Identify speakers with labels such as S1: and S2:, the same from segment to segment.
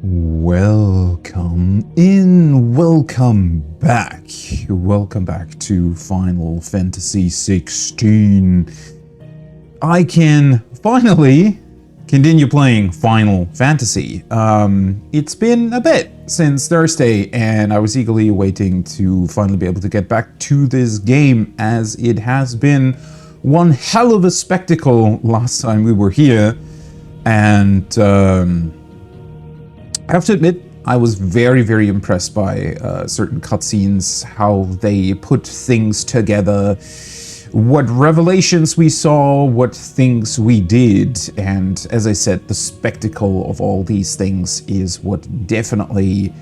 S1: Welcome back. Welcome back to Final Fantasy XVI. I can finally continue playing Final Fantasy. It's been a bit since Thursday, and I was eagerly waiting to finally be able to get back to this game, as it has been one hell of a spectacle last time we were here. And I have to admit, I was very impressed by certain cutscenes, how they put things together, what revelations we saw, what things we did, and as I said, the spectacle of all these things is what definitely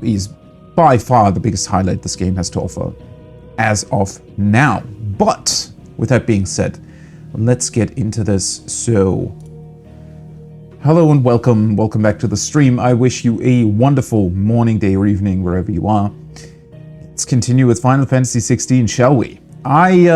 S1: is by far the biggest highlight this game has to offer as of now. But with that being said, let's get into this. So, hello and welcome back to the stream. I wish you a wonderful morning, day, or evening, wherever you are. Let's continue with Final Fantasy XVI, shall we? I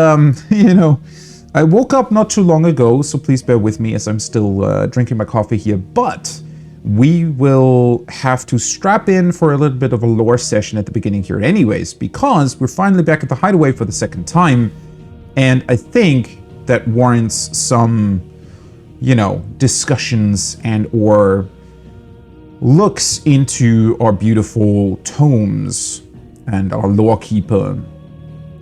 S1: woke up not too long ago, so please bear with me as I'm still drinking my coffee here, but we will have to strap in for a little bit of a lore session at the beginning here anyways, because we're finally back at the Hideaway for the second time, and I think that warrants some discussions and or looks into our beautiful tomes and our lore keeper.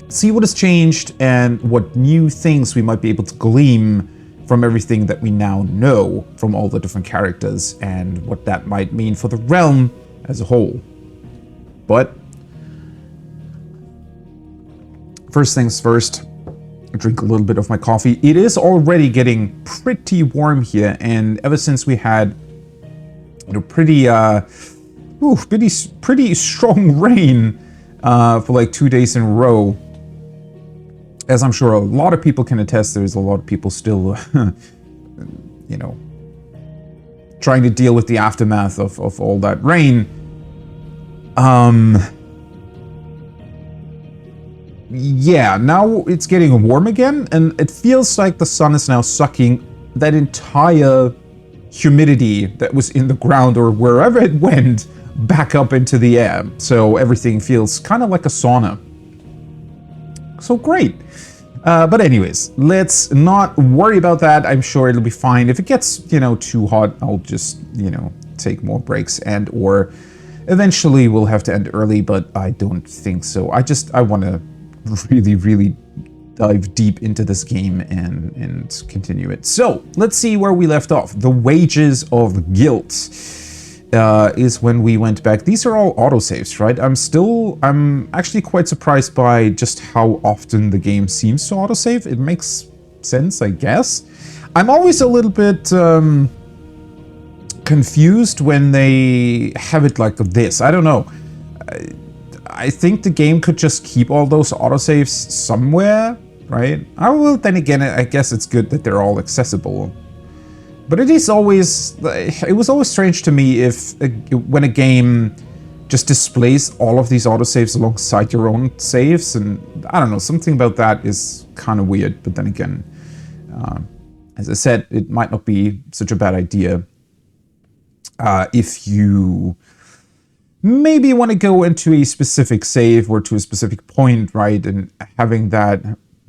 S1: See what has changed and what new things we might be able to glean from everything that we now know from all the different characters, and what that might mean for the realm as a whole. But first things first, drink a little bit of my coffee. It is already getting pretty warm here, and ever since we had pretty strong rain for like 2 days in a row, as I'm sure a lot of people can attest, there's a lot of people still trying to deal with the aftermath of all that rain. Yeah, now it's getting warm again, and it feels like the sun is now sucking that entire humidity that was in the ground or wherever it went back up into the air. So everything feels kind of like a sauna. So great. But anyways, let's not worry about that. I'm sure it'll be fine. If it gets, too hot, I'll just, take more breaks, and or eventually we'll have to end early, but I don't think so. I want to really dive deep into this game and continue it. So let's see where we left off. The Wages of Guilt is when we went back. These are all autosaves, right? I'm actually quite surprised by just how often the game seems to autosave. It makes sense, I guess. I'm always a little bit confused when they have it like this. I don't know. I think the game could just keep all those autosaves somewhere, right? Then again, I guess it's good that they're all accessible. But it was always strange to me when a game just displays all of these autosaves alongside your own saves, and I don't know, something about that is kind of weird. But then again, as I said, it might not be such a bad idea if you maybe want to go into a specific save or to a specific point, right? And having that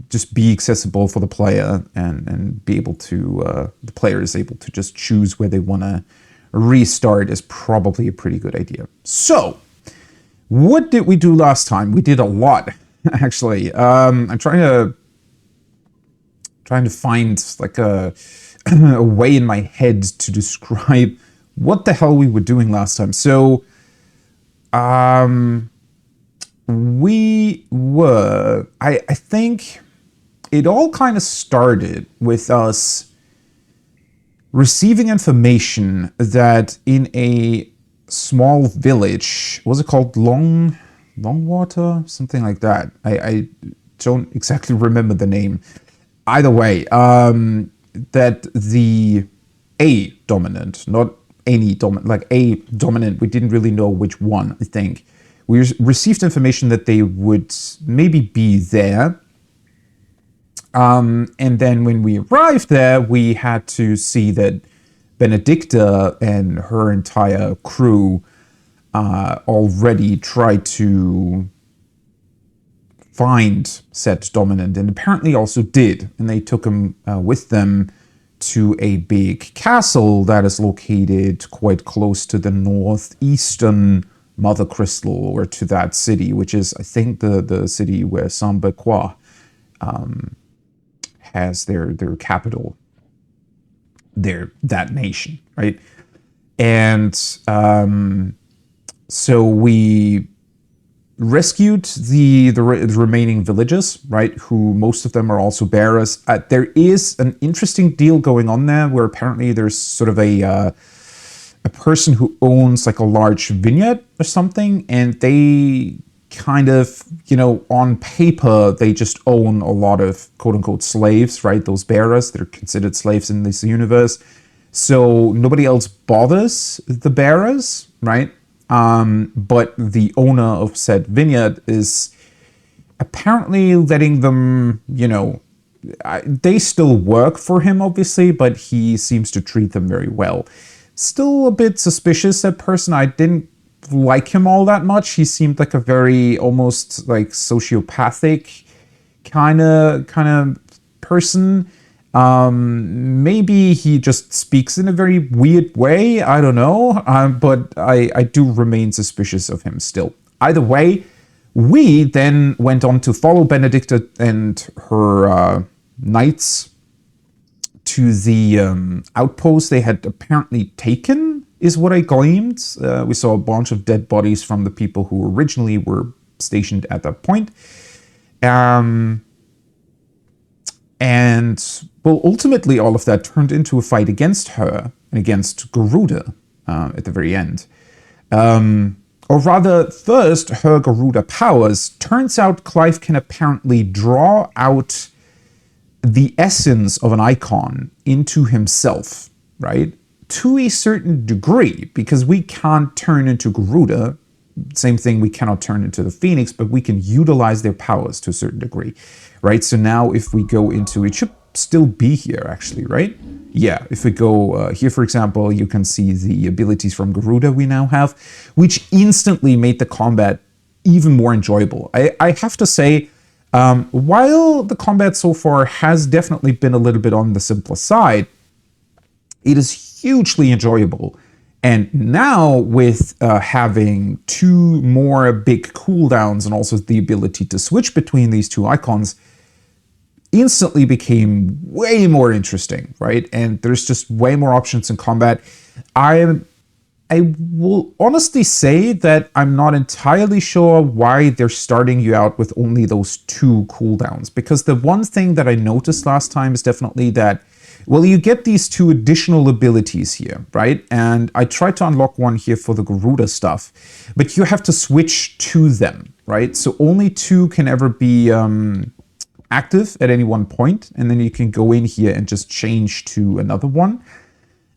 S1: just be accessible for the player, and be able to, the player is able to just choose where they want to restart is probably a pretty good idea. So, what did we do last time? We did a lot, actually. I'm trying to find like a way in my head to describe what the hell we were doing last time. So, we were, I think it all kind of started with us receiving information that in a small village, was it called Longwater? Something like that. I don't exactly remember the name. Either way, that the A dominant, not any dominant, like a dominant, we didn't really know which one, I think. We received information that they would maybe be there. And then when we arrived there, we had to see that Benedicta and her entire crew already tried to find said dominant, and apparently also did, and they took him with them to a big castle that is located quite close to the northeastern Mother Crystal, or to that city, which is, I think, the city where Saint-Becquois has their capital, that nation, right? And so we rescued the remaining villagers, right? Who most of them are also bearers. There is an interesting deal going on there, where apparently there's sort of a person who owns like a large vineyard or something, and they kind of, you know, on paper, they just own a lot of quote unquote slaves, right? Those bearers, they're considered slaves in this universe. So nobody else bothers the bearers, right? But the owner of said vineyard is apparently letting them, you know, they still work for him, obviously, but he seems to treat them very well. Still a bit suspicious, that person. I didn't like him all that much. He seemed like a very almost like sociopathic kind of person. Maybe he just speaks in a very weird way. I don't know. But I do remain suspicious of him still. Either way, we then went on to follow Benedicta and her knights to the outpost they had apparently taken, is what I gleaned. We saw a bunch of dead bodies from the people who originally were stationed at that point. And, well, ultimately all of that turned into a fight against her and against Garuda at the very end. Or rather, first, her Garuda powers. Turns out Clive can apparently draw out the essence of an icon into himself, right? To a certain degree, because we can't turn into Garuda. Same thing, we cannot turn into the Phoenix, but we can utilize their powers to a certain degree, right? So now if we go into, it should still be here actually, right? Yeah, if we go here, for example, you can see the abilities from Garuda we now have, which instantly made the combat even more enjoyable. I have to say, while the combat so far has definitely been a little bit on the simpler side, it is hugely enjoyable. And now with having two more big cooldowns and also the ability to switch between these two icons, instantly became way more interesting, right? And there's just way more options in combat. I will honestly say that I'm not entirely sure why they're starting you out with only those two cooldowns, because the one thing that I noticed last time is definitely that, well, you get these two additional abilities here, right? And I tried to unlock one here for the Garuda stuff, but you have to switch to them, right? So only two can ever be active at any one point, and then you can go in here and just change to another one.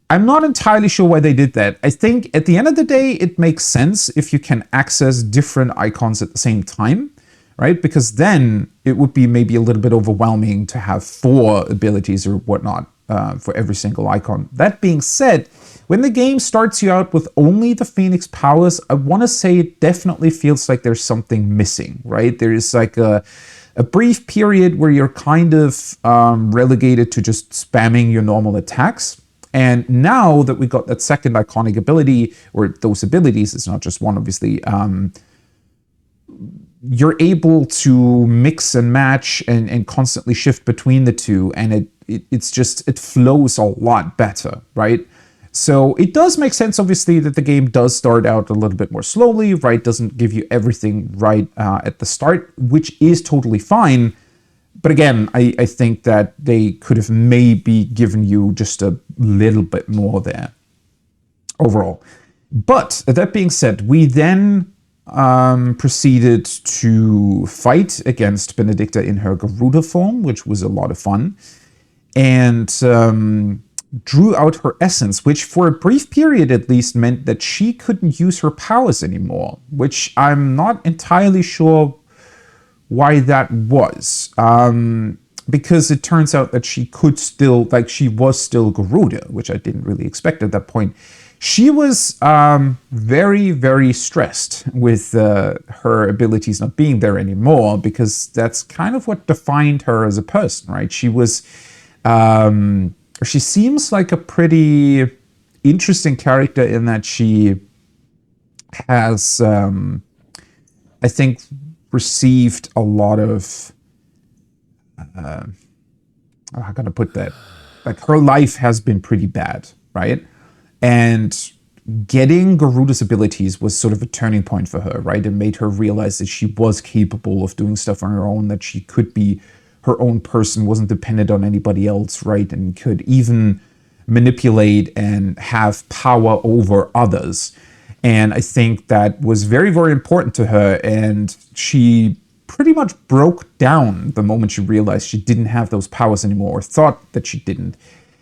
S1: I'm not entirely sure why they did that. I think at the end of the day, it makes sense if you can access different icons at the same time, right? Because then it would be maybe a little bit overwhelming to have 4 abilities or whatnot for every single icon. That being said, when the game starts you out with only the Phoenix powers, I want to say it definitely feels like there's something missing, right? There is like a brief period where you're kind of relegated to just spamming your normal attacks. And now that we got that second iconic ability, or those abilities, it's not just one, obviously, you're able to mix and match and constantly shift between the two, and it flows a lot better, right? So it does make sense, obviously, that the game does start out a little bit more slowly, right? Doesn't give you everything right at the start, which is totally fine. But again, I think that they could have maybe given you just a little bit more there overall. But that being said, we then proceeded to fight against Benedicta in her Garuda form, which was a lot of fun, and drew out her essence, which for a brief period at least meant that she couldn't use her powers anymore, which I'm not entirely sure why that was. because it turns out that she could still, like, she was still Garuda, which I didn't really expect at that point. She was very, very stressed with her abilities not being there anymore, because that's kind of what defined her as a person, right? She was, she seems like a pretty interesting character in that she has, I think, received a lot of, how can I put that? Like, her life has been pretty bad, right? And getting Garuda's abilities was sort of a turning point for her, right? It made her realize that she was capable of doing stuff on her own, that she could be her own person, wasn't dependent on anybody else, right? And could even manipulate and have power over others. And I think that was very, very important to her. And she pretty much broke down the moment she realized she didn't have those powers anymore, or thought that she didn't,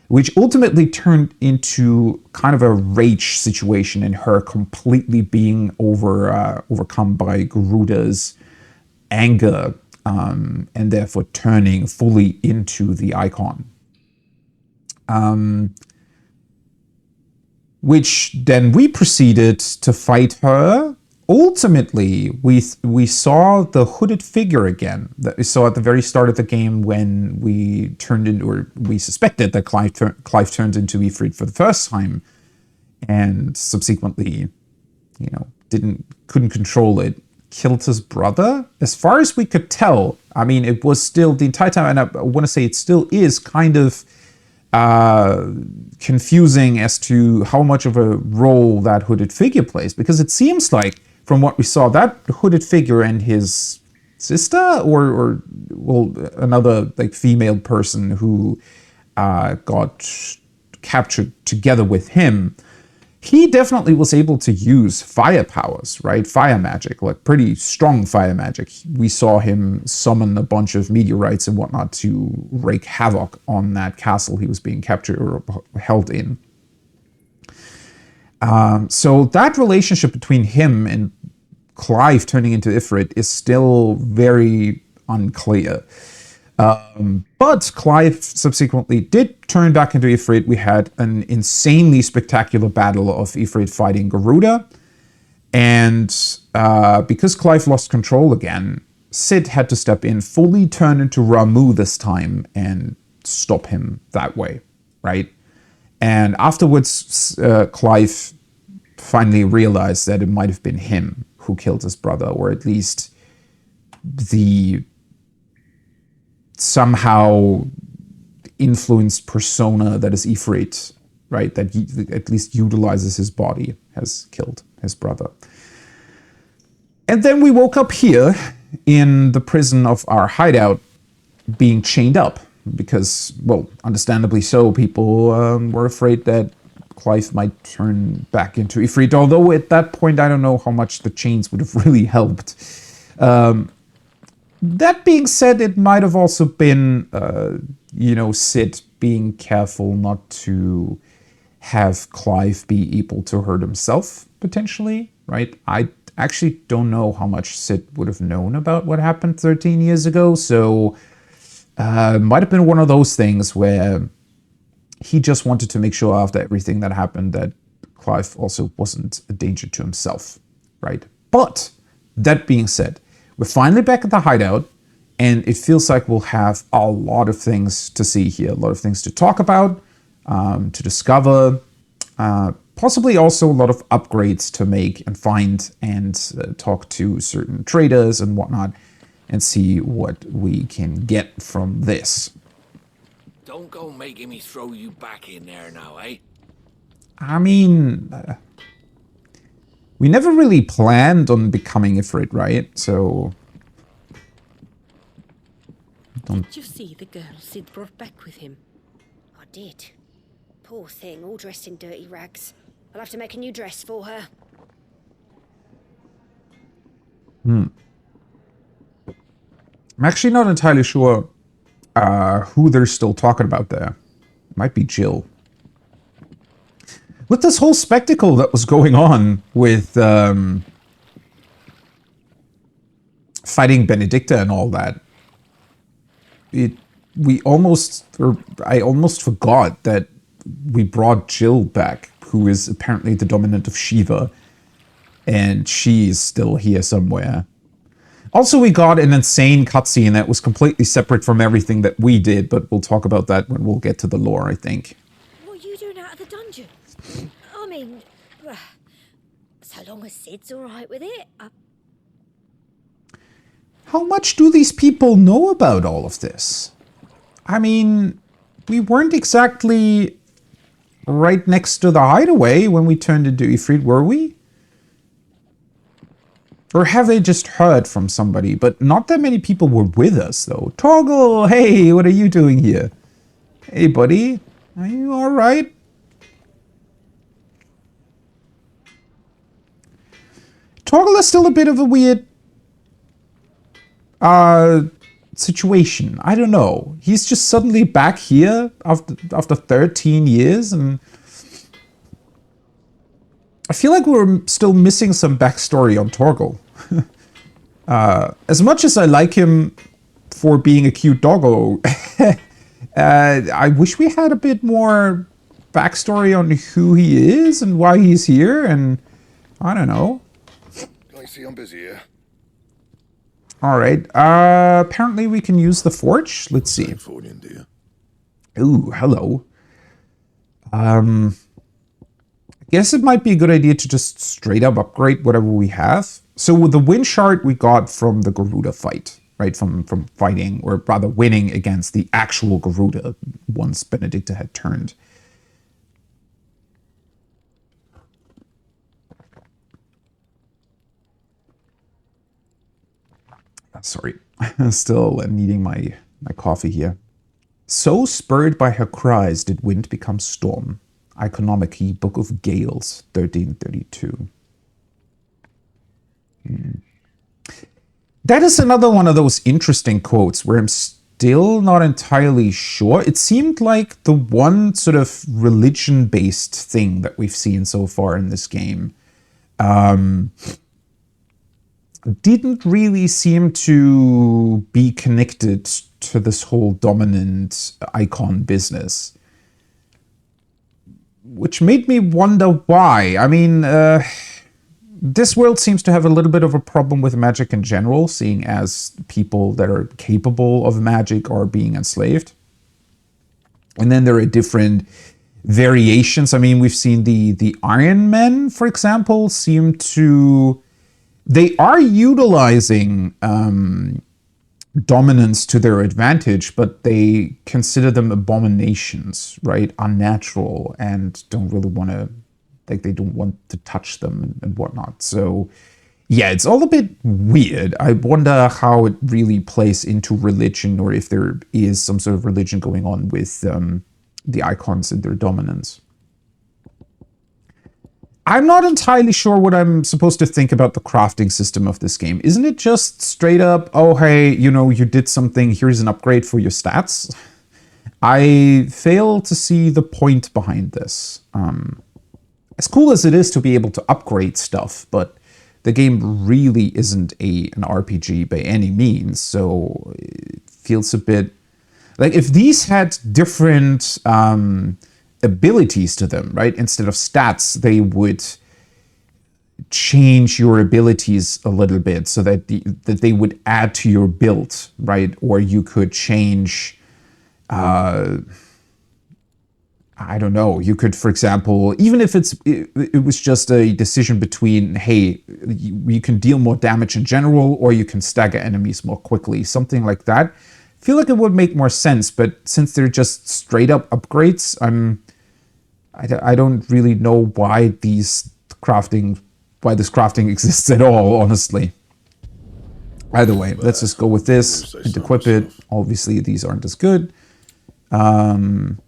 S1: which ultimately turned into kind of a rage situation in her completely being overcome by Garuda's anger, and therefore turning fully into the icon. Which then we proceeded to fight her. Ultimately, we saw the hooded figure again that we saw at the very start of the game when we turned into, or we suspected that Clive turned into Ifrit for the first time, and subsequently, couldn't control it, killed his brother. As far as we could tell, I mean, it was still the entire time, and I want to say it still is kind of confusing as to how much of a role that hooded figure plays, because it seems like, from what we saw, that hooded figure and his sister, or another like female person who got captured together with him, he definitely was able to use fire powers, right? Fire magic, like pretty strong fire magic. We saw him summon a bunch of meteorites and whatnot to wreak havoc on that castle he was being captured or held in. So that relationship between him and Clive turning into Ifrit is still very unclear. But Clive subsequently did turn back into Ifrit. We had an insanely spectacular battle of Ifrit fighting Garuda. And because Clive lost control again, Sid had to step in, fully turn into Ramu this time, and stop him that way, right? And afterwards, Clive finally realized that it might have been him who killed his brother, or at least the somehow influenced persona that is Ifrit, right? That he at least utilizes his body, has killed his brother. And then we woke up here in the prison of our hideout, being chained up because, well, understandably so, people were afraid that Clive might turn back into Ifrit, although at that point I don't know how much the chains would have really helped. That being said, it might have also been, Sid being careful not to have Clive be able to hurt himself, potentially, right? I actually don't know how much Sid would have known about what happened 13 years ago, so might have been one of those things where he just wanted to make sure after everything that happened that Clive also wasn't a danger to himself, right? But that being said, we're finally back at the hideout, and it feels like we'll have a lot of things to see here, a lot of things to talk about, to discover, possibly also a lot of upgrades to make and find, and talk to certain traders and whatnot, and see what we can get from this.
S2: Don't go making me throw you back in there now, eh?
S1: I mean, we never really planned on becoming Ifrit, right? So...
S3: Did you see the girl Sid brought back with him?
S4: I did. Poor thing, all dressed in dirty rags. I'll have to make a new dress for her.
S1: I'm actually not entirely sure who they're still talking about there. Might be Jill. With this whole spectacle that was going on with fighting Benedicta and all that, it I almost forgot that we brought Jill back, who is apparently the dominant of Shiva, and she's still here somewhere. Also, we got an insane cutscene that was completely separate from everything that we did, but we'll talk about that when we'll get to the lore, I think.
S4: What are you doing out of the dungeon? I mean, so long as Sid's alright with it.
S1: How much do these people know about all of this? I mean, we weren't exactly right next to the hideaway when we turned into Ifrit, were we? Or have they just heard from somebody? But not that many people were with us, though. Toggle, hey, what are you doing here? Hey, buddy, are you all right? Toggle is still a bit of a weird situation. I don't know. He's just suddenly back here after 13 years, and I feel like we're still missing some backstory on Torgal. As much as I like him for being a cute doggo, I wish we had a bit more backstory on who he is and why he's here, and I don't know.
S5: I see I'm busy here.
S1: All right. Apparently we can use the forge. Let's see. Ooh, hello. I guess it might be a good idea to just straight up upgrade whatever we have. So with the win shard we got from the Garuda fight, right? From fighting, or rather winning against the actual Garuda once Benedicta had turned. Sorry, still needing my coffee here. So spurred by her cries did wind become storm. Iconomachy, Book of Gales, 1332. That is another one of those interesting quotes where I'm still not entirely sure. It seemed like the one sort of religion-based thing that we've seen so far in this game didn't really seem to be connected to this whole dominant icon business. Which made me wonder why. I mean, this world seems to have a little bit of a problem with magic in general, seeing as people that are capable of magic are being enslaved. And then there are different variations. I mean, we've seen the Iron Men, for example, seem to... They are utilizing dominance to their advantage, but they consider them abominations, right? Unnatural, and don't really want to, like, they don't want to touch them and whatnot. So, yeah, it's all a bit weird. I wonder how it really plays into religion, or if there is some sort of religion going on with the icons and their dominance. I'm not entirely sure what I'm supposed to think about the crafting system of this game. Isn't it just straight up, oh, hey, you know, you did something, here's an upgrade for your stats? I fail to see the point behind this. As cool as it is to be able to upgrade stuff, but the game really isn't an RPG by any means, so it feels a bit... Like, if these had different... abilities to them, right? Instead of stats, they would change your abilities a little bit so that that they would add to your build, right? Or you could change, I don't know, you could, for example, even if it was just a decision between, hey, you can deal more damage in general, or you can stagger enemies more quickly, something like that. I feel like it would make more sense, but since they're just straight up upgrades, I don't really know why this crafting exists at all, honestly. Either way, let's just go with this and equip it. Obviously, these aren't as good. And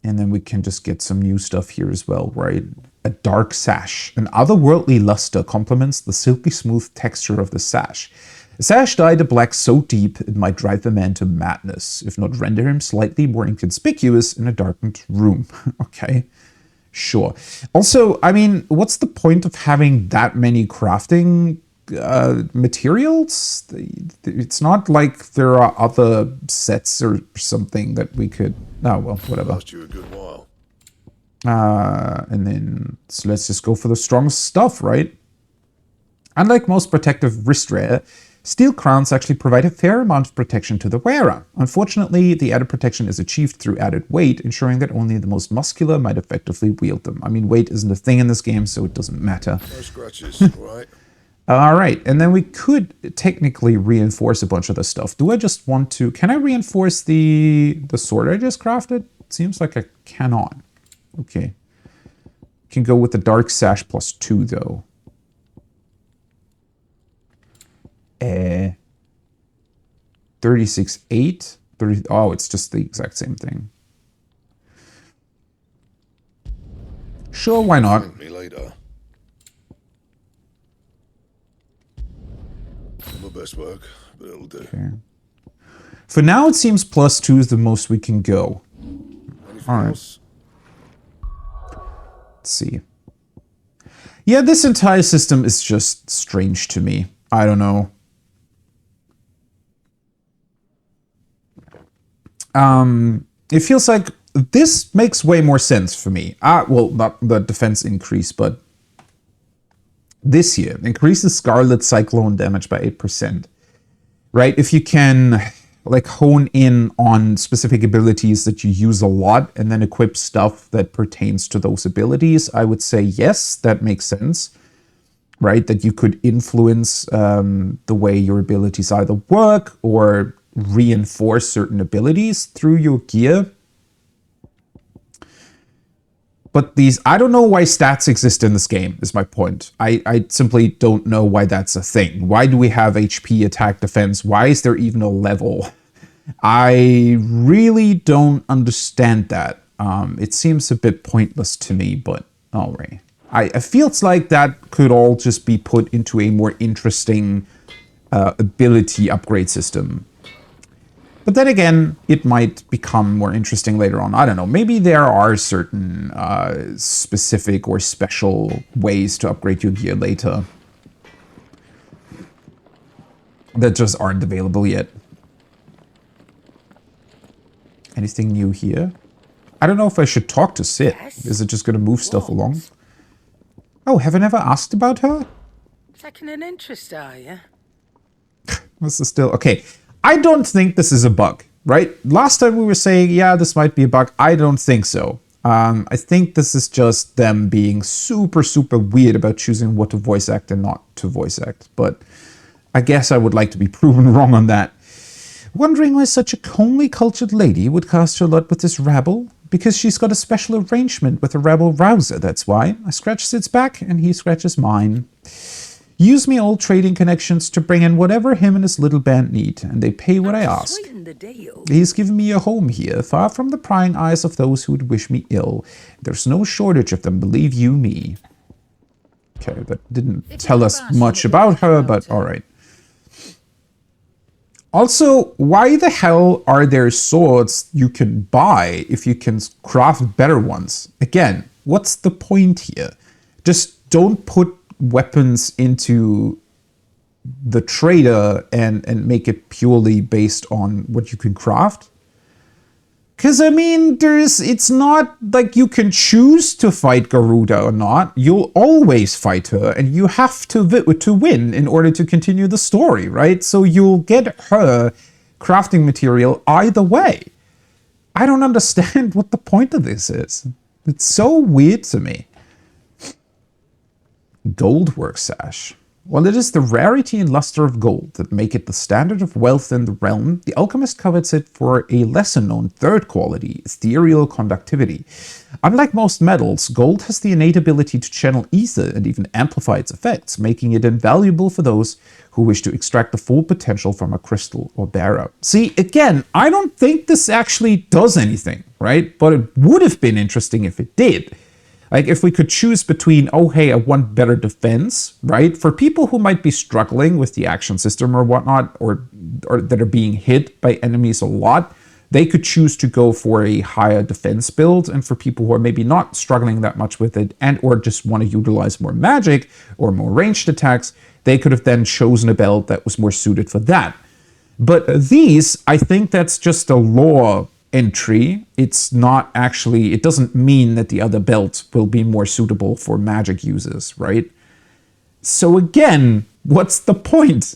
S1: then we can just get some new stuff here as well, right? A dark sash. An otherworldly luster complements the silky smooth texture of the sash. A sash dyed a black so deep it might drive a man to madness, if not render him slightly more inconspicuous in a darkened room. Okay, sure. Also, I mean, what's the point of having that many crafting materials. It's not like there are other sets or something that we could... Oh, well, whatever.
S5: Last you a good while.
S1: And then, so let's just go for the strongest stuff, right? Unlike most protective wristwear, steel crowns actually provide a fair amount of protection to the wearer. Unfortunately, the added protection is achieved through added weight, ensuring that only the most muscular might effectively wield them. I mean, weight isn't a thing in this game, so it doesn't matter.
S5: No scratches, right?
S1: All right, and then we could technically reinforce a bunch of the stuff. Do I just want to... Can I reinforce the sword I just crafted? It seems like I cannot. Okay. Can go with the dark sash +2, though. 36.8. 30. Oh, it's just the exact same thing. Sure, why not?
S5: Thank me later. Not my best work, but it'll do.
S1: Okay. For now, it seems +2 is the most we can go.
S5: Anything
S1: All right.
S5: else?
S1: Let's see. Yeah, this entire system is just strange to me. I don't know. It feels like this makes way more sense for me. Well, not the defense increase, but this here increases Scarlet Cyclone damage by 8%. Right? If you can like hone in on specific abilities that you use a lot and then equip stuff that pertains to those abilities, I would say yes, that makes sense. Right? That you could influence the way your abilities either work or reinforce certain abilities through your gear. But these, I don't know why stats exist in this game, is my point. I simply don't know why that's a thing. Why do we have HP, attack, defense? Why is there even a level? I really don't understand that. It seems a bit pointless to me, but all right. I feel it's like that could all just be put into a more interesting ability upgrade system. But then again, it might become more interesting later on. I don't know. Maybe there are certain specific or special ways to upgrade your gear later that just aren't available yet. Anything new here? I don't know if I should talk to Sid.
S3: Yes?
S1: Is it just going to move stuff
S3: What?
S1: along? Oh, have I never asked about her?
S3: Taking an interest, are you?
S1: This is still... Okay. I don't think this is a bug, right? Last time we were saying, yeah, this might be a bug. I don't think so. I think this is just them being super, super weird about choosing what to voice act and not to voice act. But I guess I would like to be proven wrong on that. Wondering why such a comely cultured lady would cast her lot with this rabble? Because she's got a special arrangement with a rabble rouser, that's why. I scratch Sid's back and he scratches mine. Use me old trading connections to bring in whatever him and his little band need, and they pay what I ask.
S3: Sweeten the deal.
S1: He's given me a home here, far from the prying eyes of those who would wish me ill. There's no shortage of them, believe you me. Okay, that didn't tell us much about her, but alright. Also, why the hell are there swords you can buy if you can craft better ones? Again, what's the point here? Just don't put weapons into the trader and make it purely based on what you can craft. Because, I mean, it's not like you can choose to fight Garuda or not. You'll always fight her, and you have to win in order to continue the story, right? So you'll get her crafting material either way. I don't understand what the point of this is. It's so weird to me. Gold work sash. While it is the rarity and luster of gold that make it the standard of wealth in the realm, the alchemist covets it for a lesser-known third quality, ethereal conductivity. Unlike most metals, gold has the innate ability to channel ether and even amplify its effects, making it invaluable for those who wish to extract the full potential from a crystal or bearer. See, again, I don't think this actually does anything, right? But it would have been interesting if it did. Like, if we could choose between, oh, hey, I want better defense, right? For people who might be struggling with the action system or whatnot, or that are being hit by enemies a lot, they could choose to go for a higher defense build, and for people who are maybe not struggling that much with it and or just want to utilize more magic or more ranged attacks, they could have then chosen a belt that was more suited for that. But these, I think that's just a lore entry. It's not actually, it doesn't mean that the other belt will be more suitable for magic users, right? So again, what's the point?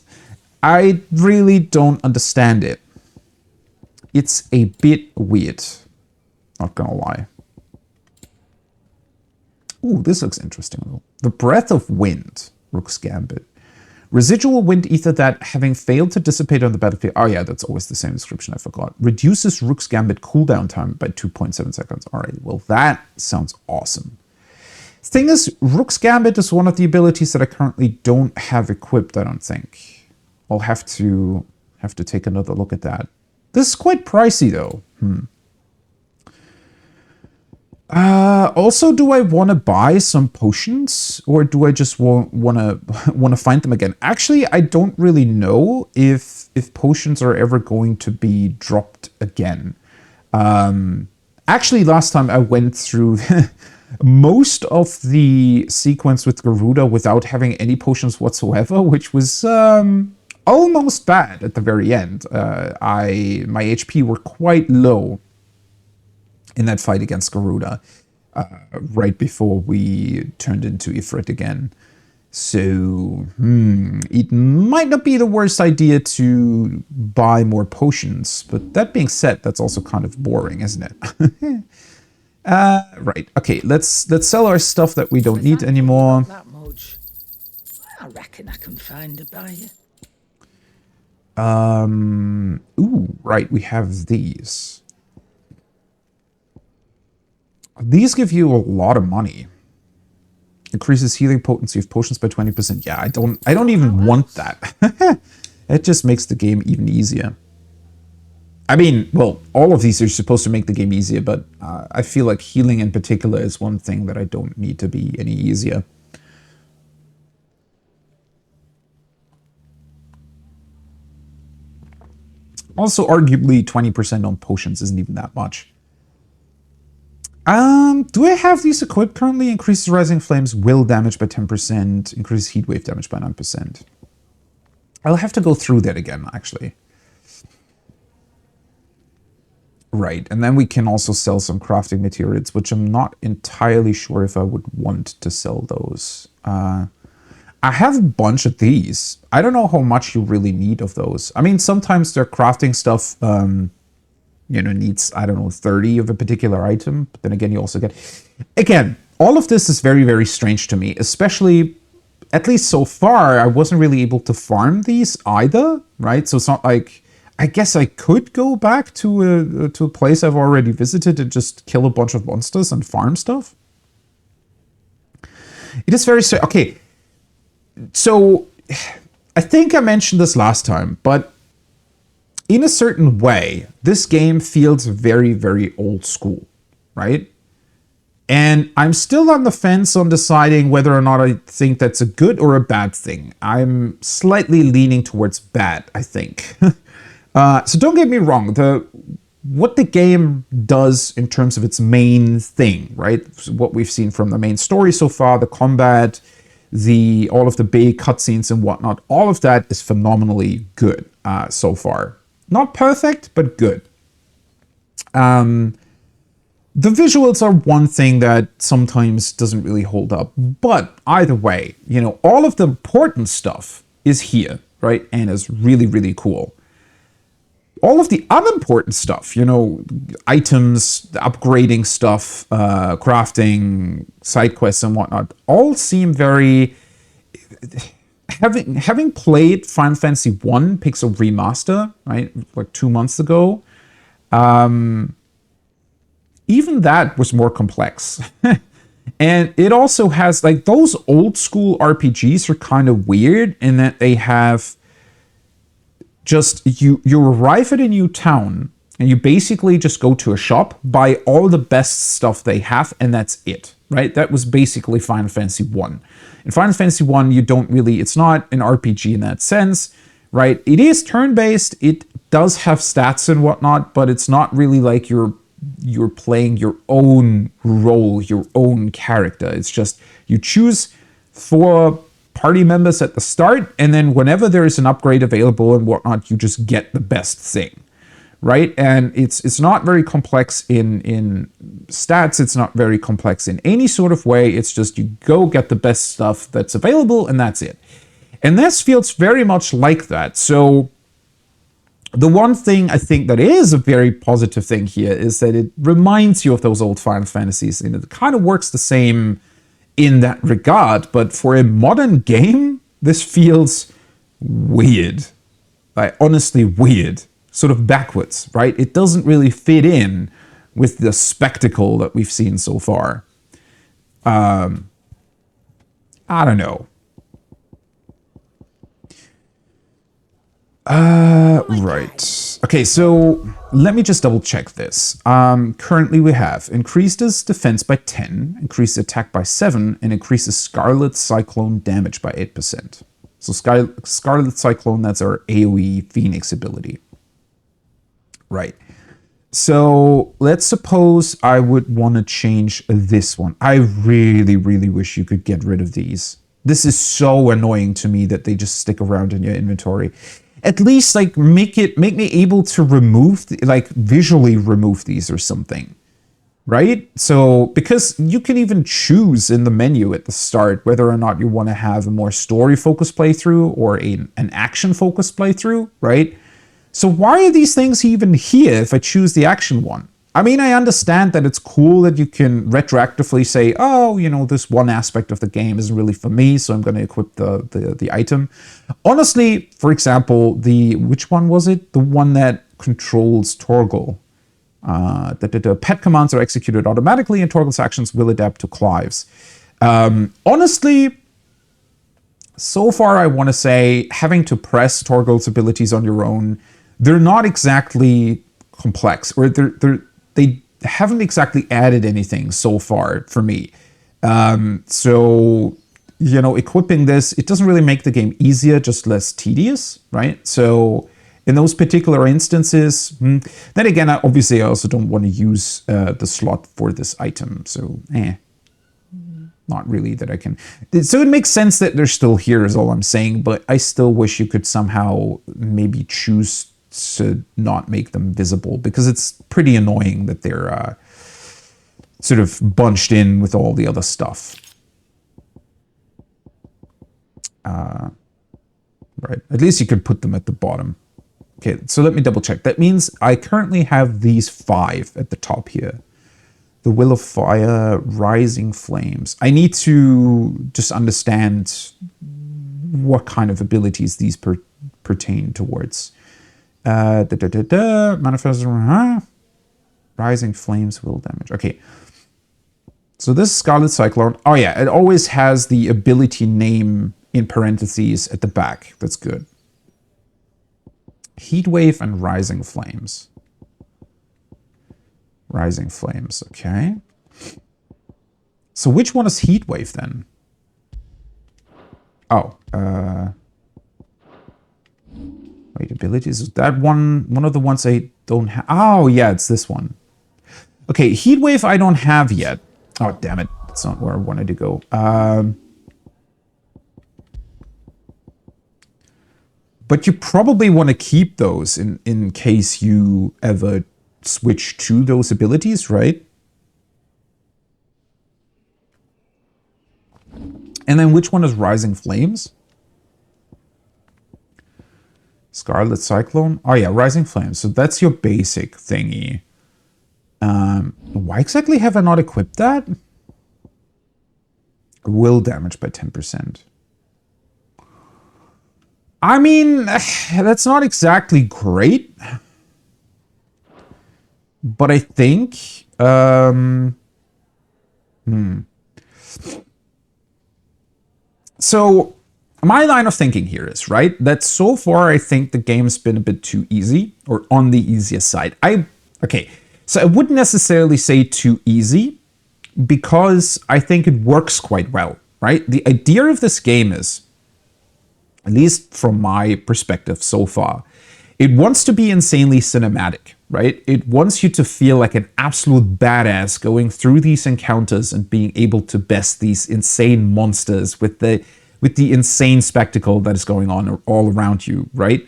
S1: I really don't understand it. It's a bit weird, not gonna lie. Ooh, this looks interesting. The Breath of Wind, Rook's Gambit. Residual wind ether that, having failed to dissipate on the battlefield... Oh yeah, that's always the same description, I forgot. Reduces Rook's Gambit cooldown time by 2.7 seconds. Alright, well that sounds awesome. Thing is, Rook's Gambit is one of the abilities that I currently don't have equipped, I don't think. I'll have to take another look at that. This is quite pricey, though. Also, do I want to buy some potions, or do I just want to find them again? Actually, I don't really know if potions are ever going to be dropped again. Actually, last time I went through most of the sequence with Garuda without having any potions whatsoever, which was almost bad at the very end. My HP were quite low in that fight against Garuda, right before we turned into Ifrit again. So, it might not be the worst idea to buy more potions, but that being said, that's also kind of boring, isn't it? Right, okay, let's sell our stuff that we don't need anymore.
S2: That much. I reckon I can find a buyer.
S1: Ooh, right, we have these. These give you a lot of money. Increases healing potency of potions by 20%. Yeah, I don't even want that. It just makes the game even easier. I mean, well, all of these are supposed to make the game easier, but I feel like healing in particular is one thing that I don't need to be any easier. Also, arguably, 20% on potions isn't even that much. Do I have these equipped currently? Increases Rising Flames will damage by 10%. Increases Heatwave damage by 9%. I'll have to go through that again, actually. Right, and then we can also sell some crafting materials, which I'm not entirely sure if I would want to sell those. I have a bunch of these. I don't know how much you really need of those. I mean, sometimes their crafting stuff, you know, needs, I don't know, 30 of a particular item. But then again, you also get... Again, all of this is very, very strange to me, especially, at least so far, I wasn't really able to farm these either, right? So it's not like... I guess I could go back to a place I've already visited and just kill a bunch of monsters and farm stuff. It is very strange. Okay, so I think I mentioned this last time, but in a certain way, this game feels very, very old school, right? And I'm still on the fence on deciding whether or not I think that's a good or a bad thing. I'm slightly leaning towards bad, I think. So don't get me wrong, what the game does in terms of its main thing, right? What we've seen from the main story so far, the combat, all of the big cutscenes and whatnot, all of that is phenomenally good so far. Not perfect, but good. The visuals are one thing that sometimes doesn't really hold up, but either way, you know, all of the important stuff is here, right? And is really, really cool. All of the unimportant stuff, you know, items, upgrading stuff, crafting, side quests and whatnot, all seem very... Having played Final Fantasy I Pixel Remaster, right, like 2 months ago, even that was more complex. And it also has, like, those old school RPGs are kind of weird in that they have... Just, you arrive at a new town, and you basically just go to a shop, buy all the best stuff they have, and that's it, right? That was basically Final Fantasy I. In Final Fantasy I, you don't really, it's not an RPG in that sense. right? It is turn-based. It does have stats and whatnot, but it's not really like you're playing your own role, your own character. It's just you choose 4 party members at the start, and then whenever there is an upgrade available and whatnot, you just get the best thing, right? And it's not very complex in stats. It's not very complex in any sort of way. It's just you go get the best stuff that's available, and that's it. And this feels very much like that. So the one thing I think that is a very positive thing here is that it reminds you of those old Final Fantasies, and it kind of works the same in that regard. But for a modern game, this feels weird. Like, honestly weird. Sort of backwards, right? It doesn't really fit in with the spectacle that we've seen so far. I don't know. Right. Okay, so let me just double check this. Currently we have increases defense by 10, increased attack by 7, and increases Scarlet Cyclone damage by 8%. So Scarlet Cyclone, that's our AoE Phoenix ability. Right. So let's suppose I would want to change this one. I really, really wish you could get rid of these. This is so annoying to me that they just stick around in your inventory. At least like make me able to remove, like visually remove these or something, right? So because you can even choose in the menu at the start whether or not you want to have a more story focused playthrough or an action focused playthrough, right? So why are these things even here if I choose the action one? I mean, I understand that it's cool that you can retroactively say, oh, you know, this one aspect of the game isn't really for me, so I'm going to equip the item. Honestly, for example, which one was it? The one that controls Torgal. The pet commands are executed automatically and Torgal's actions will adapt to Clive's. Honestly, so far I want to say having to press Torgal's abilities on your own, they're not exactly complex, or they haven't exactly added anything so far for me. So, you know, equipping this, it doesn't really make the game easier, just less tedious, right? So in those particular instances, then again, obviously I also don't want to use the slot for this item. So, not really that I can. So it makes sense that they're still here is all I'm saying, but I still wish you could somehow maybe choose to not make them visible, because it's pretty annoying that they're sort of bunched in with all the other stuff. Right, at least you could put them at the bottom. Okay, so let me double check. That means I currently have these 5 at the top here. The Will of Fire, Rising Flames. I need to just understand what kind of abilities these pertain towards. Manifest, Rising Flames will damage. Okay. So this Scarlet Cyclone. Oh yeah, it always has the ability name in parentheses at the back. That's good. Heatwave and Rising Flames. Rising Flames, okay. So which one is Heatwave then? Oh, wait, abilities, is that one of the ones I don't have? Oh yeah, it's this one. Okay, Heatwave I don't have yet. Oh damn it, that's not where I wanted to go. But you probably want to keep those in case you ever switch to those abilities, right? And then which one is Rising Flames? Scarlet Cyclone? Oh yeah, Rising Flames. So that's your basic thingy. Why exactly have I not equipped that? Will damage by 10%. I mean, that's not exactly great. But I think, So my line of thinking here is, right, that so far I think the game's been a bit too easy, or on the easiest side. Okay, so I wouldn't necessarily say too easy, because I think it works quite well, right? The idea of this game is at least from my perspective so far. It wants to be insanely cinematic, right? It wants you to feel like an absolute badass going through these encounters and being able to best these insane monsters with the insane spectacle that is going on all around you, right?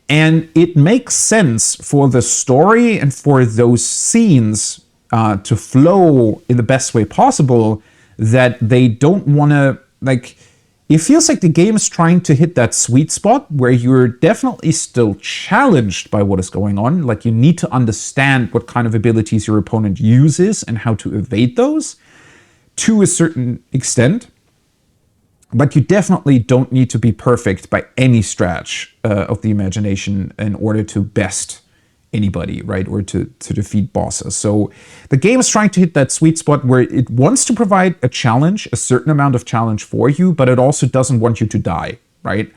S1: And it makes sense for the story and for those scenes to flow in the best way possible, that they don't want to, like, it feels like the game is trying to hit that sweet spot where you're definitely still challenged by what is going on. Like, you need to understand what kind of abilities your opponent uses and how to evade those to a certain extent. But you definitely don't need to be perfect by any stretch of the imagination in order to best anybody, right? Or to defeat bosses. So the game is trying to hit that sweet spot where it wants to provide a challenge, a certain amount of challenge for you, but it also doesn't want you to die, right?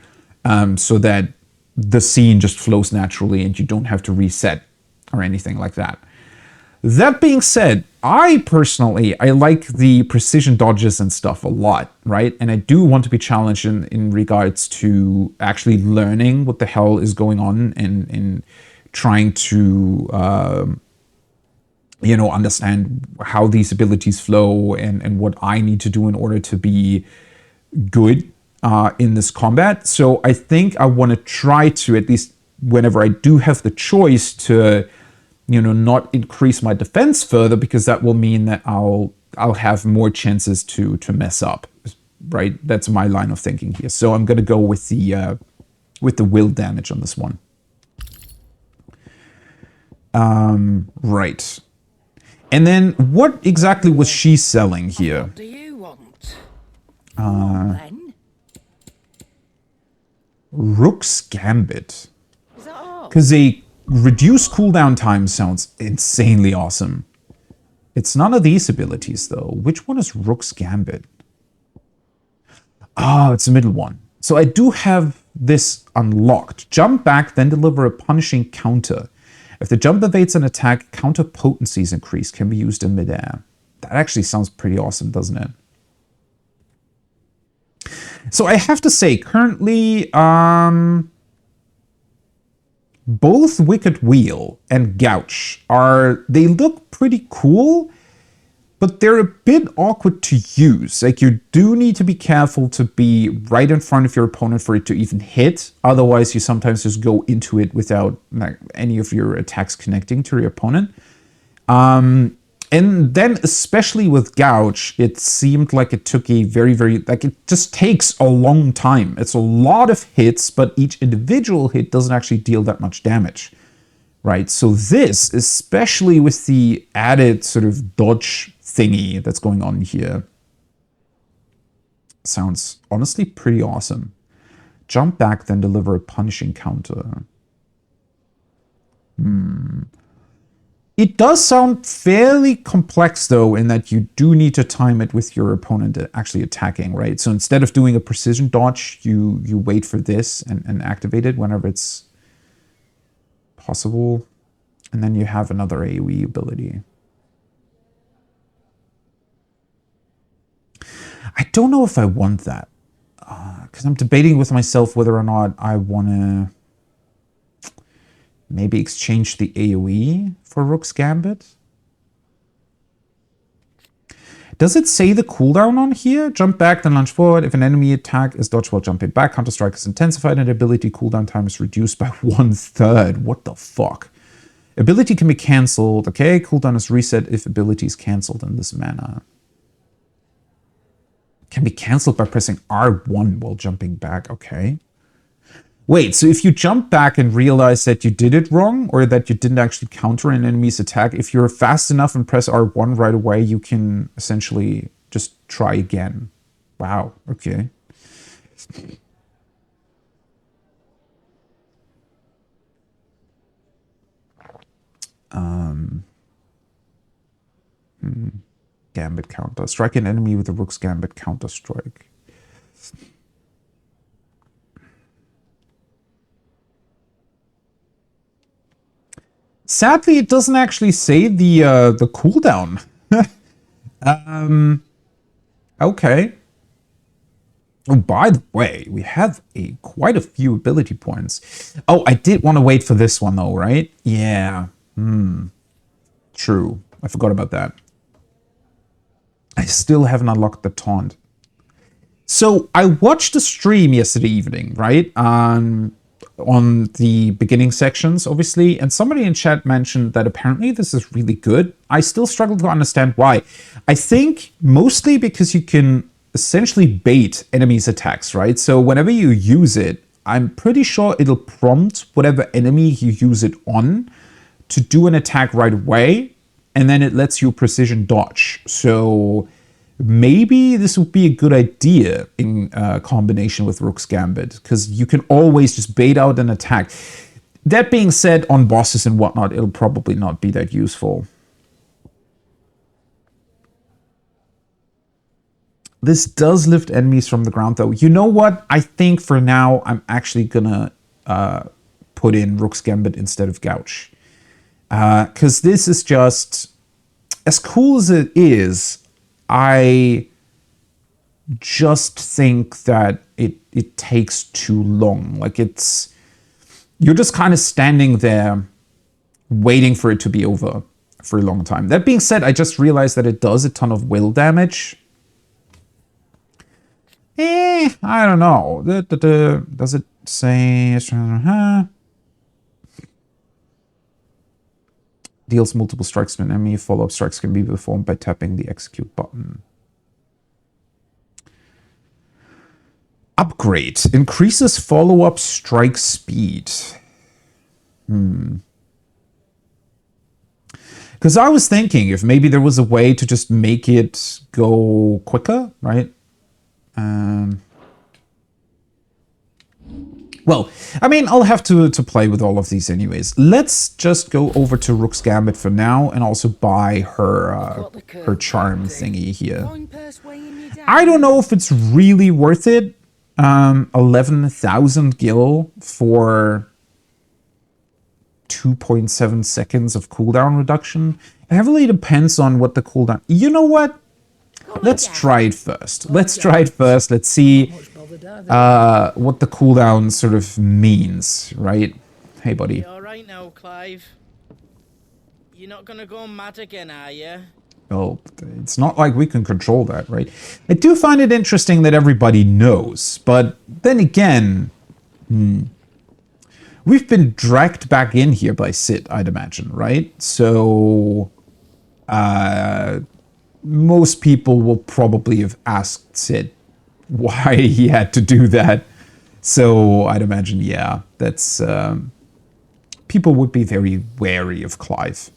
S1: So that the scene just flows naturally and you don't have to reset or anything like that. That being said, I personally like the precision dodges and stuff a lot, right? And I do want to be challenged in regards to actually learning what the hell is going on and trying to, understand how these abilities flow and what I need to do in order to be good in this combat. So I think I want to try to, at least whenever I do have the choice, to not increase my defense further, because that will mean that I'll have more chances to mess up, right? That's my line of thinking here. So I'm gonna go with the will damage on this one. Right. And then what exactly was she selling here?
S2: What do you want?
S3: Then?
S1: Rook's Gambit.
S3: Is that all?
S1: Because a reduced cooldown time sounds insanely awesome. It's none of these abilities, though. Which one is Rook's Gambit? Oh, it's the middle one. So I do have this unlocked. Jump back, then deliver a punishing counter. If the jump evades an attack, counter potency is increased, can be used in midair. That actually sounds pretty awesome, doesn't it? So I have to say, currently, both Wicked Wheel and Gouch they look pretty cool, but they're a bit awkward to use. Like, you do need to be careful to be right in front of your opponent for it to even hit. Otherwise, you sometimes just go into it without any of your attacks connecting to your opponent. And then, especially with Gouch, it seemed like it took a very, very, it just takes a long time. It's a lot of hits, but each individual hit doesn't actually deal that much damage, right? So this, especially with the added sort of dodge thingy that's going on here, sounds honestly pretty awesome. Jump back, then deliver a punishing counter. It does sound fairly complex, though, in that you do need to time it with your opponent actually attacking, right? So instead of doing a precision dodge, you wait for this and activate it whenever it's possible. And then you have another AoE ability. I don't know if I want that. Because I'm debating with myself whether or not I want to maybe exchange the AoE for Rook's Gambit. Does it say the cooldown on here? Jump back, then launch forward. If an enemy attack is dodged while jumping back, Counter-Strike is intensified and ability cooldown time is reduced by 1/3. What the fuck? Ability can be cancelled. Okay, cooldown is reset if ability is cancelled in this manner. Can be cancelled by pressing R1 while jumping back. Okay. Wait, so if you jump back and realize that you did it wrong, or that you didn't actually counter an enemy's attack, if you're fast enough and press R1 right away, you can essentially just try again. Wow, okay. Gambit counter. Strike an enemy with the Rook's Gambit counter strike. Sadly, it doesn't actually say the cooldown. Okay. Oh, by the way, we have quite a few ability points. Oh, I did want to wait for this one though, right? Yeah. True. I forgot about that. I still haven't unlocked the taunt. So I watched a stream yesterday evening, right? On the beginning sections, obviously, and somebody in chat mentioned that apparently this is really good. I still struggle to understand why. I think mostly because you can essentially bait enemies' attacks, right? So whenever you use it, I'm pretty sure it'll prompt whatever enemy you use it on to do an attack right away, and then it lets you precision dodge. So maybe this would be a good idea in combination with Rook's Gambit, because you can always just bait out an attack. That being said, on bosses and whatnot, it'll probably not be that useful. This does lift enemies from the ground, though. You know what? I think for now, I'm actually gonna put in Rook's Gambit instead of Gouch. Because this is just... as cool as it is, I just think that it takes too long. Like, it's... you're just kind of standing there waiting for it to be over for a long time. That being said, I just realized that it does a ton of will damage. I don't know. Does it say... deals multiple strikes to an enemy. Follow-up strikes can be performed by tapping the execute button. Upgrade. Increases follow-up strike speed. Because I was thinking if maybe there was a way to just make it go quicker, right? Well, I mean, I'll have to play with all of these anyways. Let's just go over to Rook's Gambit for now and also buy her her charm thingy here. I don't know if it's really worth it. 11,000 gil for 2.7 seconds of cooldown reduction. It heavily depends on what the cooldown... You know what? Let's try it first. Let's see what the cooldown sort of means, right? Hey, buddy.
S6: You all right now, Clive? You're not gonna go mad again, are you?
S1: Oh, it's not like we can control that, right? I do find it interesting that everybody knows, but then again, we've been dragged back in here by Sid, I'd imagine, right? So, most people will probably have asked Sid why he had to do that. So I'd imagine, yeah, that's... people would be very wary of Clive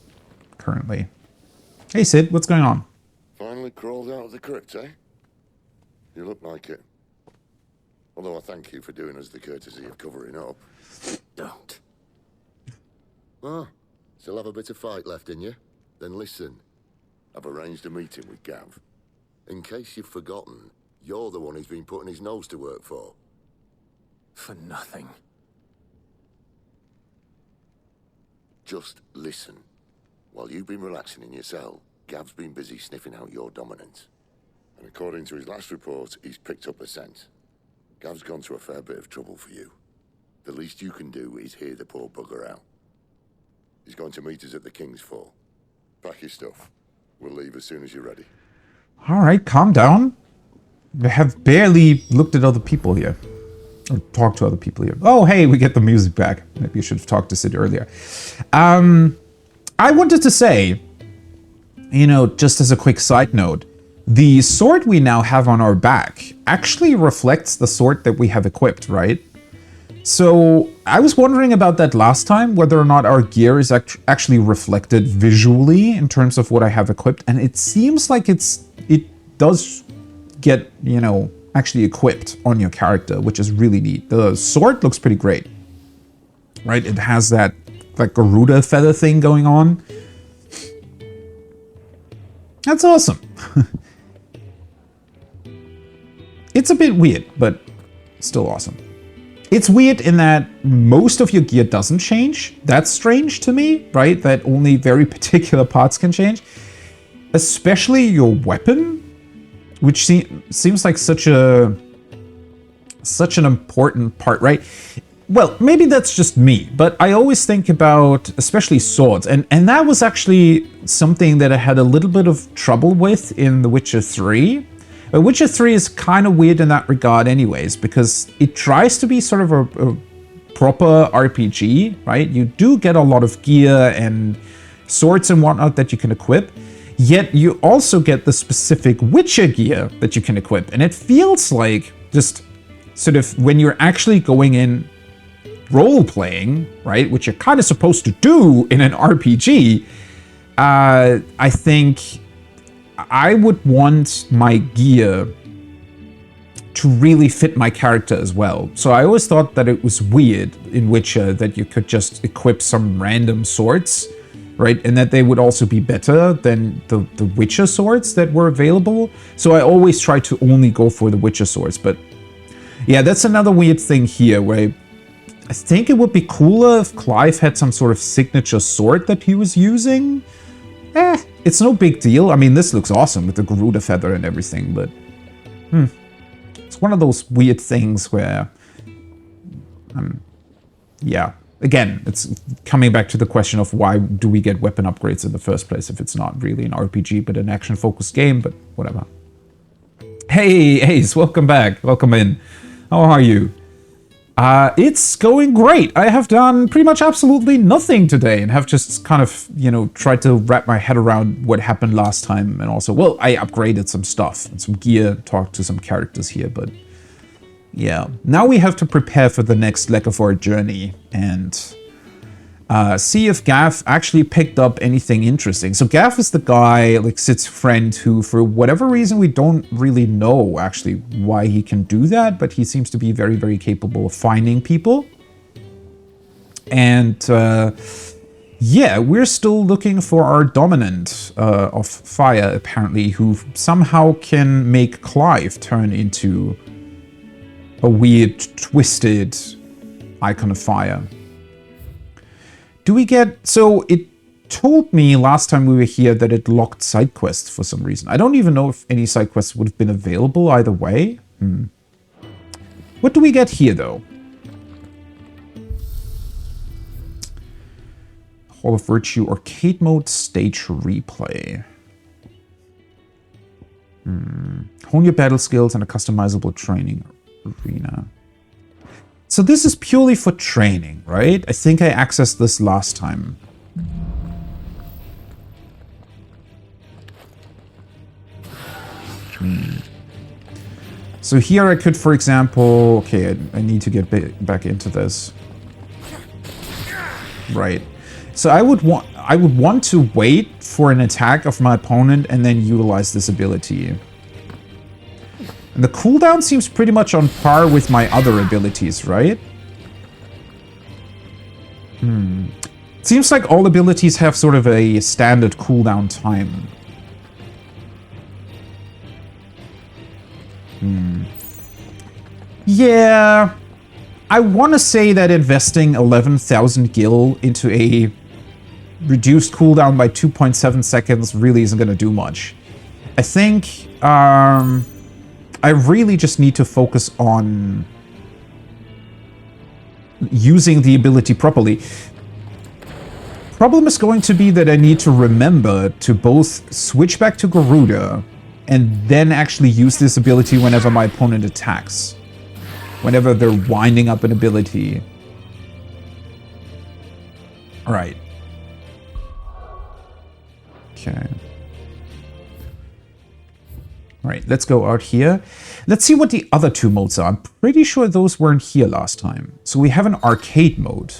S1: currently. Hey, Sid, what's going on?
S5: Finally crawled out of the crypt, eh? You look like it. Although I thank you for doing us the courtesy of covering up.
S2: Don't.
S5: Ah, still have a bit of fight left in you? Then listen. I've arranged a meeting with Gav. In case you've forgotten, you're the one he's been putting his nose to work for.
S2: For nothing.
S5: Just listen. While you've been relaxing in your cell, Gav's been busy sniffing out your dominance. And according to his last report, he's picked up a scent. Gav's gone to a fair bit of trouble for you. The least you can do is hear the poor bugger out. He's going to meet us at the King's Fall. Pack your stuff. We'll leave as soon as you're ready.
S1: All right, calm down. I have barely looked at other people here. Or talked to other people here. Oh, hey, we get the music back. Maybe you should have talked to Sid earlier. I wanted to say, you know, just as a quick side note, the sword we now have on our back actually reflects the sword that we have equipped, right? So I was wondering about that last time, whether or not our gear is actually reflected visually in terms of what I have equipped. And it seems like it does get, you know, actually equipped on your character, which is really neat. The sword looks pretty great, right? It has that like Garuda feather thing going on. That's awesome. It's a bit weird, but still awesome. It's weird in that most of your gear doesn't change. That's strange to me, right? That only very particular parts can change. Especially your weapon, which seems like such a such an important part, right? Well, maybe that's just me, but I always think about especially swords, and that was actually something that I had a little bit of trouble with in The Witcher 3. But Witcher 3 is kind of weird in that regard anyways, because it tries to be sort of a proper RPG, right? You do get a lot of gear and swords and whatnot that you can equip, yet you also get the specific Witcher gear that you can equip, and it feels like just sort of when you're actually going in role-playing, right, which you're kind of supposed to do in an RPG, I think I would want my gear to really fit my character as well. So I always thought that it was weird in Witcher that you could just equip some random swords, right, and that they would also be better than the Witcher swords that were available. So I always try to only go for the Witcher swords, but yeah, that's another weird thing here where I think it would be cooler if Clive had some sort of signature sword that he was using. It's no big deal. I mean, this looks awesome with the Garuda feather and everything, but it's one of those weird things where, yeah. Again, it's coming back to the question of why do we get weapon upgrades in the first place if it's not really an RPG but an action-focused game, but whatever. Hey, Ace, welcome back. Welcome in. How are you? It's going great. I have done pretty much absolutely nothing today and have just kind of, you know, tried to wrap my head around what happened last time. And also, well, I upgraded some stuff and some gear, talked to some characters here, but yeah. Now we have to prepare for the next leg of our journey and see if Gav actually picked up anything interesting. So Gav is the guy, like Sid's friend, who for whatever reason we don't really know actually why he can do that, but he seems to be very, very capable of finding people. And yeah, we're still looking for our dominant of fire, apparently, who somehow can make Clive turn into a weird, twisted icon of fire. Do we get... So it told me last time we were here that it locked side quests for some reason. I don't even know if any side quests would have been available either way. What do we get here, though? Hall of Virtue Arcade Mode Stage Replay. Hone your battle skills and a customizable training arena. So this is purely for training, right? I think I accessed this last time. So here I could, for example... Okay, I need to get back into this. Right. So I would want to wait for an attack of my opponent and then utilize this ability. And the cooldown seems pretty much on par with my other abilities, right? Seems like all abilities have sort of a standard cooldown time. Yeah, I want to say that investing 11,000 gil into a reduced cooldown by 2.7 seconds really isn't going to do much. I think I really just need to focus on using the ability properly. Problem is going to be that I need to remember to both switch back to Garuda and then actually use this ability whenever my opponent attacks. Whenever they're winding up an ability. Alright. Okay. Alright, let's go out here. Let's see what the other two modes are. I'm pretty sure those weren't here last time. So we have an arcade mode.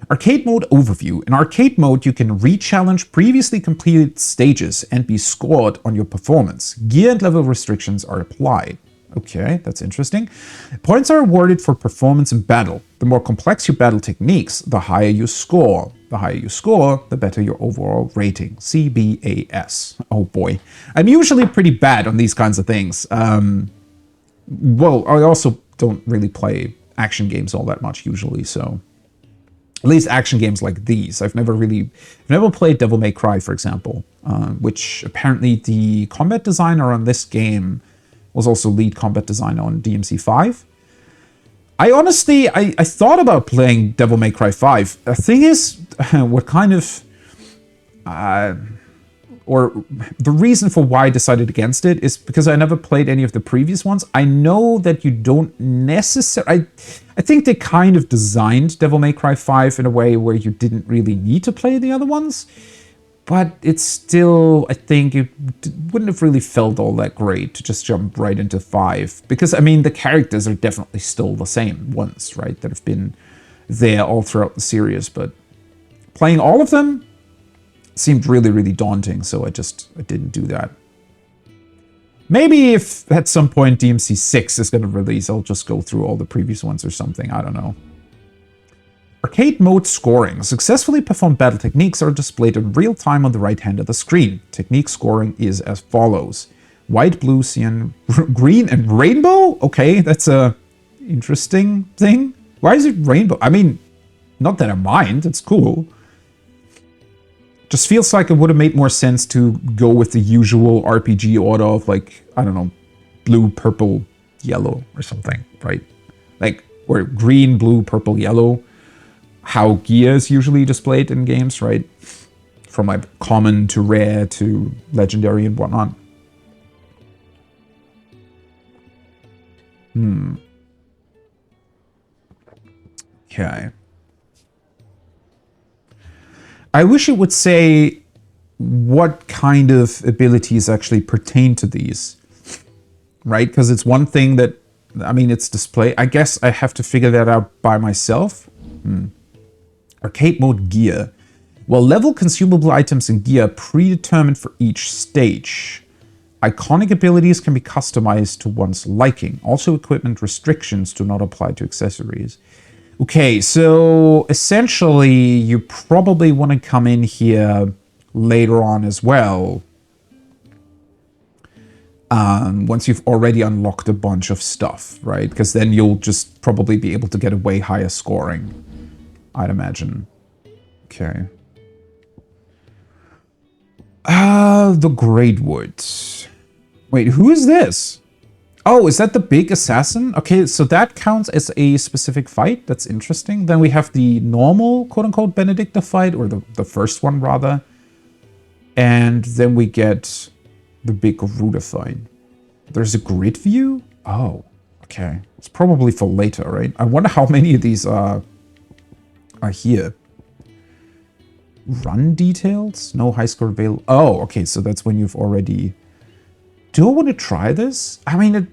S1: Arcade mode overview. In arcade mode, you can re-challenge previously completed stages and be scored on your performance. Gear and level restrictions are applied. Okay, that's interesting. Points are awarded for performance in battle. The more complex your battle techniques, the higher you score. The higher you score, the better your overall rating. CBAS. Oh boy. I'm usually pretty bad on these kinds of things. Well, I also don't really play action games all that much usually, so... At least action games like these. I've never played Devil May Cry, for example, which apparently the combat designer on this game was also lead combat designer on DMC5. I honestly, I thought about playing Devil May Cry 5. The thing is, what kind of... or the reason for why I decided against it is because I never played any of the previous ones. I know that you don't necessarily... I think they kind of designed Devil May Cry 5 in a way where you didn't really need to play the other ones. But it's still, I think it wouldn't have really felt all that great to just jump right into 5. Because, I mean, the characters are definitely still the same ones, right? That have been there all throughout the series. But playing all of them seemed really, really daunting. So I didn't do that. Maybe if at some point DMC 6 is going to release, I'll just go through all the previous ones or something. I don't know. Arcade mode scoring. Successfully performed battle techniques are displayed in real time on the right hand of the screen. Technique scoring is as follows. White, blue, cyan, green, and rainbow? Okay, that's a interesting thing. Why is it rainbow? I mean, not that I mind, it's cool. Just feels like it would have made more sense to go with the usual RPG order of like, I don't know, blue, purple, yellow or something, right? Like, or green, blue, purple, yellow. How gear is usually displayed in games, right? From like common to rare to legendary and whatnot. Okay. I wish it would say what kind of abilities actually pertain to these, right? Because it's one thing that, I mean, it's display. I guess I have to figure that out by myself. Arcade mode gear. Well, level consumable items and gear are predetermined for each stage. Iconic abilities can be customized to one's liking. Also, equipment restrictions do not apply to accessories. Okay, so essentially you probably want to come in here later on as well. Once you've already unlocked a bunch of stuff, right? Because then you'll just probably be able to get a way higher scoring, I'd imagine. Okay. The Greatwood. Wait, who is this? Oh, is that the big assassin? Okay, so that counts as a specific fight. That's interesting. Then we have the normal, quote-unquote, Benedicta fight, or the first one, rather. And then we get the big Garuda fight. There's a grid view? Oh, okay. It's probably for later, right? I wonder how many of these are here. Run details? No high score available. Oh, okay, so that's when you've already... Do I want to try this? I mean,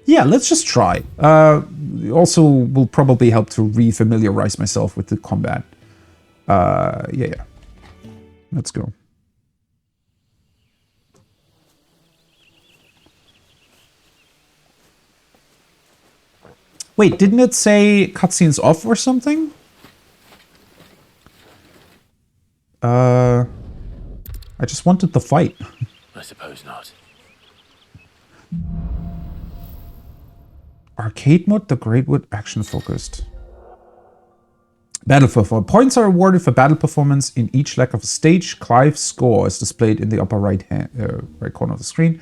S1: yeah, let's just try. Also will probably help to re-familiarize myself with the combat. Yeah. Let's go. Wait, didn't it say cutscenes off or something? I just wanted the fight.
S2: I suppose not.
S1: Arcade mode, the Greatwood, action focused. Battle performance. Points are awarded for battle performance in each leg of a stage. Clive's score is displayed in the upper right corner of the screen.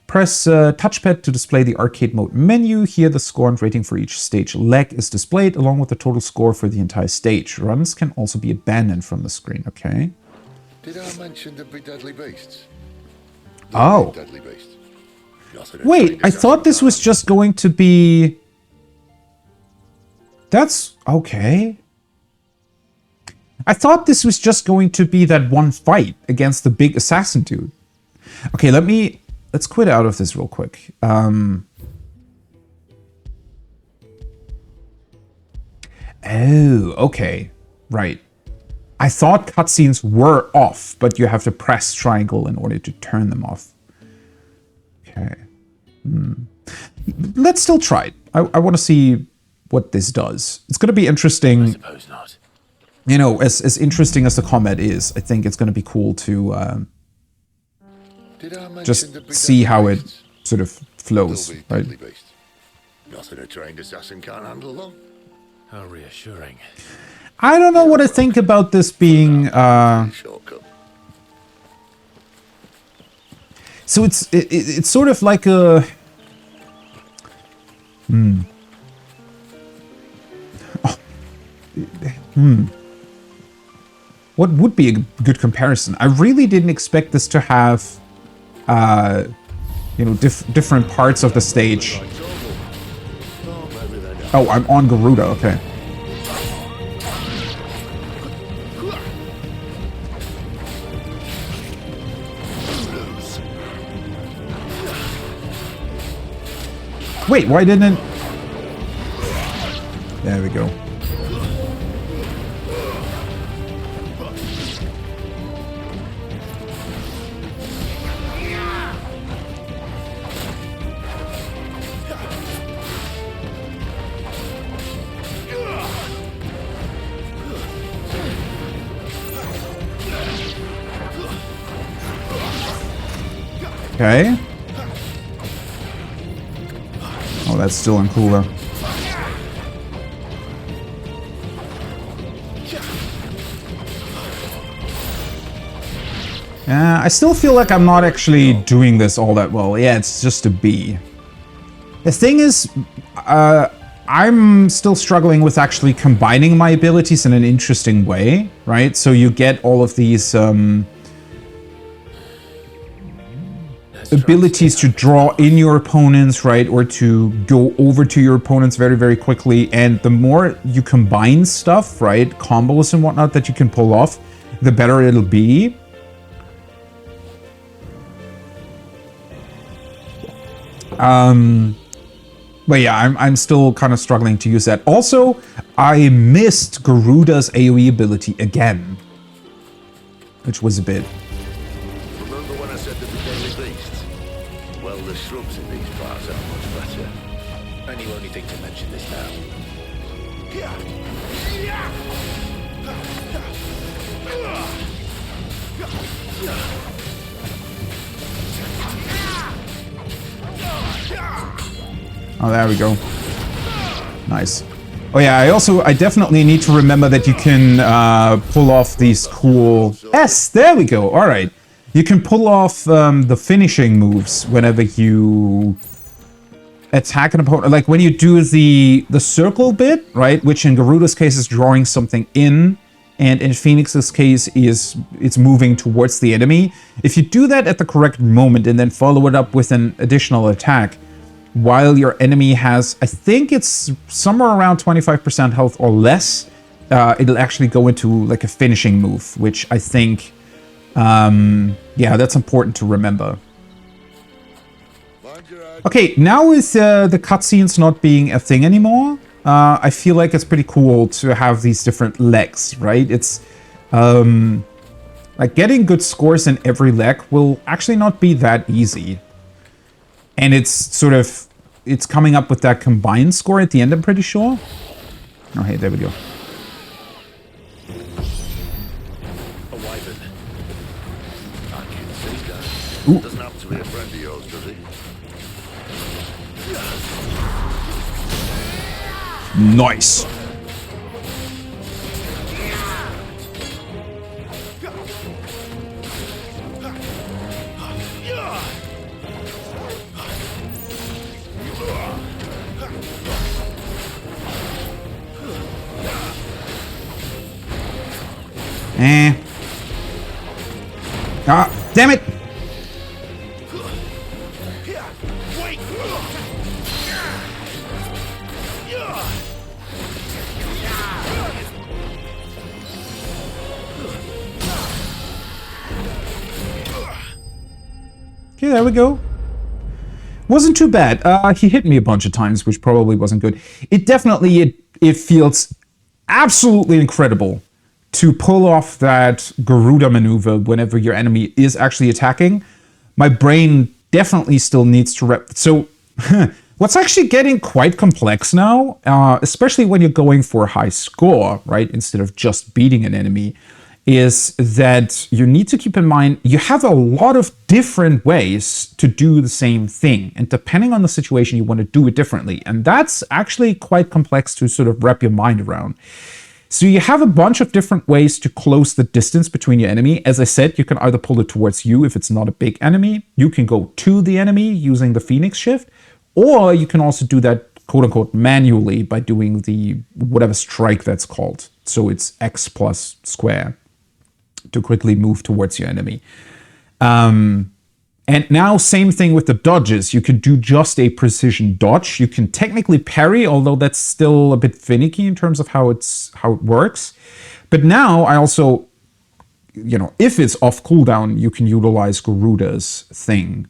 S1: Press touchpad to display the arcade mode menu. Here the score and rating for each stage leg is displayed along with the total score for the entire stage. Runs can also be abandoned from the screen. Okay.
S5: Did I mention there'd be deadly beasts?
S1: Oh.
S5: Deadly beasts.
S1: Wait, I thought this was just going to be... That's okay. I thought this was just going to be that one fight against the big assassin dude. Okay, let's quit out of this real quick. Oh, okay. Right. I thought cutscenes were off, but you have to press triangle in order to turn them off. Okay. Let's still try it. I want to see what this does. It's going to be interesting.
S2: I suppose not.
S1: You know, as interesting as the combat is, I think it's going to be cool to just see how it sort of flows, right?
S5: Nothing a trained assassin can't handle, though.
S2: How reassuring.
S1: I don't know what I think about this being...
S5: Shortcut.
S1: So it's sort of like a... What would be a good comparison? I really didn't expect this to have, you know, different parts of the stage. Oh, I'm on Garuda, okay. Wait, why didn't it... There we go. Okay. Oh, that's still uncool though. I still feel like I'm not actually doing this all that well. Yeah, it's just a B. The thing is, I'm still struggling with actually combining my abilities in an interesting way, right? So you get all of these abilities to draw in your opponents, right? Or to go over to your opponents very, very quickly. And the more you combine stuff, right? Combos and whatnot that you can pull off, the better it'll be. But yeah, I'm still kind of struggling to use that. Also, I missed Garuda's AoE ability again, which was a bit.
S5: Remember when I said that the deadly beasts? Well, the shrubs in these parts are much better. And you only think to mention this now.
S1: Oh, there we go. Nice. Oh yeah, I definitely need to remember that you can pull off these cool... Yes, there we go. All right. You can pull off the finishing moves whenever you attack an opponent. Like when you do the circle bit, right? Which in Garuda's case is drawing something in. And in Phoenix's case is it's moving towards the enemy. If you do that at the correct moment and then follow it up with an additional attack, while your enemy has, I think it's somewhere around 25% health or less, it'll actually go into like a finishing move, which I think, yeah, that's important to remember. Okay, now with the cutscenes not being a thing anymore, I feel like it's pretty cool to have these different legs, right? It's like getting good scores in every leg will actually not be that easy. And it's sort of, it's coming up with that combined score at the end, I'm pretty sure. Oh, hey, there we go.
S5: A wyvern. I can see that.
S1: Ooh.
S5: Doesn't have to be a friend of yours, does it?
S1: Nice. Ah, damn it! Okay, there we go. Wasn't too bad. He hit me a bunch of times, which probably wasn't good. It definitely, it feels absolutely incredible to pull off that Garuda maneuver whenever your enemy is actually attacking. My brain definitely still needs to So, what's actually getting quite complex now, especially when you're going for a high score, right, instead of just beating an enemy, is that you need to keep in mind you have a lot of different ways to do the same thing. And depending on the situation, you want to do it differently. And that's actually quite complex to sort of wrap your mind around. So you have a bunch of different ways to close the distance between your enemy. As I said, you can either pull it towards you if it's not a big enemy. You can go to the enemy using the Phoenix shift. Or you can also do that, quote unquote, manually by doing the whatever strike that's called. So it's X plus square to quickly move towards your enemy. And now same thing with the dodges. You could do just a precision dodge. You can technically parry, although that's still a bit finicky in terms of how it works. But now I also, if it's off cooldown, you can utilize Garuda's thing.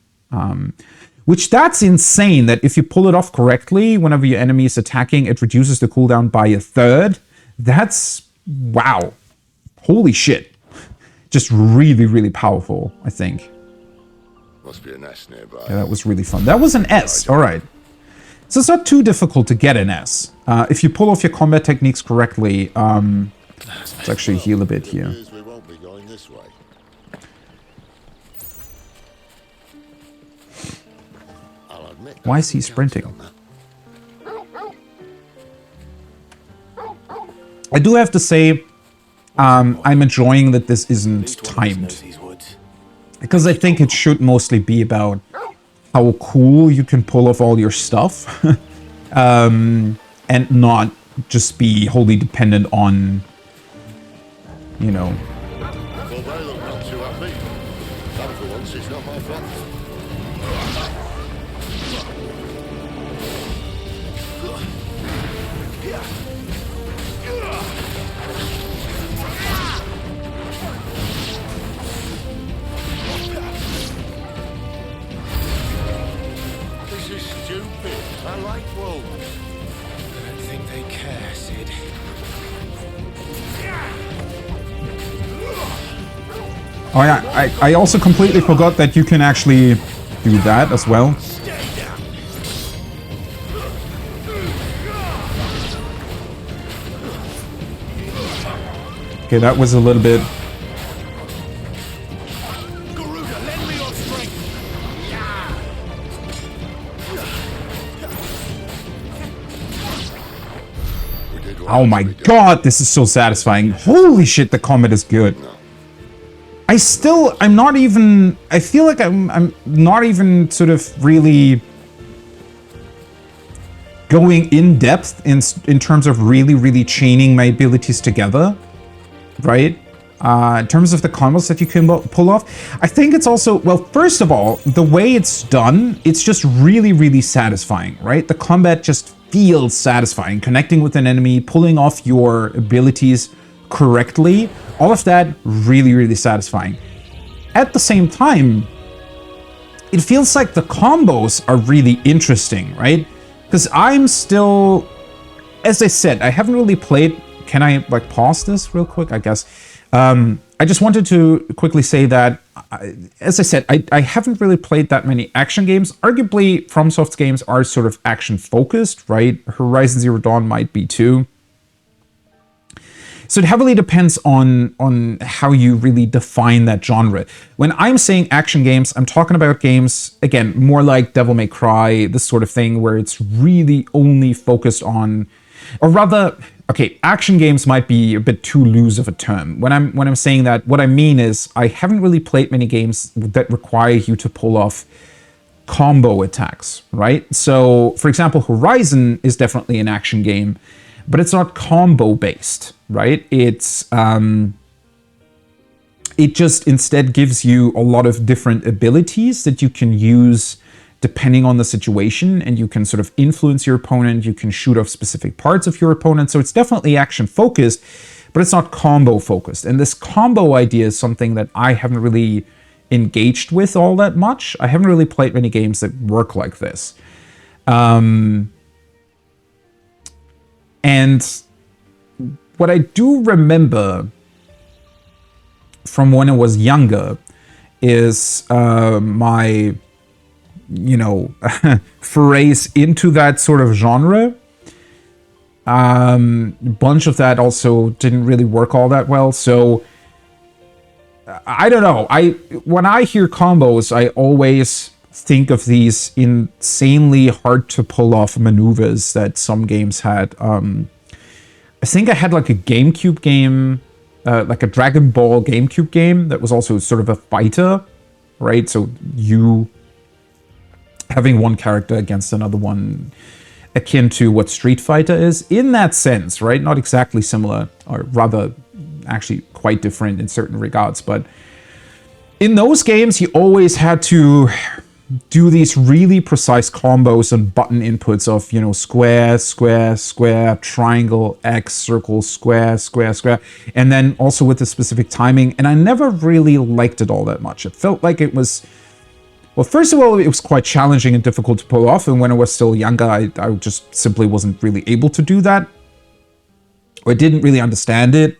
S1: Which that's insane that if you pull it off correctly, whenever your enemy is attacking, it reduces the cooldown by 1/3. That's, wow. Holy shit. Just really, really powerful, I think.
S5: Must be an S nearby.
S1: Yeah, that was really fun. That was an S, all right. So it's not too difficult to get an S. If you pull off your combat techniques correctly, let's actually heal a bit here.
S5: We won't be going this way. I'll admit.
S1: Why is he sprinting? I do have to say, I'm enjoying that this isn't timed. Because I think it should mostly be about how cool you can pull off all your stuff. And not just be wholly dependent on,
S5: Well, they look not too happy. That for once is not my fault. This is stupid. I like wolves.
S2: I don't think they care, Sid.
S1: Oh yeah, I also completely forgot that you can actually do that as well. Okay, that was a little bit...
S2: Garuda, lend me your strength.
S5: We did what
S1: Oh my
S5: we did.
S1: god, this is so satisfying. Holy shit, the combat is good. I'm not even... I feel like I'm not even sort of really going in depth in terms of really, really chaining my abilities together, right? In terms of the combos that you can pull off. I think it's also, well, first of all, the way it's done, it's just really, really satisfying, right? The combat just feels satisfying. Connecting with an enemy, pulling off your abilities correctly, all of that really, really satisfying. At the same time, it feels like the combos are really interesting, right? Because I'm still, as I said, I haven't really played... Can I like pause this real quick? I guess. I just wanted to quickly say that, as I said, I haven't really played that many action games. Arguably, FromSoft's games are sort of action-focused, right? Horizon Zero Dawn might be too. So it heavily depends on how you really define that genre. When I'm saying action games, I'm talking about games, again, more like Devil May Cry, this sort of thing, where it's really only focused on... Or rather, okay, action games might be a bit too loose of a term. When I'm saying that, what I mean is I haven't really played many games that require you to pull off combo attacks, right? So, for example, Horizon is definitely an action game, but it's not combo based, right? It's it just instead gives you a lot of different abilities that you can use depending on the situation, and you can sort of influence your opponent, you can shoot off specific parts of your opponent, so it's definitely action-focused, but it's not combo-focused. And this combo idea is something that I haven't really engaged with all that much. I haven't really played many games that work like this. And what I do remember from when I was younger is my... forays into that sort of genre. A bunch of that also didn't really work all that well, so I don't know. When I hear combos, I always think of these insanely hard to pull off maneuvers that some games had. I think I had like a GameCube game, like a Dragon Ball GameCube game that was also sort of a fighter, right? So you having one character against another one. akin to what Street Fighter is in that sense, right? Not exactly similar, or rather actually quite different in certain regards, but in those games you always had to do these really precise combos and button inputs of, you know, square, square, square, triangle, X, circle, square, square, square, and then also with the specific timing, and I never really liked it all that much. It felt like it was, well, first of all, it was quite challenging and difficult to pull off, and when I was still younger, I just simply wasn't really able to do that, or didn't really understand it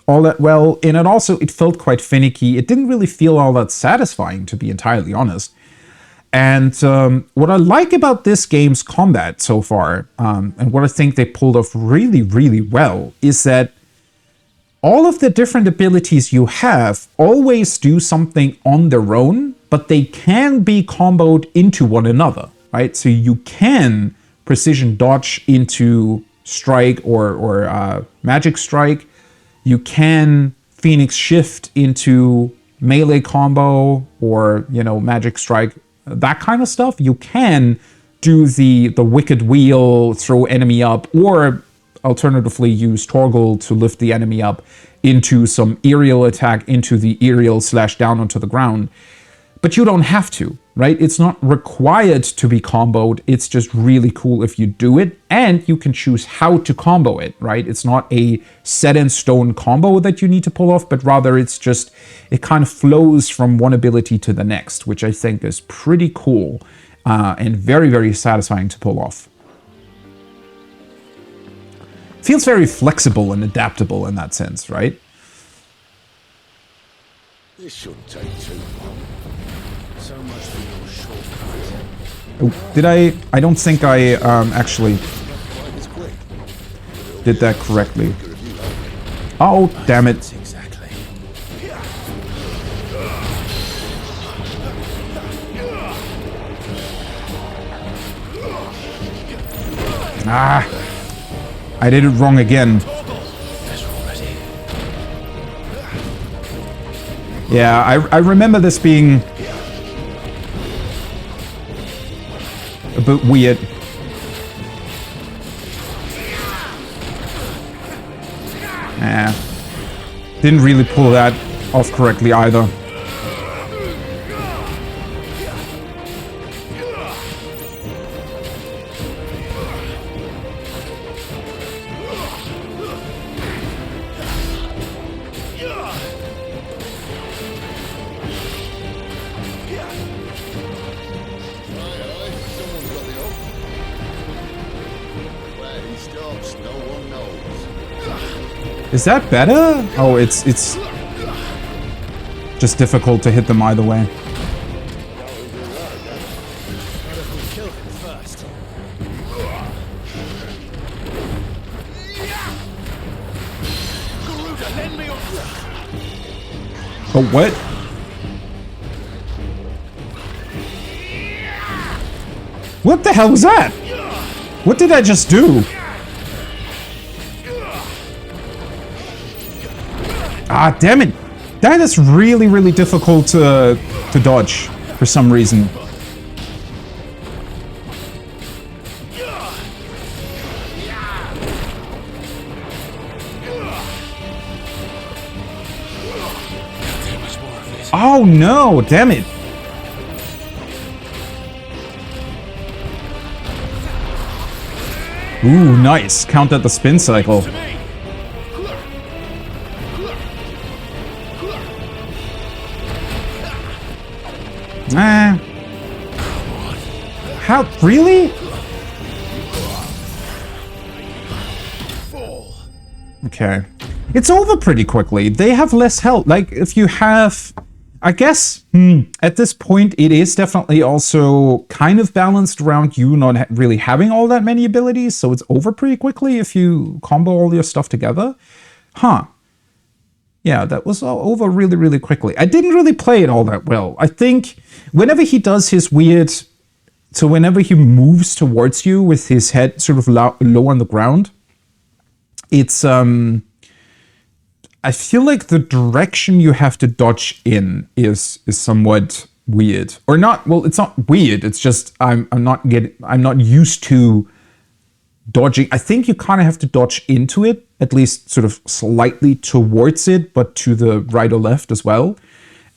S1: all that well, and it felt quite finicky. It didn't really feel all that satisfying, to be entirely honest. And what I like about this game's combat so far, and what I think they pulled off really, really well, is that all of the different abilities you have always do something on their own, but they can be comboed into one another, right? So you can precision dodge into strike or magic strike. You can Phoenix shift into melee combo or, you know, magic strike, that kind of stuff. You can do the wicked wheel, throw enemy up, or alternatively use toggle to lift the enemy up into some aerial attack, into the aerial / down onto the ground. But you don't have to, right? It's not required to be comboed. It's just really cool if you do it, and you can choose how to combo it, right? It's not a set in stone combo that you need to pull off, but rather it's just, it kind of flows from one ability to the next, which I think is pretty cool and very, very satisfying to pull off. Feels very flexible and adaptable in that sense, right?
S5: This shouldn't take too long.
S2: So much for your shortcut.
S1: Oh, did I don't think I actually did that correctly. Oh, damn it.
S2: Exactly.
S1: Ah, I did it wrong again. Yeah, I remember this being a bit weird. Didn't really pull that off correctly either. Is that better? Oh, it's just difficult to hit them either way. Oh, what? What the hell was that? What did I just do? Ah, damn it. That is really, really difficult to dodge for some reason. Oh no, damn it. Ooh, nice. Count at the spin cycle. How? Really? Okay. It's over pretty quickly. They have less health. Like, if you have... I guess, at this point, it is definitely also kind of balanced around you not really having all that many abilities, so it's over pretty quickly if you combo all your stuff together. Huh. Yeah, that was all over really, really quickly. I didn't really play it all that well. I think whenever he does his weird... So whenever he moves towards you with his head sort of low on the ground, it's... I feel like the direction you have to dodge in is somewhat weird. Or not, well, it's not weird, it's just I'm not used to dodging. I think you kind of have to dodge into it, at least sort of slightly towards it, but to the right or left as well.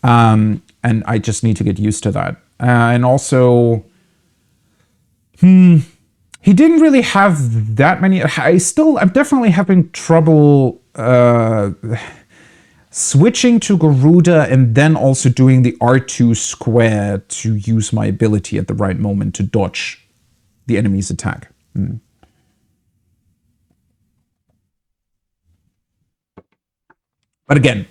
S1: And I just need to get used to that. And also, he didn't really have that many. I'm definitely having trouble switching to Garuda and then also doing the R2 square to use my ability at the right moment to dodge the enemy's attack. But again,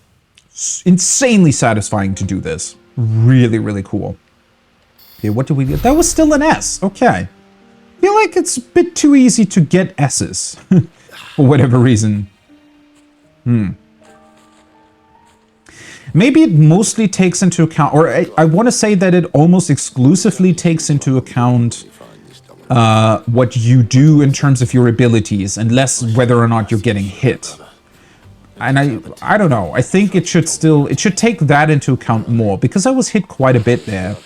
S1: insanely satisfying to do this. Really, really cool. Okay, what did we get? That was still an S. Okay. I feel like it's a bit too easy to get S's for whatever reason. Maybe it mostly takes into account, or I want to say that it almost exclusively takes into account what you do in terms of your abilities, and less whether or not you're getting hit. And I don't know. I think it should take that into account more, because I was hit quite a bit there.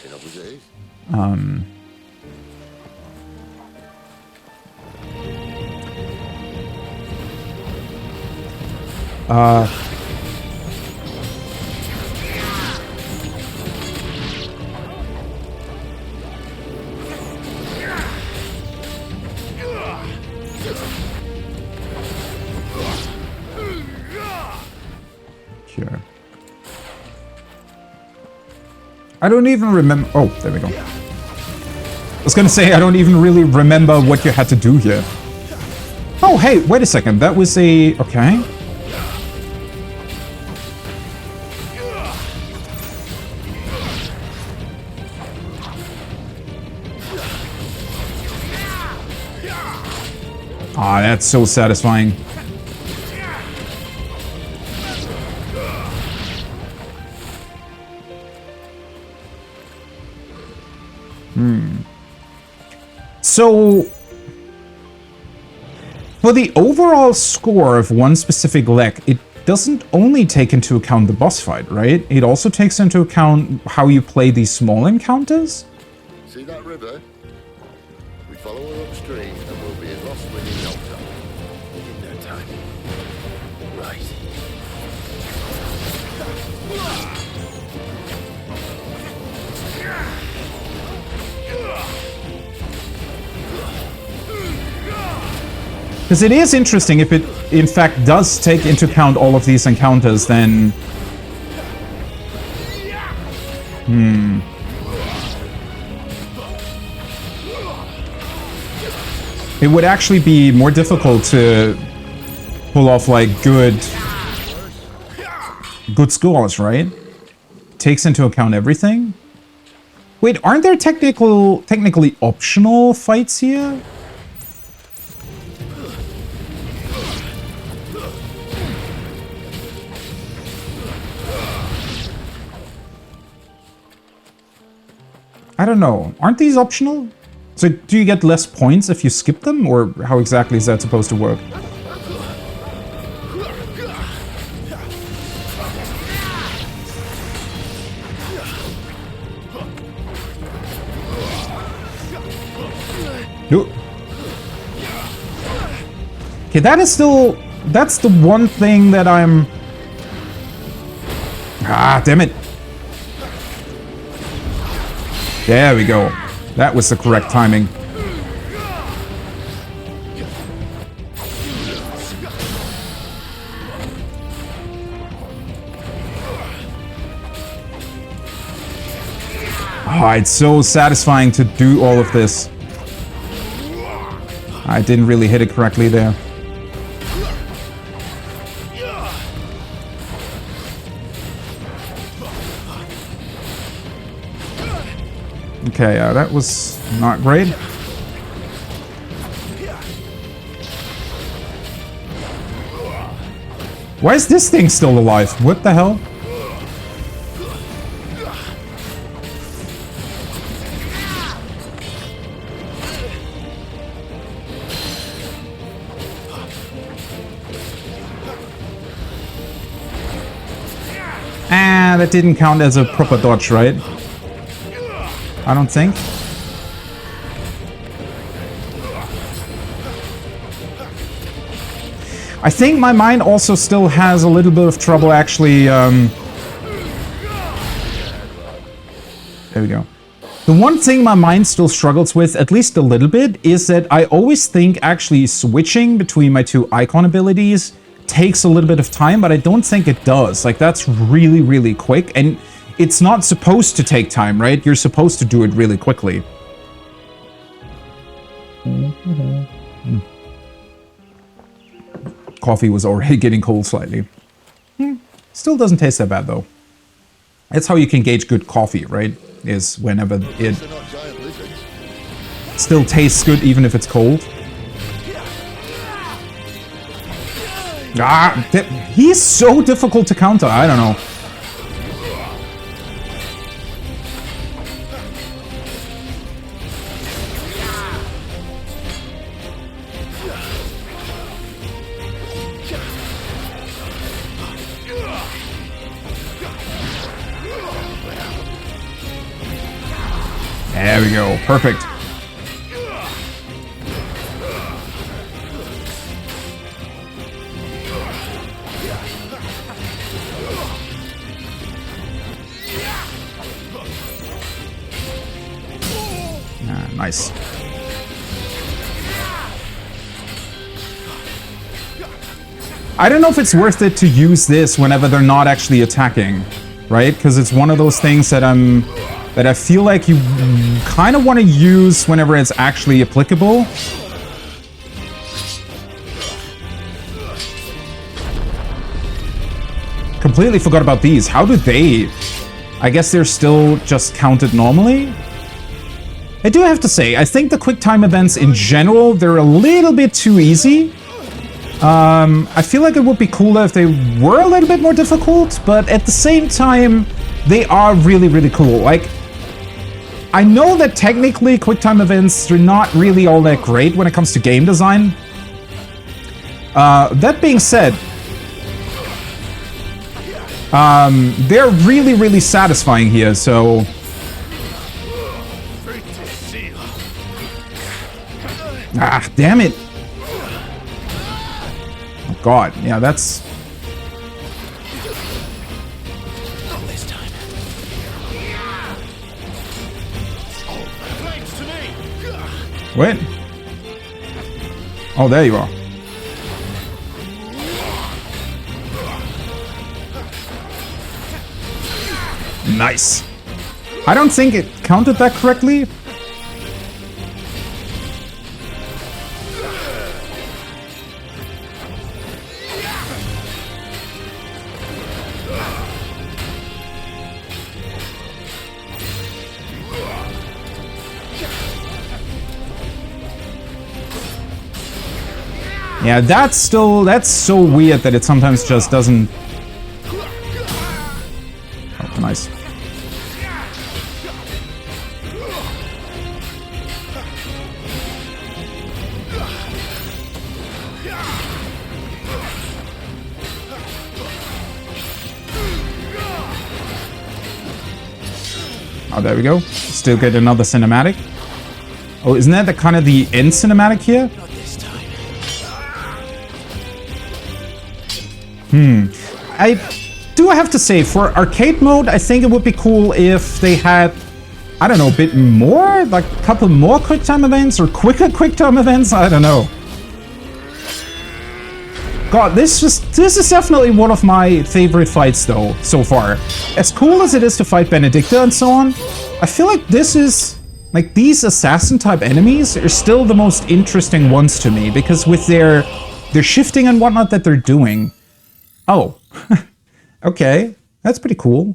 S1: Sure. I don't even remember. Oh, there we go. I was gonna say, I don't even really remember what you had to do here. Oh, hey, wait a second. That was a... Okay. Ah, that's so satisfying. So, for the overall score of one specific leg, it doesn't only take into account the boss fight, right? It also takes into account how you play these small encounters.
S5: See that river? We follow her upstream and we'll be in Lost in no time. In no time. Right.
S1: Because it is interesting, if it in fact does take into account all of these encounters, then... It would actually be more difficult to pull off, like, good scores, right? Takes into account everything? Wait, aren't there technically optional fights here? I don't know. Aren't these optional? So do you get less points if you skip them? Or how exactly is that supposed to work? No. Okay, that is still... That's the one thing that I'm... Ah, damn it. There we go. That was the correct timing. Oh, it's so satisfying to do all of this. I didn't really hit it correctly there. Okay, that was not great. Why is this thing still alive? What the hell? Ah, that didn't count as a proper dodge, right? I don't think. I think my mind also still has a little bit of trouble actually... there we go. The one thing my mind still struggles with, at least a little bit, is that I always think actually switching between my two icon abilities takes a little bit of time, but I don't think it does. Like, that's really, really quick, and it's not supposed to take time, right? You're supposed to do it really quickly. Coffee was already getting cold slightly. Still doesn't taste that bad, though. That's how you can gauge good coffee, right? Is whenever it still tastes good even if it's cold. Ah, he's so difficult to counter. I don't know. There we go. Perfect. Ah, nice. I don't know if it's worth it to use this whenever they're not actually attacking, right? Because it's one of those things that I feel like you kind of want to use whenever it's actually applicable. Completely forgot about these. How do they... I guess they're still just counted normally? I do have to say, I think the quick time events in general, they're a little bit too easy. I feel like it would be cooler if they were a little bit more difficult, but at the same time, they are really, really cool. Like, I know that technically QuickTime events are not really all that great when it comes to game design. That being said, they're really, really satisfying here, so... Ah, damn it! Oh god, yeah, that's... Wait. Oh, there you are. Nice. I don't think it counted that correctly. Yeah, that's so weird that it sometimes just doesn't... Oh, nice. Oh, there we go. Still get another cinematic. Oh, isn't that the kind of the end cinematic here? I do have to say, for arcade mode, I think it would be cool if they had, I don't know, a bit more? Like a couple more QuickTime events or quicker QuickTime events? I don't know. God, this is definitely one of my favorite fights, though, so far. As cool as it is to fight Benedicta and so on, I feel like this is... Like, these assassin-type enemies are still the most interesting ones to me, because with their shifting and whatnot that they're doing... Oh, okay, that's pretty cool.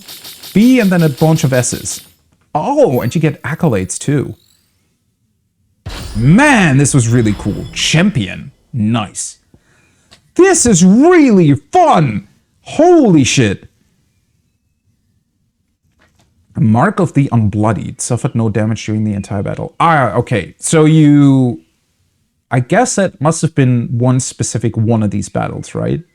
S1: B and then a bunch of S's. Oh, and you get accolades too. Man, this was really cool. Champion. Nice. This is really fun. Holy shit. A mark of the unbloodied. Suffered no damage during the entire battle. Ah, okay. So you... I guess that must have been one specific one of these battles, right?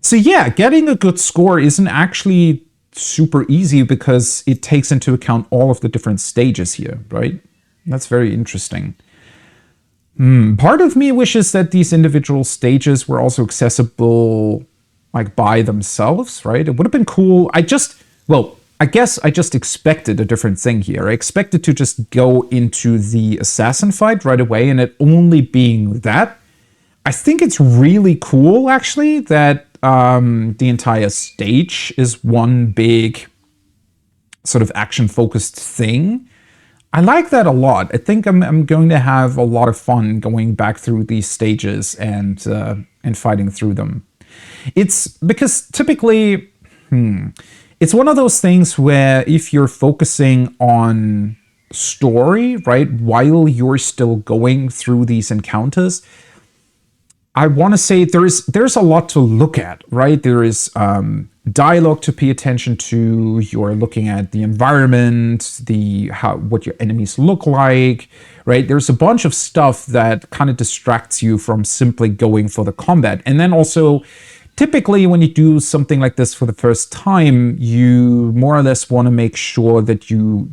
S1: So yeah, getting a good score isn't actually super easy because it takes into account all of the different stages here, right? That's very interesting. Part of me wishes that these individual stages were also accessible like by themselves, right? It would have been cool. I guess I just expected a different thing here. I expected to just go into the assassin fight right away and it only being that. I think it's really cool, actually, that the entire stage is one big sort of action-focused thing. I like that a lot. I think I'm going to have a lot of fun going back through these stages and fighting through them. It's because typically, it's one of those things where if you're focusing on story, right, while you're still going through these encounters, I want to say there's a lot to look at, right? There is dialogue to pay attention to. You're looking at the environment, what your enemies look like, right? There's a bunch of stuff that kind of distracts you from simply going for the combat. And then also, typically when you do something like this for the first time, you more or less want to make sure that you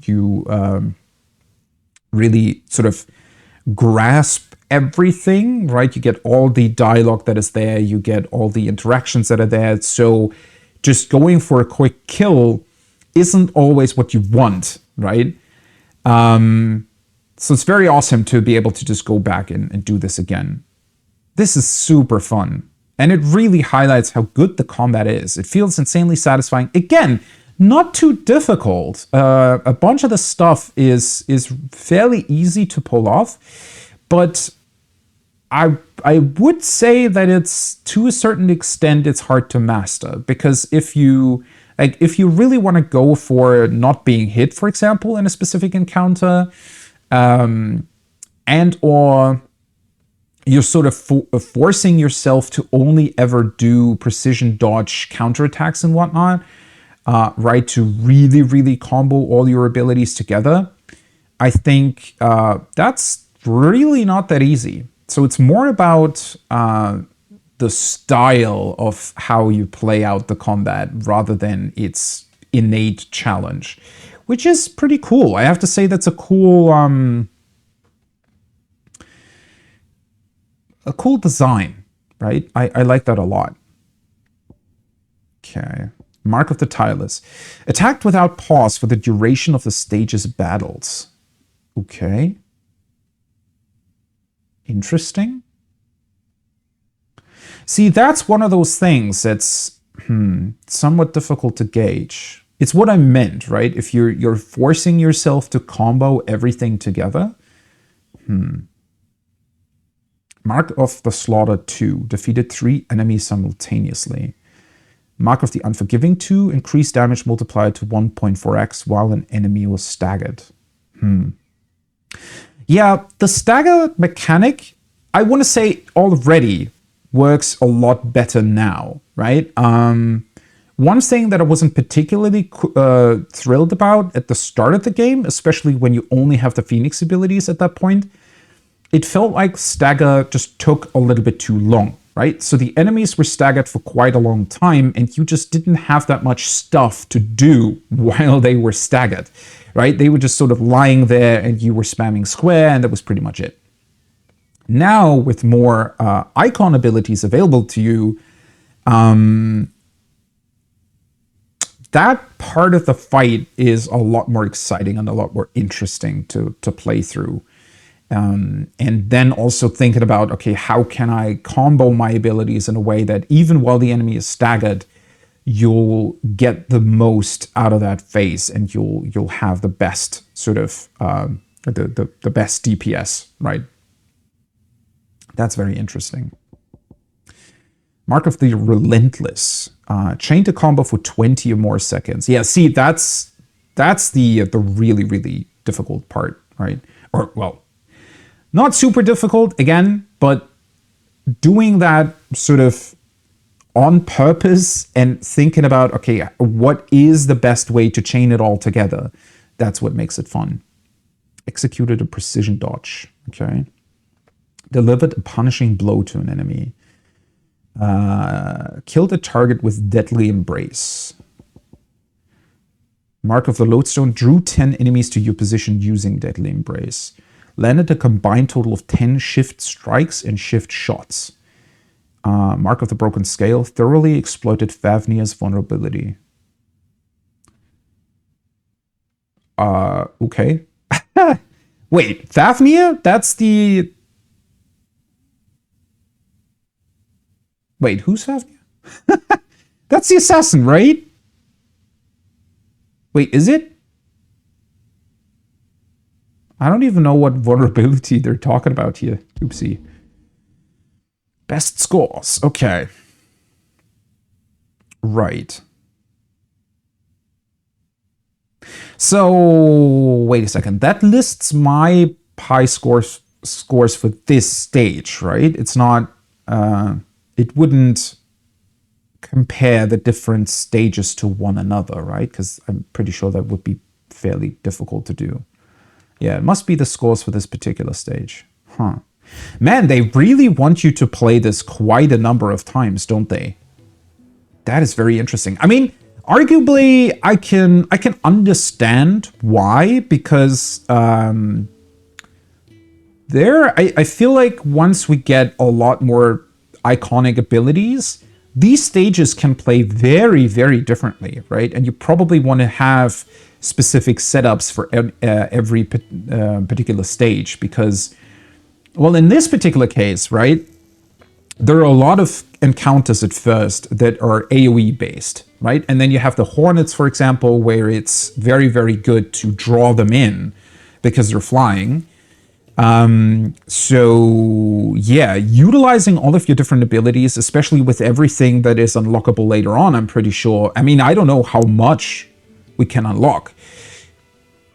S1: really sort of grasp everything, right? You get all the dialogue that is there, you get all the interactions that are there. So just going for a quick kill isn't always what you want, right? So it's very awesome to be able to just go back and do this again. This is super fun. And it really highlights how good the combat is. It feels insanely satisfying. Again, not too difficult. A bunch of the stuff is fairly easy to pull off, but I would say that it's, to a certain extent, it's hard to master, because if you really want to go for not being hit, for example, in a specific encounter, and or you're sort of forcing yourself to only ever do precision dodge counterattacks and whatnot, right, to really, really combo all your abilities together, I think that's really not that easy. So it's more about the style of how you play out the combat rather than its innate challenge, which is pretty cool. I have to say that's a cool design, right? I like that a lot. Okay. Mark of the Tireless. Attacked without pause for the duration of the stage's battles. Okay. Interesting. See, that's one of those things that's somewhat difficult to gauge. It's what I meant, right? If you're forcing yourself to combo everything together. Mark of the Slaughter 2. Defeated 3 enemies simultaneously. Mark of the Unforgiving 2. Increased damage multiplier to 1.4x while an enemy was staggered. Yeah, the stagger mechanic, I want to say already works a lot better now, right? One thing that I wasn't particularly thrilled about at the start of the game, especially when you only have the Phoenix abilities at that point, it felt like stagger just took a little bit too long, right? So the enemies were staggered for quite a long time and you just didn't have that much stuff to do while they were staggered, right? They were just sort of lying there and you were spamming square and that was pretty much it. Now, with more icon abilities available to you, that part of the fight is a lot more exciting and a lot more interesting to play through. And then also thinking about, okay, how can I combo my abilities in a way that even while the enemy is staggered, you'll get the most out of that phase and you'll have the best sort of the best DPS, right? That's very interesting. Mark of the Relentless. Chain to combo for 20 or more seconds. Yeah, see, that's the really, really difficult part, right? Or, well, not super difficult, again, but doing that sort of on purpose and thinking about, okay, what is the best way to chain it all together? That's what makes it fun. Executed a precision dodge, okay? Delivered a punishing blow to an enemy. Killed a target with deadly embrace. Mark of the Lodestone. Drew 10 enemies to your position using deadly embrace. landed a combined total of 10 shift strikes and shift shots. Mark of the Broken Scale thoroughly exploited Fafnir's vulnerability. Okay. Wait, Fafnir? That's the... Wait, who's Fafnir? That's the assassin, right? Wait, is it? I don't even know what vulnerability they're talking about here. Oopsie. Best scores. Okay. Right. So, wait a second. That lists my pi scores for this stage, right? It's not... it wouldn't compare the different stages to one another, right? Because I'm pretty sure that would be fairly difficult to do. Yeah, it must be the scores for this particular stage. Huh. Man, they really want you to play this quite a number of times, don't they? That is very interesting. I mean, arguably, I can understand why, because I feel like once we get a lot more iconic abilities, these stages can play very, very differently, right? And you probably want to have specific setups for every particular stage because, well, in this particular case, right, there are a lot of encounters at first that are AoE based, right? And then you have the Hornets, for example, where it's very, very good to draw them in because they're flying. So yeah, utilizing all of your different abilities, especially with everything that is unlockable later on, I'm pretty sure. I mean, I don't know how much we can unlock.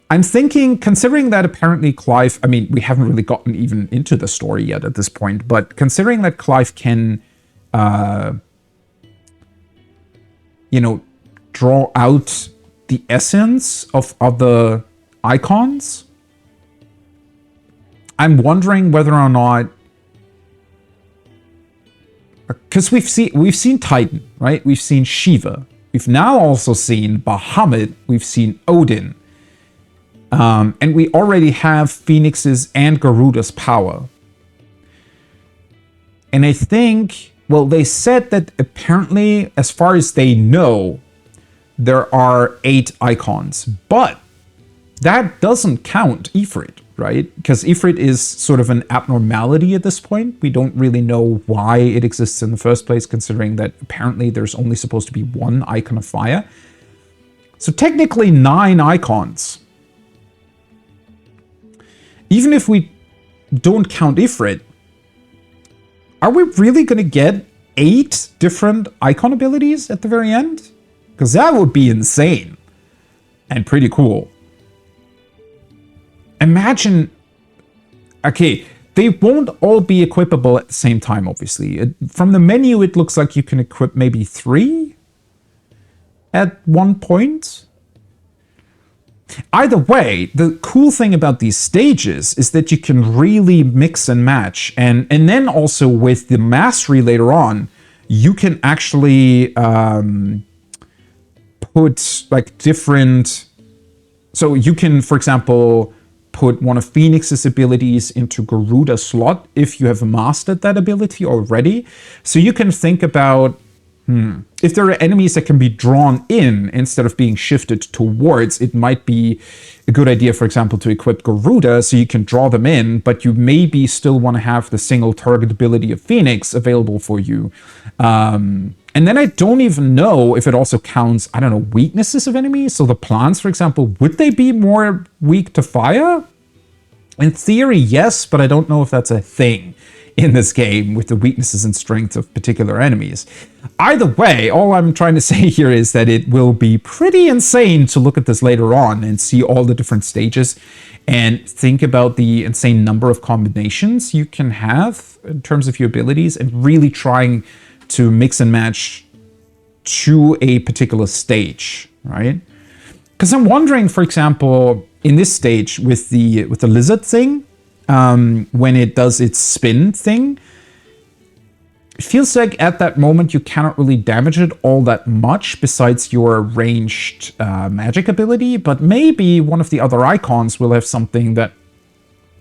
S1: I'm thinking, considering that apparently Clive, I mean, we haven't really gotten even into the story yet at this point, but considering that Clive can, you know, draw out the essence of other icons, I'm wondering whether or not, because we've seen Titan, right? We've seen Shiva. We've now also seen Bahamut. We've seen Odin. And we already have Phoenix's and Garuda's power. And I think, well, they said that apparently, as far as they know, there are 8 icons. But that doesn't count Ifrit, right? Because Ifrit is sort of an abnormality at this point. We don't really know why it exists in the first place, considering that apparently there's only supposed to be 1 icon of fire. So technically 9 icons. Even if we don't count Ifrit, are we really going to get 8 different icon abilities at the very end? Because that would be insane and pretty cool. Imagine, okay, they won't all be equipable at the same time, obviously. From the menu, it looks like you can equip maybe 3 at one point. Either way, the cool thing about these stages is that you can really mix and match. And then also with the mastery later on, you can actually put like different... So you can, for example, put one of Phoenix's abilities into Garuda's slot if you have mastered that ability already. So you can think about, if there are enemies that can be drawn in instead of being shifted towards, it might be a good idea, for example, to equip Garuda so you can draw them in, but you maybe still want to have the single target ability of Phoenix available for you. And then I don't even know if it also counts, I don't know, weaknesses of enemies. So the plants, for example, would they be more weak to fire? In theory, yes, but I don't know if that's a thing in this game with the weaknesses and strengths of particular enemies. Either way, all I'm trying to say here is that it will be pretty insane to look at this later on and see all the different stages and think about the insane number of combinations you can have in terms of your abilities and really trying to mix and match to a particular stage, right? Because I'm wondering, for example, in this stage with the lizard thing, when it does its spin thing, it feels like at that moment you cannot really damage it all that much besides your ranged magic ability, but maybe one of the other icons will have something that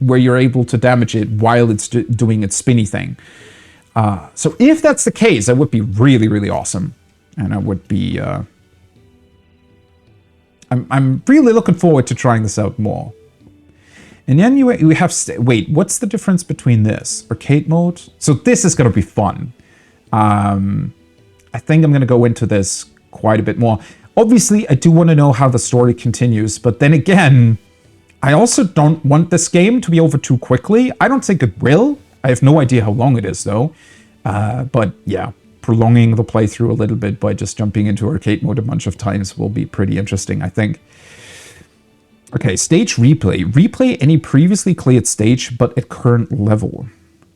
S1: where you're able to damage it while it's doing its spinny thing. So if that's the case, that would be really, really awesome. And I would be... I'm really looking forward to trying this out more. And then you have... Wait, what's the difference between this? Arcade mode? So this is going to be fun. I think I'm going to go into this quite a bit more. Obviously, I do want to know how the story continues. But then again, I also don't want this game to be over too quickly. I don't think it will. I have no idea how long it is, though. But yeah, prolonging the playthrough a little bit by just jumping into arcade mode a bunch of times will be pretty interesting, I think. Okay, stage replay. Replay any previously cleared stage, but at current level.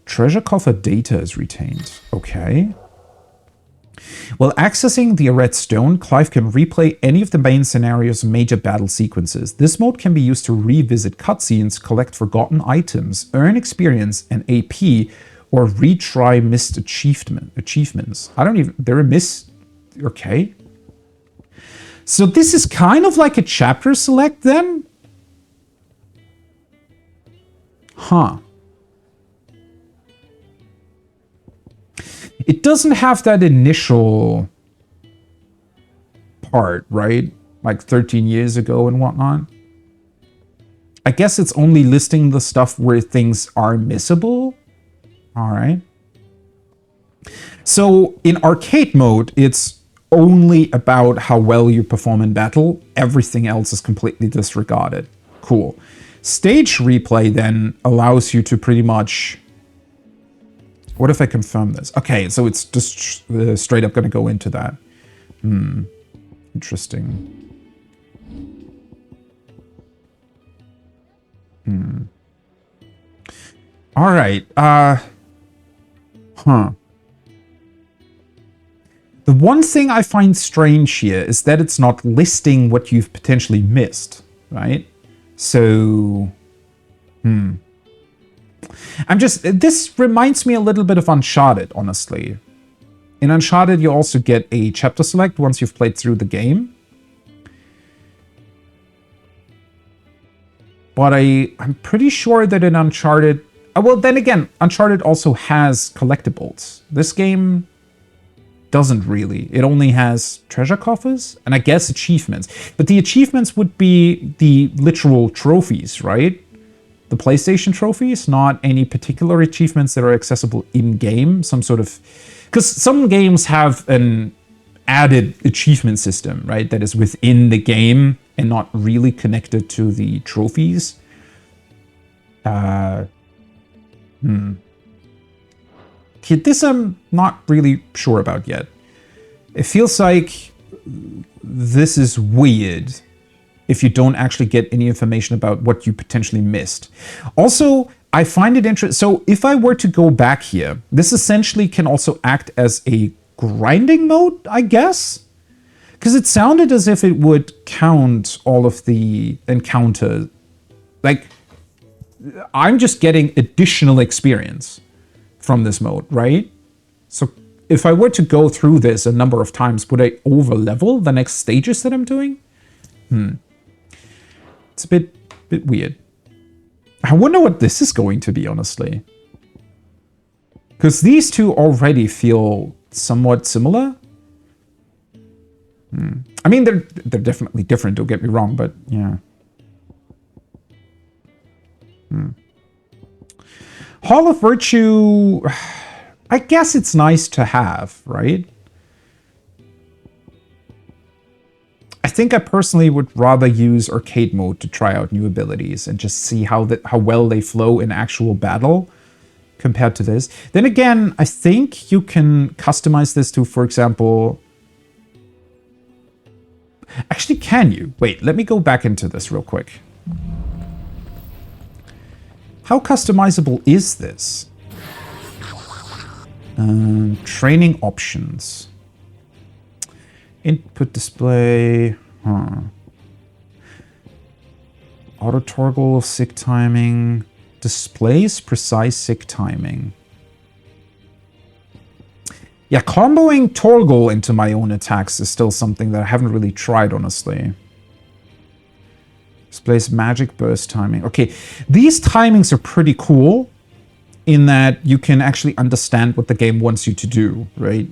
S1: Treasure coffer data is retained. Okay. While accessing the red stone, Clive can replay any of the main scenario's major battle sequences. This mode can be used to revisit cutscenes, collect forgotten items, earn experience and AP, or retry missed achievements. I don't even... They're a miss... Okay. So this is kind of like a chapter select then? Huh. It doesn't have that initial part, right? Like 13 years ago and whatnot. I guess it's only listing the stuff where things are missable. All right. So in arcade mode, it's only about how well you perform in battle. Everything else is completely disregarded. Cool. Stage replay then allows you to pretty much... What if I confirm this? Okay, so it's just straight up going to go into that. Interesting. All right. The one thing I find strange here is that it's not listing what you've potentially missed, right? So, this reminds me a little bit of Uncharted, honestly. In Uncharted, you also get a chapter select once you've played through the game. But I'm pretty sure that in Uncharted... well, then again, Uncharted also has collectibles. This game doesn't really. It only has treasure coffers and I guess achievements. But the achievements would be the literal trophies, right? The PlayStation trophies, not any particular achievements that are accessible in-game. Some sort of... Because some games have an added achievement system, right? That is within the game and not really connected to the trophies. Okay, this I'm not really sure about yet. It feels like this is weird if you don't actually get any information about what you potentially missed. Also, I find it interesting. So if I were to go back here, this essentially can also act as a grinding mode, I guess? Because it sounded as if it would count all of the encounters. Like, I'm just getting additional experience from this mode, right? So if I were to go through this a number of times, would I over-level the next stages that I'm doing? It's a bit weird. I wonder what this is going to be, honestly. Because these two already feel somewhat similar. I mean, they're definitely different, don't get me wrong, but yeah. Hall of Virtue, I guess it's nice to have, right? I think I personally would rather use arcade mode to try out new abilities and just see how well they flow in actual battle compared to this. Then again, I think you can customize this to, for example... Actually, can you? Wait, let me go back into this real quick. How customizable is this? Training options. Input display. Auto toggle, sick timing. Displays precise sick timing. Yeah, comboing toggle into my own attacks is still something that I haven't really tried, honestly. Displays magic burst timing. Okay, these timings are pretty cool in that you can actually understand what the game wants you to do, right?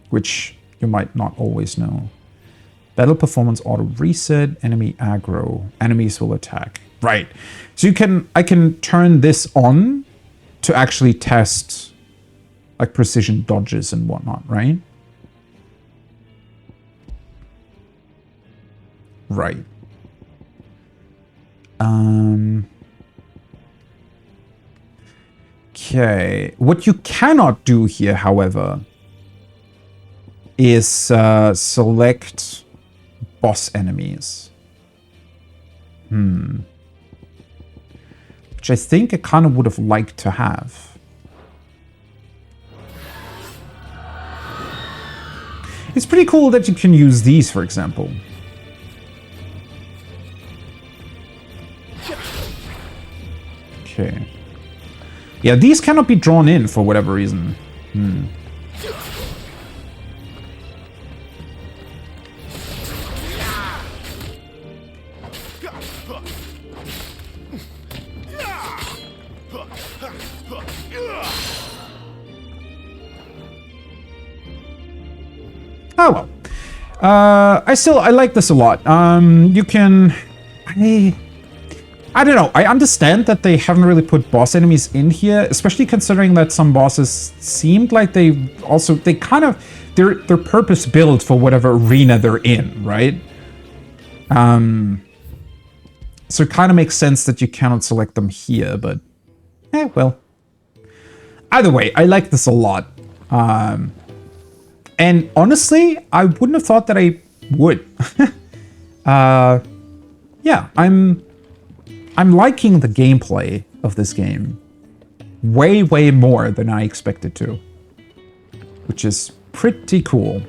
S1: Which you might not always know. Battle performance auto reset, enemy aggro, enemies will attack. Right. So I can turn this on to actually test like precision dodges and whatnot, right? Right. Okay. What you cannot do here, however, is select boss enemies. Which I think I kind of would have liked to have. It's pretty cool that you can use these, for example. Okay. Yeah, these cannot be drawn in for whatever reason. Oh well. I like this a lot. You can... I don't know. I understand that they haven't really put boss enemies in here, especially considering that some bosses seemed like they're purpose built for whatever arena they're in, right? So it kind of makes sense that you cannot select them here, but well. Either way, I like this a lot. And honestly, I wouldn't have thought that I would. Yeah, I'm liking the gameplay of this game way, way more than I expected to, which is pretty cool.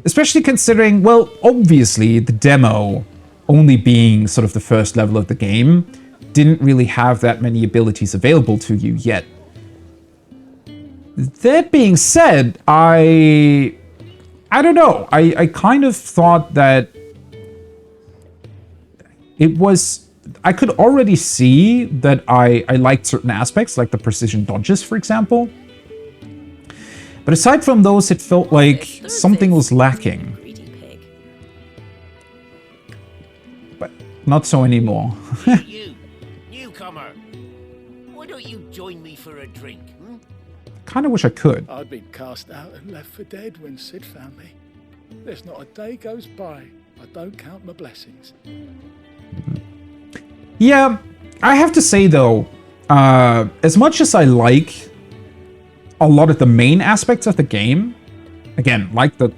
S1: Especially considering, well, obviously the demo, only being sort of the first level of the game, didn't really have that many abilities available to you yet. That being said, I don't know. I kind of thought that it was... I could already see that I liked certain aspects, like the precision dodges, for example. But aside from those, it felt like something was lacking. But not so anymore.
S2: You, newcomer. Why don't you join me for a drink?
S1: Kind of wish I could.
S7: I'd been cast out and left for dead when Sid found me. There's not a day goes by I don't count my blessings.
S1: Yeah, I have to say though, as much as I like a lot of the main aspects of the game, again, like the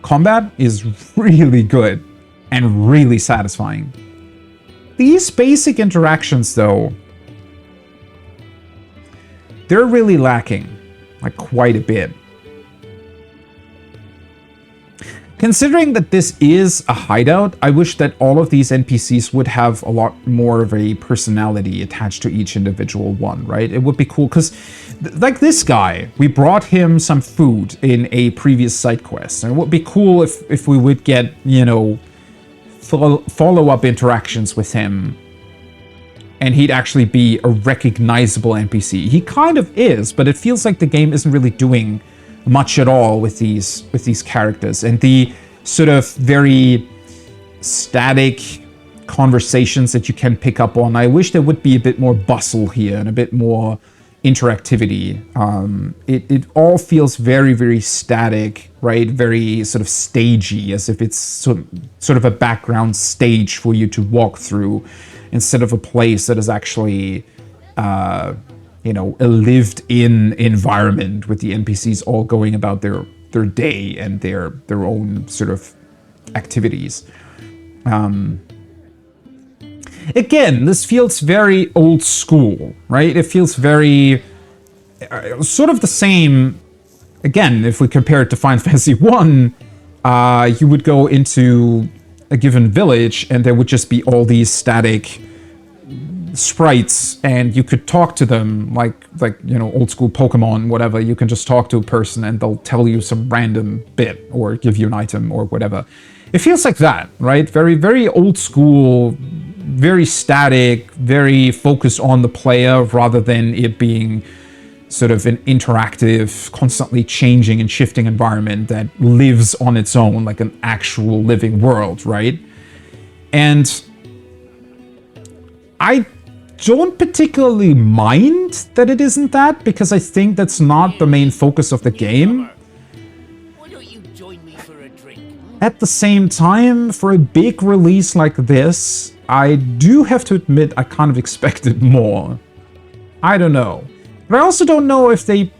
S1: combat is really good and really satisfying. These basic interactions though, they're really lacking, like quite a bit. Considering that this is a hideout, I wish that all of these NPCs would have a lot more of a personality attached to each individual one, right? It would be cool, because like this guy, we brought him some food in a previous side quest, and it would be cool if we would get, you know, follow-up interactions with him, and he'd actually be a recognizable NPC. He kind of is, but it feels like the game isn't really doing much at all with these characters, and the sort of very static conversations that you can pick up on. I wish there would be a bit more bustle here and a bit more interactivity. It all feels very, very static, right? Very sort of stagey, as if it's sort of a background stage for you to walk through, instead of a place that is actually you know, a lived-in environment with the NPCs all going about their day and their own sort of activities. Again, this feels very old school, right? It feels very sort of the same. Again, if we compare it to Final Fantasy I, you would go into a given village and there would just be all these static sprites, and you could talk to them like you know, old school Pokemon, whatever. You can just talk to a person and they'll tell you some random bit or give you an item or whatever. It feels like that, right? Very, very old school, very static, very focused on the player rather than it being sort of an interactive, constantly changing and shifting environment that lives on its own, like an actual living world, right? And I don't particularly mind that it isn't that, because I think that's not the main focus of the game.
S2: Why don't you join me for a drink?
S1: At the same time, for a big release like this, I do have to admit I kind of expected more. I don't know. But I also don't know if they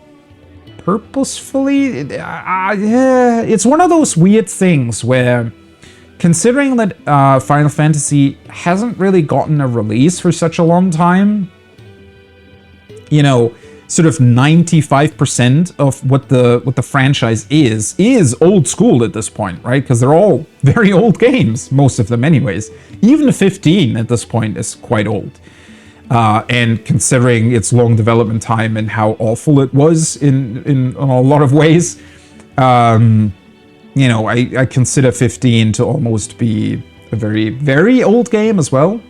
S1: purposefully... it's one of those weird things where, considering that Final Fantasy hasn't really gotten a release for such a long time, you know, sort of 95% of what the franchise is old school at this point, right? Because they're all very old games, most of them anyways. Even 15 at this point is quite old. And considering its long development time and how awful it was in a lot of ways, you know, I consider 15 to almost be a very, very old game as well.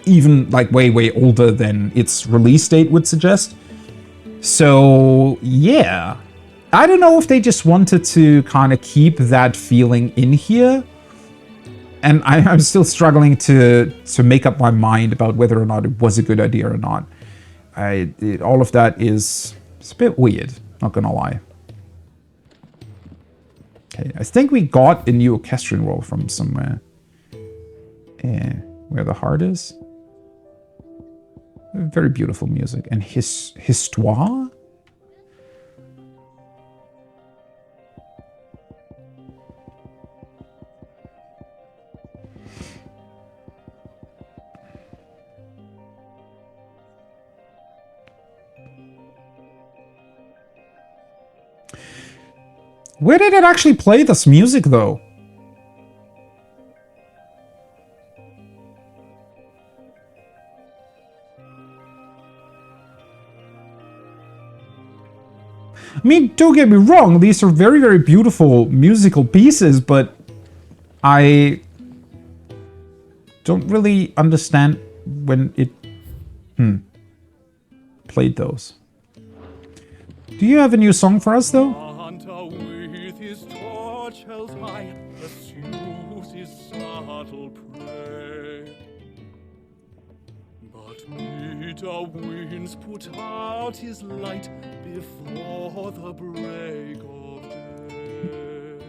S1: Even like way, way older than its release date would suggest. So, yeah. I don't know if they just wanted to kind of keep that feeling in here. And I'm still struggling to make up my mind about whether or not it was a good idea or not. All of that it's a bit weird, not gonna lie. Okay, I think we got a new orchestrion roll from somewhere. Where the heart is. Very beautiful music. And histoire? Where did it actually play this music, though? I mean, don't get me wrong, these are very, very beautiful musical pieces, but I don't really understand when it played those. Do you have a new song for us, though?
S8: With his torch held high, pursues his subtle prey. But bitter winds put out his light before the break of day.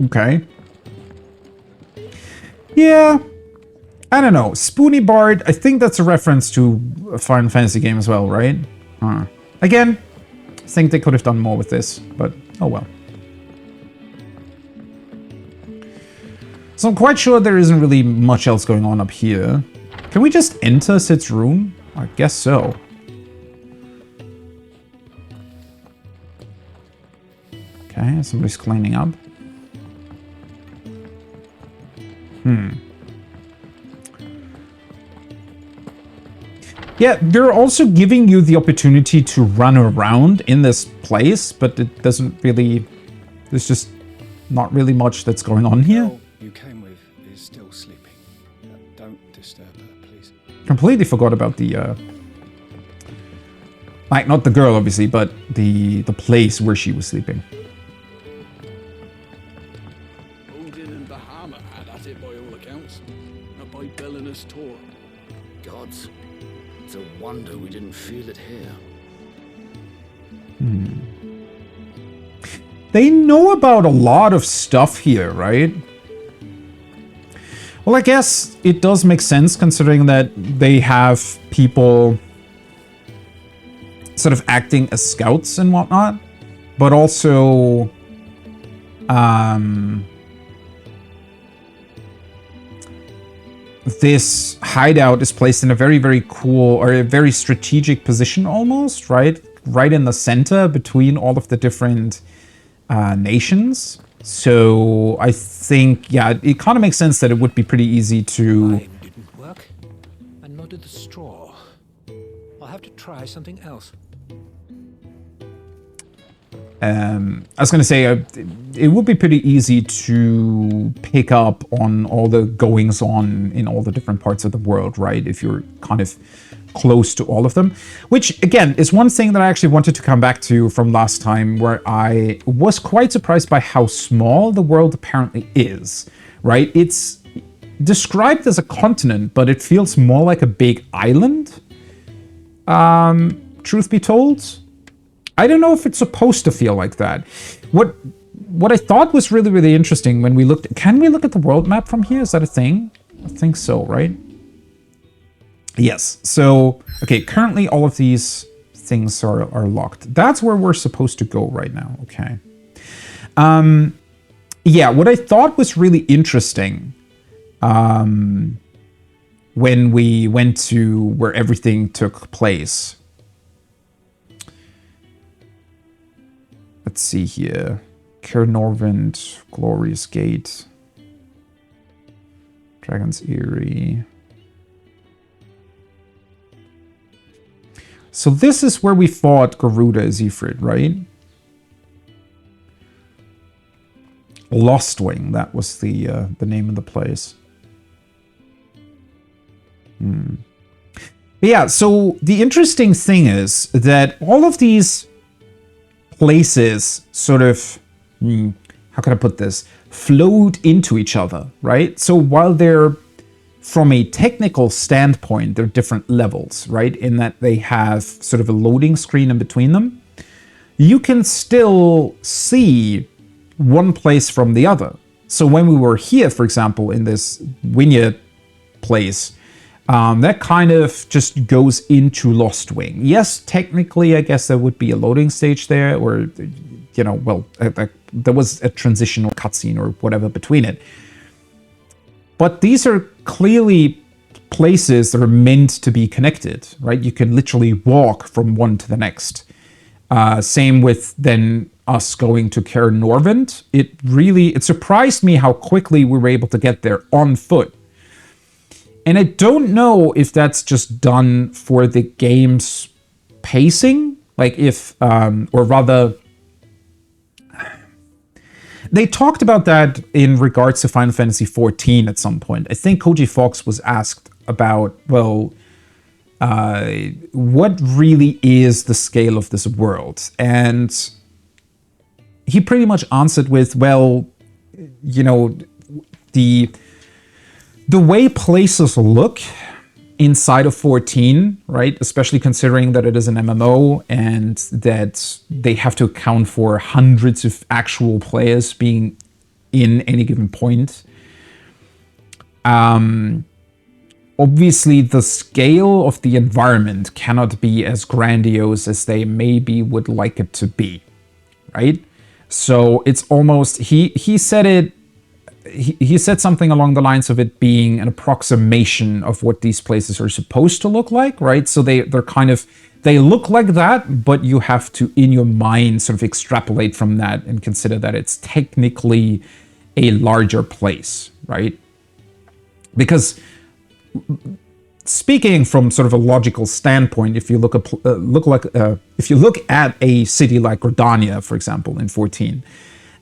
S1: Okay. Yeah. I don't know. Spoony Bard, I think that's a reference to a Final Fantasy game as well, right? Again, I think they could have done more with this, but oh well. So I'm quite sure there isn't really much else going on up here. Can we just enter Sid's room? I guess so. Okay, somebody's cleaning up. Yeah, they're also giving you the opportunity to run around in this place, but it doesn't really... There's just not really much that's going on here.
S9: The girl you came with is still sleeping. Don't disturb her, please.
S1: Completely forgot about the... Like, not the girl, obviously, but the place where she was sleeping.
S8: Odin and Bahamut had at it by all accounts. Not by Belinus Tor.
S10: Gods. It's a wonder we didn't feel it here.
S1: They know about a lot of stuff here, right? Well, I guess it does make sense considering that they have people sort of acting as scouts and whatnot, but also this hideout is placed in a very, very cool or a very strategic position almost, right? Right in the center between all of the different nations. So I think, yeah, it kind of makes sense that it would be pretty easy to...
S11: Mine didn't work, and nor did the straw. I'll have to try something else.
S1: I was going to say, it would be pretty easy to pick up on all the goings on in all the different parts of the world, right? If you're kind of close to all of them. Which, again, is one thing that I actually wanted to come back to from last time, where I was quite surprised by how small the world apparently is, right? It's described as a continent, but it feels more like a big island, truth be told. I don't know if it's supposed to feel like that. What I thought was really, really interesting when we looked... Can we look at the world map from here? Is that a thing? I think so, right? Yes. So, okay, currently all of these things are locked. That's where we're supposed to go right now. Okay. Yeah, what I thought was really interesting when we went to where everything took place. Let's see here. Caer Norvent, Glorious Gate, Dragon's Eyrie. So this is where we fought Garuda as Ifrit, right? Lostwing, that was the name of the place. But yeah, so the interesting thing is that all of these places sort of, how can I put this, flowed into each other, right? So while they're, from a technical standpoint, they're different levels, right? In that they have sort of a loading screen in between them, you can still see one place from the other. So when we were here, for example, in this Wynia place, that kind of just goes into Lostwing. Yes, technically, I guess there would be a loading stage there, or, you know, well, there was a transitional cutscene or whatever between it. But these are clearly places that are meant to be connected, right? You can literally walk from one to the next. Same with then us going to Caer Norvent. It surprised me how quickly we were able to get there on foot. And I don't know if that's just done for the game's pacing, like if, or rather, they talked about that in regards to Final Fantasy XIV at some point. I think Koji Fox was asked about, well, what really is the scale of this world? And he pretty much answered with, well, you know, the way places look inside of 14, right? Especially considering that it is an MMO and that they have to account for hundreds of actual players being in any given point. Obviously, the scale of the environment cannot be as grandiose as they maybe would like it to be, right? So it's almost, he said it, he said something along the lines of it being an approximation of what these places are supposed to look like, right? So they're kind of, they look like that, but you have to, in your mind, sort of extrapolate from that and consider that it's technically a larger place, right? Because speaking from sort of a logical standpoint, if you look at a city like Gridania, for example, in 14,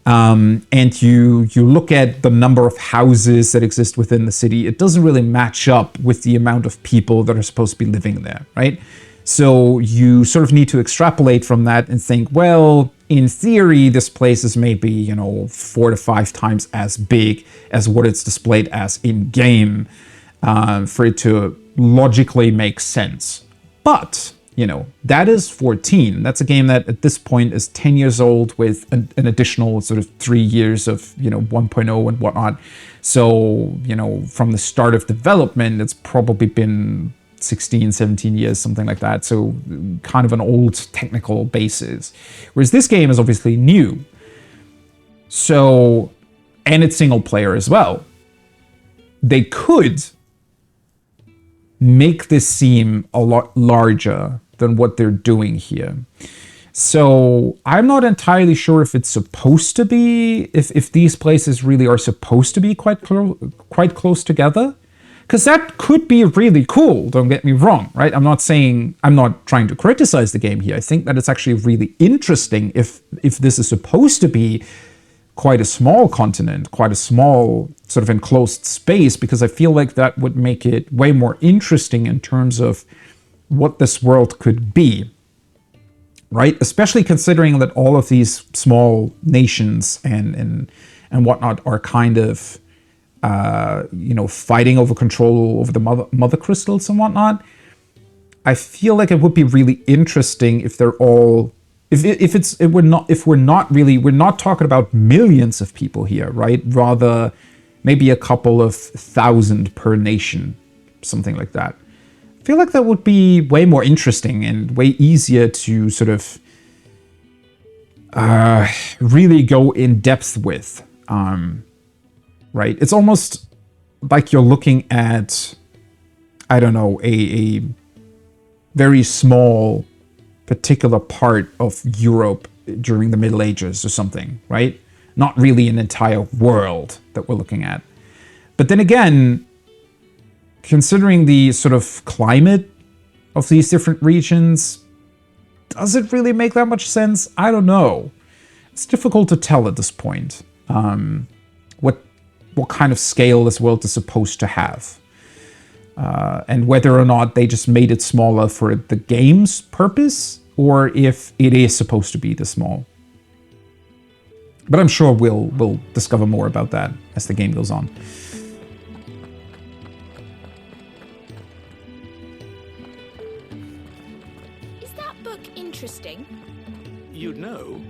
S1: and you look at the number of houses that exist within the city, it doesn't really match up with the amount of people that are supposed to be living there, right? So you sort of need to extrapolate from that and think, well, in theory, this place is maybe, you know, 4 to 5 times as big as what it's displayed as in-game, for it to logically make sense. But, you know, that is 14. That's a game that at this point is 10 years old with an additional sort of 3 years of, you know, 1.0 and whatnot. So, you know, from the start of development, it's probably been 16, 17 years, something like that. So kind of an old technical basis. Whereas this game is obviously new. So, and it's single player as well. They could make this seem a lot larger than what they're doing here. So I'm not entirely sure if it's supposed to be, if these places really are supposed to be quite close together. Because that could be really cool, don't get me wrong, right? I'm not trying to criticize the game here. I think that it's actually really interesting if this is supposed to be quite a small continent, quite a small sort of enclosed space, because I feel like that would make it way more interesting in terms of what this world could be, right? Especially considering that all of these small nations and whatnot are kind of fighting over control over the mother crystals and whatnot. I feel like it would be really interesting if they're all, we're not talking about millions of people here, right? Rather, maybe a couple of thousand per nation, something like that. I feel like that would be way more interesting and way easier to sort of really go in depth with. Right? It's almost like you're looking at, I don't know, a very small particular part of Europe during the Middle Ages or something, right? Not really an entire world that we're looking at. But then again, considering the sort of climate of these different regions, does it really make that much sense? I don't know. It's difficult to tell at this point. What kind of scale this world is supposed to have. And whether or not they just made it smaller for the game's purpose, or if it is supposed to be this small. But I'm sure we'll discover more about that as the game goes on.
S4: Is that book interesting?
S8: You'd know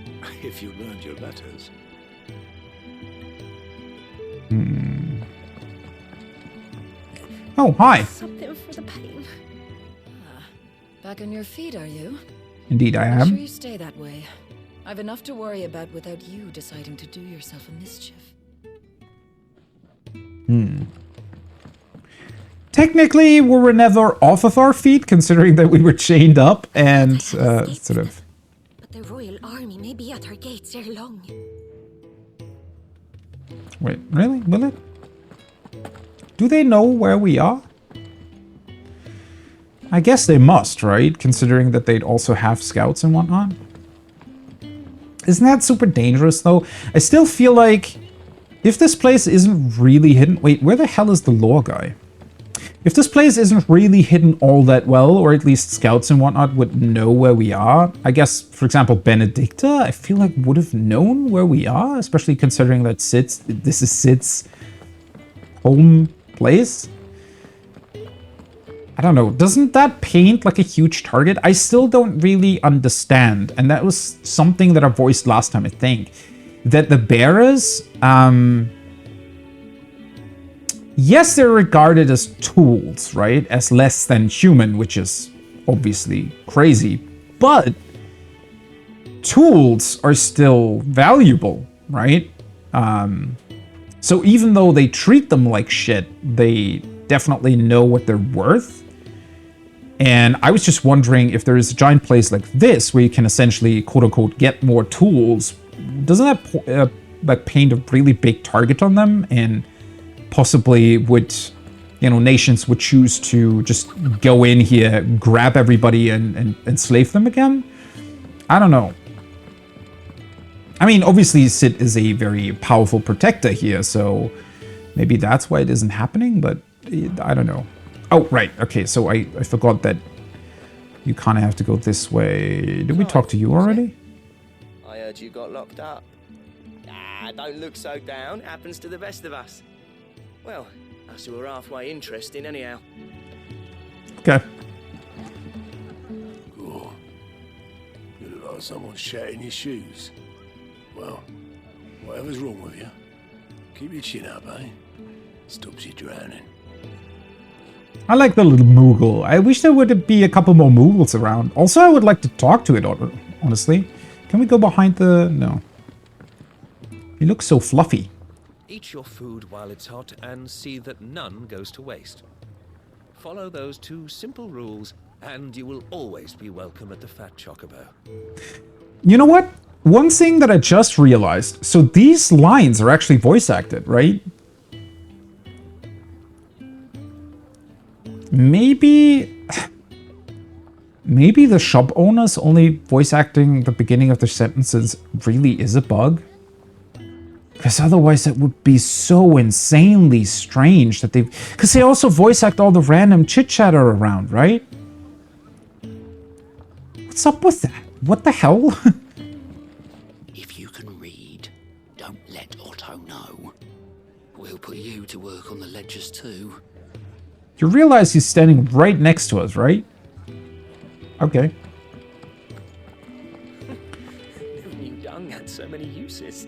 S8: if you learned your letters.
S1: Oh, hi.
S4: Something for the pain.
S12: Back on your feet, are you?
S1: Indeed, I
S12: Make
S1: am.
S12: sure you stay that way. I've enough to worry about without you deciding to do yourself a mischief.
S1: Technically, we were never off of our feet, considering that we were chained up and sort of...
S4: But the royal army may be at our gates ere long.
S1: Wait, really? Will it? Do they know where we are? I guess they must, right? Considering that they'd also have scouts and whatnot. Isn't that super dangerous, though? I still feel like if this place isn't really hidden... Wait, where the hell is the lore guy? If this place isn't really hidden all that well, or at least scouts and whatnot would know where we are, I guess, for example, Benedicta, I feel like would have known where we are, especially considering that this is Sid's home place. I don't know, doesn't that paint like a huge target? I still don't really understand, and that was something that I voiced last time, I think, that the bearers, yes, they're regarded as tools, right? As less than human, which is obviously crazy, but tools are still valuable, right? So even though they treat them like shit, they definitely know what they're worth. And I was just wondering if there is a giant place like this where you can essentially, quote unquote, get more tools. Doesn't that like paint a really big target on them? And possibly would, nations would choose to just go in here, grab everybody and enslave them again? I don't know. I mean, obviously Sid is a very powerful protector here, so maybe that's why it isn't happening, but I don't know. Oh, right. Okay, so I forgot that you kind of have to go this way. Did we talk to you already?
S13: I heard you got locked up. Ah, don't look so down. Happens to the best of us. Well, us who are halfway interesting anyhow.
S1: Okay.
S14: Cool. You look like someone shat in your shoes. Well, whatever's wrong with you, keep your chin up, eh? Stops you drowning.
S1: I like the little Moogle. I wish there would be a couple more Moogles around. Also, I would like to talk to it, honestly. Can we go behind the... No. He looks so fluffy.
S15: Eat your food while it's hot and see that none goes to waste. Follow those 2 simple rules and you will always be welcome at the Fat Chocobo.
S1: You know what? One thing that I just realized. So these lines are actually voice acted, right? maybe the shop owners only voice acting the beginning of their sentences really is a bug. Because otherwise it would be so insanely strange that they've... Because they also voice act all the random chit-chatter around, right? What's up with that? What the hell?
S10: If you can read, don't let Otto know. We'll put you to work on the ledgers too.
S1: You realize he's standing right next to us, right? Okay.
S13: Never knew dung had so many uses.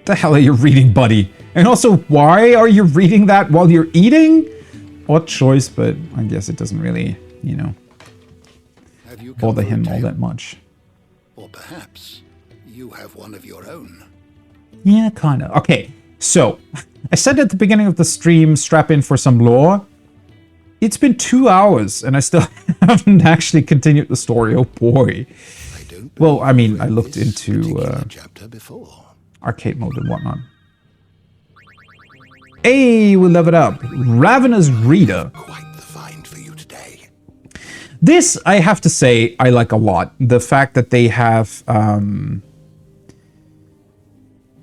S1: The hell are you reading, buddy? And also, why are you reading that while you're eating? Odd choice, but I guess it doesn't really, you know, bother him all that much.
S16: Or perhaps you have one of your own.
S1: Yeah, kind of. Okay, so I said at the beginning of the stream, strap in for some lore. It's been 2 hours and I still haven't actually continued the story. Oh boy. Well, I mean, I looked into arcade mode and whatnot. Hey, we leveled up. Ravenous Reader.
S16: Quite the find for you today.
S1: This, I have to say, I like a lot. The fact that they have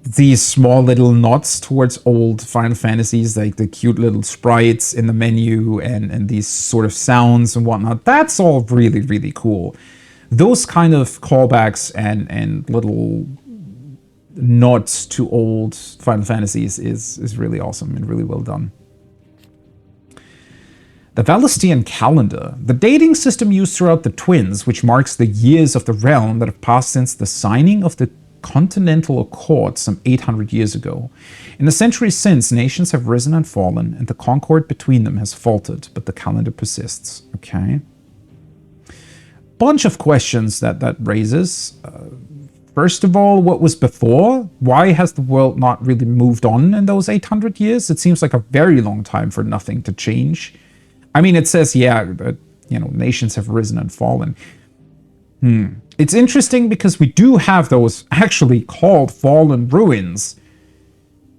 S1: these small little nods towards old Final Fantasies, like the cute little sprites in the menu and these sort of sounds and whatnot. That's all really, really cool. Those kind of callbacks and little nods to old Final Fantasies is really awesome and really well done. The Valestian calendar, the dating system used throughout the Twins, which marks the years of the realm that have passed since the signing of the Continental Accord some 800 years ago. In the centuries since, nations have risen and fallen, and the concord between them has faltered, but the calendar persists. Okay. Bunch of questions that raises. First of all, what was before? Why has the world not really moved on in those 800 years? It seems like a very long time for nothing to change. I mean, it says, yeah, that, you know, nations have risen and fallen. It's interesting because we do have those actually called fallen ruins.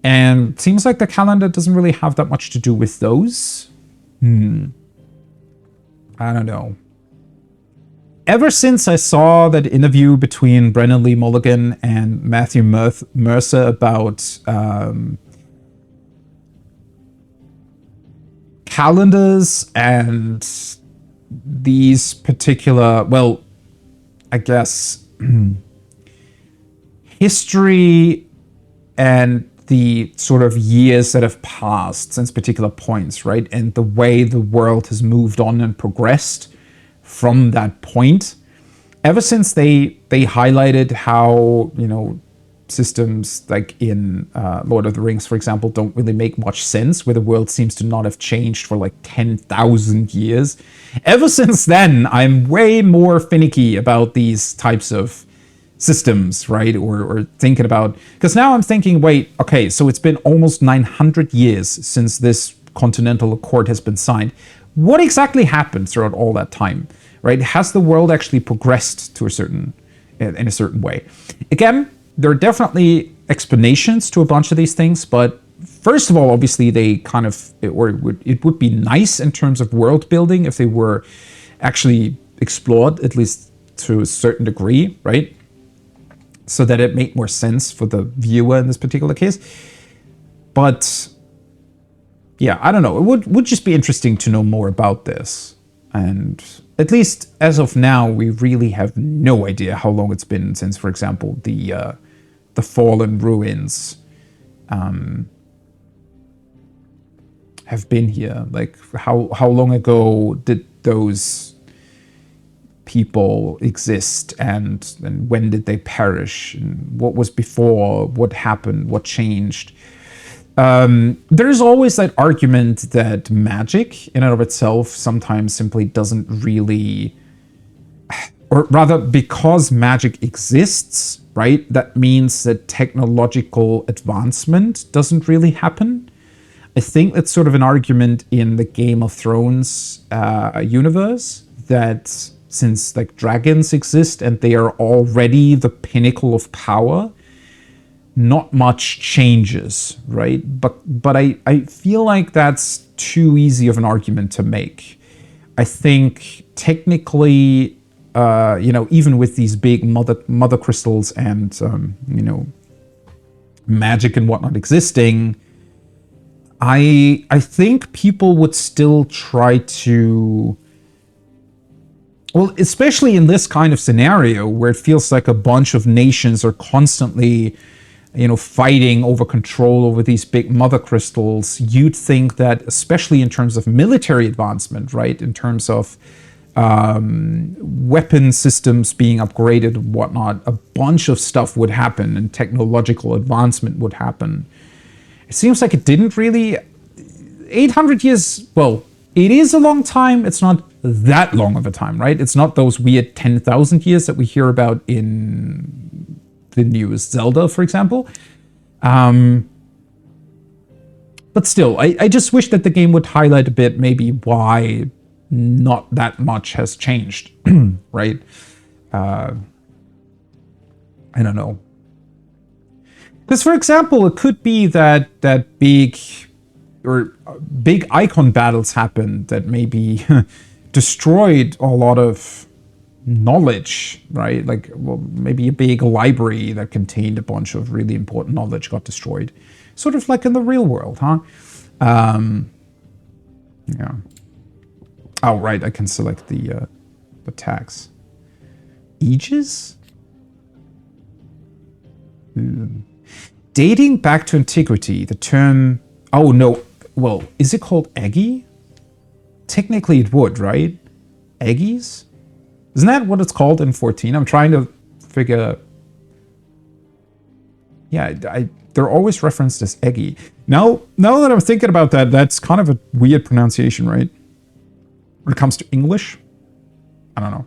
S1: And it seems like the calendar doesn't really have that much to do with those. I don't know. Ever since I saw that interview between Brennan Lee Mulligan and Matthew Mercer about calendars and these particular, well, I guess, history and the sort of years that have passed since particular points, right? And the way the world has moved on and progressed from that point. Ever since they highlighted how, you know, systems like in Lord of the Rings, for example, don't really make much sense, where the world seems to not have changed for like 10,000 years. Ever since then, I'm way more finicky about these types of systems, right? Or thinking about, because now I'm thinking, wait, okay, so it's been almost 900 years since this Continental Accord has been signed. What exactly happened throughout all that time, right? Has the world actually progressed to in a certain way? Again, there are definitely explanations to a bunch of these things, but first of all, obviously they kind of, it would be nice in terms of world building if they were actually explored, at least to a certain degree, right? So that it made more sense for the viewer in this particular case. But yeah, I don't know. It would just be interesting to know more about this. And at least as of now, we really have no idea how long it's been since, for example, the fallen ruins have been here. Like, how long ago did those people exist, and when did they perish, and what was before, what happened, what changed? There's always that argument that magic in and of itself sometimes simply doesn't really, or rather, because magic exists, right, that means that technological advancement doesn't really happen. I think that's sort of an argument in the Game of Thrones universe, that since, like, dragons exist and they are already the pinnacle of power, not much changes, right? But I feel like that's too easy of an argument to make. I think technically, you know, even with these big mother crystals and you know, magic and whatnot existing, I think people would still try to, well, especially in this kind of scenario where it feels like a bunch of nations are constantly, you know, fighting over control over these big mother crystals, you'd think that, especially in terms of military advancement, right, in terms of weapon systems being upgraded and whatnot, a bunch of stuff would happen and technological advancement would happen. It seems like it didn't really. 800 years, well, it is a long time. It's not that long of a time, right? It's not those weird 10,000 years that we hear about in the newest Zelda, for example. But still, I just wish that the game would highlight a bit maybe why not that much has changed, right? I don't know. Because, for example, it could be that big icon battles happened that maybe destroyed a lot of knowledge, right? Like, well, maybe a big library that contained a bunch of really important knowledge got destroyed. Sort of like in the real world, huh? Yeah. Oh, right, I can select the tags. Aegis? Dating back to antiquity, the term... Oh, no. Well, is it called Eggy? Technically it would, right? Eggies? Isn't that what it's called in 14? I'm trying to figure... Yeah, they're always referenced as Eggy. Now that I'm thinking about that, that's kind of a weird pronunciation, right? When it comes to English? I don't know.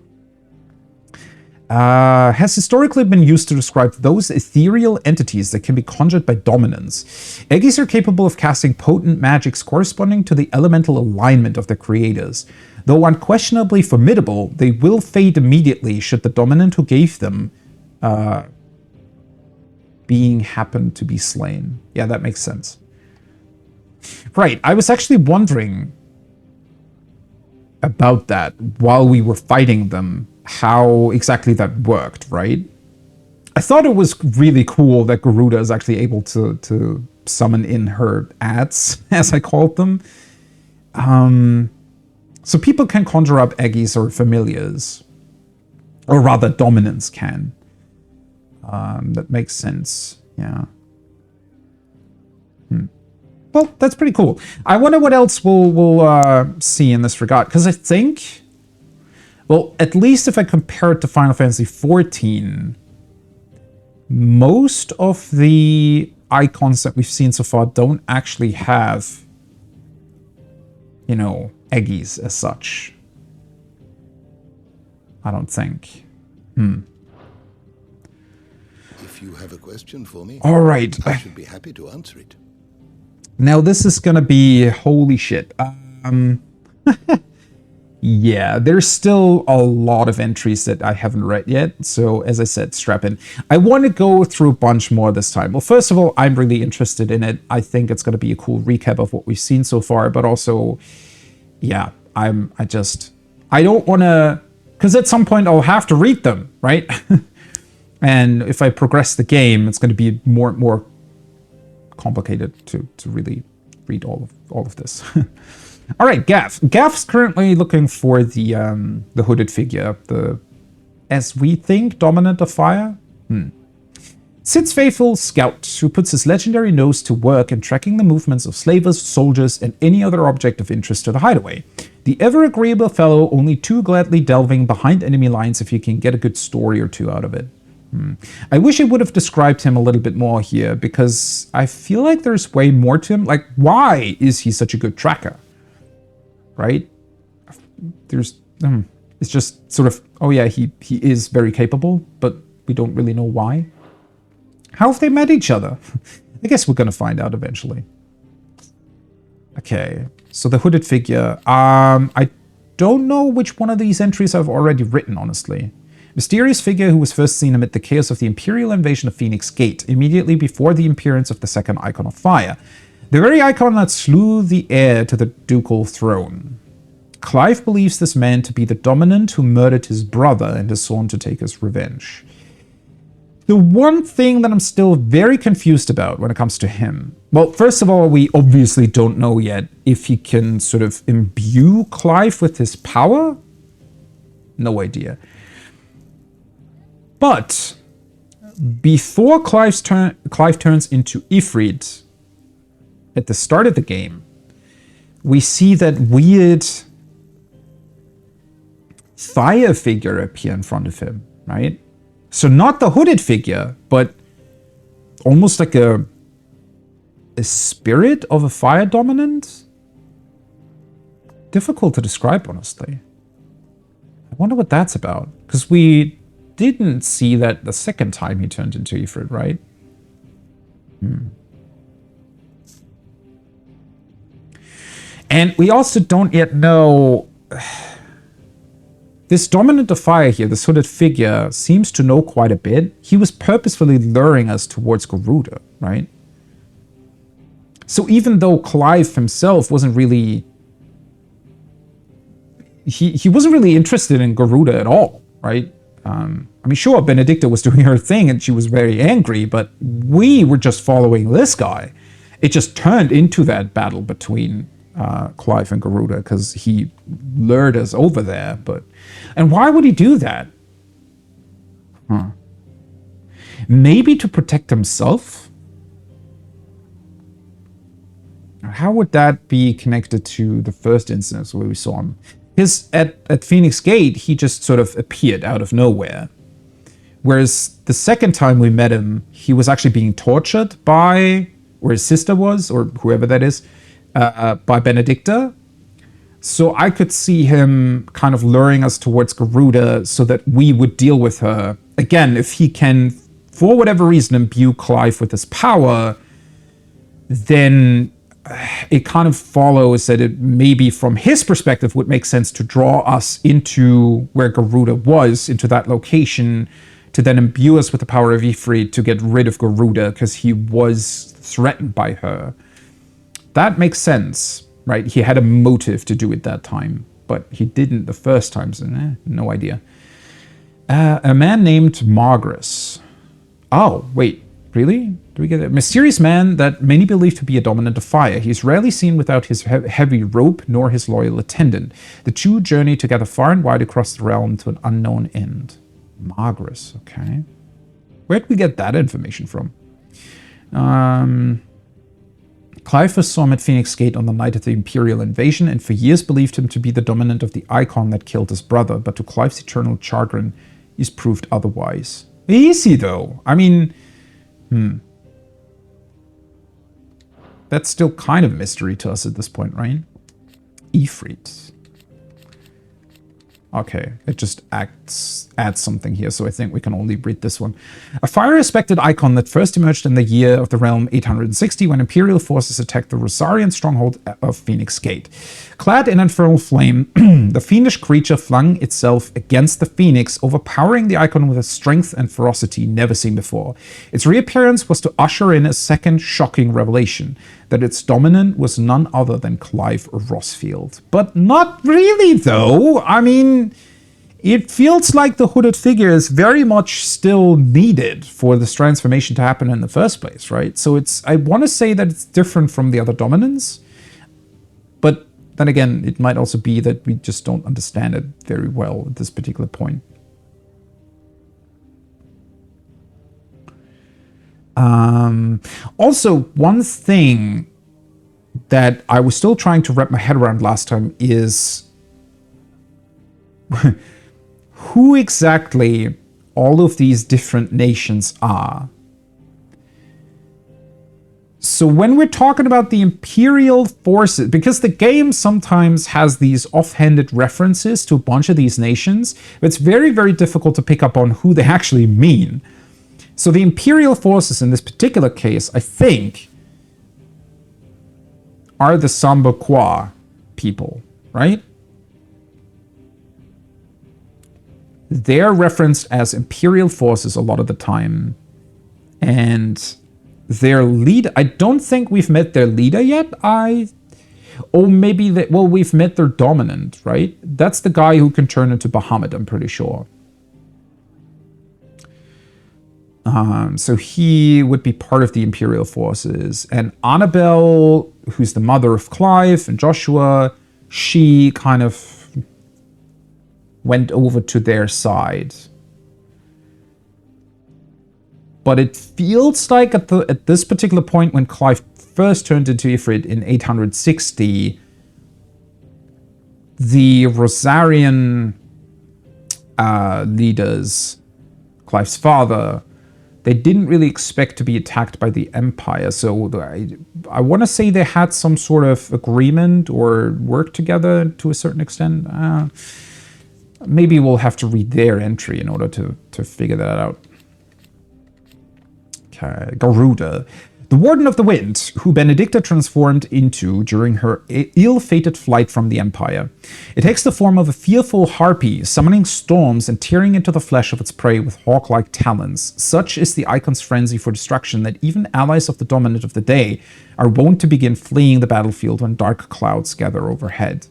S1: Has historically been used to describe those ethereal entities that can be conjured by dominance. Eggies are capable of casting potent magics corresponding to the elemental alignment of their creators. Though unquestionably formidable, they will fade immediately should the dominant who gave them being happen to be slain. Yeah, that makes sense. Right, I was actually wondering about that while we were fighting them, how exactly that worked, right? I thought it was really cool that Garuda is actually able to summon in her ads, as I called them. So people can conjure up Eggies or familiars, or rather dominants can. That makes sense, yeah. Well, that's pretty cool. I wonder what else we'll see in this regard, because I think, well, at least if I compare it to Final Fantasy XIV, most of the icons that we've seen so far don't actually have, you know, Eggies as such. I don't think.
S16: If you have a question for me,
S1: all right,
S16: I should be happy to answer it.
S1: Now this is gonna be holy shit. Yeah, there's still a lot of entries that I haven't read yet. So as I said, strap in. I want to go through a bunch more this time. Well, first of all, I'm really interested in it. I think it's going to be a cool recap of what we've seen so far, but also, yeah, I don't want to, because at some point I'll have to read them, right? And if I progress the game, it's going to be more complicated to really read all of this. All right, Gav. Gav's currently looking for the hooded figure, as we think, Dominant of Fire. Sid's faithful scout, who puts his legendary nose to work in tracking the movements of slavers, soldiers, and any other object of interest to the hideaway. The ever-agreeable fellow, only too gladly delving behind enemy lines if you can get a good story or two out of it. I wish I would have described him a little bit more here, because I feel like there's way more to him. Like, why is he such a good tracker? Right? There's, it's just sort of, oh yeah, he is very capable, but we don't really know why. How have they met each other? I guess we're gonna find out eventually. Okay, so the hooded figure. I don't know which one of these entries I've already written, honestly. Mysterious figure who was first seen amid the chaos of the Imperial invasion of Phoenix Gate, immediately before the appearance of the second Icon of Fire. The very icon that slew the heir to the ducal throne. Clive believes this man to be the dominant who murdered his brother and is sworn to take his revenge. The one thing that I'm still very confused about when it comes to him, well, first of all, we obviously don't know yet if he can sort of imbue Clive with his power. No idea. But before Clive turns into Ifrit at the start of the game, we see that weird fire figure appear in front of him, right? So not the hooded figure, but almost like a spirit of a fire dominant? Difficult to describe, honestly. I wonder what that's about, because we didn't see that the second time he turned into Ifrit, right? And we also don't yet know... This dominant of fire here, this hooded figure, seems to know quite a bit. He was purposefully luring us towards Garuda, right? So even though Clive himself wasn't really... He wasn't really interested in Garuda at all, right? I mean, sure, Benedicta was doing her thing and she was very angry, but we were just following this guy. It just turned into that battle between Clive and Garuda because he lured us over there. And why would he do that? Maybe to protect himself? How would that be connected to the first instance where we saw him? Because at Phoenix Gate, he just sort of appeared out of nowhere. Whereas the second time we met him, he was actually being tortured by, or his sister was, or whoever that is, by Benedicta. So I could see him kind of luring us towards Garuda so that we would deal with her. Again, if he can, for whatever reason, imbue Clive with his power, then it kind of follows that it maybe from his perspective would make sense to draw us into where Garuda was, into that location, to then imbue us with the power of Ifrit to get rid of Garuda because he was threatened by her. That makes sense, right? He had a motive to do it that time, but he didn't the first time, so no idea. A man named Margris. Oh, wait, really? Do we get a mysterious man that many believe to be a dominant of fire? He is rarely seen without his heavy rope nor his loyal attendant. The two journey together far and wide across the realm to an unknown end. Margris, okay. Where did we get that information from? Clive first saw him at Phoenix Gate on the night of the Imperial invasion and for years believed him to be the dominant of the icon that killed his brother, but to Clive's eternal chagrin, he's proved otherwise. Is he, though? I mean, that's still kind of a mystery to us at this point, right? Ifrit. Okay, it just adds something here, so I think we can only read this one. A fire-respected icon that first emerged in the year of the realm 860 when Imperial forces attacked the Rosarian stronghold of Phoenix Gate. Clad in infernal flame, the fiendish creature flung itself against the Phoenix, overpowering the icon with a strength and ferocity never seen before. Its reappearance was to usher in a second shocking revelation, that its dominant was none other than Clive Rossfield. But not really, though. I mean, it feels like the hooded figure is very much still needed for this transformation to happen in the first place, right? So I want to say that it's different from the other dominants, but then again, it might also be that we just don't understand it very well at this particular point. Also, one thing that I was still trying to wrap my head around last time is who exactly all of these different nations are. So when we're talking about the Imperial forces, because the game sometimes has these offhanded references to a bunch of these nations, it's very, very difficult to pick up on who they actually mean. So the Imperial forces in this particular case, I think, are the Samba-Kwa people, right? they're referenced as Imperial forces a lot of the time. And their lead, I don't think we've met their leader yet. Or maybe, we've met their dominant, right? That's the guy who can turn into Bahamut, I'm pretty sure. So he would be part of the Imperial forces. And Annabelle, who's the mother of Clive and Joshua, she kind of went over to their side. But it feels like at this particular point when Clive first turned into Ifrit in 860, the Rosarian leaders, Clive's father, they didn't really expect to be attacked by the Empire. So I want to say they had some sort of agreement or work together to a certain extent. Maybe we'll have to read their entry in order to figure that out. Okay, Garuda. The Warden of the Wind, who Benedicta transformed into during her ill-fated flight from the Empire. It takes the form of a fearful harpy, summoning storms and tearing into the flesh of its prey with hawk-like talons. Such is the icon's frenzy for destruction that even allies of the dominant of the day are wont to begin fleeing the battlefield when dark clouds gather overhead.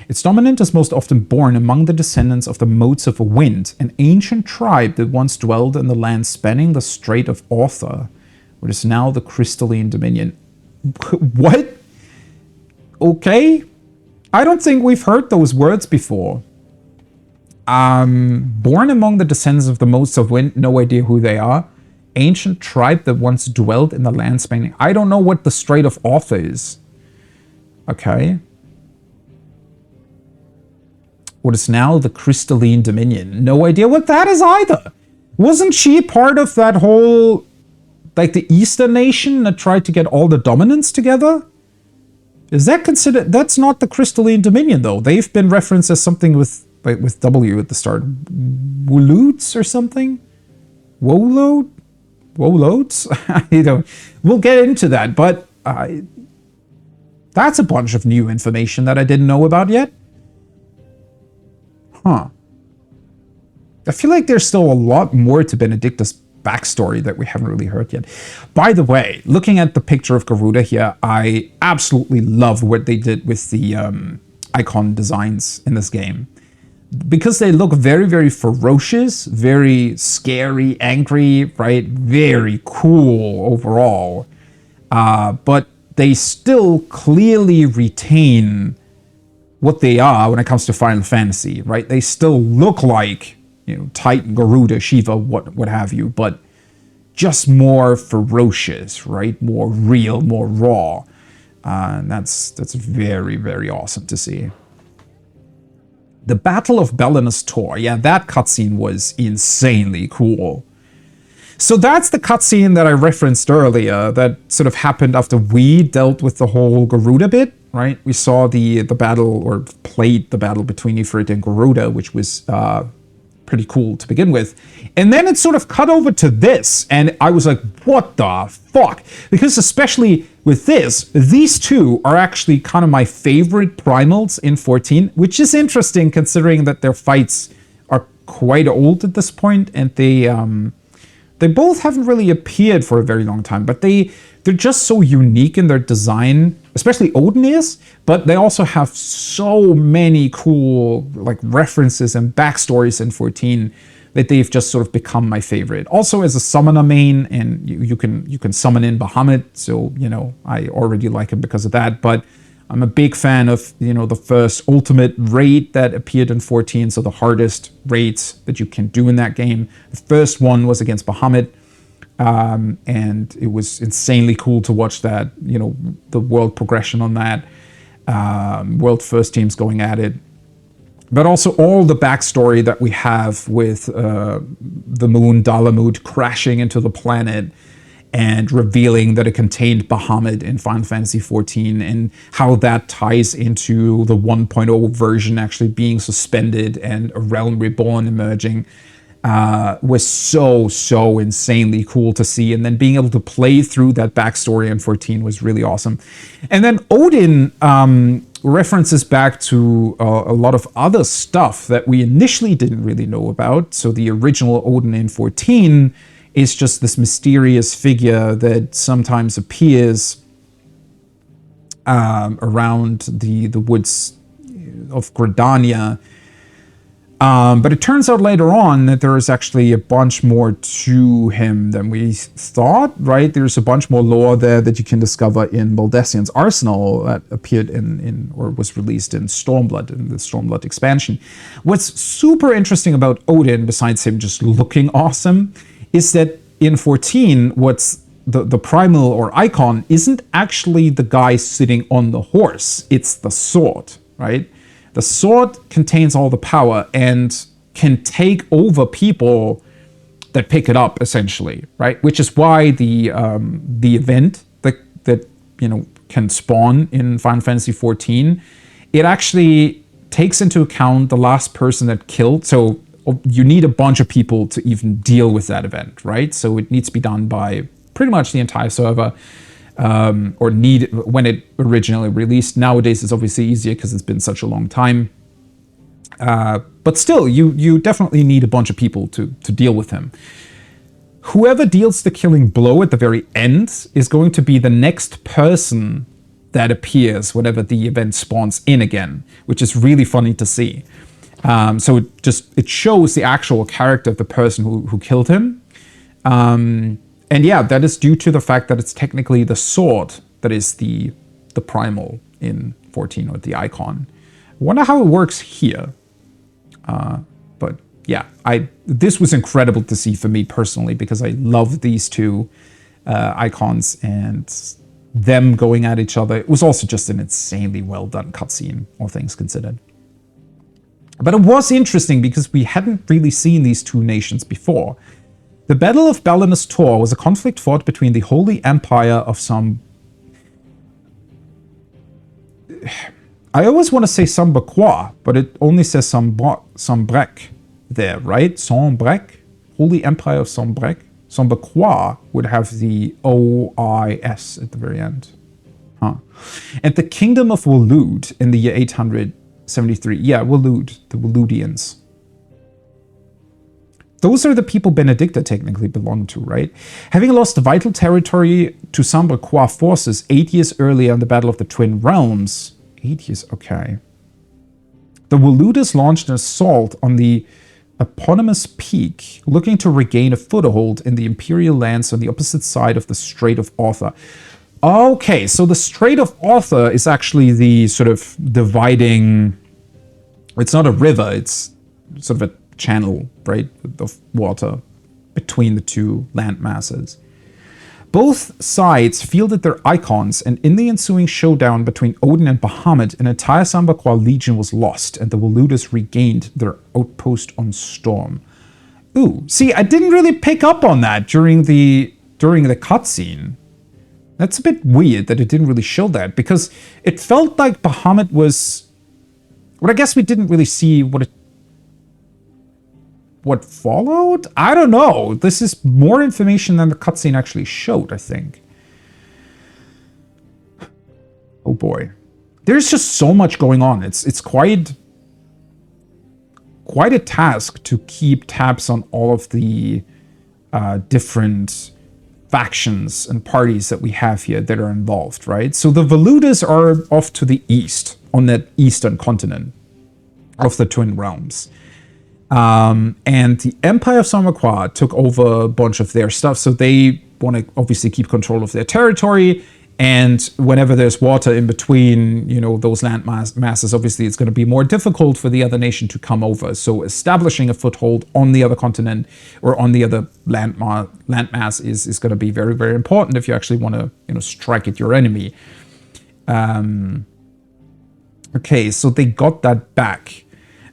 S1: Its dominant is most often born among the descendants of the Motes of a Wind, an ancient tribe that once dwelled in the land spanning the Strait of Arthur, what is now the Crystalline Dominion. What? Okay. I don't think we've heard those words before. Born among the descendants of the Motes of Wind, no idea who they are. Ancient tribe that once dwelled in the land spanning. I don't know what the Strait of Arthur is. Okay. What is now the Crystalline Dominion. No idea what that is either. Wasn't she part of that whole, like the Eastern nation that tried to get all the dominants together? Is that considered? That's not the Crystalline Dominion though. They've been referenced as something with W at the start. Woloots or something? Wolode? Wolodes? I don't. We'll get into that, but that's a bunch of new information that I didn't know about yet. Huh. I feel like there's still a lot more to Benedicta's backstory that we haven't really heard yet. By the way, looking at the picture of Garuda here, I absolutely love what they did with the icon designs in this game. Because they look very, very ferocious, very scary, angry, right? Very cool overall. But they still clearly retain what they are when it comes to Final Fantasy, right? They still look like, you know, Titan, Garuda, Shiva, what have you, but just more ferocious, right? More real, more raw. And that's very, very awesome to see. The Battle of Belinus Tor. Yeah, that cutscene was insanely cool. So that's the cutscene that I referenced earlier that sort of happened after we dealt with the whole Garuda bit, right? We saw the battle, or played the battle between Ifrit and Garuda, which was pretty cool to begin with. And then it sort of cut over to this, and I was like, what the fuck? Because especially with this, these two are actually kind of my favorite primals in 14, which is interesting considering that their fights are quite old at this point, and they both haven't really appeared for a very long time, but they're just so unique in their design, especially Odin is, but they also have so many cool like references and backstories in 14 that they've just sort of become my favorite. Also as a summoner main, and you can summon in Bahamut, so you know I already like him because of that, but I'm a big fan of, you know, the first ultimate raid that appeared in 14, so the hardest raids that you can do in that game. The first one was against Bahamut, and it was insanely cool to watch that, you know, the world progression on that, world first teams going at it. But also all the backstory that we have with the moon Dalamud crashing into the planet, and revealing that it contained Bahamut in Final Fantasy XIV, and how that ties into the 1.0 version actually being suspended and a Realm Reborn emerging, was so insanely cool to see. And then being able to play through that backstory in 14 was really awesome. And then Odin references back to a lot of other stuff that we initially didn't really know about. So the original Odin in 14 is just this mysterious figure that sometimes appears around the woods of Gridania. But it turns out later on that there is actually a bunch more to him than we thought, right? There's a bunch more lore there that you can discover in Baldessian's Arsenal that appeared in or was released in Stormblood, in the Stormblood expansion. What's super interesting about Odin, besides him just looking awesome, is that in 14, what's the primal or icon isn't actually the guy sitting on the horse, it's the sword, right? The sword contains all the power and can take over people that pick it up, essentially, right? Which is why the event that you know can spawn in Final Fantasy XIV, it actually takes into account the last person that killed. So you need a bunch of people to even deal with that event, right? So it needs to be done by pretty much the entire server. Or need when it originally released. Nowadays it's obviously easier because it's been such a long time. But still, you definitely need a bunch of people to deal with him. Whoever deals the killing blow at the very end is going to be the next person that appears whenever the event spawns in again, which is really funny to see. So it shows the actual character of the person who killed him. And yeah, that is due to the fact that it's technically the sword that is the primal in 14, or the icon. I wonder how it works here. But yeah, this was incredible to see for me personally, because I love these two icons and them going at each other. It was also just an insanely well done cutscene, all things considered. But it was interesting because we hadn't really seen these two nations before. The Battle of Balinus Tor was a conflict fought between the Holy Empire of I always want to say Sambequois, but it only says Sambrec there, right? Sambrec? Holy Empire of Sambrec? Sambequois would have the O-I-S at the very end. Huh. And the Kingdom of Waloed in the year 873. Yeah, Waloed, the Waludians. Those are the people Benedicta technically belonged to, right? Having lost vital territory to Sambequois forces 8 years earlier in the Battle of the Twin Realms. 8 years, okay. The Waluders launched an assault on the eponymous peak, looking to regain a foothold in the Imperial lands on the opposite side of the Strait of Arthur. Okay, so the Strait of Arthur is actually the sort of dividing... It's not a river, it's sort of a channel, right, of water between the two land masses. Both sides fielded their icons, and in the ensuing showdown between Odin and Bahamut, an entire Sambequois legion was lost, and the Waluders regained their outpost on Storm. Ooh, see, I didn't really pick up on that during the cutscene. That's a bit weird that it didn't really show that, because it felt like Bahamut was... Well, I guess we didn't really see what followed? I don't know. This is more information than the cutscene actually showed, I think. Oh boy. There's just so much going on. It's quite a task to keep tabs on all of the different factions and parties that we have here that are involved, right? So the Waluders are off to the east, on that eastern continent of the Twin Realms. And the Empire of Sambequois took over a bunch of their stuff, so they want to obviously keep control of their territory, and whenever there's water in between, you know, those land masses, obviously it's going to be more difficult for the other nation to come over. So establishing a foothold on the other continent or on the other land mass is going to be very, very important if you actually want to, you know, strike at your enemy. Okay, so they got that back.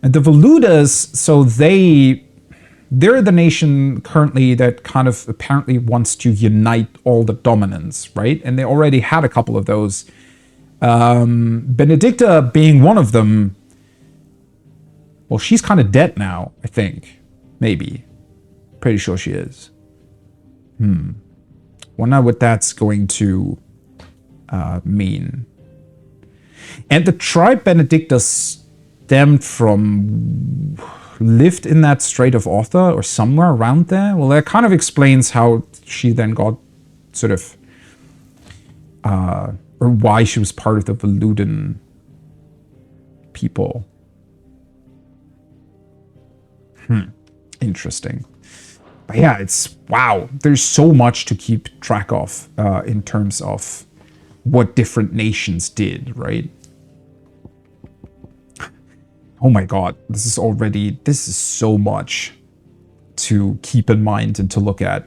S1: And the Waluders, so they're the nation currently that kind of apparently wants to unite all the dominants, right? And they already had a couple of those. Benedicta being one of them. Well, she's kind of dead now, I think. Maybe. Pretty sure she is. Wonder what that's going to mean. And the tribe Benedicta stemmed from lived in that Strait of Author or somewhere around there. Well, that kind of explains how she then got sort of, or why she was part of the Valudan people. Interesting. But yeah, it's, wow, there's so much to keep track of in terms of what different nations did, right? Oh my god, this is so much to keep in mind and to look at.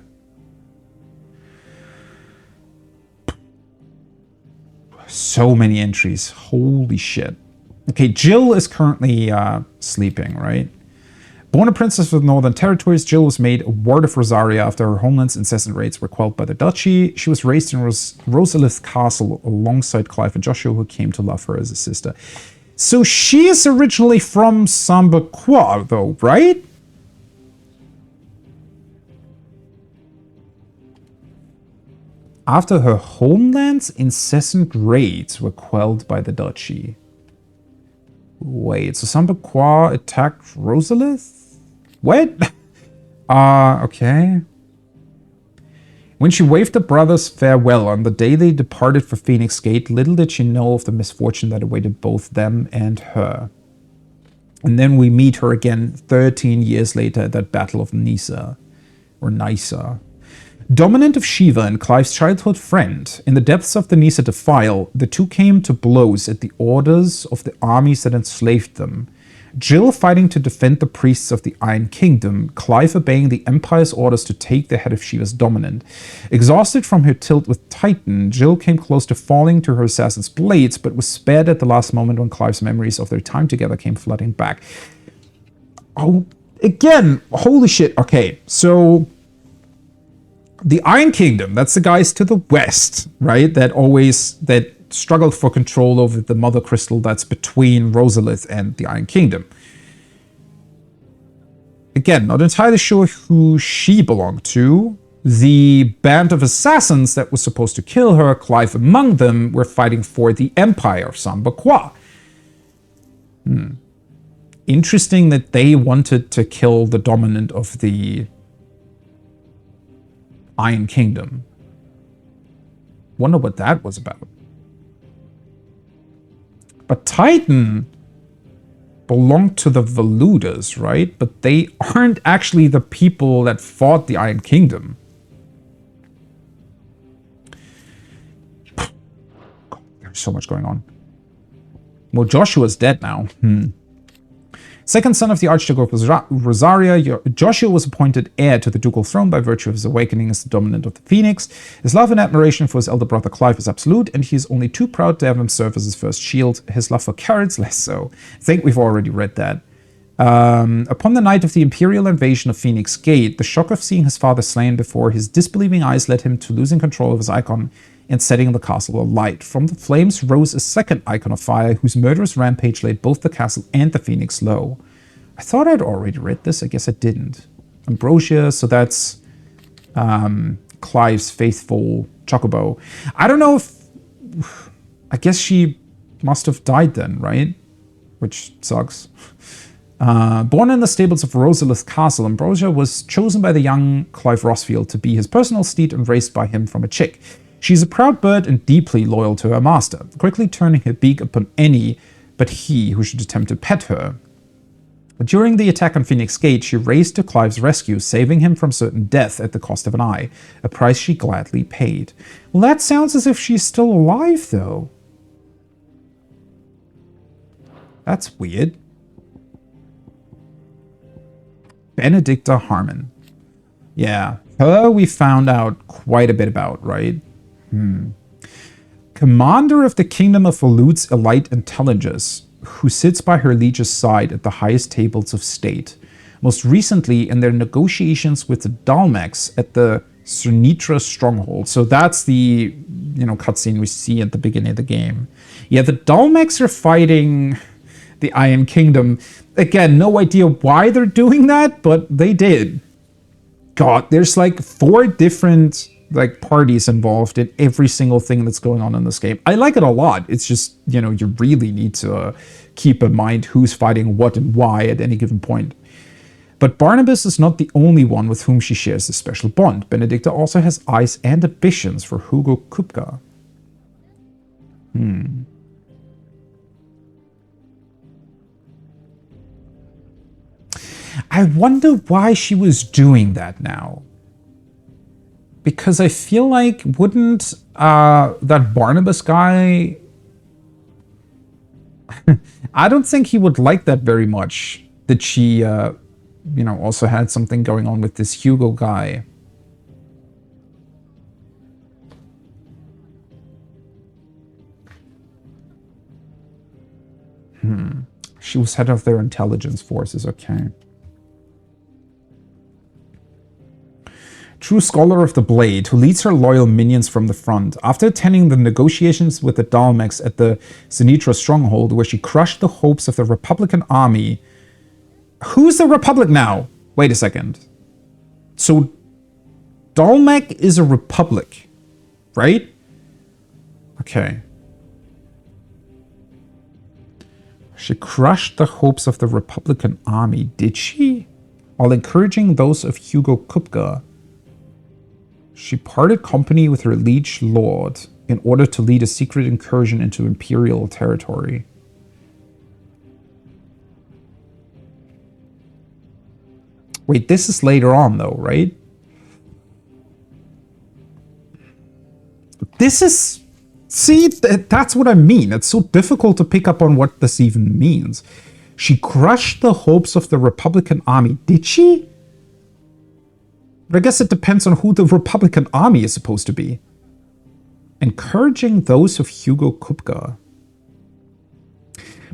S1: So many entries, holy shit. Okay, Jill is currently sleeping, right? Born a princess of the Northern Territories, Jill was made a ward of Rosaria after her homeland's incessant raids were quelled by the duchy. She was raised in Rosalith Castle alongside Clive and Joshua, who came to love her as a sister. So she is originally from Sambuqua, though, right? After her homeland's incessant raids were quelled by the duchy. Wait, so Sambuqua attacked Rosalith? What? Okay. When she waved the brothers farewell on the day they departed for Phoenix Gate, little did she know of the misfortune that awaited both them and her. And then we meet her again 13 years later at that Battle of Nysa, or Nysa. Dominant of Shiva and Clive's childhood friend, in the depths of the Nysa defile, the two came to blows at the orders of the armies that enslaved them. Jill fighting to defend the priests of the Iron Kingdom, Clive obeying the Empire's orders to take the head of Shiva's dominant. Exhausted from her tilt with Titan, Jill came close to falling to her assassin's blades, but was spared at the last moment when Clive's memories of their time together came flooding back. Oh, again, holy shit. Okay, so the Iron Kingdom, that's the guys to the west, right? That struggled for control over the Mother Crystal that's between Rosalith and the Iron Kingdom. Again, not entirely sure who she belonged to. The band of assassins that was supposed to kill her, Clive among them, were fighting for the Empire of Sambuqua. Interesting that they wanted to kill the dominant of the Iron Kingdom. Wonder what that was about. But Titan belonged to the Valudas, right? But they aren't actually the people that fought the Iron Kingdom. God, there's so much going on. Well, Joshua's dead now. Second son of the Archduke of Rosaria, Joshua was appointed heir to the ducal throne by virtue of his awakening as the dominant of the Phoenix. His love and admiration for his elder brother Clive is absolute, and he is only too proud to have him serve as his first shield. His love for carrots, less so. I think we've already read that. Upon the night of the Imperial invasion of Phoenix Gate, the shock of seeing his father slain before his disbelieving eyes led him to losing control of his icon and setting the castle alight. From the flames rose a second icon of fire, whose murderous rampage laid both the castle and the Phoenix low. I thought I'd already read this. I guess I didn't. Ambrosia, so that's Clive's faithful chocobo. I don't know if... I guess she must have died then, right? Which sucks. Born in the stables of Rosalith Castle, Ambrosia was chosen by the young Clive Rosfield to be his personal steed and raised by him from a chick. She's a proud bird and deeply loyal to her master, quickly turning her beak upon any but he who should attempt to pet her. But during the attack on Phoenix Gate, she raced to Clive's rescue, saving him from certain death at the cost of an eye, a price she gladly paid. Well, that sounds as if she's still alive, though. That's weird. Benedicta Harmon. Yeah, her we found out quite a bit about, right? Commander of the Kingdom of Valud's elite intelligence, who sits by her liege's side at the highest tables of state. Most recently in their negotiations with the Dalmex at the Sunitra stronghold. So that's the, cutscene we see at the beginning of the game. Yeah, the Dalmex are fighting the Iron Kingdom. Again, no idea why they're doing that, but they did. God, there's like 4 different like parties involved in every single thing that's going on in this game. I like it a lot. It's just, you know, you really need to keep in mind who's fighting what and why at any given point. But Barnabas is not the only one with whom she shares this special bond. Benedikta also has eyes and ambitions for Hugo Kupka. I wonder why she was doing that now. Because I feel like, wouldn't that Barnabas guy... I don't think he would like that very much, that she, you know, also had something going on with this Hugo guy. She was head of their intelligence forces, okay. True scholar of the blade, who leads her loyal minions from the front. After attending the negotiations with the Dalmex at the Sinitra stronghold, where she crushed the hopes of the Republican army. Who's the Republic now? Wait a second. So, Dalmec is a Republic, right? Okay. She crushed the hopes of the Republican army, did she? While encouraging those of Hugo Kupka. She parted company with her liege lord in order to lead a secret incursion into imperial territory. Wait, this is later on though, right? This is... See, that's what I mean. It's so difficult to pick up on what this even means. She crushed the hopes of the Republican army. Did she? But I guess it depends on who the Republican army is supposed to be. Encouraging those of Hugo Kupka.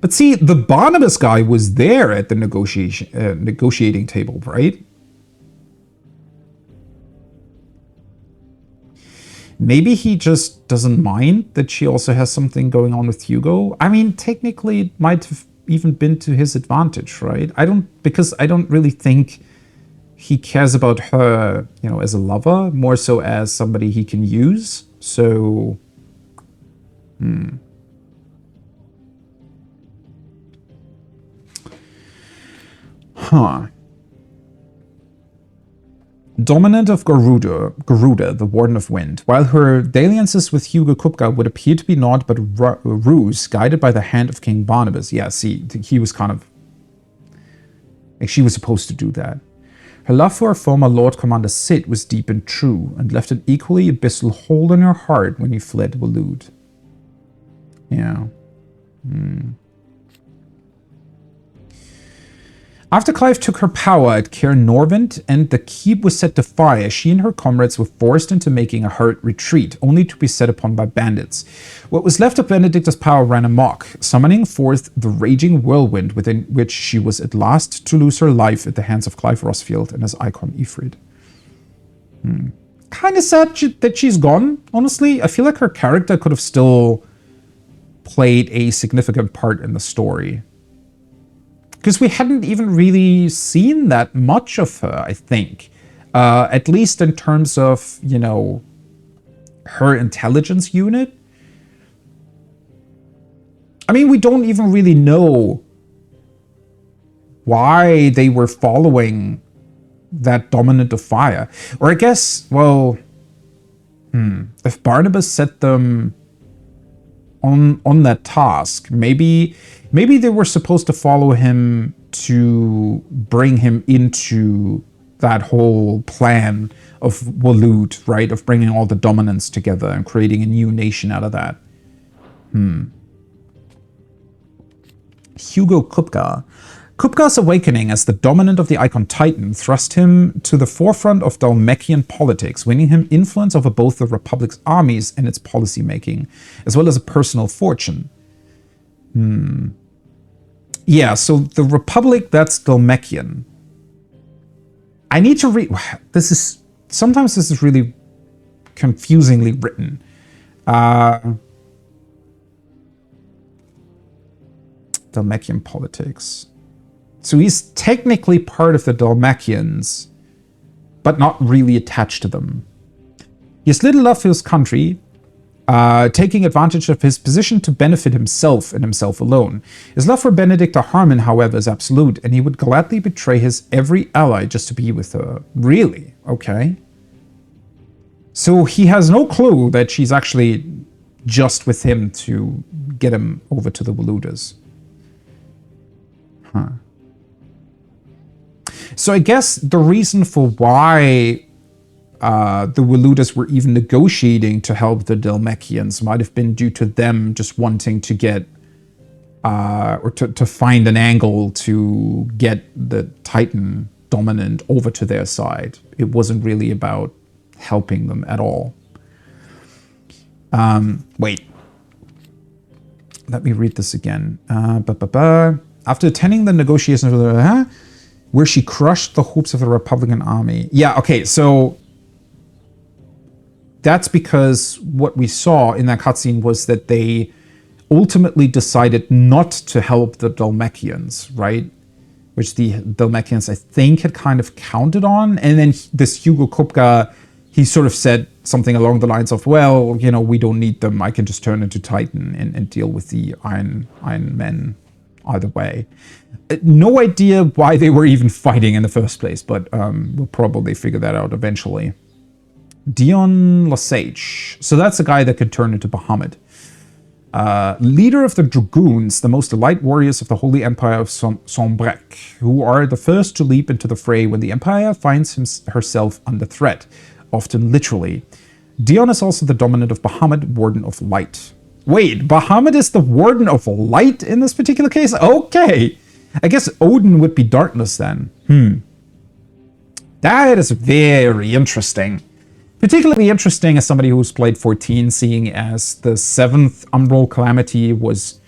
S1: But see, the Barnabas guy was there at the negotiating table, right? Maybe he just doesn't mind that she also has something going on with Hugo. I mean, technically, it might have even been to his advantage, right? Because I don't really think he cares about her, you know, as a lover, more so as somebody he can use. So, Dominant of Garuda, the Warden of Wind. While her dalliances with Hugo Kupka would appear to be naught but ruse, guided by the hand of King Barnabas. Yeah, see, he was kind of... like, she was supposed to do that. Her love for her former Lord Commander Sid was deep and true, and left an equally abyssal hole in her heart when he fled Waloed. Yeah. After Clive took her power at Caer Norvent and the keep was set to fire, she and her comrades were forced into making a hurried retreat, only to be set upon by bandits. What was left of Benedikta's power ran amok, summoning forth the raging whirlwind within which she was at last to lose her life at the hands of Clive Rosfield and his icon Ifrit. Kind of sad that she's gone, honestly. I feel like her character could have still played a significant part in the story. Because we hadn't even really seen that much of her, I think. At least in terms of, you know, her intelligence unit. I mean, we don't even really know why they were following that Dominant of Fire. Or I guess, well, if Barnabas set them on that task, maybe they were supposed to follow him to bring him into that whole plan of Waloed, right? Of bringing all the dominants together and creating a new nation out of that. Hugo Kupka. Kupka's awakening as the dominant of the Icon Titan thrust him to the forefront of Dalmekian politics, winning him influence over both the Republic's armies and its policymaking, as well as a personal fortune. Yeah, so the Republic, that's Dalmekian. I need to read... Sometimes this is really confusingly written. Dalmekian politics. So he's technically part of the Dalmekians, but not really attached to them. He has little love for his country, taking advantage of his position to benefit himself and himself alone. His love for Benedicta Harmon, however, is absolute, and he would gladly betray his every ally just to be with her. Really? Okay. So he has no clue that she's actually just with him to get him over to the Waludas. Huh. So I guess the reason for why the Waludas were even negotiating to help the Dhalmekians might have been due to them just wanting to get, or to find an angle to get the Titan dominant over to their side. It wasn't really about helping them at all. Wait. Let me read this again. After attending the negotiations where she crushed the hopes of the Republican army. Yeah, okay, so that's because what we saw in that cutscene was that they ultimately decided not to help the Dhalmekians, right? Which the Dhalmekians, I think, had kind of counted on. And then this Hugo Kupka, he sort of said something along the lines of, well, you know, we don't need them. I can just turn into Titan and deal with the Iron Men either way. No idea why they were even fighting in the first place, but we'll probably figure that out eventually. Dion Lesage. So that's the guy that could turn into Bahamut. Leader of the Dragoons, the most elite warriors of the Holy Empire of Sombrec, who are the first to leap into the fray when the Empire finds herself under threat, often literally. Dion is also the dominant of Bahamut, Warden of Light. Wait, Bahamut is the Warden of Light in this particular case? Okay. I guess Odin would be darkness then. That is very interesting. Particularly interesting as somebody who's played 14, seeing as the 7th Umbral Calamity was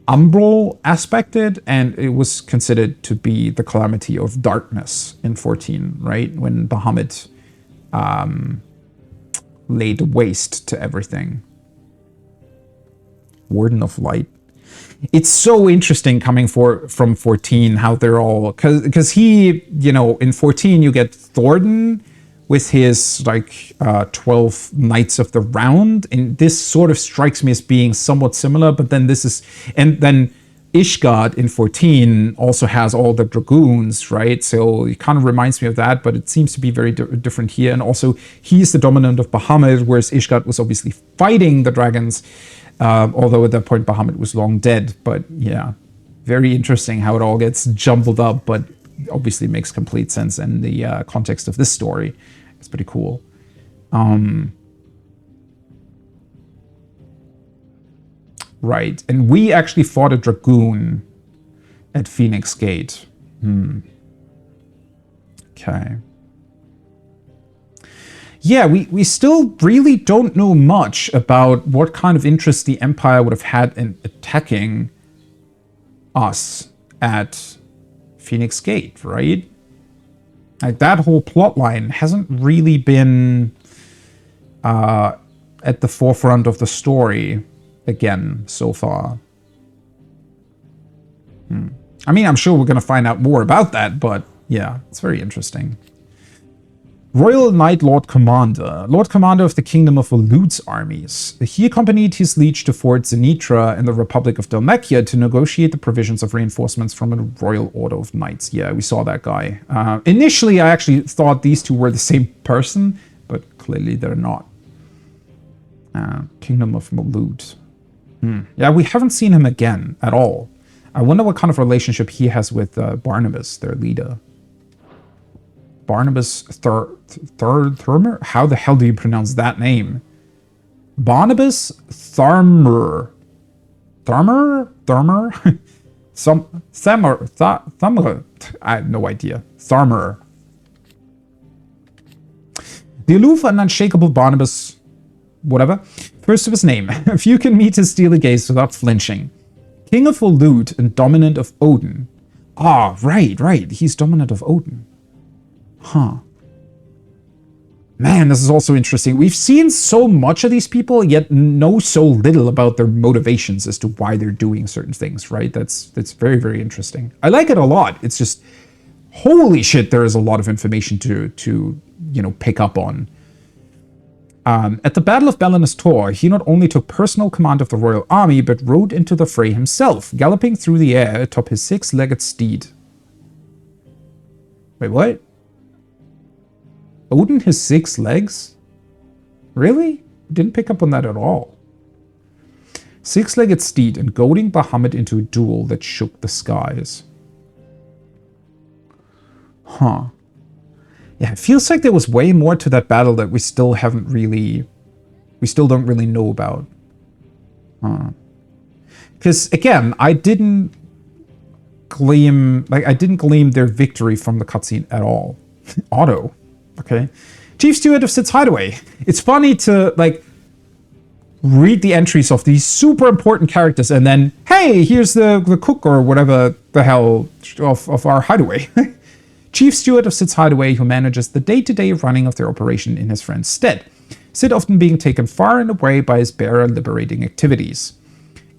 S1: Umbral aspected, and it was considered to be the Calamity of Darkness in 14, right? When Bahamut laid waste to everything. Warden of Light. It's so interesting coming from 14, how they're all... Because he, you know, in 14 you get Thornton with his, like, 12 Knights of the Round. And this sort of strikes me as being somewhat similar, but then this is... And then Ishgard in 14 also has all the Dragoons, right? So it kind of reminds me of that, but it seems to be very different here. And also, he's the dominant of Bahamut, whereas Ishgard was obviously fighting the dragons, although at that point Bahamut was long dead. But yeah, very interesting how it all gets jumbled up, but obviously makes complete sense in the context of this story. It's pretty cool. Right, and we actually fought a Dragoon at Phoenix Gate. Okay. Yeah, we still really don't know much about what kind of interest the Empire would have had in attacking us at Phoenix Gate, right? Like, that whole plot line hasn't really been at the forefront of the story again so far. I mean, I'm sure we're going to find out more about that, but yeah, it's very interesting. Royal Knight Lord Commander. Lord Commander of the Kingdom of Walud's armies. He accompanied his liege to Fort Zenitra in the Republic of Dhalmekia to negotiate the provisions of reinforcements from a Royal Order of Knights. Yeah, we saw that guy. Initially, I actually thought these two were the same person, but clearly they're not. Kingdom of Walud. Yeah, we haven't seen him again at all. I wonder what kind of relationship he has with Barnabas, their leader. Barnabas Thermer? How the hell do you pronounce that name? Barnabas Thermer. Thermer? Thermer. I have no idea. Thermer. The aloof and unshakable Barnabas, whatever, first of his name. Few can meet his steely gaze without flinching. King of Walud and dominant of Odin. Ah, right. He's dominant of Odin. Huh. Man, this is also interesting. We've seen so much of these people, yet know so little about their motivations as to why they're doing certain things, right? That's very, very interesting. I like it a lot. It's just, holy shit, there is a lot of information to you know, pick up on. At the Battle of Balinus Tor, he not only took personal command of the royal army, but rode into the fray himself, galloping through the air atop his 6-legged steed. Wait, what? Odin has 6 legs? Really? Didn't pick up on that at all. 6-legged steed and goading Bahamut into a duel that shook the skies. Huh. Yeah, it feels like there was way more to that battle that we still don't really know about. Because again, I didn't glean their victory from the cutscene at all. Otto, okay. Chief Steward of Sid's Hideaway. It's funny to like read the entries of these super important characters and then, hey, here's the cook or whatever the hell of our hideaway. Chief Steward of Sid's Hideaway, who manages the day-to-day running of their operation in his friend's stead. Sid often being taken far and away by his bearer-liberating activities.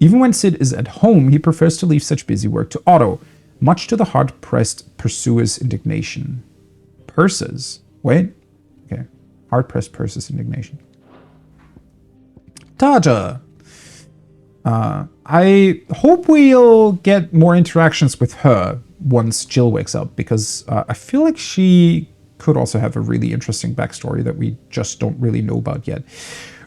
S1: Even when Sid is at home, he prefers to leave such busy work to Otto, much to the hard-pressed pursuer's indignation. Purses? Wait. Okay. Hard-pressed pursuer's indignation. Taja. I hope we'll get more interactions with her once Jill wakes up, because I feel like she could also have a really interesting backstory that we just don't really know about yet.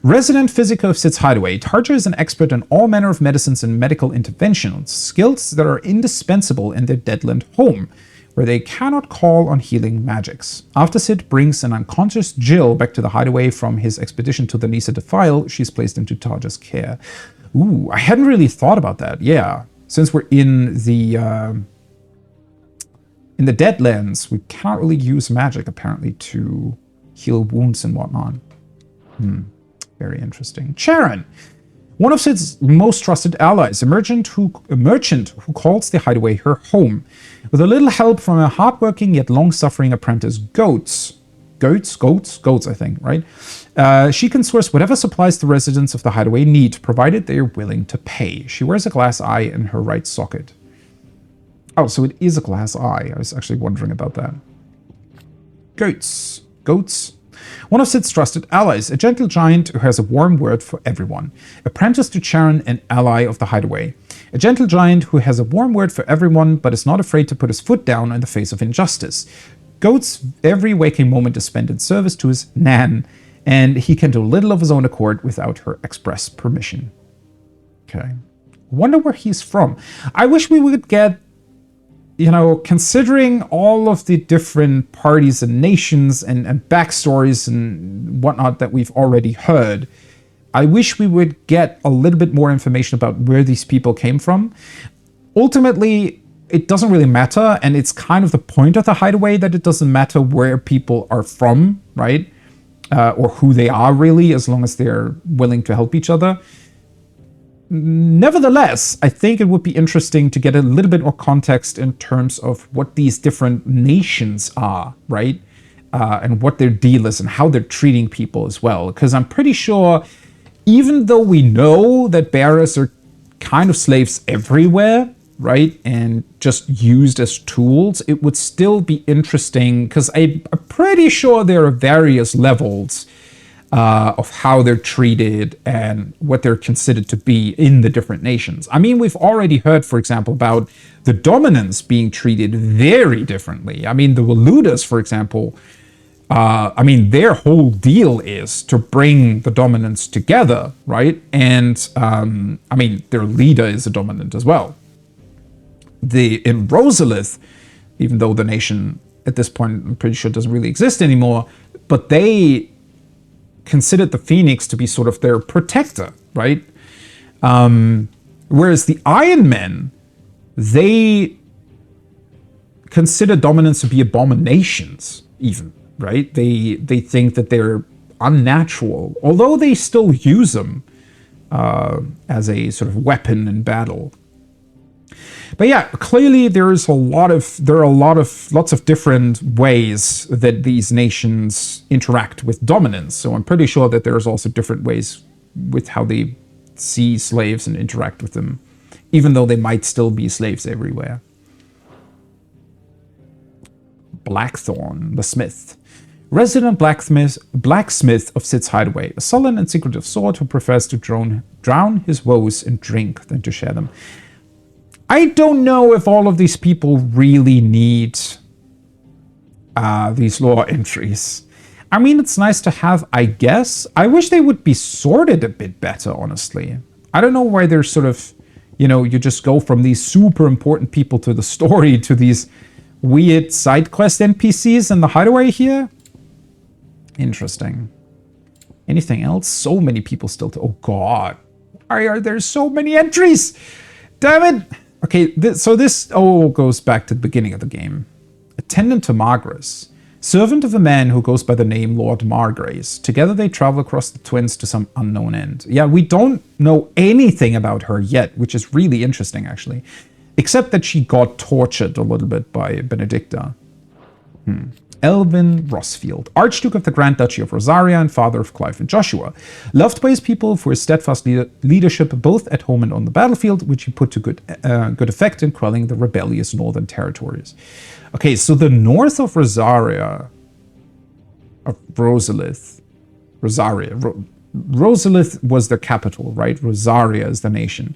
S1: Resident Physico of Sid's Hideaway, Tarja is an expert in all manner of medicines and medical interventions, skills that are indispensable in their Deadland home, where they cannot call on healing magics. After Sid brings an unconscious Jill back to the hideaway from his expedition to the Nisa Defile, she's placed into Tarja's care. Ooh, I hadn't really thought about that. Yeah, since we're in the Deadlands, we can't really use magic, apparently, to heal wounds and whatnot. Very interesting. Charon, one of Sid's most trusted allies, a merchant who calls the hideaway her home. With a little help from a hardworking yet long-suffering apprentice, Goats, I think, right? She can source whatever supplies the residents of the hideaway need, provided they are willing to pay. She wears a glass eye in her right socket. Oh, so it is a glass eye. I was actually wondering about that. Goats. One of Sid's trusted allies, a gentle giant who has a warm word for everyone. Apprentice to Charon, an ally of the hideaway. A gentle giant who has a warm word for everyone, but is not afraid to put his foot down in the face of injustice. Goat's every waking moment is spent in service to his Nan, and he can do little of his own accord without her express permission. Okay. Wonder where he's from. I wish we would get, you know, considering all of the different parties and nations and backstories and whatnot that we've already heard, I wish we would get a little bit more information about where these people came from. Ultimately, it doesn't really matter, and it's kind of the point of the hideaway that it doesn't matter where people are from, right? Or who they are really, as long as they're willing to help each other. Nevertheless, I think it would be interesting to get a little bit more context in terms of what these different nations are, right? And what their deal is and how they're treating people as well. Because I'm pretty sure, even though we know that bearers are kind of slaves everywhere, right? And just used as tools, it would still be interesting, because I'm pretty sure there are various levels of how they're treated and what they're considered to be in the different nations. I mean, we've already heard, for example, about the dominants being treated very differently. I mean, the Waludas, for example, I mean, their whole deal is to bring the dominants together, right? And, I mean, their leader is a dominant as well. In Rosalith, even though the nation at this point, I'm pretty sure, doesn't really exist anymore, but they considered the Phoenix to be sort of their protector, right? Whereas the Iron Men, they consider dominants to be abominations, even, right? They think that they're unnatural, although they still use them as a sort of weapon in battle. But yeah, clearly there are lots of different ways that these nations interact with dominance. So I'm pretty sure that there's also different ways with how they see slaves and interact with them, even though they might still be slaves everywhere. Blackthorn, the smith. resident blacksmith of Sid's hideaway, a sullen and secretive sword who prefers to drown his woes in drink than to share them. I don't know if all of these people really need these lore entries. I mean, it's nice to have, I guess. I wish they would be sorted a bit better, honestly. I don't know why they're sort of, you know, you just go from these super important people to the story to these weird side quest NPCs in the hideaway here. Interesting. Anything else? So many people still to... Oh, God. Why are there so many entries? Damn it. Okay, so this all goes back to the beginning of the game. Attendant to Margrace. Servant of a man who goes by the name Lord Margrace. Together they travel across the Twins to some unknown end. Yeah, we don't know anything about her yet, which is really interesting, actually. Except that she got tortured a little bit by Benedicta. Elvin Rossfield, Archduke of the Grand Duchy of Rosaria and father of Clive and Joshua. Loved by his people for his steadfast leadership both at home and on the battlefield, which he put to good effect in quelling the rebellious northern territories. Okay, so the north of Rosaria, of Rosalith, Rosalith was the capital, right? Rosaria is the nation.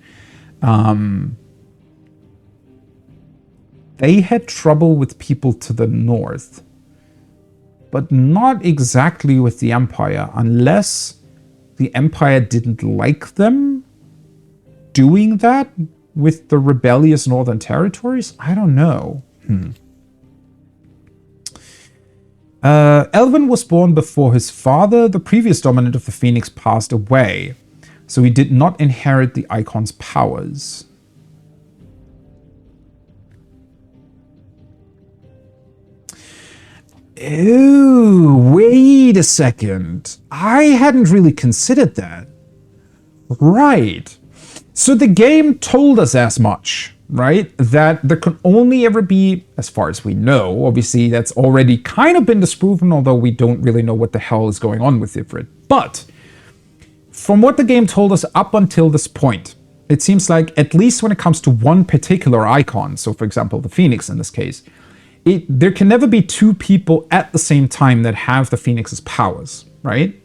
S1: They had trouble with people to the north, but not exactly with the Empire, unless the Empire didn't like them doing that with the rebellious northern territories. I don't know. Elvin was born before his father, the previous dominant of the Phoenix, passed away, so he did not inherit the Icon's powers. Ooh, wait a second. I hadn't really considered that. Right. So the game told us as much, right? That there can only ever be, as far as we know, obviously that's already kind of been disproven, although we don't really know what the hell is going on with Ifrit. But from what the game told us up until this point, it seems like, at least when it comes to one particular icon, so for example, the Phoenix in this case, there can never be two people at the same time that have the Phoenix's powers, right?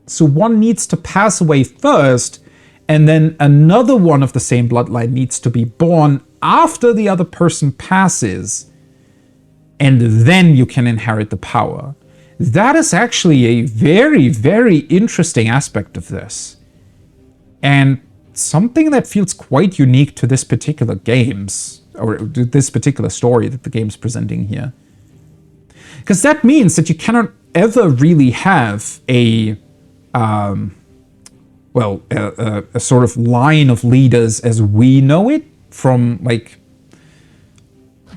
S1: So one needs to pass away first, and then another one of the same bloodline needs to be born after the other person passes, and then you can inherit the power. That is actually a very, very interesting aspect of this. And something that feels quite unique to this particular game's, or this particular story that the game's presenting here. Because that means that you cannot ever really have a sort of line of leaders as we know it from, like,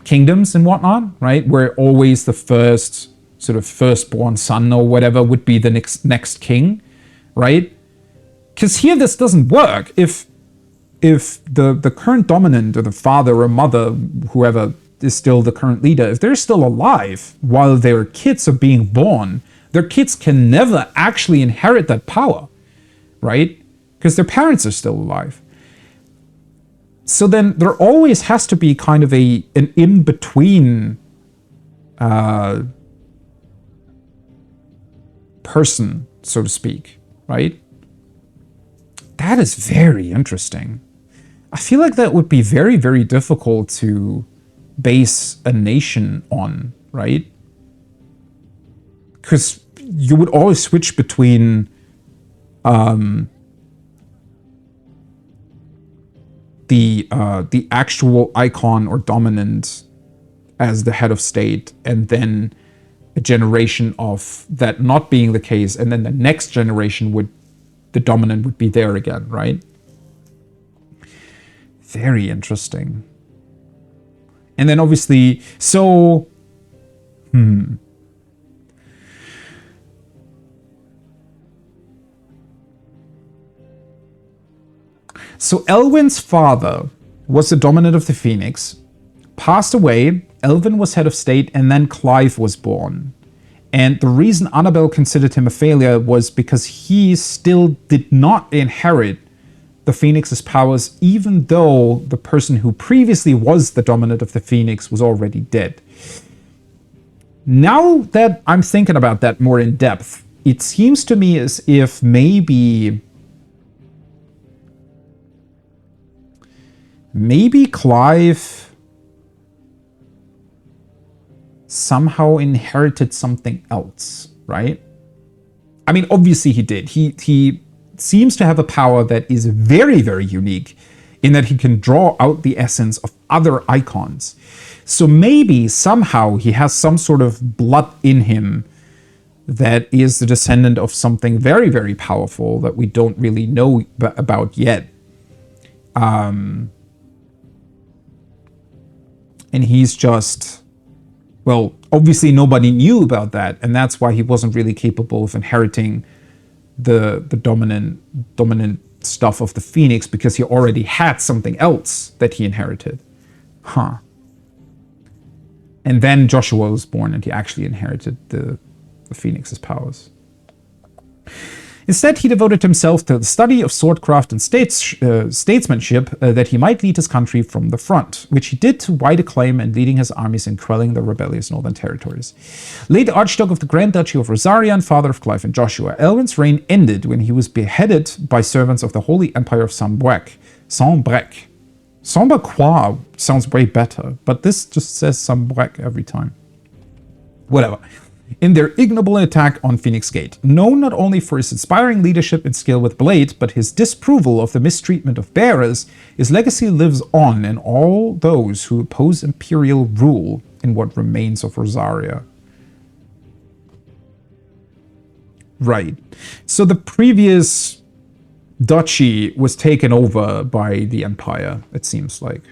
S1: kingdoms and whatnot, right? Where always the first, sort of firstborn son or whatever would be the next king, right? Because here this doesn't work. If the current dominant or the father or mother, whoever is still the current leader, if they're still alive while their kids are being born, their kids can never actually inherit that power, right? Because their parents are still alive. So then there always has to be kind of an in-between person, so to speak, right? That is very interesting. I feel like that would be very, very difficult to base a nation on, right? Because you would always switch between the actual icon or dominant as the head of state, and then a generation of that not being the case, and then the next generation the dominant would be there again, right? Very interesting. And then obviously, so... So Elwin's father was the dominant of the Phoenix, passed away, Elwin was head of state, and then Clive was born. And the reason Annabelle considered him a failure was because he still did not inherit the Phoenix's powers, even though the person who previously was the dominant of the Phoenix was already dead. Now that I'm thinking about that more in depth, it seems to me as if maybe Clive somehow inherited something else, right? I mean, obviously he did. He seems to have a power that is very, very unique in that he can draw out the essence of other icons. So maybe somehow he has some sort of blood in him that is the descendant of something very, very powerful that we don't really know about yet. And he's just, well, obviously nobody knew about that, and that's why he wasn't really capable of inheriting the dominant stuff of the Phoenix, because he already had something else that he inherited. Huh. And then Joshua was born and he actually inherited the Phoenix's powers. Instead, he devoted himself to the study of swordcraft and statesmanship that he might lead his country from the front, which he did to wide acclaim and leading his armies in quelling the rebellious northern territories. Late Archduke of the Grand Duchy of Rosaria and father of Clive and Joshua, Elwin's reign ended when he was beheaded by servants of the Holy Empire of Sambrec. Sambrec sounds way better, but this just says Sambrec every time. Whatever. In their ignoble attack on Phoenix Gate, known not only for his inspiring leadership and skill with blade, but his disapproval of the mistreatment of bearers, his legacy lives on in all those who oppose imperial rule in what remains of Rosaria. Right. So the previous duchy was taken over by the Empire, it seems like.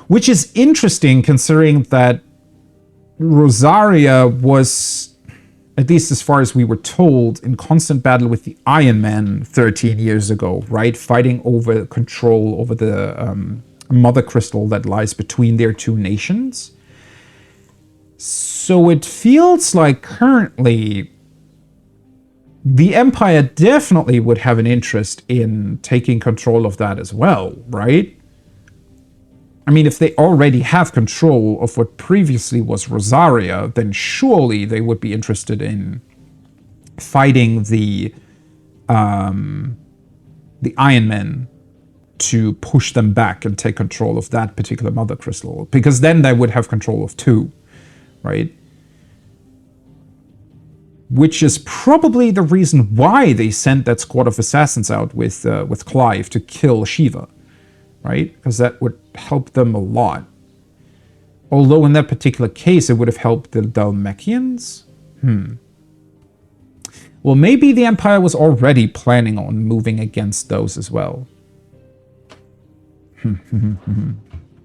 S1: Which is interesting considering that Rosaria was, at least as far as we were told, in constant battle with the Iron Man 13 years ago, right? Fighting over control over the mother crystal that lies between their two nations. So it feels like currently the Empire definitely would have an interest in taking control of that as well, right? I mean, if they already have control of what previously was Rosaria, then surely they would be interested in fighting the Iron Men to push them back and take control of that particular mother crystal, because then they would have control of two, right? Which is probably the reason why they sent that squad of assassins out with Clive to kill Shiva. Right? Because that would help them a lot. Although in that particular case, it would have helped the Dalmatians? Well, maybe the Empire was already planning on moving against those as well.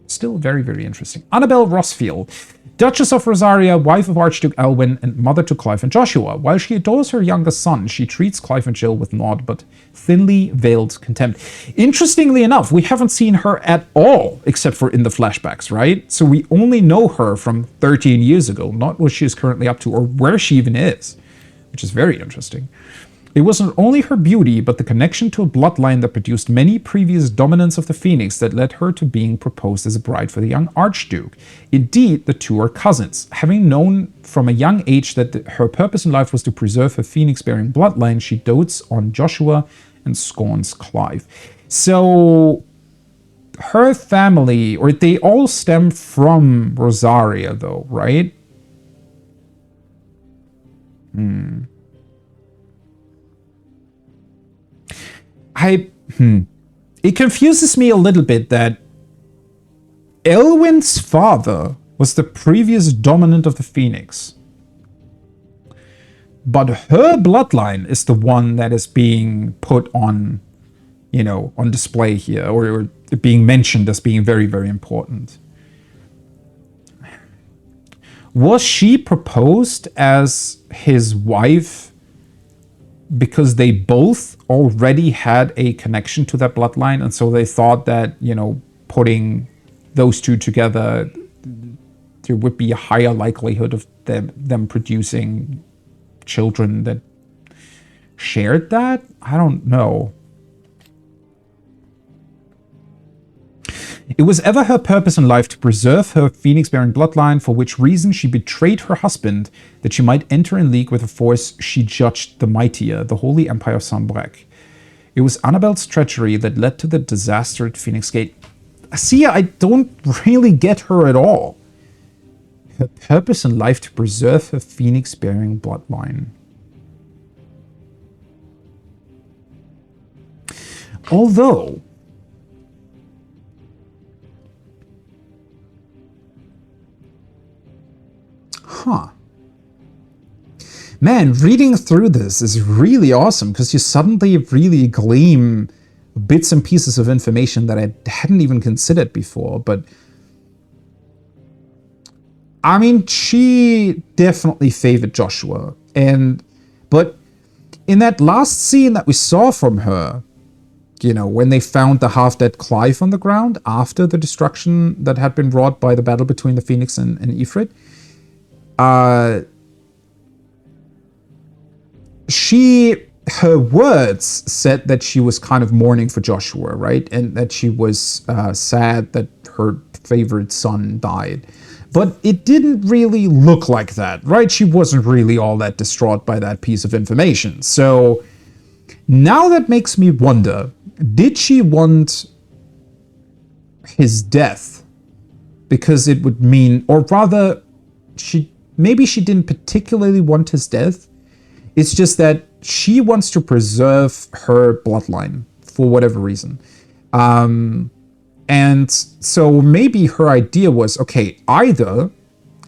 S1: Still very, very interesting. Annabelle Rossfield, Duchess of Rosaria, wife of Archduke Elwin, and mother to Clive and Joshua. While she adores her younger son, she treats Clive and Jill with nod but thinly veiled contempt. Interestingly enough, we haven't seen her at all, except for in the flashbacks, right? So we only know her from 13 years ago, not what she is currently up to or where she even is, which is very interesting. It wasn't only her beauty, but the connection to a bloodline that produced many previous dominants of the Phoenix that led her to being proposed as a bride for the young Archduke. Indeed, the two are cousins. Having known from a young age that her purpose in life was to preserve her Phoenix-bearing bloodline, she dotes on Joshua and scorns Clive. So her family, or they all stem from Rosaria though, right? It confuses me a little bit that Elwin's father was the previous dominant of the Phoenix. But her bloodline is the one that is being put on, you know, on display here, or being mentioned as being very, very important. Was she proposed as his wife because they both already had a connection to that bloodline, and so they thought that, you know, putting those two together, there would be a higher likelihood of them producing children that shared that? I don't know. It was ever her purpose in life to preserve her phoenix-bearing bloodline, for which reason she betrayed her husband, that she might enter in league with a force she judged the mightier, the Holy Empire of Sanbreque. It was Annabelle's treachery that led to the disaster at Phoenix Gate. See, I don't really get her at all. Her purpose in life to preserve her phoenix-bearing bloodline. Although, man, reading through this is really awesome because you suddenly really glean bits and pieces of information that I hadn't even considered before. But I mean, she definitely favored Joshua. But in that last scene that we saw from her, you know, when they found the half-dead Clive on the ground after the destruction that had been wrought by the battle between the Phoenix and Ifrit, her words said that she was kind of mourning for Joshua, right? And that she was sad that her favorite son died. But it didn't really look like that, right? She wasn't really all that distraught by that piece of information. So now that makes me wonder, did she want his death? Because it would mean, or rather, maybe she didn't particularly want his death. It's just that she wants to preserve her bloodline for whatever reason. And so maybe her idea was, okay, either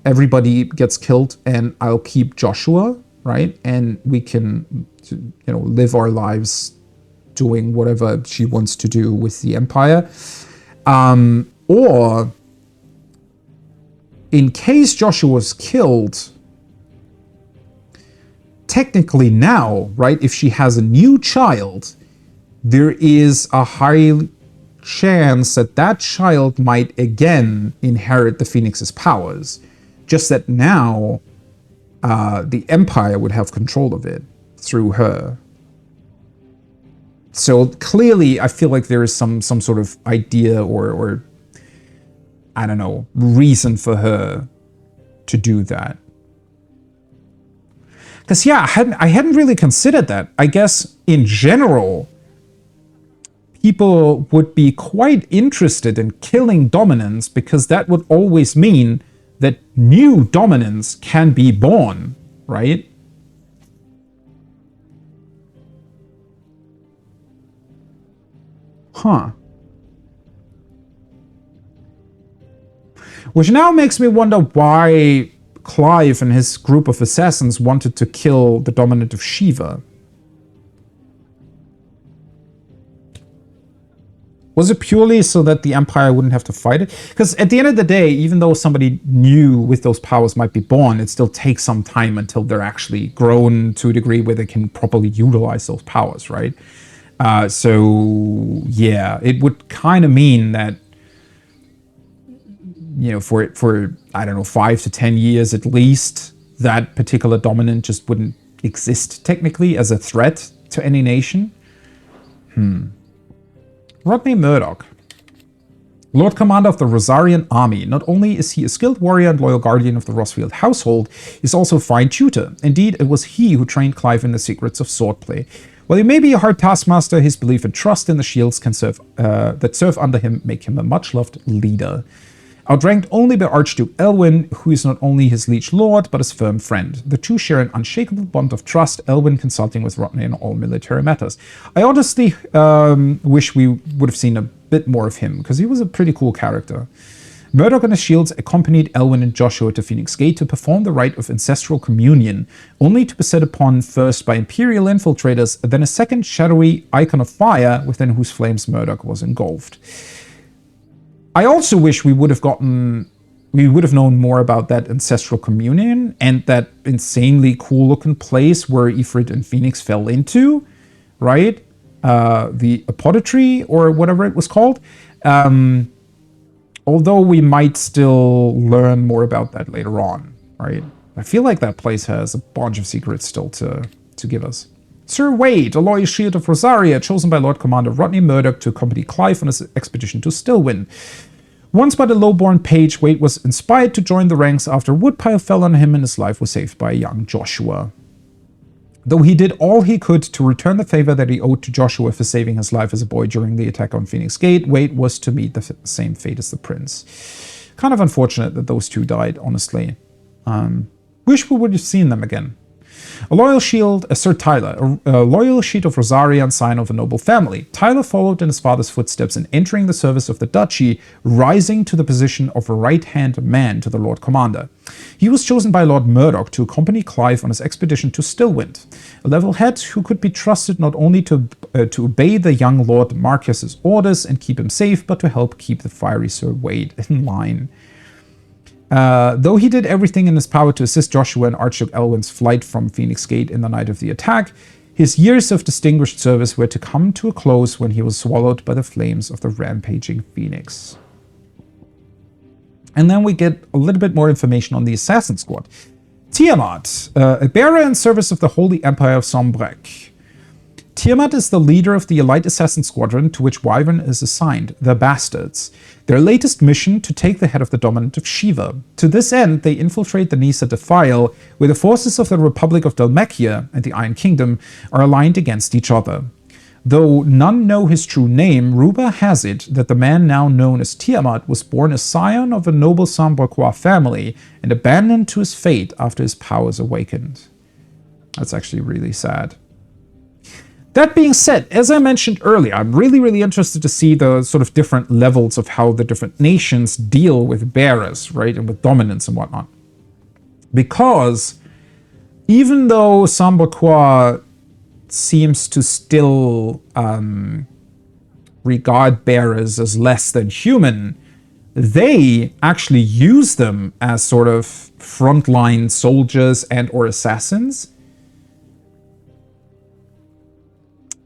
S1: everybody gets killed and I'll keep Joshua, right? And we can, you know, live our lives doing whatever she wants to do with the Empire. Or in case Joshua was killed, technically now, right, if she has a new child, there is a high chance that that child might again inherit the Phoenix's powers. Just that now the Empire would have control of it through her. So clearly, I feel like there is some sort of idea or I don't know, reason for her to do that. Because yeah, I hadn't really considered that. I guess in general, people would be quite interested in killing dominants because that would always mean that new dominants can be born, right? Huh. Which now makes me wonder why Clive and his group of assassins wanted to kill the dominant of Shiva. Was it purely so that the Empire wouldn't have to fight it? Because at the end of the day, even though somebody new with those powers might be born, it still takes some time until they're actually grown to a degree where they can properly utilize those powers, right? So yeah, it would kind of mean that, you know, for I don't know, 5 to 10 years at least, that particular dominant just wouldn't exist technically as a threat to any nation. Rodney Murdoch, Lord Commander of the Rosarian Army. Not only is he a skilled warrior and loyal guardian of the Rosfield household, he's also a fine tutor. Indeed, it was he who trained Clive in the secrets of swordplay. While he may be a hard taskmaster, his belief and trust in the shields that serve under him make him a much-loved leader. Outranked only by Archduke Elwyn, who is not only his liege lord, but his firm friend. The two share an unshakable bond of trust, Elwyn consulting with Rodney in all military matters. I honestly wish we would have seen a bit more of him, because he was a pretty cool character. Murdoch and his shields accompanied Elwyn and Joshua to Phoenix Gate to perform the rite of ancestral communion, only to be set upon first by Imperial infiltrators, then a second shadowy icon of fire, within whose flames Murdoch was engulfed. I also wish we would have known more about that ancestral communion and that insanely cool looking place where Ifrit and Phoenix fell into, right? The apothecary or whatever it was called. Although we might still learn more about that later on, right? I feel like that place has a bunch of secrets still to give us. Sir Wade, a loyal shield of Rosaria, chosen by Lord Commander Rodney Murdoch to accompany Clive on his expedition to Stillwind. Once by the low-born page, Wade was inspired to join the ranks after a woodpile fell on him and his life was saved by a young Joshua. Though he did all he could to return the favor that he owed to Joshua for saving his life as a boy during the attack on Phoenix Gate, Wade was to meet the same fate as the prince. Kind of unfortunate that those two died, honestly. Wish we would have seen them again. A loyal shield, Sir Tyler, a loyal sheet of Rosaria and sign of a noble family. Tyler followed in his father's footsteps in entering the service of the duchy, rising to the position of a right-hand man to the Lord Commander. He was chosen by Lord Murdoch to accompany Clive on his expedition to Stillwind, a level head who could be trusted not only to obey the young Lord Marcus's orders and keep him safe, but to help keep the fiery Sir Wade in line. Though he did everything in his power to assist Joshua and Archduke Elwin's flight from Phoenix Gate in the night of the attack, his years of distinguished service were to come to a close when he was swallowed by the flames of the rampaging Phoenix. And then we get a little bit more information on the Assassin Squad. Tiamat, a bearer in service of the Holy Empire of Sombrec. Tiamat is the leader of the elite assassin squadron to which Wyvern is assigned, the Bastards. Their latest mission to take the head of the dominant of Shiva. To this end, they infiltrate the Nisa Defile, where the forces of the Republic of Dhalmekia and the Iron Kingdom are aligned against each other. Though none know his true name, rumor has it that the man now known as Tiamat was born a scion of a noble Sambraquois family and abandoned to his fate after his powers awakened. That's actually really sad. That being said, as I mentioned earlier, I'm really interested to see the sort of different levels of how the different nations deal with bearers, right, and with dominance and whatnot. Because even though Sambraquois seems to still regard bearers as less than human, they actually use them as sort of frontline soldiers and or assassins,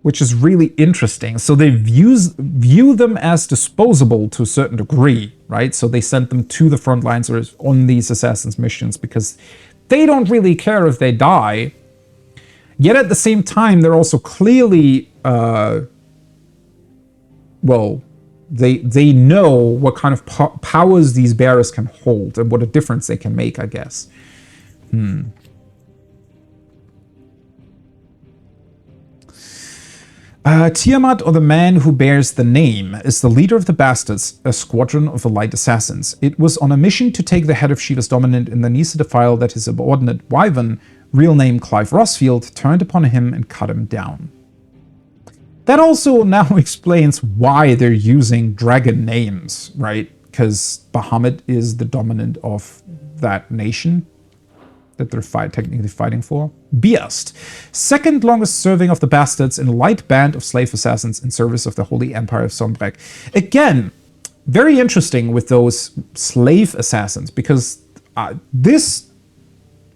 S1: which is really interesting. So they view them as disposable to a certain degree, right? So they send them to the front lines or on these assassins missions because they don't really care if they die. Yet at the same time, they're also clearly, well, they know what kind of powers these bearers can hold and what a difference they can make, I guess. Tiamat, or the man who bears the name, is the leader of the Bastards, a squadron of elite assassins. It was on a mission to take the head of Shiva's dominant in the Nisa Defile that his subordinate Wyvern, real name Clive Rossfield, turned upon him and cut him down. That also now explains why they're using dragon names, right? Because Bahamut is the dominant of that nation that they're technically fighting for. Biast, second longest serving of the Bastards in a light band of slave assassins in service of the Holy Empire of Sombrec. Again, very interesting with those slave assassins, because this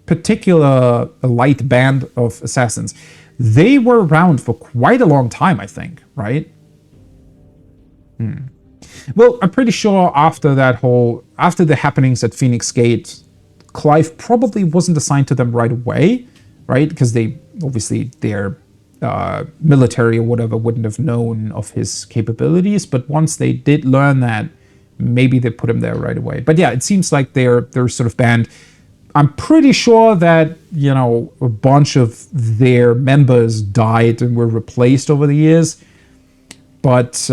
S1: particular light band of assassins, they were around for quite a long time, I think, right? Well, I'm pretty sure after the happenings at Phoenix Gate, Clive probably wasn't assigned to them right away, right? Because they, obviously, their military or whatever wouldn't have known of his capabilities. But once they did learn that, maybe they put him there right away. But yeah, it seems like they're sort of banned. I'm pretty sure that, you know, a bunch of their members died and were replaced over the years. But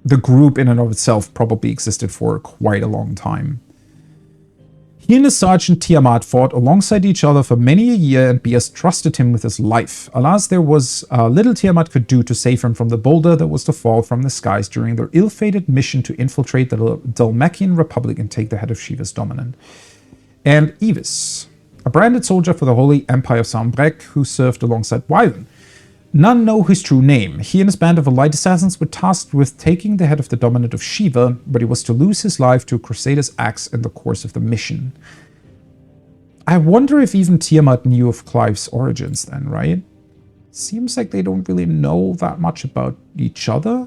S1: the group in and of itself probably existed for quite a long time. He and his sergeant Tiamat fought alongside each other for many a year, and Bias trusted him with his life. Alas, there was little Tiamat could do to save him from the boulder that was to fall from the skies during their ill-fated mission to infiltrate the Dhalmekian Republic and take the head of Shiva's dominant. And Evis, a branded soldier for the Holy Empire of Sombrec who served alongside Wyvern. None know his true name. He and his band of elite assassins were tasked with taking the head of the dominant of Shiva, but he was to lose his life to a crusader's axe in the course of the mission. I wonder if even Tiamat knew of Clive's origins then, right? Seems like they don't really know that much about each other.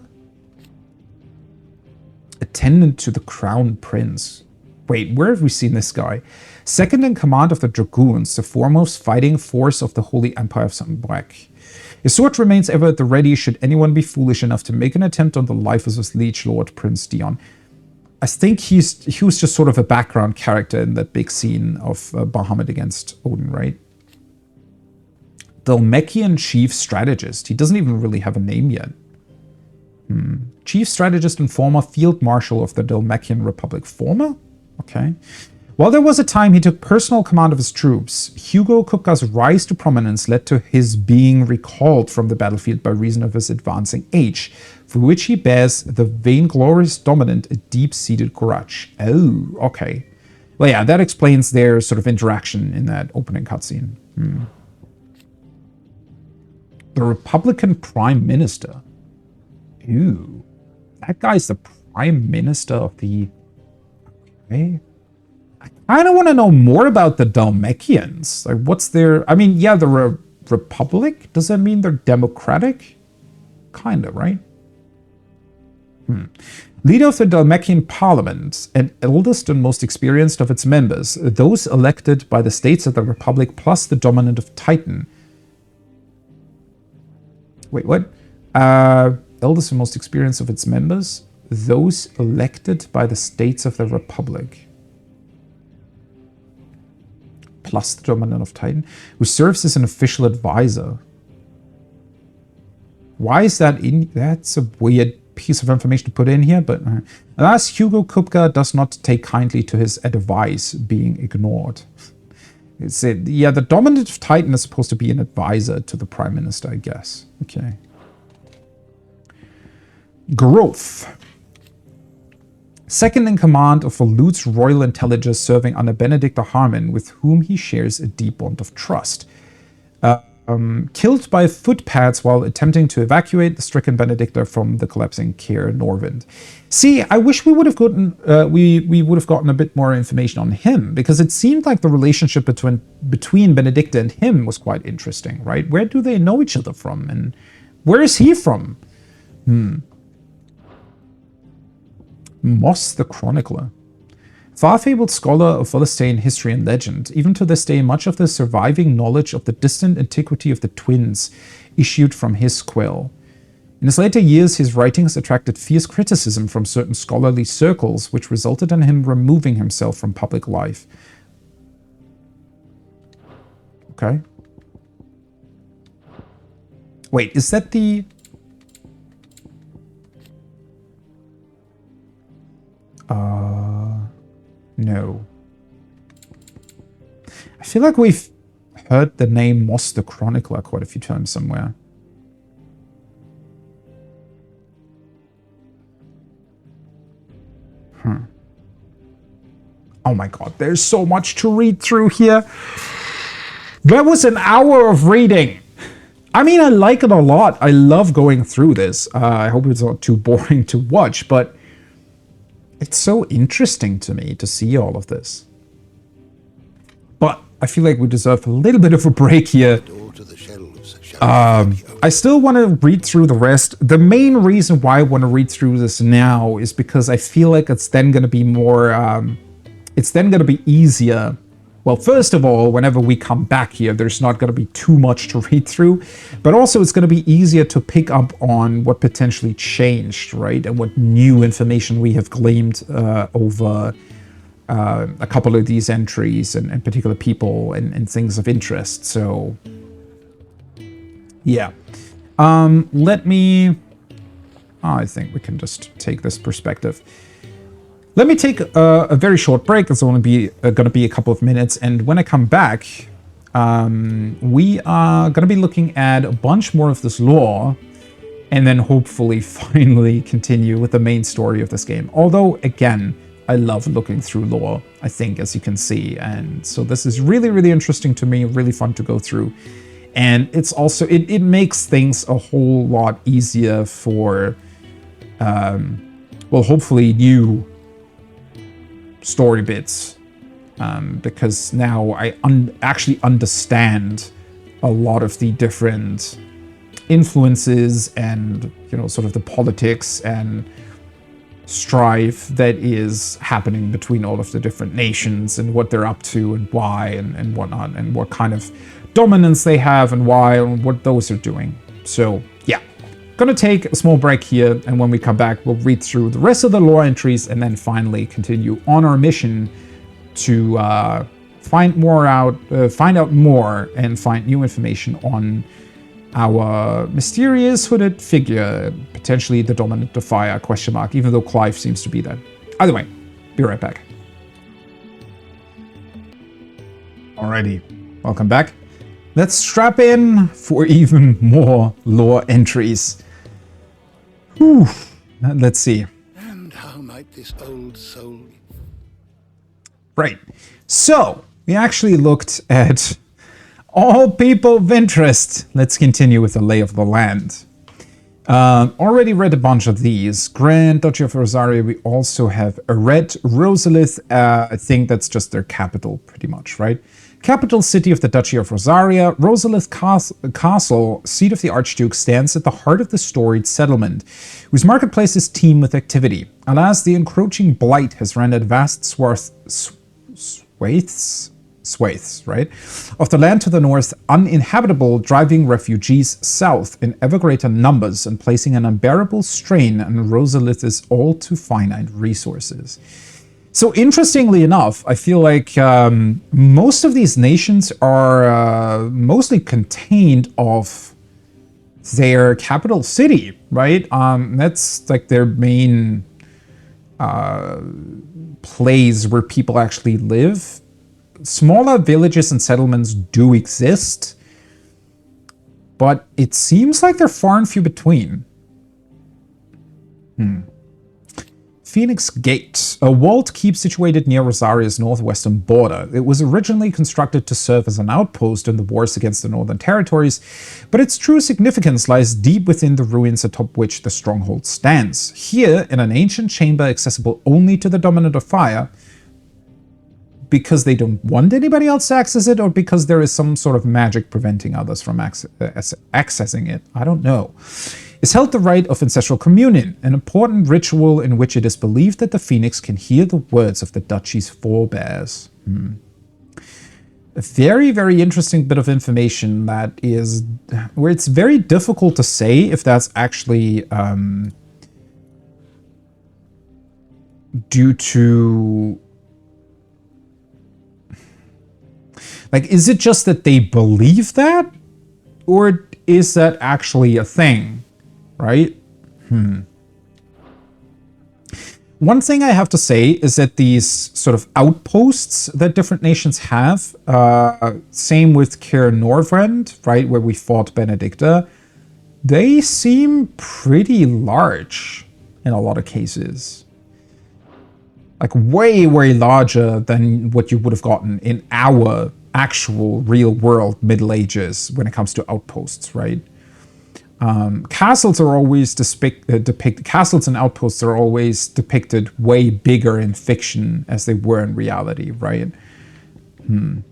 S1: Attendant to the Crown Prince. Wait, where have we seen this guy? Second in command of the Dragoons, the foremost fighting force of the Holy Empire of Sombrec. His sword remains ever at the ready should anyone be foolish enough to make an attempt on the life of his liege lord, Prince Dion. I think he was just sort of a background character in that big scene of Bahamut against Odin, right? Dhalmekian Chief Strategist. He doesn't even really have a name yet. Chief Strategist and former Field Marshal of the Dhalmekian Republic. Former? Okay. While there was a time he took personal command of his troops, Hugo Kupka's rise to prominence led to his being recalled from the battlefield by reason of his advancing age, for which he bears the vainglorious dominant a deep-seated grudge. Oh, okay. Well, yeah, that explains their sort of interaction in that opening cutscene. The Republican Prime Minister. Ooh. That guy's the Prime Minister of the... Okay. I kind of want to know more about the Dhalmekians. Like, what's their... I mean, yeah, the Republic? Does that mean they're democratic? Kind of, right? Leader of the Dhalmekian Parliament, and eldest and most experienced of its members, those elected by the states of the Republic plus the dominant of Titan. Wait, what? Eldest and most experienced of its members, those elected by the states of the Republic. Plus the dominant of Titan, who serves as an official advisor. Why is that in? That's a weird piece of information to put in here, but alas, Hugo Kupka does not take kindly to his advice being ignored. It's yeah, the dominant of Titan is supposed to be an advisor to the Prime Minister, I guess. Okay. Growth. Second in command of Volut's Royal Intelligence, serving under Benedicta Harmon, with whom he shares a deep bond of trust. Killed by footpads while attempting to evacuate the stricken Benedicta from the collapsing Caer Norvind. See, I wish we would have gotten we would have gotten a bit more information on him, because it seemed like the relationship between Benedicta and him was quite interesting, right? Where do they know each other from, and where is he from? Moss the Chronicler. Far-fabled scholar of Philistine history and legend, even to this day much of the surviving knowledge of the distant antiquity of the twins issued from his quill. In his later years, his writings attracted fierce criticism from certain scholarly circles, which resulted in him removing himself from public life. Okay. Wait, is that the... No. I feel like we've heard the name Moss the Chronicler quite a few times somewhere. Oh my god, there's so much to read through here. That was an hour of reading. I mean, I like it a lot. I love going through this. I hope it's not too boring to watch, but it's so interesting to me to see all of this. But I feel like we deserve a little bit of a break here. I still want to read through the rest. The main reason why I want to read through this now is because I feel like it's then going to be more... it's then going to be easier. Well, first of all, whenever we come back here, there's not going to be too much to read through, but also it's going to be easier to pick up on what potentially changed, right? And what new information we have gleaned over a couple of these entries and particular people and things of interest. So, yeah. Let me... I think we can just take this perspective. Let me take a very short break. It's only going to be a couple of minutes. And when I come back, we are going to be looking at a bunch more of this lore. And then hopefully finally continue with the main story of this game. Although, again, I love looking through lore, I think, as you can see. And so this is really, really interesting to me. Really fun to go through. And it's also, it makes things a whole lot easier for, well, hopefully new story bits, because now I actually understand a lot of the different influences and, you know, sort of the politics and strife that is happening between all of the different nations and what they're up to and why and whatnot, and what kind of dominance they have and why and what those are doing. So, yeah. Gonna take a small break here, and when we come back, we'll read through the rest of the lore entries and then finally continue on our mission to find out more and find new information on our mysterious hooded figure, potentially the Dominant Defier, ? Even though Clive seems to be that. Either way, be right back. Alrighty, welcome back. Let's strap in for even more lore entries. Whew. Let's see.
S16: And how might this old soul...
S1: Right. So, we actually looked at all people of interest. Let's continue with the lay of the land. Already read a bunch of these. Grand Duchy of Rosaria, we also have Red Rosalith. I think that's just their capital, pretty much, right? Capital city of the Duchy of Rosaria, Rosalith Castle, seat of the Archduke, stands at the heart of the storied settlement, whose marketplaces teem with activity. Alas, the encroaching blight has rendered vast swathes, right, of the land to the north uninhabitable, driving refugees south in ever greater numbers and placing an unbearable strain on Rosalith's all too finite resources. So interestingly enough, I feel like most of these nations are mostly contained of their capital city, right? That's like their main place where people actually live. Smaller villages and settlements do exist, but it seems like they're far and few between. Phoenix Gate, a walled keep situated near Rosaria's northwestern border. It was originally constructed to serve as an outpost in the wars against the Northern Territories, but its true significance lies deep within the ruins atop which the stronghold stands. Here, in an ancient chamber accessible only to the Dominant of Fire, because they don't want anybody else to access it, or because there is some sort of magic preventing others from accessing it, I don't know, is held the rite of ancestral communion, an important ritual in which it is believed that the Phoenix can hear the words of the Duchy's forebears. A very, very interesting bit of information that is, where it's very difficult to say if that's actually due to... Like, is it just that they believe that? Or is that actually a thing? Right? One thing I have to say is that these sort of outposts that different nations have, same with Caer Norvrend, right, where we fought Benedicta, they seem pretty large in a lot of cases. Like way, way larger than what you would have gotten in our actual real world Middle Ages when it comes to outposts, right? Castles are always depicted. Castles and outposts are always depicted way bigger in fiction as they were in reality, right? The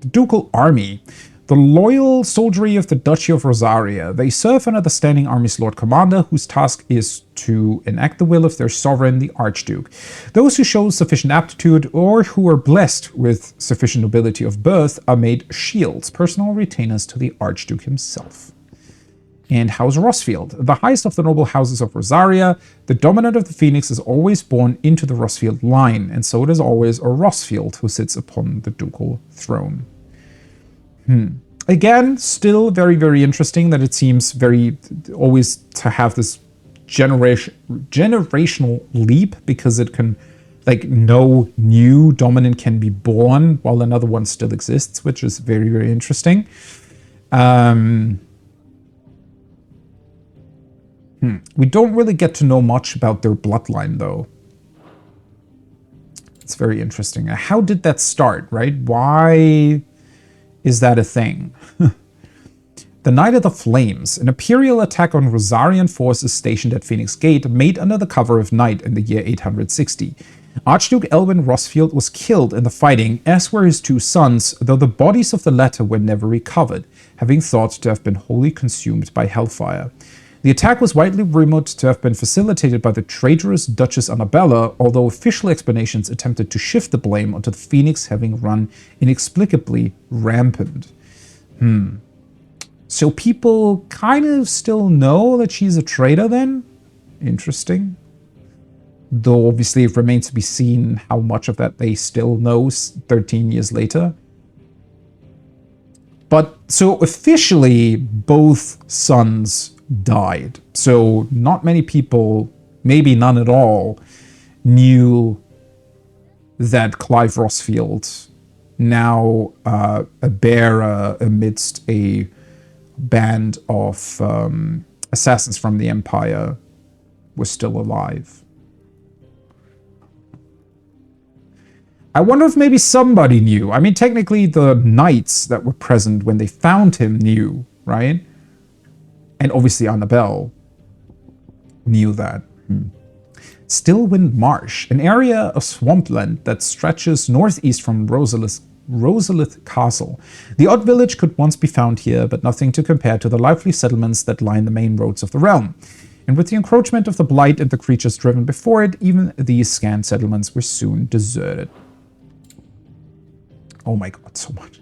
S1: Ducal Army, the loyal soldiery of the Duchy of Rosaria. They serve under the Standing Army's Lord Commander, whose task is to enact the will of their sovereign, the Archduke. Those who show sufficient aptitude or who are blessed with sufficient nobility of birth are made shields, personal retainers to the Archduke himself. And House Rosfield, the highest of the noble houses of Rosaria, the dominant of the Phoenix is always born into the Rosfield line, and so it is always a Rosfield who sits upon the ducal throne. Again, still very, very interesting that it seems very always to have this generational leap, because it can, like, no new dominant can be born while another one still exists, which is very, very interesting. We don't really get to know much about their bloodline, though. It's very interesting. How did that start, right? Why is that a thing? The Night of the Flames, an imperial attack on Rosarian forces stationed at Phoenix Gate, made under the cover of night in the year 860. Archduke Elwin Rosfield was killed in the fighting, as were his two sons, though the bodies of the latter were never recovered, having thought to have been wholly consumed by hellfire. The attack was widely rumored to have been facilitated by the traitorous Duchess Annabella, although official explanations attempted to shift the blame onto the Phoenix having run inexplicably rampant. So people kind of still know that she's a traitor then? Interesting. Though obviously it remains to be seen how much of that they still know 13 years later. But so officially both sons died. So not many people, maybe none at all, knew that Clive Rossfield, now a bearer amidst a band of assassins from the Empire, was still alive. I wonder if maybe somebody knew. I mean, technically the knights that were present when they found him knew, right? And obviously Annabelle knew that. Stillwind Marsh, an area of swampland that stretches northeast from Rosalith Castle. The odd village could once be found here, but nothing to compare to the lively settlements that line the main roads of the realm. And with the encroachment of the Blight and the creatures driven before it, even these scant settlements were soon deserted. Oh my god, so much.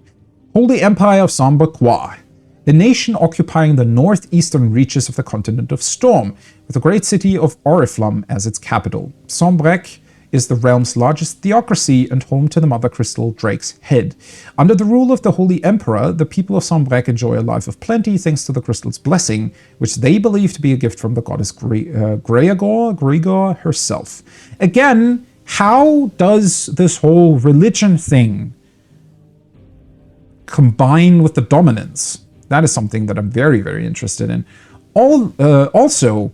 S1: Holy Empire of Sambre-Qua, the nation occupying the northeastern reaches of the continent of Storm, with the great city of Oriflamme as its capital. Sombrec is the realm's largest theocracy and home to the Mother Crystal Drake's head. Under the rule of the Holy Emperor, the people of Sombrec enjoy a life of plenty thanks to the crystal's blessing, which they believe to be a gift from the goddess Grigor herself. Again, how does this whole religion thing combine with the dominance? That is something that I'm very, very interested in. Also,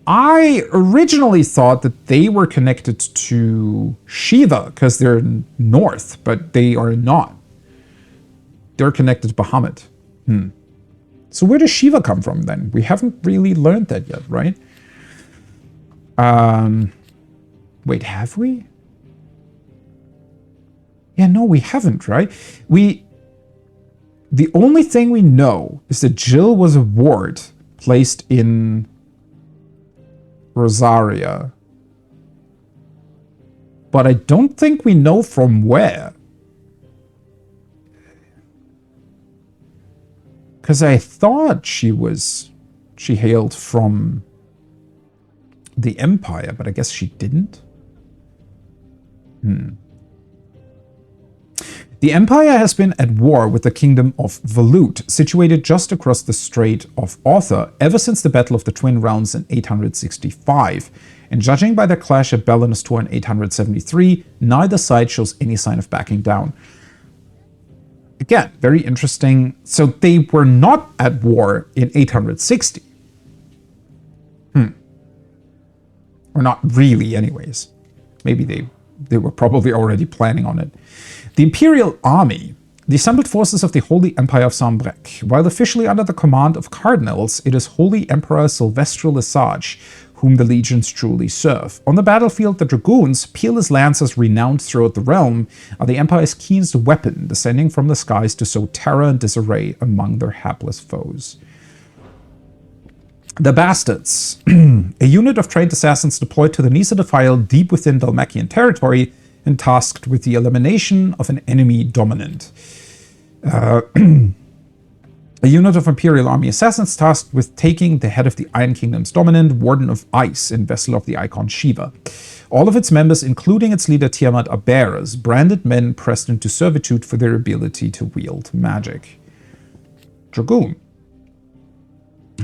S1: I originally thought that they were connected to Shiva because they're north, but they are not. They're connected to Bahamut. So where does Shiva come from then? We haven't really learned that yet, right? Wait, have we? Yeah, no, we haven't, right? The only thing we know is that Jill was a ward placed in Rosaria. But I don't think we know from where. Because I thought she hailed from the Empire, but I guess she didn't. The Empire has been at war with the Kingdom of Velut, situated just across the Strait of Arthur, ever since the Battle of the Twin Realms in 865. And judging by their clash at Ballinastor in 873, neither side shows any sign of backing down. Again, very interesting. So they were not at war in 860. Or not really, anyways. Maybe they were probably already planning on it. The Imperial Army, the assembled forces of the Holy Empire of Sambrec. While officially under the command of cardinals, it is Holy Emperor Sylvestre Lesage whom the legions truly serve. On the battlefield, the Dragoons, peerless lancers renowned throughout the realm, are the Empire's keenest weapon, descending from the skies to sow terror and disarray among their hapless foes. The Bastards, a unit of trained assassins deployed to the Nisa Defile deep within Dalmacian territory, and tasked with the elimination of an enemy dominant. A unit of Imperial Army assassins tasked with taking the head of the Iron Kingdom's dominant, Warden of Ice, and vessel of the icon Shiva. All of its members, including its leader Tiamat, are bearers, branded men pressed into servitude for their ability to wield magic. Dragoon.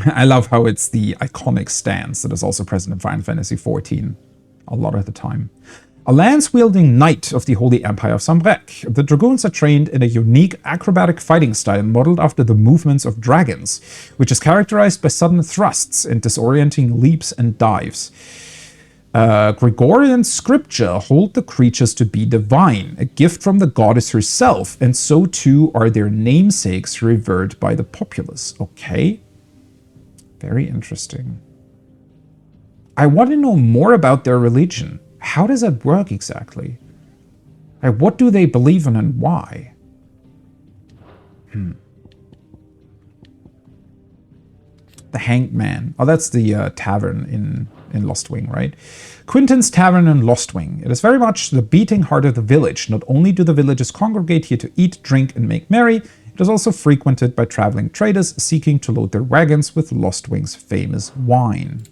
S1: I love how it's the iconic stance that is also present in Final Fantasy XIV a lot of the time. A lance-wielding knight of the Holy Empire of Sambrec, the Dragoons are trained in a unique acrobatic fighting style modeled after the movements of dragons, which is characterized by sudden thrusts and disorienting leaps and dives. Gregorian scripture hold the creatures to be divine, a gift from the goddess herself, and so too are their namesakes revered by the populace. Okay. Very interesting. I want to know more about their religion. How does that work exactly? Like, what do they believe in and why? The Hanged Man. Oh, that's the tavern in Lostwing, right? Quinton's Tavern in Lostwing. It is very much the beating heart of the village. Not only do the villagers congregate here to eat, drink, and make merry, It is also frequented by traveling traders seeking to load their wagons with Lostwing's famous wine.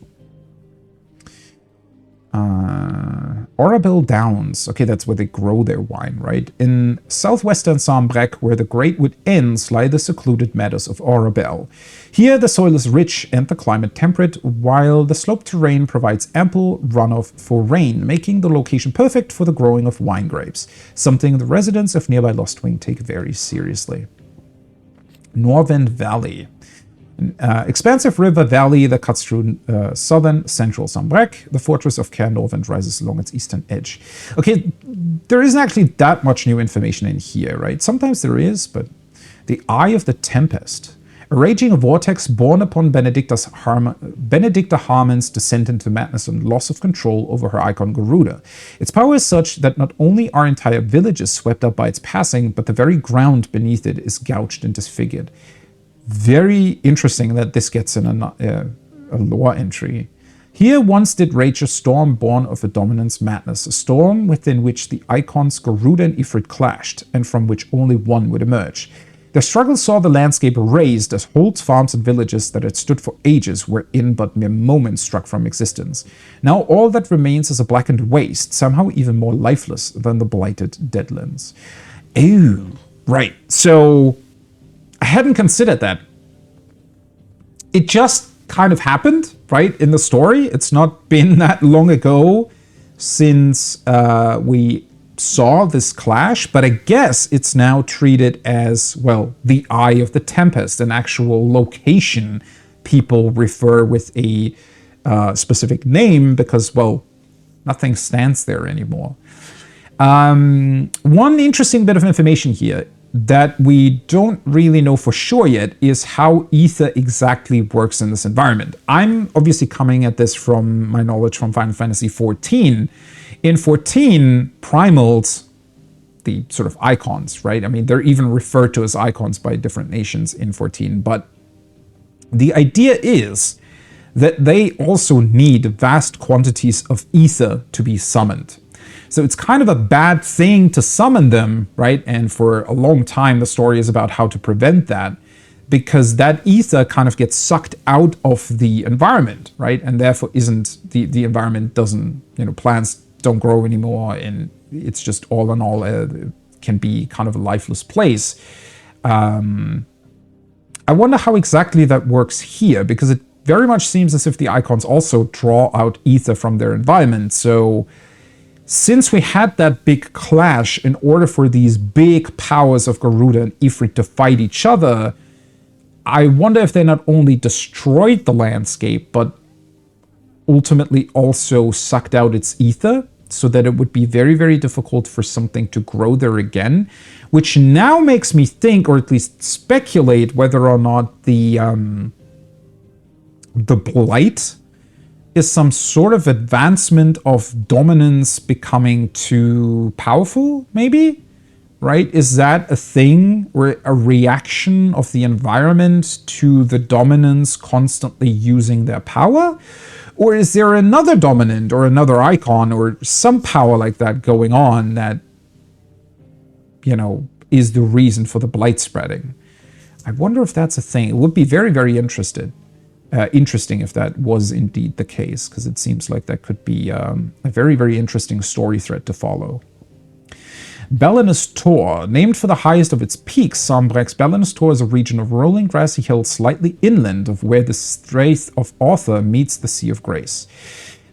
S1: Orabel Downs. Okay, that's where they grow their wine, right? In southwestern Sambrec, where the Great Wood ends, lie the secluded meadows of Orabel. Here, the soil is rich and the climate temperate, while the sloped terrain provides ample runoff for rain, making the location perfect for the growing of wine grapes, something the residents of nearby Lostwing take very seriously. Norvend Valley. Expansive river valley that cuts through southern central Sambrec. The fortress of Caer Norvend rises along its eastern edge. Okay, there isn't actually that much new information in here, right? Sometimes there is, but the Eye of the Tempest. A raging vortex born upon Benedicta Harmon's descent into madness and loss of control over her icon Garuda. Its power is such that not only are entire villages swept up by its passing, but the very ground beneath it is gouged and disfigured. Very interesting that this gets in a lore entry. Here once did rage a storm born of a dominance madness, a storm within which the icons Garuda and Ifrit clashed, and from which only one would emerge. Their struggle saw the landscape razed as holds, farms, and villages that had stood for ages were in but mere moments struck from existence. Now all that remains is a blackened waste, somehow even more lifeless than the blighted deadlands. Oh, right. So I hadn't considered that. It just kind of happened, right, in the story. It's not been that long ago since we saw this clash, but I guess it's now treated as, well, the Eye of the Tempest, an actual location people refer with a specific name because, well, nothing stands there anymore. One interesting bit of information here that we don't really know for sure yet is how ether exactly works in this environment. I'm obviously coming at this from my knowledge from Final Fantasy XIV. In 14, primals, the sort of icons, right? I mean, they're even referred to as icons by different nations in 14, but the idea is that they also need vast quantities of ether to be summoned. So it's kind of a bad thing to summon them, right? And for a long time, the story is about how to prevent that, because that ether kind of gets sucked out of the environment, right? And therefore isn't, the environment doesn't, plants don't grow anymore, and it's just all in all can be kind of a lifeless place. I wonder how exactly that works here, because it very much seems as if the icons also draw out ether from their environment. So since we had that big clash, in order for these big powers of Garuda and Ifrit to fight each other, I wonder if they not only destroyed the landscape, but ultimately also sucked out its ether, so that it would be very, very difficult for something to grow there again, which now makes me think, or at least speculate, whether or not the blight is some sort of advancement of dominance becoming too powerful, maybe? Right? Is that a thing, or a reaction of the environment to the dominance constantly using their power? Or is there another dominant or another icon or some power like that going on that, is the reason for the blight spreading? I wonder if that's a thing. It would be very, very interesting if that was indeed the case, because it seems like that could be a very, very interesting story thread to follow. Belinus Tor. Named for the highest of its peaks, Sambrec's Belinus Tor is a region of rolling grassy hills slightly inland of where the Strait of Author meets the Sea of Grace.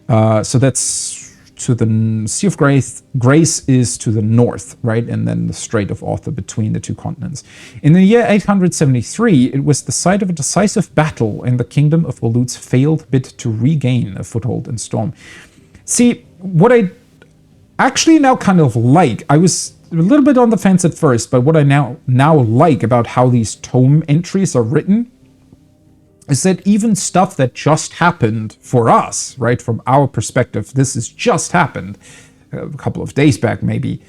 S1: So that's to the Sea of Grace is to the north, right? And then the Strait of Author between the two continents. In the year 873, it was the site of a decisive battle, and the kingdom of Volut's failed bid to regain a foothold in Storm. See, what I actually now kind of like, I was a little bit on the fence at first, but what I now like about how these tome entries are written is that even stuff that just happened for us, right, from our perspective, this has just happened a couple of days back maybe,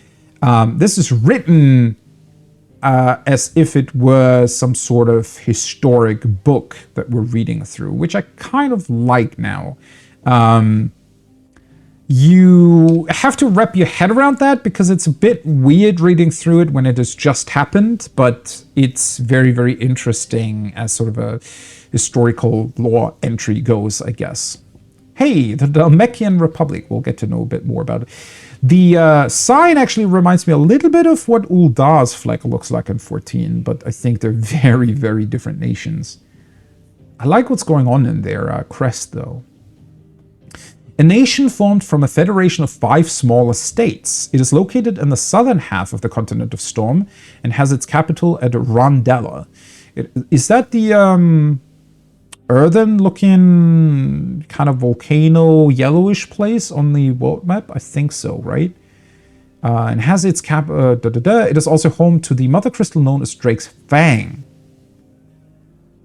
S1: this is written as if it were some sort of historic book that we're reading through, which I kind of like now. you have to wrap your head around that because it's a bit weird reading through it when it has just happened, but it's very, very interesting as sort of a historical lore entry goes, I guess. Hey, the Dalmekian Republic. We'll get to know a bit more about it. The sign actually reminds me a little bit of what Uldar's flag looks like in 14, but I think they're very, very different nations. I like what's going on in their crest, though. A nation formed from a federation of 5 smaller states. It is located in the southern half of the continent of Storm and has its capital at Rondella. Is that the earthen-looking kind of volcano yellowish place on the world map? I think so, right? And has its It is also home to the mother crystal known as Drake's Fang.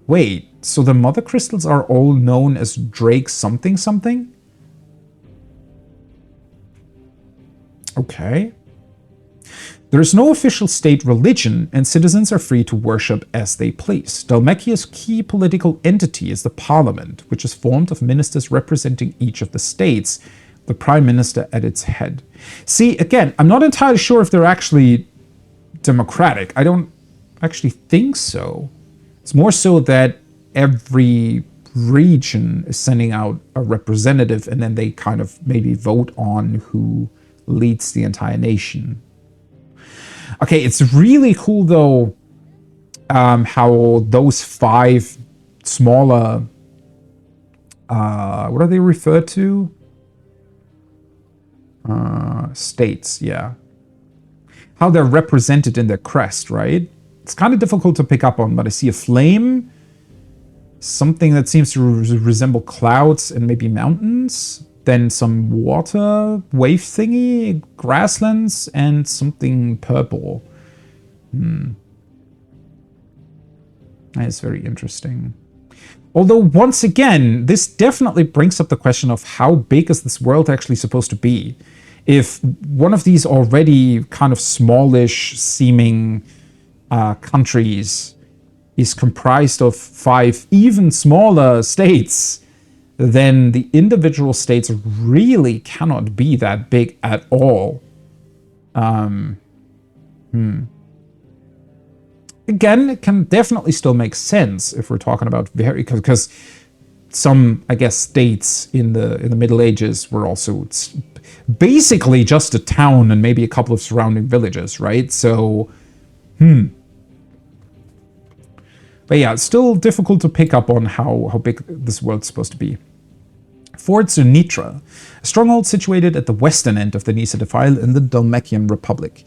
S1: Wait, so the mother crystals are all known as Drake something something? Okay. There is no official state religion, and citizens are free to worship as they please. Dalmekia's key political entity is the parliament, which is formed of ministers representing each of the states, the prime minister at its head. See, again, I'm not entirely sure if they're actually democratic. I don't actually think so. It's more so that every region is sending out a representative, and then they kind of maybe vote on who leads the entire nation. Okay, it's really cool though how those 5 smaller what are they referred to? States, yeah. How they're represented in their crest, right? It's kind of difficult to pick up on, but I see a flame, something that seems to resemble clouds and maybe mountains. Then some water, wave thingy, grasslands, and something purple. That is very interesting. Although, once again, this definitely brings up the question of how big is this world actually supposed to be? If one of these already kind of smallish seeming countries is comprised of 5 even smaller states, then the individual states really cannot be that big at all. Again, it can definitely still make sense if we're talking about because some, I guess, states in the Middle Ages were also basically just a town and maybe a couple of surrounding villages, right? So, But yeah, it's still difficult to pick up on how big this world's supposed to be. Fort Zunitra, a stronghold situated at the western end of the Nisa Defile in the Dalmekian Republic.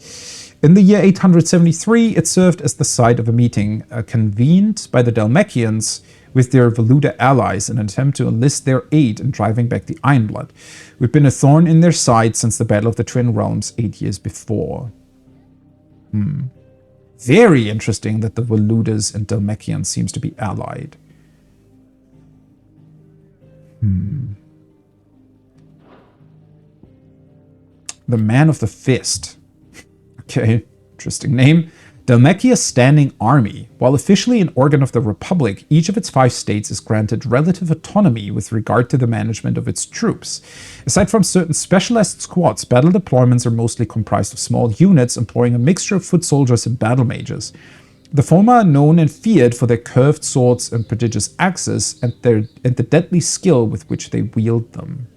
S1: In the year 873, it served as the site of a meeting convened by the Dalmekians with their Voluda allies in an attempt to enlist their aid in driving back the Ironblood, who had been a thorn in their side since the Battle of the Twin Realms 8 years before. Very interesting that the Voludas and Dalmekians seems to be allied. The Man of the Fist. Okay, interesting name. Dalmekia's standing army. While officially an organ of the Republic, each of its 5 states is granted relative autonomy with regard to the management of its troops. Aside from certain specialized squads, battle deployments are mostly comprised of small units employing a mixture of foot soldiers and battle mages. The former are known and feared for their curved swords and prodigious axes and the deadly skill with which they wield them.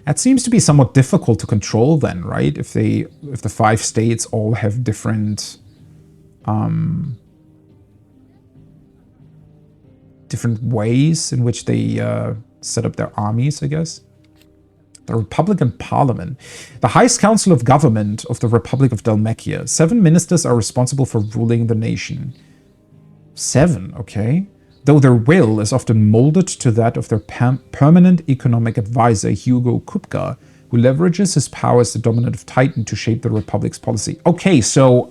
S1: That seems to be somewhat difficult to control then, right? If the 5 states all have different ways in which they set up their armies, I guess. The Republican Parliament. The highest council of government of the Republic of Dalmekia. 7 ministers are responsible for ruling the nation. 7, okay. Though their will is often molded to that of their permanent economic advisor, Hugo Kupka, who leverages his power as the dominant Titan to shape the Republic's policy. Okay, so,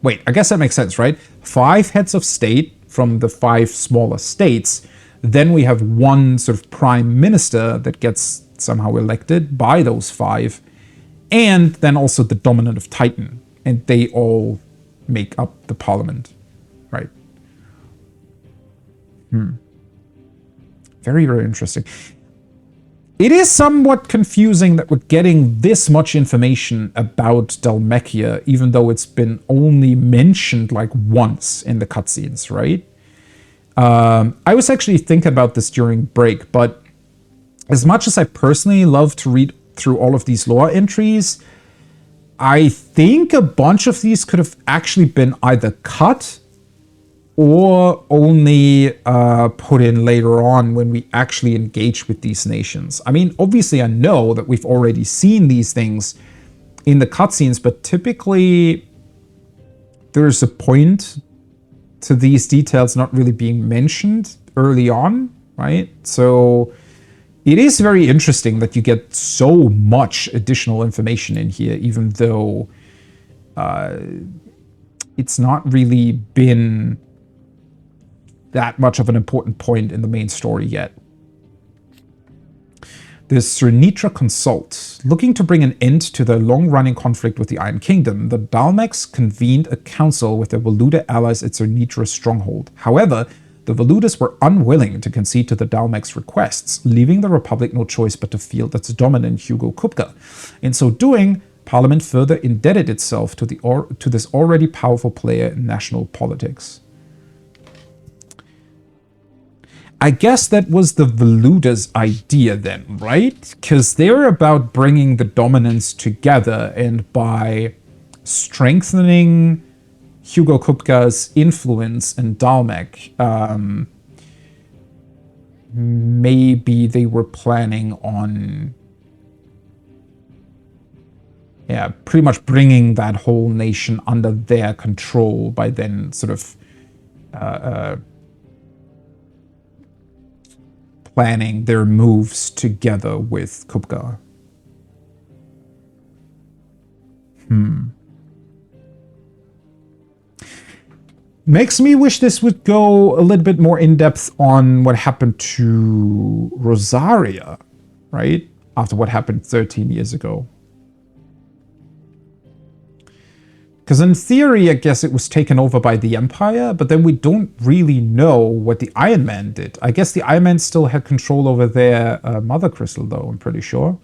S1: wait, I guess that makes sense, right? 5 heads of state from the 5 smaller states. Then we have 1 sort of prime minister that gets somehow elected by those 5. And then also the dominant of Titan. And they all make up the parliament, right? Very, very interesting. It is somewhat confusing that we're getting this much information about Dhalmekia, even though it's been only mentioned like once in the cutscenes, right? I was actually thinking about this during break, but as much as I personally love to read through all of these lore entries, I think a bunch of these could have actually been either cut or only put in later on when we actually engage with these nations. I mean, obviously I know that we've already seen these things in the cutscenes, but typically there's a point to these details not really being mentioned early on, right? So it is very interesting that you get so much additional information in here, even though it's not really been that much of an important point in the main story yet. The Sernitra Consult. Looking to bring an end to the long-running conflict with the Iron Kingdom, the Dalmecs convened a council with their Valuda allies at Sernitra's stronghold. However, the Valudas were unwilling to concede to the Dalmecs' requests, leaving the Republic no choice but to field its dominant Hugo Kupka. In so doing, Parliament further indebted itself to this already powerful player in national politics. I guess that was the Valuda's idea then, right? Because they're about bringing the dominance together, and by strengthening Hugo Kupka's influence in Dhalmec, maybe they were planning on, yeah, pretty much bringing that whole nation under their control by then sort of planning their moves together with Kupka. Makes me wish this would go a little bit more in depth on what happened to Rosaria, right? After what happened 13 years ago. Because in theory, I guess it was taken over by the Empire, but then we don't really know what the Iron Man did. I guess the Iron Man still had control over their Mother Crystal, though, I'm pretty sure.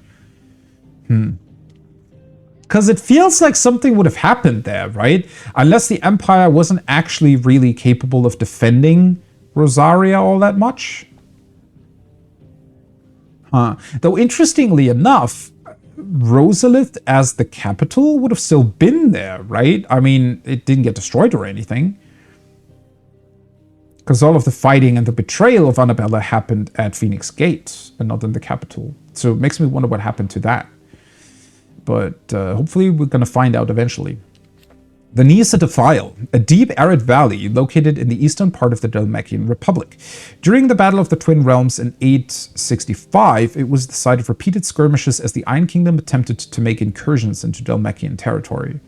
S1: Because it feels like something would have happened there, right? Unless the Empire wasn't actually really capable of defending Rosaria all that much. Though interestingly enough, Rosalith as the capital would have still been there, right? I mean, it didn't get destroyed or anything. Because all of the fighting and the betrayal of Annabella happened at Phoenix Gate and not in the capital. So it makes me wonder what happened to that. But hopefully we're going to find out eventually. The Nisa Defile, a deep arid valley located in the eastern part of the Dhalmekian Republic. During the Battle of the Twin Realms in 865, it was the site of repeated skirmishes as the Iron Kingdom attempted to make incursions into Dhalmekian territory.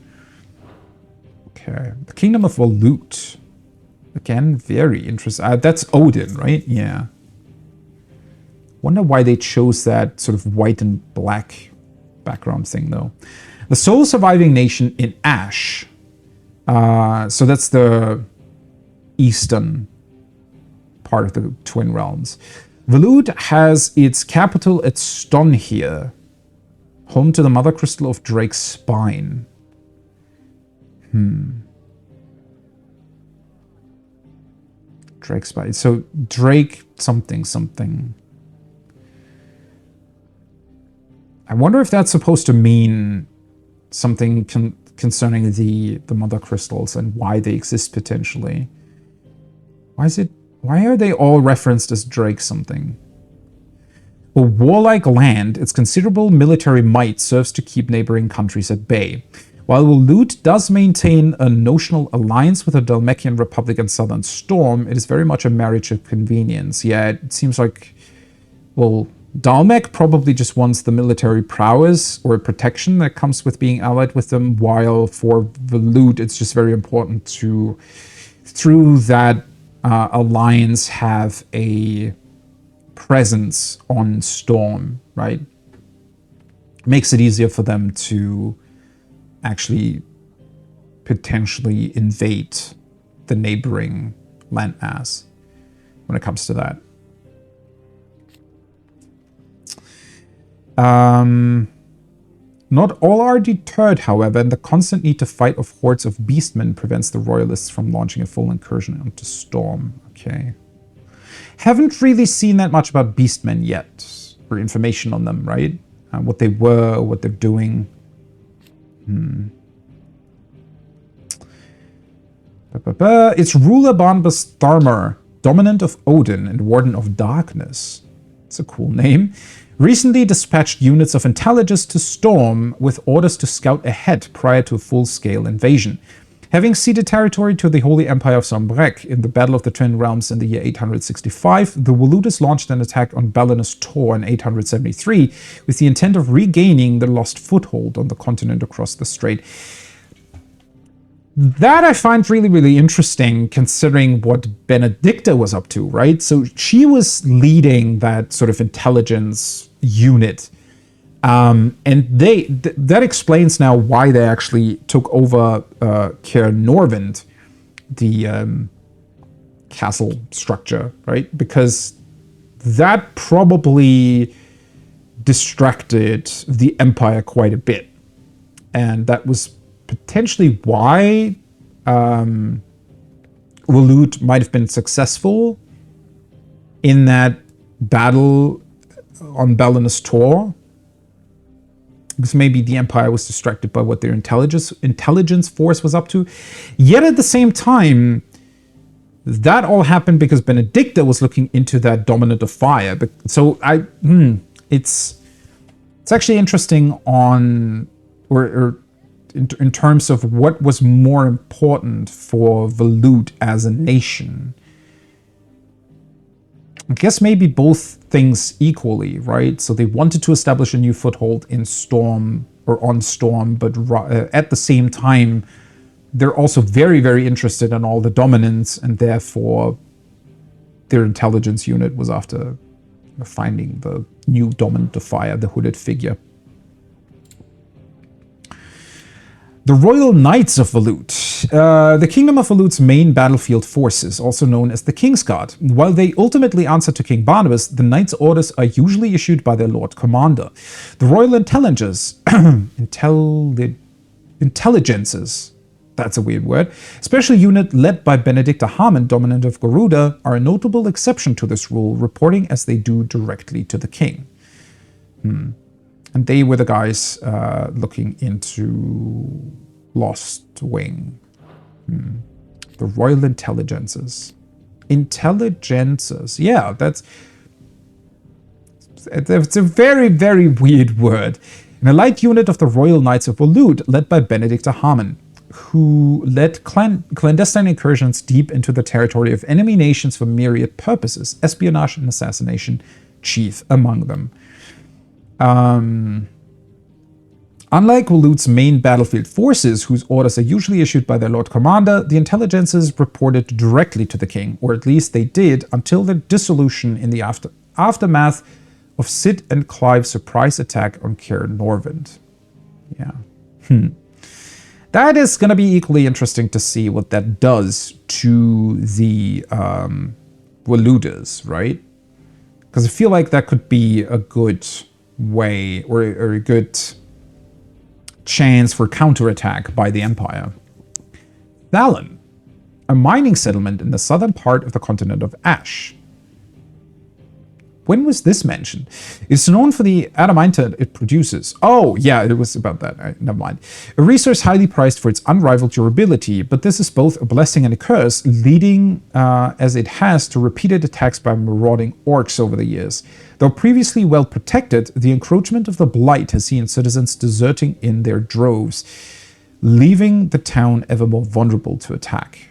S1: Okay, the Kingdom of Volut. Again, very interesting. That's Odin, right? Yeah. Wonder why they chose that sort of white and black background thing, though. The sole surviving nation in Ash. So that's the eastern part of the Twin Realms. Volut has its capital at Stonhir, home to the Mother Crystal of Drake's Spine. Drake's Spine. So Drake something something. I wonder if that's supposed to mean something concerning the Mother Crystals and why they exist potentially. Why are they all referenced as Drake something? A warlike land, its considerable military might serves to keep neighboring countries at bay. While Volut does maintain a notional alliance with the Dhalmekian Republic and Southern Storm, it is very much a marriage of convenience. Yeah, it seems like, well, Dhalmec probably just wants the military prowess or protection that comes with being allied with them, while for Volut, it's just very important to, through that alliance, have a presence on Storm, right? Makes it easier for them to actually potentially invade the neighboring landmass when it comes to that. Not all are deterred, however, and the constant need to fight of hordes of beastmen prevents the royalists from launching a full incursion onto Storm. Okay. Haven't really seen that much about beastmen yet, or information on them, right? What they were, what they're doing. Its ruler Barnabas Tharmar, dominant of Odin and warden of darkness. It's a cool name. Recently dispatched units of intelligence to Storm with orders to scout ahead prior to a full-scale invasion. Having ceded territory to the Holy Empire of Sombrek in the Battle of the Twin Realms in the year 865, the Waludas launched an attack on Balinus Tor in 873 with the intent of regaining the lost foothold on the continent across the strait. That I find really, really interesting considering what Benedicta was up to, right? So she was leading that sort of intelligence unit. And that explains now why they actually took over Caer Norvind, the castle structure, right? Because that probably distracted the Empire quite a bit. And that was potentially why Waloed might have been successful in that battle on Balinus Tor. Because maybe the Empire was distracted by what their intelligence force was up to. Yet at the same time, that all happened because Benedicta was looking into that dominant of fire. So it's actually interesting on or in terms of what was more important for Waloed as a nation. I guess maybe both things equally, right? So they wanted to establish a new foothold in Storm or on Storm, but at the same time, they're also very, very interested in all the dominance, and therefore their intelligence unit was after finding the new dominant of fire, the hooded figure. The Royal Knights of Waloed. The Kingdom of Waloed's main battlefield forces, also known as the Kingsguard. While they ultimately answer to King Barnabas, the Knights' orders are usually issued by their Lord Commander. The Royal Intelligences, that's a weird word, special unit led by Benedicta Harmon, dominant of Garuda, are a notable exception to this rule, reporting as they do directly to the king. And they were the guys looking into Lost Wing. The Royal Intelligences. Intelligences. Yeah, it's a very, very weird word. An elite unit of the Royal Knights of Waloed, led by Benedicta Harmon, who led clandestine incursions deep into the territory of enemy nations for myriad purposes, espionage and assassination chief among them. Unlike Waloed's main battlefield forces, whose orders are usually issued by their Lord Commander, the intelligences reported directly to the king, or at least they did until their dissolution in the aftermath of Sid and Clive's surprise attack on Caer Norvind. Yeah. That is going to be equally interesting to see what that does to the Waloeders, right? Because I feel like that could be a good way or a good chance for counterattack by the Empire. Thallon, a mining settlement in the southern part of the continent of Ash. When was this mentioned? It's known for the adamantite it produces. Oh, yeah, it was about that. Never mind. A resource highly prized for its unrivaled durability, but this is both a blessing and a curse, leading as it has to repeated attacks by marauding orcs over the years. Though previously well protected, the encroachment of the Blight has seen citizens deserting in their droves, leaving the town ever more vulnerable to attack.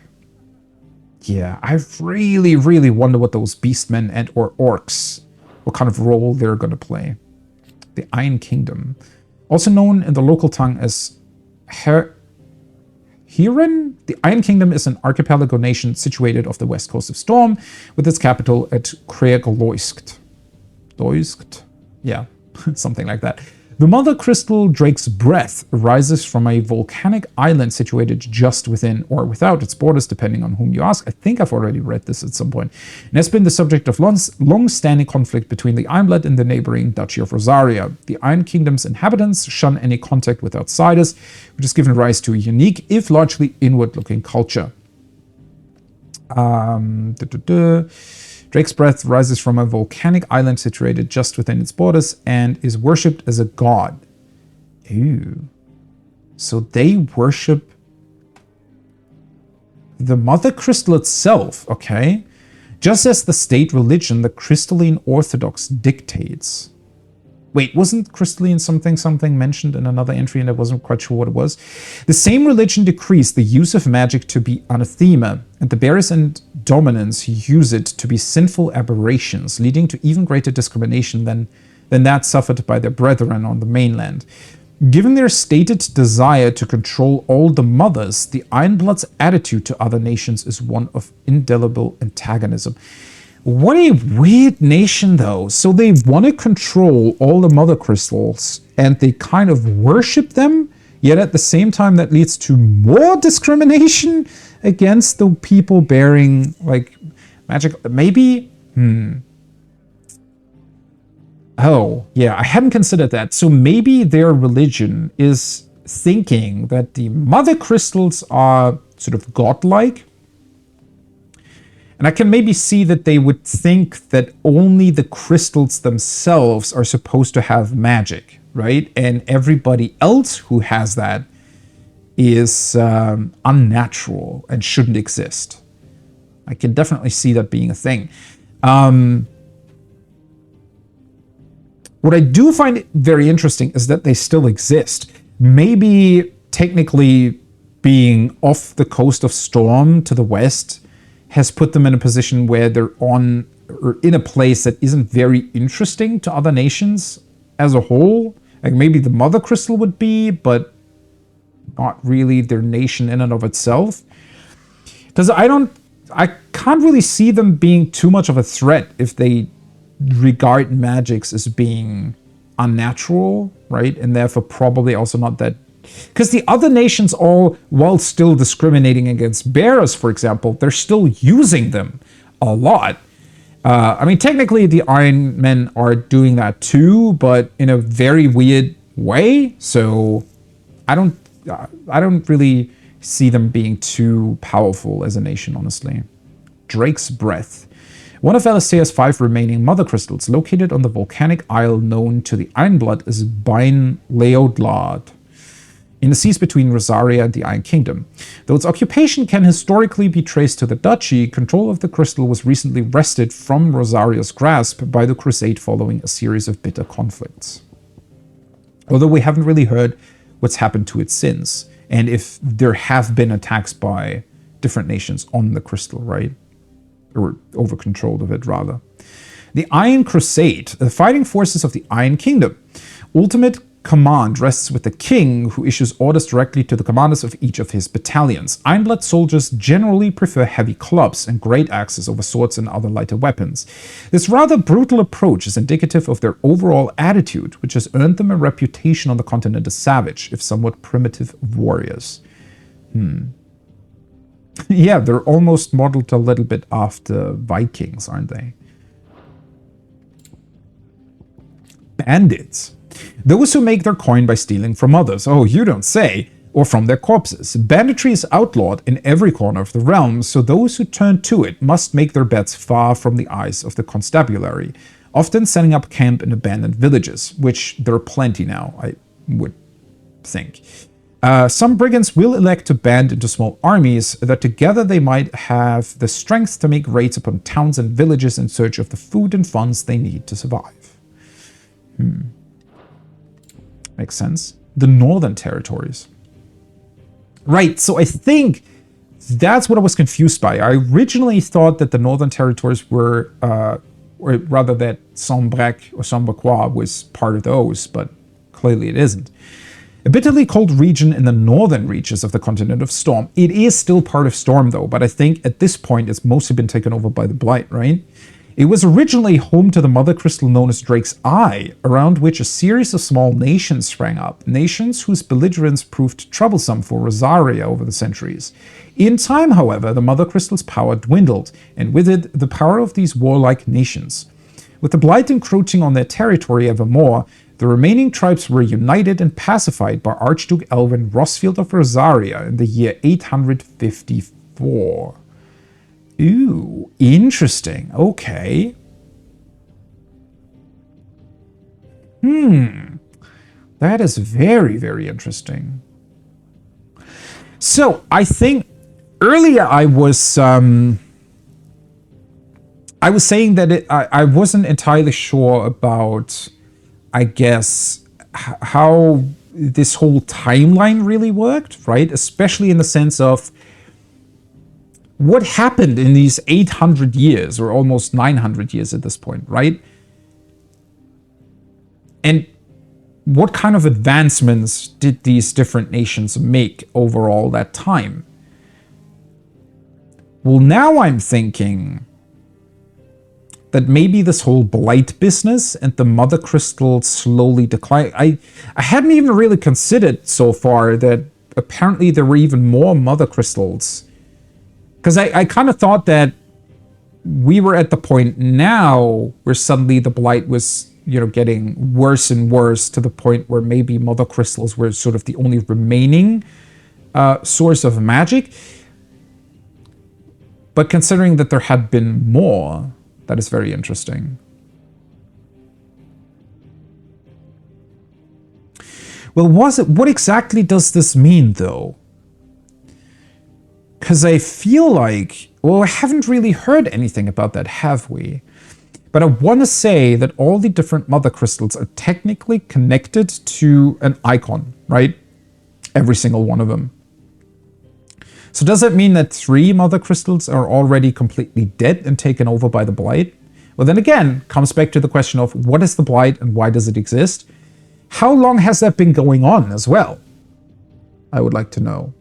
S1: Yeah, I really, really wonder what those beastmen and or orcs, what kind of role they're going to play. The Iron Kingdom, also known in the local tongue as Heron. The Iron Kingdom is an archipelago nation situated off the west coast of Storm, with its capital at Creagloisk. Yeah, something like that. The mother crystal Drake's Breath arises from a volcanic island situated just within or without its borders, depending on whom you ask. I think I've already read this at some point. And has been the subject of long-standing conflict between the Ironblood and the neighboring Duchy of Rosaria. The Iron Kingdom's inhabitants shun any contact with outsiders, which has given rise to a unique, if largely inward-looking culture. Drake's Breath rises from a volcanic island situated just within its borders and is worshipped as a god. Ooh. So they worship the Mother Crystal itself, okay? Just as the state religion, the Crystalline Orthodox dictates. Wait, wasn't crystalline something mentioned in another entry and I wasn't quite sure what it was? The same religion decrees the use of magic to be anathema, and the bearers and dominants use it to be sinful aberrations, leading to even greater discrimination than that suffered by their brethren on the mainland. Given their stated desire to control all the mothers, the Ironblood's attitude to other nations is one of indelible antagonism. What a weird nation, though. So they want to control all the mother crystals, and they kind of worship them, yet at the same time that leads to more discrimination against the people bearing, like, magic. Maybe? Oh, yeah, I hadn't considered that. So maybe their religion is thinking that the mother crystals are sort of godlike. And I can maybe see that they would think that only the crystals themselves are supposed to have magic, right? And everybody else who has that is unnatural and shouldn't exist. I can definitely see that being a thing. What I do find very interesting is that they still exist. Maybe technically being off the coast of Storm to the west has put them in a position where they're on or in a place that isn't very interesting to other nations as a whole. Like maybe the Mother Crystal would be, but not really their nation in and of itself. Because I can't really see them being too much of a threat if they regard magics as being unnatural, right? And therefore probably also not that. Because the other nations all, while still discriminating against bearers, for example, they're still using them a lot. I mean, technically the Iron Men are doing that too, but in a very weird way. So I don't really see them being too powerful as a nation, honestly. Drake's Breath. One of Alistair's 5 remaining mother crystals, located on the volcanic isle known to the Ironblood as Bain Leodlad, in the seas between Rosaria and the Iron Kingdom. Though its occupation can historically be traced to the Duchy, control of the crystal was recently wrested from Rosaria's grasp by the Crusade following a series of bitter conflicts. Although we haven't really heard what's happened to it since, and if there have been attacks by different nations on the crystal, right? Or over control of it, rather. The Iron Crusade, the fighting forces of the Iron Kingdom. Ultimate command rests with the king, who issues orders directly to the commanders of each of his battalions. Ironblood soldiers generally prefer heavy clubs and great axes over swords and other lighter weapons. This rather brutal approach is indicative of their overall attitude, which has earned them a reputation on the continent as savage, if somewhat primitive warriors. Yeah, they're almost modeled a little bit after Vikings, aren't they? Bandits. Those who make their coin by stealing from others. Oh, you don't say. Or from their corpses. Banditry is outlawed in every corner of the realm, so those who turn to it must make their bets far from the eyes of the constabulary, often setting up camp in abandoned villages, which there are plenty now, I would think. Some brigands will elect to band into small armies that together they might have the strength to make raids upon towns and villages in search of the food and funds they need to survive. Makes sense. The Northern Territories. Right, so I think that's what I was confused by. I originally thought that the Northern Territories were, or rather that Sombrec or Sombrequois was part of those, but clearly it isn't. A bitterly cold region in the northern reaches of the continent of Storm. It is still part of Storm though, but I think at this point it's mostly been taken over by the Blight, right? It was originally home to the mother crystal known as Drake's Eye, around which a series of small nations sprang up, nations whose belligerence proved troublesome for Rosaria over the centuries. In time, however, the mother crystal's power dwindled, and with it, the power of these warlike nations. With the Blight encroaching on their territory ever more, the remaining tribes were united and pacified by Archduke Elwin Rosfield of Rosaria in the year 854. Ooh, interesting. Okay. That is very, very interesting. So, I think earlier I was saying that I wasn't entirely sure about, I guess, how this whole timeline really worked, right? Especially in the sense of what happened in these 800 years, or almost 900 years at this point, right? And what kind of advancements did these different nations make over all that time? Well, now I'm thinking that maybe this whole Blight business and the mother crystal slowly decline. I hadn't even really considered so far that apparently there were even more mother crystals. Because I kind of thought that we were at the point now where suddenly the Blight was, getting worse and worse to the point where maybe mother crystals were sort of the only remaining source of magic. But considering that there had been more, that is very interesting. Well, what exactly does this mean, though? Because I feel like, I haven't really heard anything about that, have we? But I want to say that all the different mother crystals are technically connected to an icon, right? Every single one of them. So does that mean that 3 mother crystals are already completely dead and taken over by the Blight? Well, then again, comes back to the question of what is the Blight and why does it exist? How long has that been going on as well? I would like to know.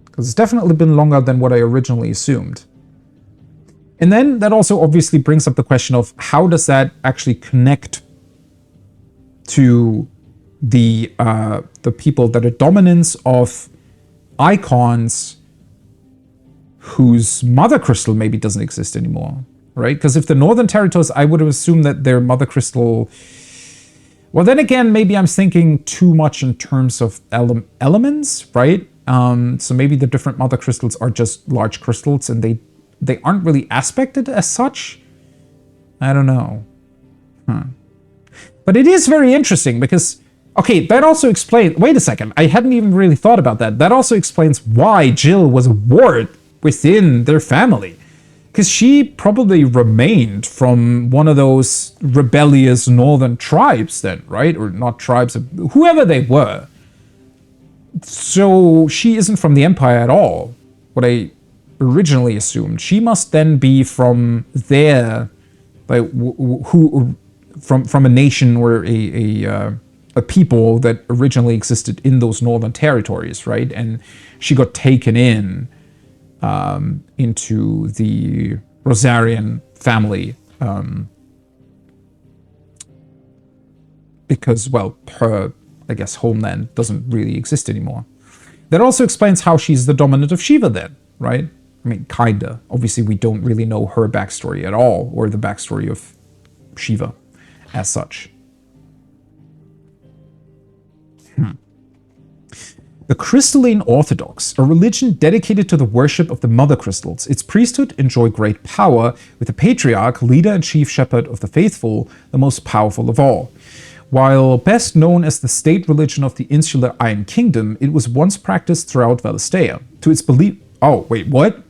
S1: Because it's definitely been longer than what I originally assumed. And then that also obviously brings up the question of how does that actually connect to the people that are dominants of icons whose mother crystal maybe doesn't exist anymore, right? Because if the Northern Territories, I would have assumed that their mother crystal... Well, then again, maybe I'm thinking too much in terms of elements, right? So maybe the different mother crystals are just large crystals and they aren't really aspected as such. I don't know. But it is very interesting because, okay, that also explains... Wait a second, I hadn't even really thought about that. That also explains why Jill was a ward within their family. Because she probably remained from one of those rebellious northern tribes then, right? Or not tribes, whoever they were. So she isn't from the Empire at all, what I originally assumed. She must then be from there, like from a nation or a people that originally existed in those northern territories, right? And she got taken in into the Rosarian family because, well, her, I guess, homeland doesn't really exist anymore. That also explains how she's the dominant of Shiva then, right? I mean, kinda. Obviously, we don't really know her backstory at all, or the backstory of Shiva as such. The Crystalline Orthodox, a religion dedicated to the worship of the mother crystals. Its priesthood enjoy great power, with the Patriarch, leader and chief shepherd of the faithful, the most powerful of all. While best known as the state religion of the insular Iron Kingdom, it was once practiced throughout Valistea. To its belief... Oh, wait, what?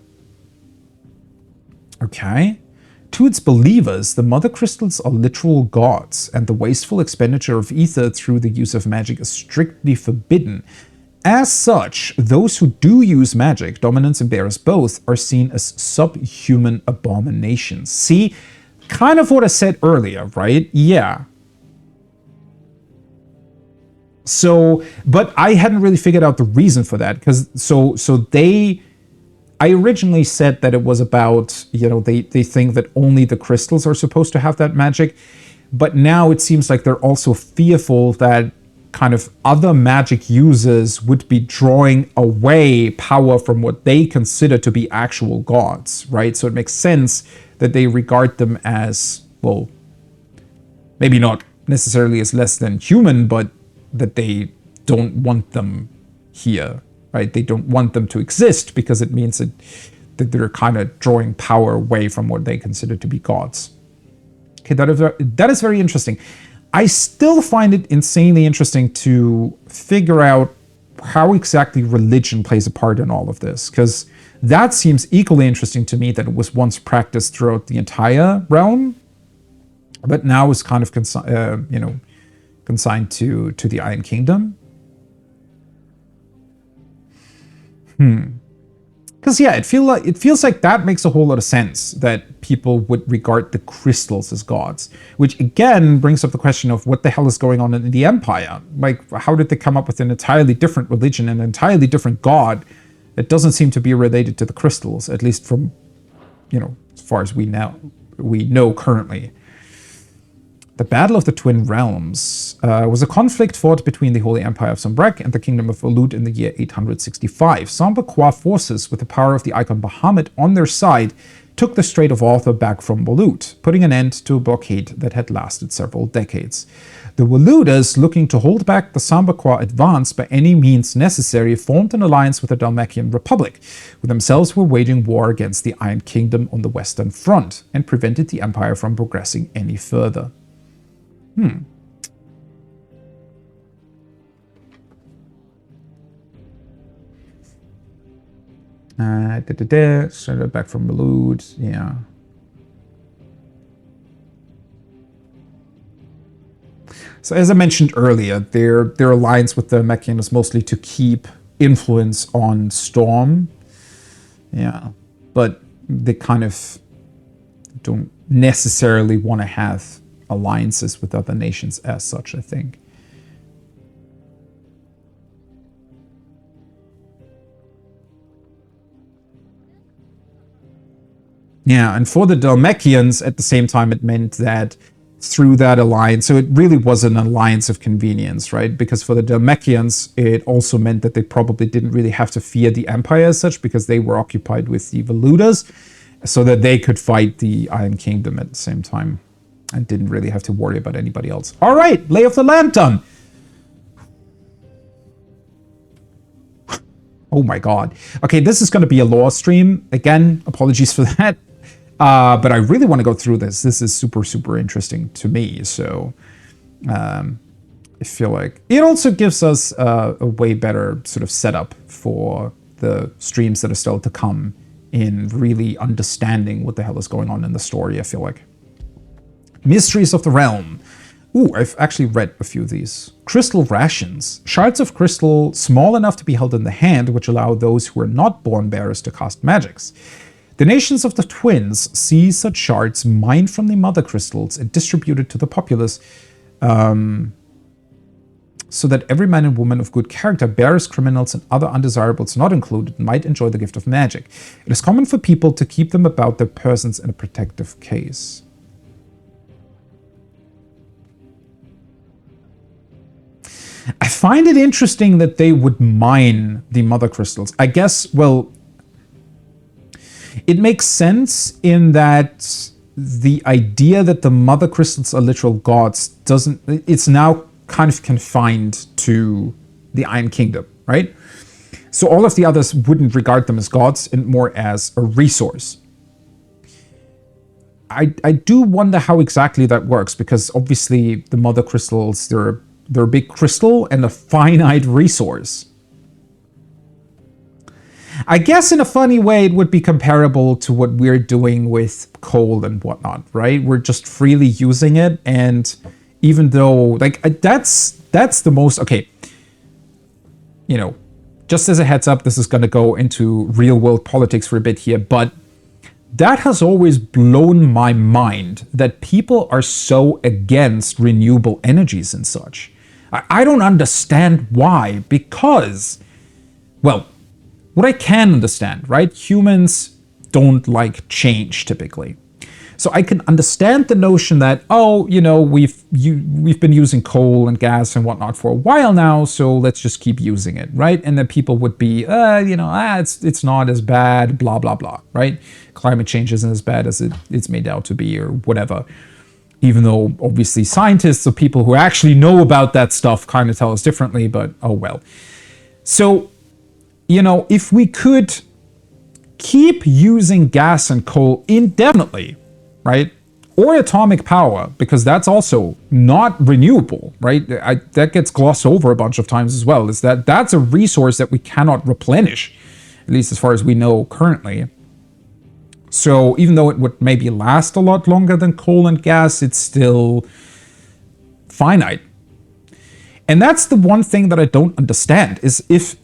S1: Okay. To its believers, the mother crystals are literal gods, and the wasteful expenditure of ether through the use of magic is strictly forbidden. As such, those who do use magic, dominance and bearers both, are seen as subhuman abominations. See, kind of what I said earlier, right? Yeah. So, but I hadn't really figured out the reason for that, because so they I originally said that it was about, you know, they think that only the crystals are supposed to have that magic, but now it seems like they're also fearful that kind of other magic users would be drawing away power from what they consider to be actual gods, right? So it makes sense that they regard them as, well, maybe not necessarily as less than human, but that they don't want them here, right? They don't want them to exist because it means that they're kind of drawing power away from what they consider to be gods. Okay, that is very interesting. I still find it insanely interesting to figure out how exactly religion plays a part in all of this, because that seems equally interesting to me that it was once practiced throughout the entire realm, but now is kind of consigned to the Iron Kingdom. Because yeah, it feels like that makes a whole lot of sense, that people would regard the crystals as gods, which again brings up the question of what the hell is going on in the Empire. Like, how did they come up with an entirely different religion, an entirely different god that doesn't seem to be related to the crystals, at least from, you know, as far as we know currently. The Battle of the Twin Realms was a conflict fought between the Holy Empire of Sombrek and the Kingdom of Volud in the year 865. Sambaquois forces, with the power of the icon Bahamut on their side, took the Strait of Arthur back from Volud, putting an end to a blockade that had lasted several decades. The Voluders, looking to hold back the Sambaquois advance by any means necessary, formed an alliance with the Dalmacian Republic, who themselves were waging war against the Iron Kingdom on the Western Front, and prevented the Empire from progressing any further. Started back from Volud, yeah. So as I mentioned earlier, their alliance with the Dalmacian is mostly to keep influence on Storm. Yeah, but they kind of don't necessarily want to have alliances with other nations as such, I think. Yeah, and for the Dalmacians, at the same time, it meant that through that alliance, so it really was an alliance of convenience, right? Because for the Dalmacians, it also meant that they probably didn't really have to fear the Empire as such, because they were occupied with the Voluders, so that they could fight the Iron Kingdom at the same time, and didn't really have to worry about anybody else. All right, Lay of the Land done. Oh my god. Okay, this is going to be a lore stream. Again, apologies for that. But I really want to go through this. This is super, super interesting to me. So I feel like it also gives us a way better sort of setup for the streams that are still to come in really understanding what the hell is going on in the story, I feel like. Mysteries of the Realm. Ooh, I've actually read a few of these. Crystal rations. Shards of crystal small enough to be held in the hand, which allow those who are not born bearers to cast magics. The nations of the twins see such shards mined from the mother crystals and distributed to the populace, so that every man and woman of good character, bearers, criminals, and other undesirables not included, might enjoy the gift of magic. It is common for people to keep them about their persons in a protective case. I find it interesting that they would mine the mother crystals. I guess, well, it makes sense in that the idea that the mother crystals are literal gods doesn't, it's now kind of confined to the Iron Kingdom, right? So all of the others wouldn't regard them as gods and more as a resource. I do wonder how exactly that works, because obviously the mother crystals, they're a big crystal and a finite resource. I guess in a funny way, it would be comparable to what we're doing with coal and whatnot, right? We're just freely using it, and even though, like, that's the most, okay, you know, just as a heads up, this is going to go into real world politics for a bit here, but that has always blown my mind that people are so against renewable energies and such. I don't understand why, because, well, what I can understand, right? Humans don't like change typically. So I can understand the notion that, oh, you know, we've been using coal and gas and whatnot for a while now, so let's just keep using it, right? And then people would be, it's not as bad, blah, blah, blah, right? Climate change isn't as bad as it's made out to be or whatever. Even though obviously scientists or people who actually know about that stuff kind of tell us differently, but oh well. So, you know, if we could keep using gas and coal indefinitely, right? Or atomic power, because that's also not renewable, right? That gets glossed over a bunch of times as well, is that's a resource that we cannot replenish, at least as far as we know currently. So even though it would maybe last a lot longer than coal and gas, it's still finite. And that's the one thing that I don't understand, is if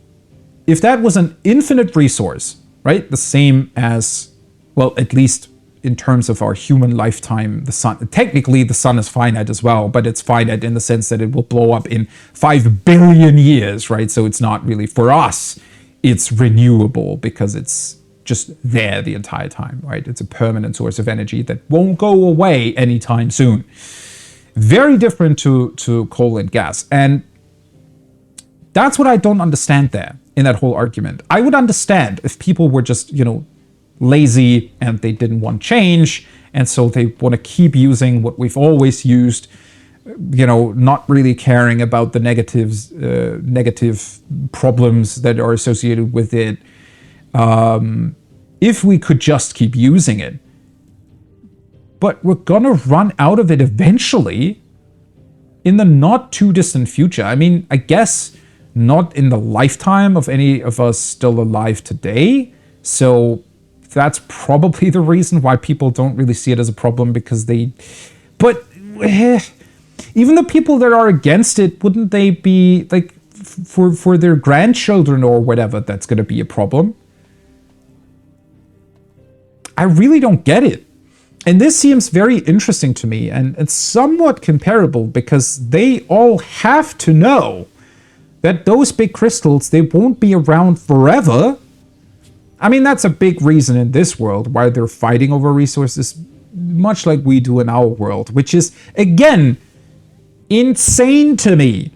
S1: that was an infinite resource, right? The same as, well, at least in terms of our human lifetime, the sun, technically the sun is finite as well, but it's finite in the sense that it will blow up in 5 billion years, right? So it's not really, for us, it's renewable because it's just there the entire time, right? It's a permanent source of energy that won't go away anytime soon. Very different to coal and gas. And that's what I don't understand there in that whole argument. I would understand if people were just, you know, lazy and they didn't want change, and so they want to keep using what we've always used, you know, not really caring about the negative problems that are associated with it. If we could just keep using it. But we're gonna run out of it eventually in the not too distant future. I mean, I guess not in the lifetime of any of us still alive today. So that's probably the reason why people don't really see it as a problem, because but even the people that are against it, wouldn't they be like, for their grandchildren or whatever, that's going to be a problem? I really don't get it. And this seems very interesting to me, and it's somewhat comparable because they all have to know that those big crystals, they won't be around forever. I mean, that's a big reason in this world why they're fighting over resources, much like we do in our world, which is, again, insane to me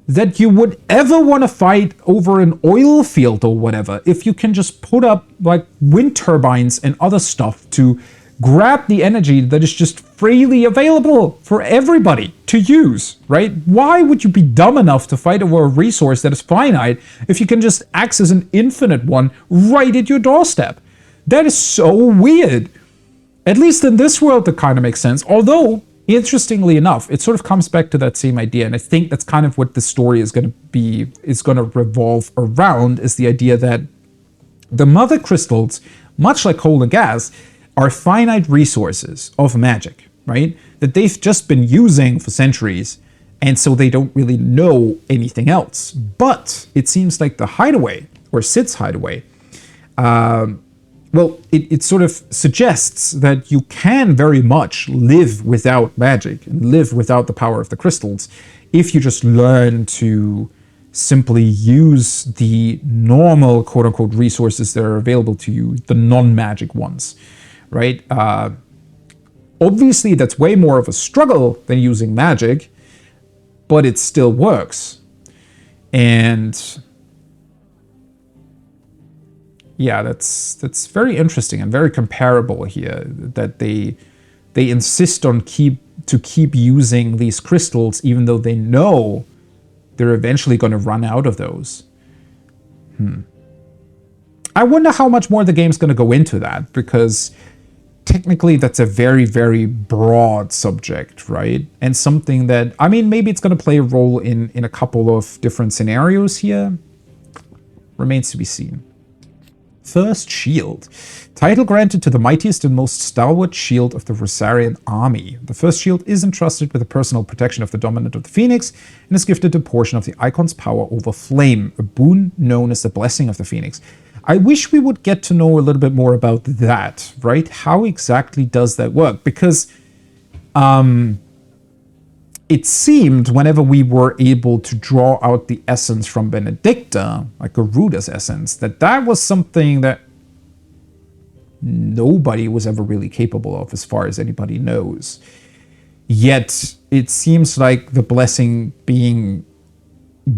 S1: that you would ever want to fight over an oil field or whatever if you can just put up like wind turbines and other stuff to grab the energy that is just freely available for everybody to use, right? Why would you be dumb enough to fight over a resource that is finite if you can just access an infinite one right at your doorstep? That is so weird. At least in this world, that kind of makes sense. Although, interestingly enough, it sort of comes back to that same idea, and I think that's kind of what the story is going to revolve around, is the idea that the mother crystals, much like coal and gas, are finite resources of magic, right? That they've just been using for centuries, and so they don't really know anything else. But it seems like the hideaway, or Sid's hideaway, well, it sort of suggests that you can very much live without magic and live without the power of the crystals if you just learn to simply use the normal quote-unquote resources that are available to you, the non-magic ones, right? Obviously, that's way more of a struggle than using magic, but it still works. And yeah, that's very interesting and very comparable here, that they insist on keep using these crystals even though they know they're eventually going to run out of those. I wonder how much more the game's going to go into that, because technically that's a very, very broad subject, right? And something that, I mean, maybe it's going to play a role in a couple of different scenarios here. Remains to be seen. First Shield. Title granted to the mightiest and most stalwart shield of the Rosarian army. The first shield is entrusted with the personal protection of the dominant of the Phoenix and is gifted a portion of the icon's power over flame, a boon known as the Blessing of the Phoenix. I wish we would get to know a little bit more about that, right? How exactly does that work? Because it seemed whenever we were able to draw out the essence from Benedicta, like Garuda's essence, that was something that nobody was ever really capable of as far as anybody knows. Yet it seems like the blessing being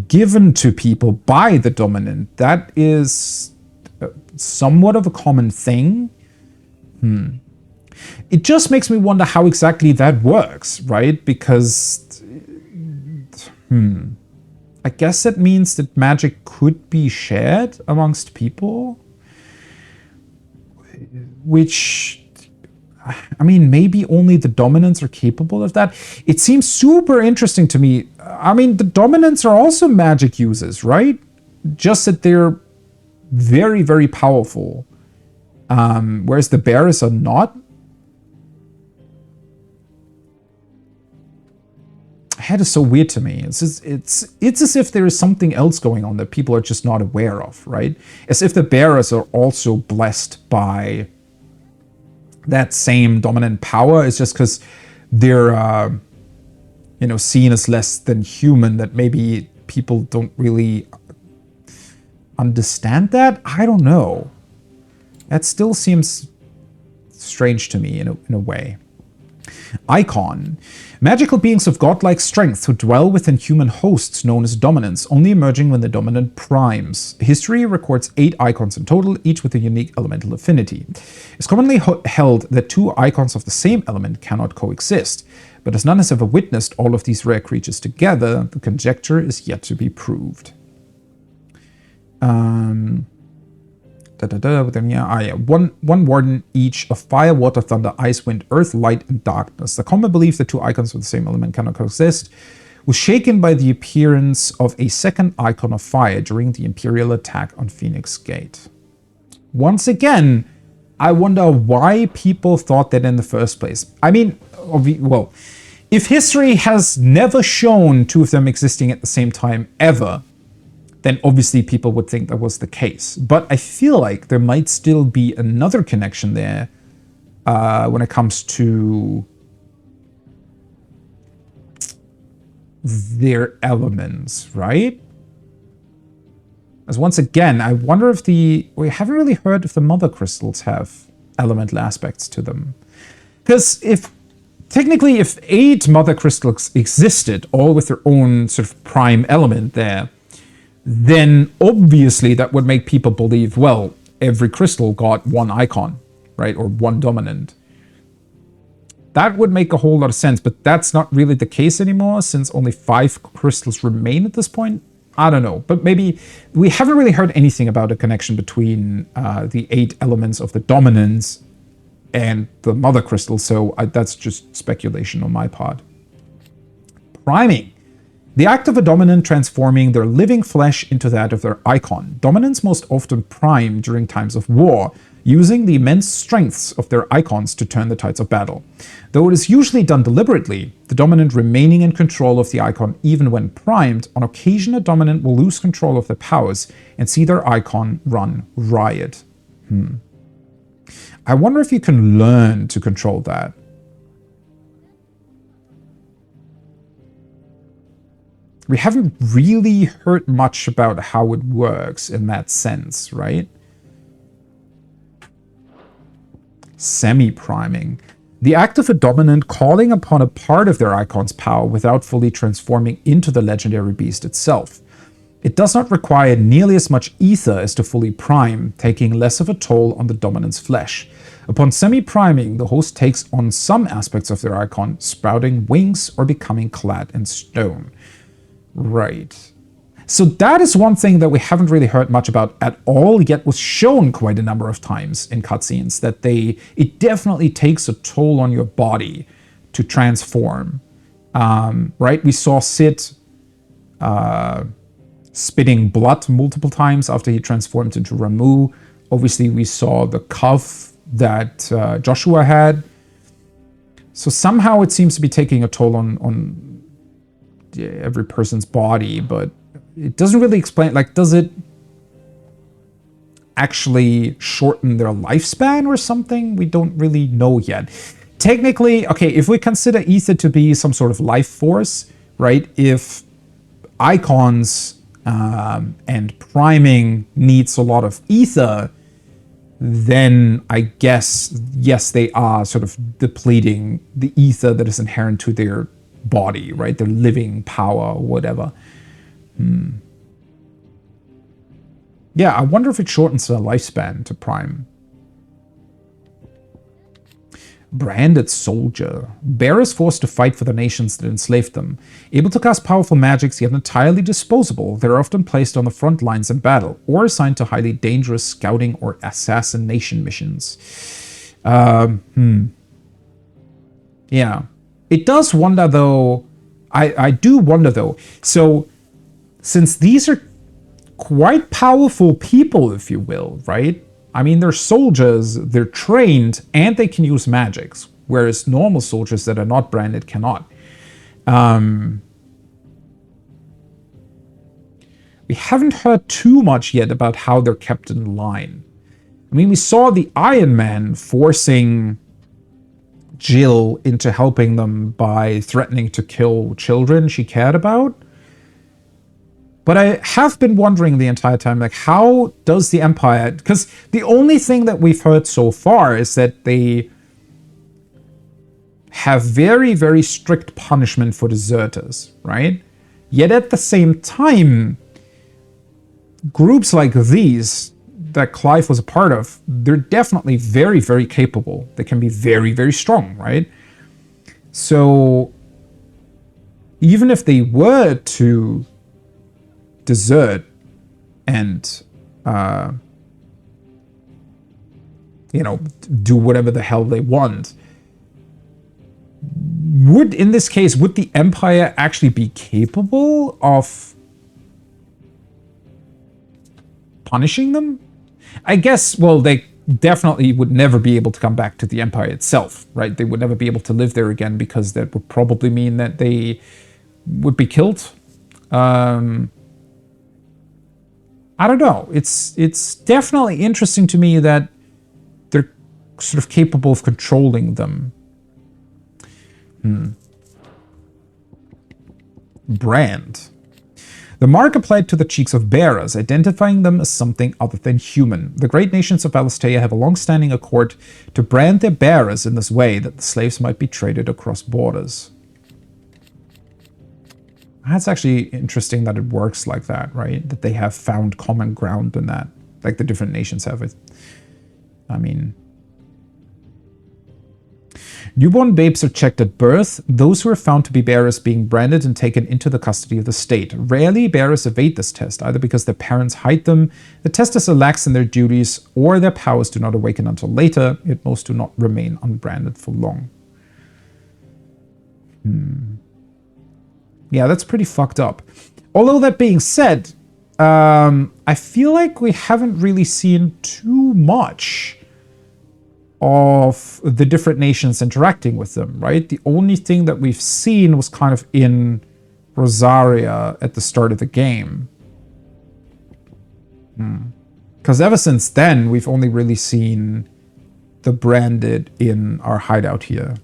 S1: given to people by the dominant, that is somewhat of a common thing. It just makes me wonder how exactly that works, right? Because, I guess that means that magic could be shared amongst people, which, I mean, maybe only the dominants are capable of that. It seems super interesting to me. I mean, the dominants are also magic users, right? Just that they're very, very powerful, whereas the bearers are not. That is so weird to me. It's as if there is something else going on that people are just not aware of, right? As if the bearers are also blessed by that same dominant power. It's just because they're, seen as less than human that maybe people don't really understand that. I don't know. That still seems strange to me in a way. Icon. Magical beings of godlike strength who dwell within human hosts known as dominants, only emerging when the dominant primes. History records 8 icons in total, each with a unique elemental affinity. It's commonly held that 2 icons of the same element cannot coexist, but as none has ever witnessed all of these rare creatures together, the conjecture is yet to be proved. One warden each of fire, water, thunder, ice, wind, earth, light, and darkness. The common belief that 2 icons of the same element cannot coexist was shaken by the appearance of a second icon of fire during the Imperial attack on Phoenix Gate. Once again, I wonder why people thought that in the first place. I mean, well, if history has never shown 2 of them existing at the same time ever, then obviously people would think that was the case. But I feel like there might still be another connection there when it comes to their elements, right? As once again, I wonder if we haven't really heard if the mother crystals have elemental aspects to them. Because if 8 mother crystals existed, all with their own sort of prime element there, then obviously that would make people believe, well, every crystal got 1 icon, right? Or 1 dominant. That would make a whole lot of sense, but that's not really the case anymore since only 5 crystals remain at this point. I don't know, but maybe we haven't really heard anything about a connection between the 8 elements of the dominance and the mother crystal, so that's just speculation on my part. Priming. The act of a dominant transforming their living flesh into that of their icon. Dominants most often prime during times of war, using the immense strengths of their icons to turn the tides of battle. Though it is usually done deliberately, the dominant remaining in control of the icon even when primed, on occasion a dominant will lose control of their powers and see their icon run riot. I wonder if you can learn to control that. We haven't really heard much about how it works in that sense, right? Semi-priming. The act of a dominant calling upon a part of their icon's power without fully transforming into the legendary beast itself. It does not require nearly as much ether as to fully prime, taking less of a toll on the dominant's flesh. Upon semi-priming, the host takes on some aspects of their icon, sprouting wings or becoming clad in stone. Right. So that is one thing that we haven't really heard much about at all, yet was shown quite a number of times in cutscenes, that it definitely takes a toll on your body to transform. Right? We saw Sid spitting blood multiple times after he transformed into Ramu. Obviously, we saw the cuff that Joshua had. So somehow it seems to be taking a toll on every person's body, but it doesn't really explain, like, does it actually shorten their lifespan or something? We don't really know yet. technically, okay, if we consider ether to be some sort of life force, right? If icons and priming needs a lot of ether, then I guess, yes, they are sort of depleting the ether that is inherent to their body, right? Their living power or whatever. Yeah, I wonder if it shortens their lifespan to prime. Branded soldier. Bearers forced to fight for the nations that enslaved them. Able to cast powerful magics, yet entirely disposable, they're often placed on the front lines in battle, or assigned to highly dangerous scouting or assassination missions. Yeah. It does wonder, though... I do wonder, though. So, since these are quite powerful people, if you will, right? I mean, they're soldiers, they're trained, and they can use magics, whereas normal soldiers that are not branded cannot. We haven't heard too much yet about how they're kept in line. I mean, we saw the Iron Man forcing Jill into helping them by threatening to kill children she cared about. But I have been wondering the entire time, like, how does the Empire... Because the only thing that we've heard so far is that they have very, very strict punishment for deserters, right? Yet at the same time, groups like these that Clive was a part of, they're definitely very, very capable. They can be very, very strong, right? So even if they were to desert and do whatever the hell they want, in this case would the Empire actually be capable of punishing them? I guess, well, they definitely would never be able to come back to the Empire itself, right? They would never be able to live there again, because that would probably mean that they would be killed. I don't know. It's definitely interesting to me that they're sort of capable of controlling them. Brand. The mark applied to the cheeks of bearers, identifying them as something other than human. The great nations of Alastea have a long-standing accord to brand their bearers in this way, that the slaves might be traded across borders. That's actually interesting that it works like that, right? That they have found common ground in that, like the different nations have it. I mean... Newborn babes are checked at birth, those who are found to be bearers being branded and taken into the custody of the state. Rarely bearers evade this test, either because their parents hide them, the testers are lax in their duties, or their powers do not awaken until later, yet most do not remain unbranded for long. Yeah, that's pretty fucked up. Although that being said, I feel like we haven't really seen too much of the different nations interacting with them, right? The only thing that we've seen was kind of in Rosaria at the start of the game. Because ever since then, we've only really seen the branded in our hideout here.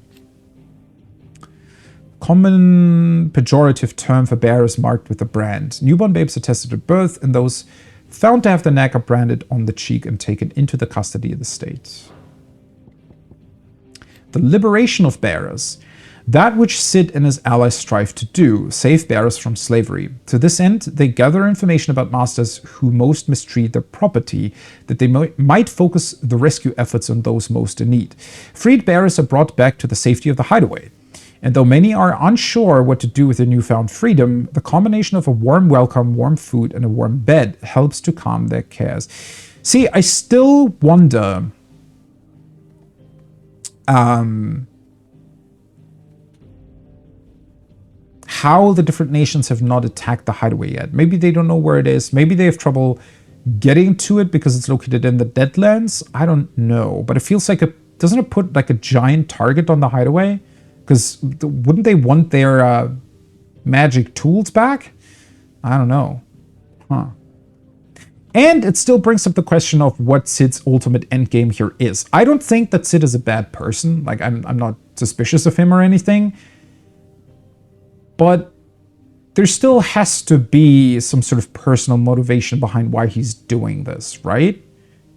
S1: Common pejorative term for bearers marked with a brand. Newborn babes are tested at birth, and those found to have the knack are branded on the cheek and taken into the custody of the state. The liberation of bearers. That which Sid and his allies strive to do, save bearers from slavery. To this end, they gather information about masters who most mistreat their property, that they might focus the rescue efforts on those most in need. Freed bearers are brought back to the safety of the hideaway. And though many are unsure what to do with their newfound freedom, the combination of a warm welcome, warm food, and a warm bed helps to calm their cares. See, I still wonder... how the different nations have not attacked the hideaway yet. Maybe they don't know where it is. Maybe they have trouble getting to it because it's located in the Deadlands. I don't know. But it feels like doesn't it put like a giant target on the hideaway? Because wouldn't they want their magic tools back? I don't know. Huh. And it still brings up the question of what Cid's ultimate endgame here is. I don't think that Cid is a bad person. Like, I'm not suspicious of him or anything. But there still has to be some sort of personal motivation behind why he's doing this, right?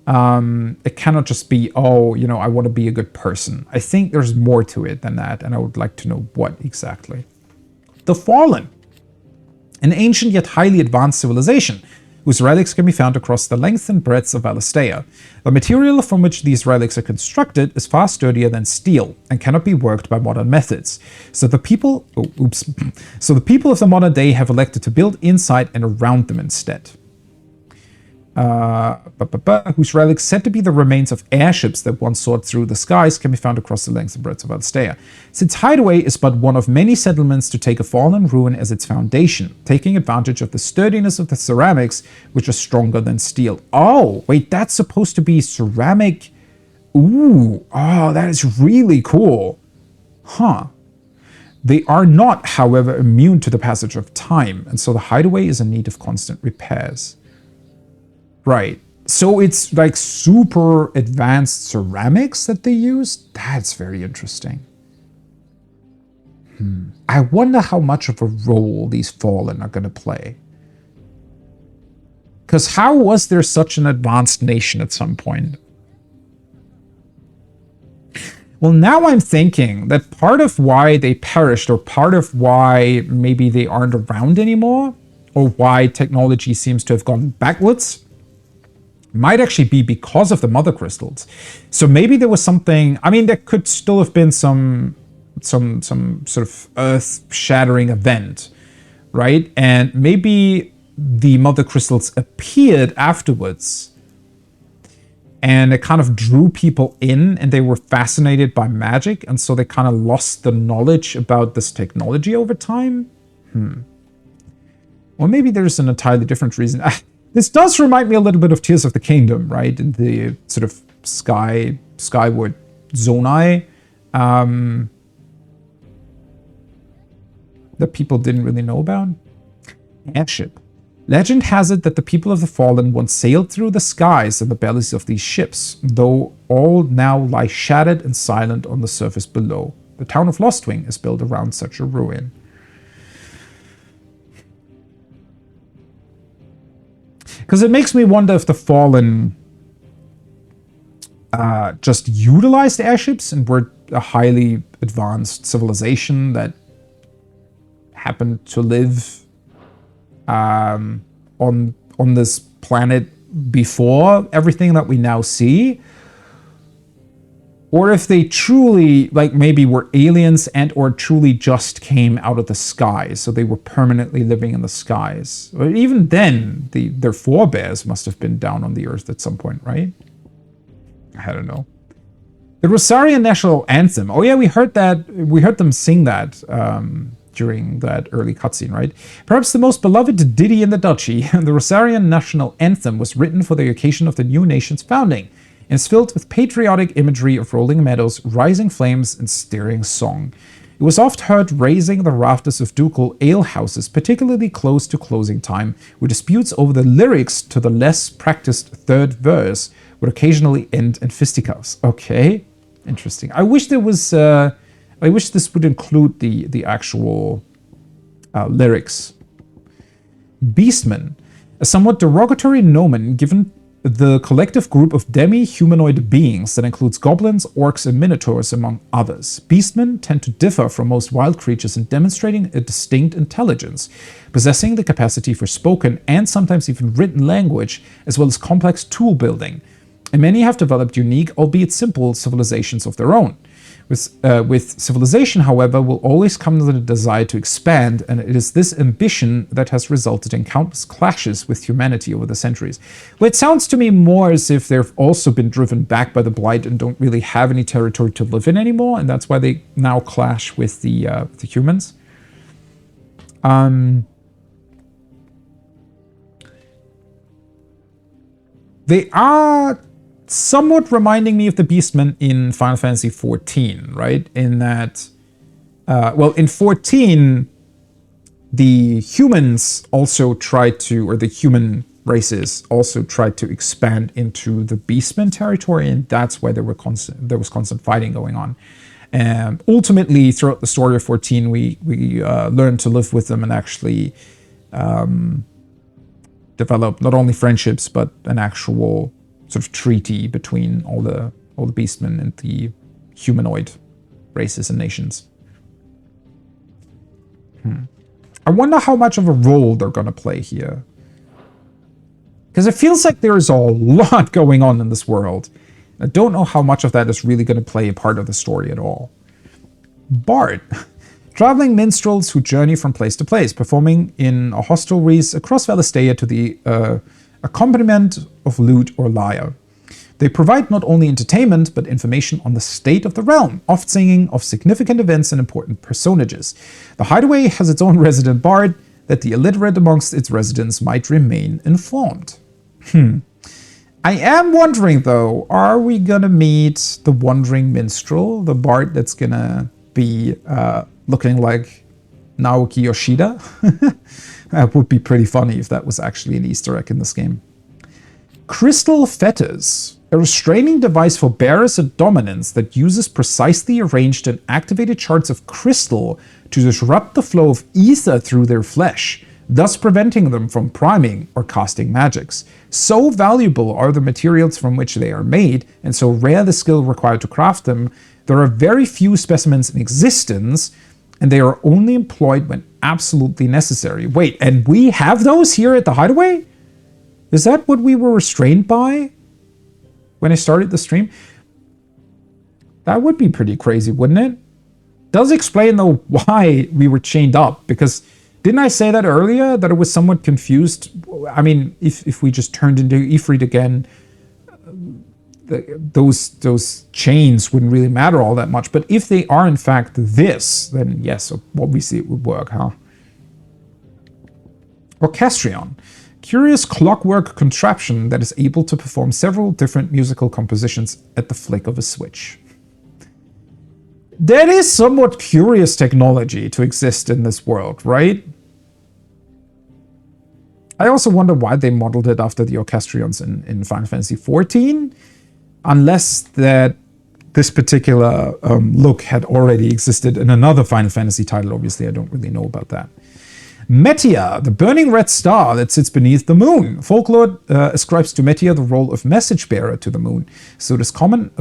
S1: It cannot just be, oh, you know, I want to be a good person. I think there's more to it than that, and I would like to know what exactly. The Fallen. An ancient yet highly advanced civilization, whose relics can be found across the length and breadth of Alastea. The material from which these relics are constructed is far sturdier than steel and cannot be worked by modern methods. So the people of the modern day have elected to build inside and around them instead. Whose relics, said to be the remains of airships that once soared through the skies, can be found across the length and breadth of Alastea. Cid's hideaway is but one of many settlements to take a fallen ruin as its foundation, taking advantage of the sturdiness of the ceramics, which are stronger than steel. Oh, wait, that's supposed to be ceramic. Ooh, oh, that is really cool. Huh. They are not, however, immune to the passage of time, and so the hideaway is in need of constant repairs. Right. So it's like super advanced ceramics that they use? That's very interesting. I wonder how much of a role these Fallen are going to play. Because how was there such an advanced nation at some point? Well, now I'm thinking that part of why they perished, or part of why maybe they aren't around anymore, or why technology seems to have gone backwards, might actually be because of the mother crystals. So maybe there was something, I mean, there could still have been some sort of earth-shattering event, right? And maybe the mother crystals appeared afterwards, and it kind of drew people in, and they were fascinated by magic, and so they kind of lost the knowledge about this technology over time? Or maybe there's an entirely different reason. This does remind me a little bit of Tears of the Kingdom, right? The sort of skyward zonai that people didn't really know about. Airship. Legend has it that the people of the Fallen once sailed through the skies in the bellies of these ships, though all now lie shattered and silent on the surface below. The town of Lostwing is built around such a ruin. Because it makes me wonder if the Fallen just utilized airships and were a highly advanced civilization that happened to live on this planet before everything that we now see. Or if they truly, like, maybe were aliens and or truly just came out of the skies, so they were permanently living in the skies. But even then, their forebears must have been down on the earth at some point, right? I don't know. The Rosarian National Anthem. Oh yeah, we heard that. We heard them sing that during that early cutscene, right? Perhaps the most beloved ditty in the duchy, the Rosarian National Anthem was written for the occasion of the new nation's founding, and is filled with patriotic imagery of rolling meadows, rising flames, and stirring song. It was oft heard raising the rafters of ducal alehouses, particularly close to closing time, where disputes over the lyrics to the less practiced third verse would occasionally end in fisticuffs. Okay, interesting. I wish there was. I wish this would include the actual lyrics. Beastmen, a somewhat derogatory nomen given the collective group of demi-humanoid beings that includes goblins, orcs, and minotaurs, among others. Beastmen tend to differ from most wild creatures in demonstrating a distinct intelligence, possessing the capacity for spoken and sometimes even written language, as well as complex tool building. And many have developed unique, albeit simple, civilizations of their own. With civilization, however, will always come the desire to expand, and it is this ambition that has resulted in countless clashes with humanity over the centuries. Well, it sounds to me more as if they've also been driven back by the Blight and don't really have any territory to live in anymore, and that's why they now clash with the humans. They are somewhat reminding me of the Beastmen in Final Fantasy XIV, right? In that, well, in 14, the humans also tried to, or the human races also tried to expand into the Beastmen territory, and that's why there was constant fighting going on. And ultimately, throughout the story of 14, we learned to live with them and actually develop not only friendships but an actual sort of treaty between all the Beastmen and the humanoid races and nations. I wonder how much of a role they're going to play here. Because it feels like there's a lot going on in this world. I don't know how much of that is really going to play a part of the story at all. Bard. Traveling minstrels who journey from place to place, performing in hostelries across Valistea to the accompaniment of lute or lyre. They provide not only entertainment, but information on the state of the realm, oft singing of significant events and important personages. The Hideaway has its own resident bard, that the illiterate amongst its residents might remain informed. I am wondering, though, are we gonna meet the Wandering Minstrel, the bard that's gonna be looking like Naoki Yoshida? That would be pretty funny if that was actually an Easter egg in this game. Crystal Fetters. A restraining device for bearers of dominance that uses precisely arranged and activated shards of crystal to disrupt the flow of ether through their flesh, thus preventing them from priming or casting magics. So valuable are the materials from which they are made, and so rare the skill required to craft them, there are very few specimens in existence, and they are only employed when absolutely necessary. Wait, and we have those here at the Hideaway? Is that what we were restrained by when I started the stream? That would be pretty crazy, wouldn't it? Does explain, though, why we were chained up, because didn't I say that earlier, that it was somewhat confused? I mean, if we just turned into Ifrit again, those chains wouldn't really matter all that much. But if they are in fact this, then yes, obviously it would work, huh? Orchestrion. Curious clockwork contraption that is able to perform several different musical compositions at the flick of a switch. That is somewhat curious technology to exist in this world, right? I also wonder why they modeled it after the Orchestrions in Final Fantasy XIV, unless that this particular look had already existed in another Final Fantasy title. Obviously, I don't really know about that. Metia, the burning red star that sits beneath the moon. Folklore ascribes to Metia the role of message bearer to the moon, so it is common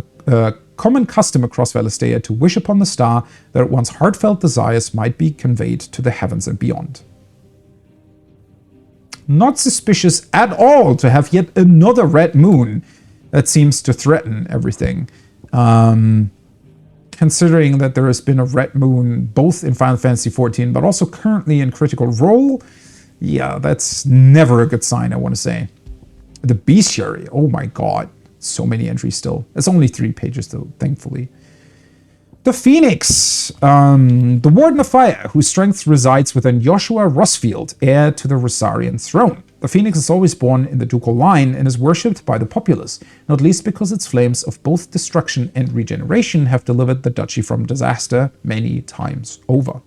S1: custom across Valistea to wish upon the star that one's heartfelt desires might be conveyed to the heavens and beyond. Not suspicious at all to have yet another red moon that seems to threaten everything. Considering that there has been a red moon both in Final Fantasy XIV, but also currently in Critical Role, yeah, that's never a good sign, I want to say. The Bestiary, oh my god, so many entries still. It's only 3 pages though, thankfully. The Phoenix, the Warden of Fire, whose strength resides within Joshua Rosfield, heir to the Rosarian throne. The Phoenix is always born in the ducal line and is worshipped by the populace, not least because its flames of both destruction and regeneration have delivered the duchy from disaster many times over.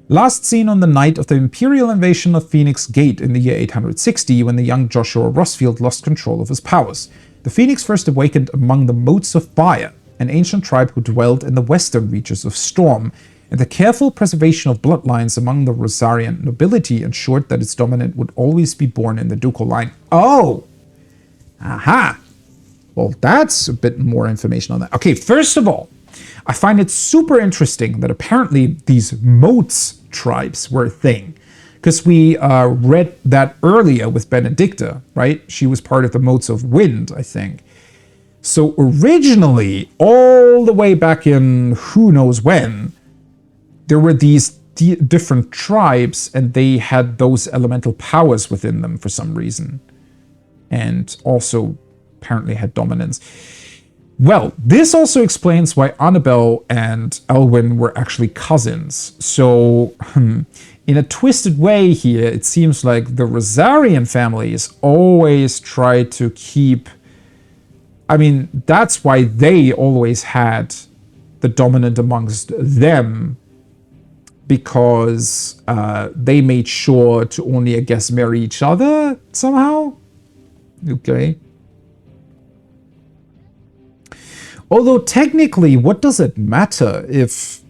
S1: Last seen on the night of the Imperial invasion of Phoenix Gate in the year 860, when the young Joshua Rosfield lost control of his powers. The Phoenix first awakened among the Motes of Fire, an ancient tribe who dwelled in the western reaches of Storm, and the careful preservation of bloodlines among the Rosarian nobility ensured that its dominant would always be born in the ducal line. Oh! Aha! Well, that's a bit more information on that. Okay, first of all, I find it super interesting that apparently these Motes tribes were a thing. Because we read that earlier with Benedicta, right? She was part of the Motes of Wind, I think. So originally, all the way back in who knows when, there were these different tribes and they had those elemental powers within them for some reason. And also apparently had dominance. Well, this also explains why Annabelle and Elwyn were actually cousins. So, in a twisted way here, it seems like the Rosarian families always try to keep... I mean, that's why they always had the dominant amongst them, because they made sure to only, I guess, marry each other somehow. Okay. Although technically, what does it matter if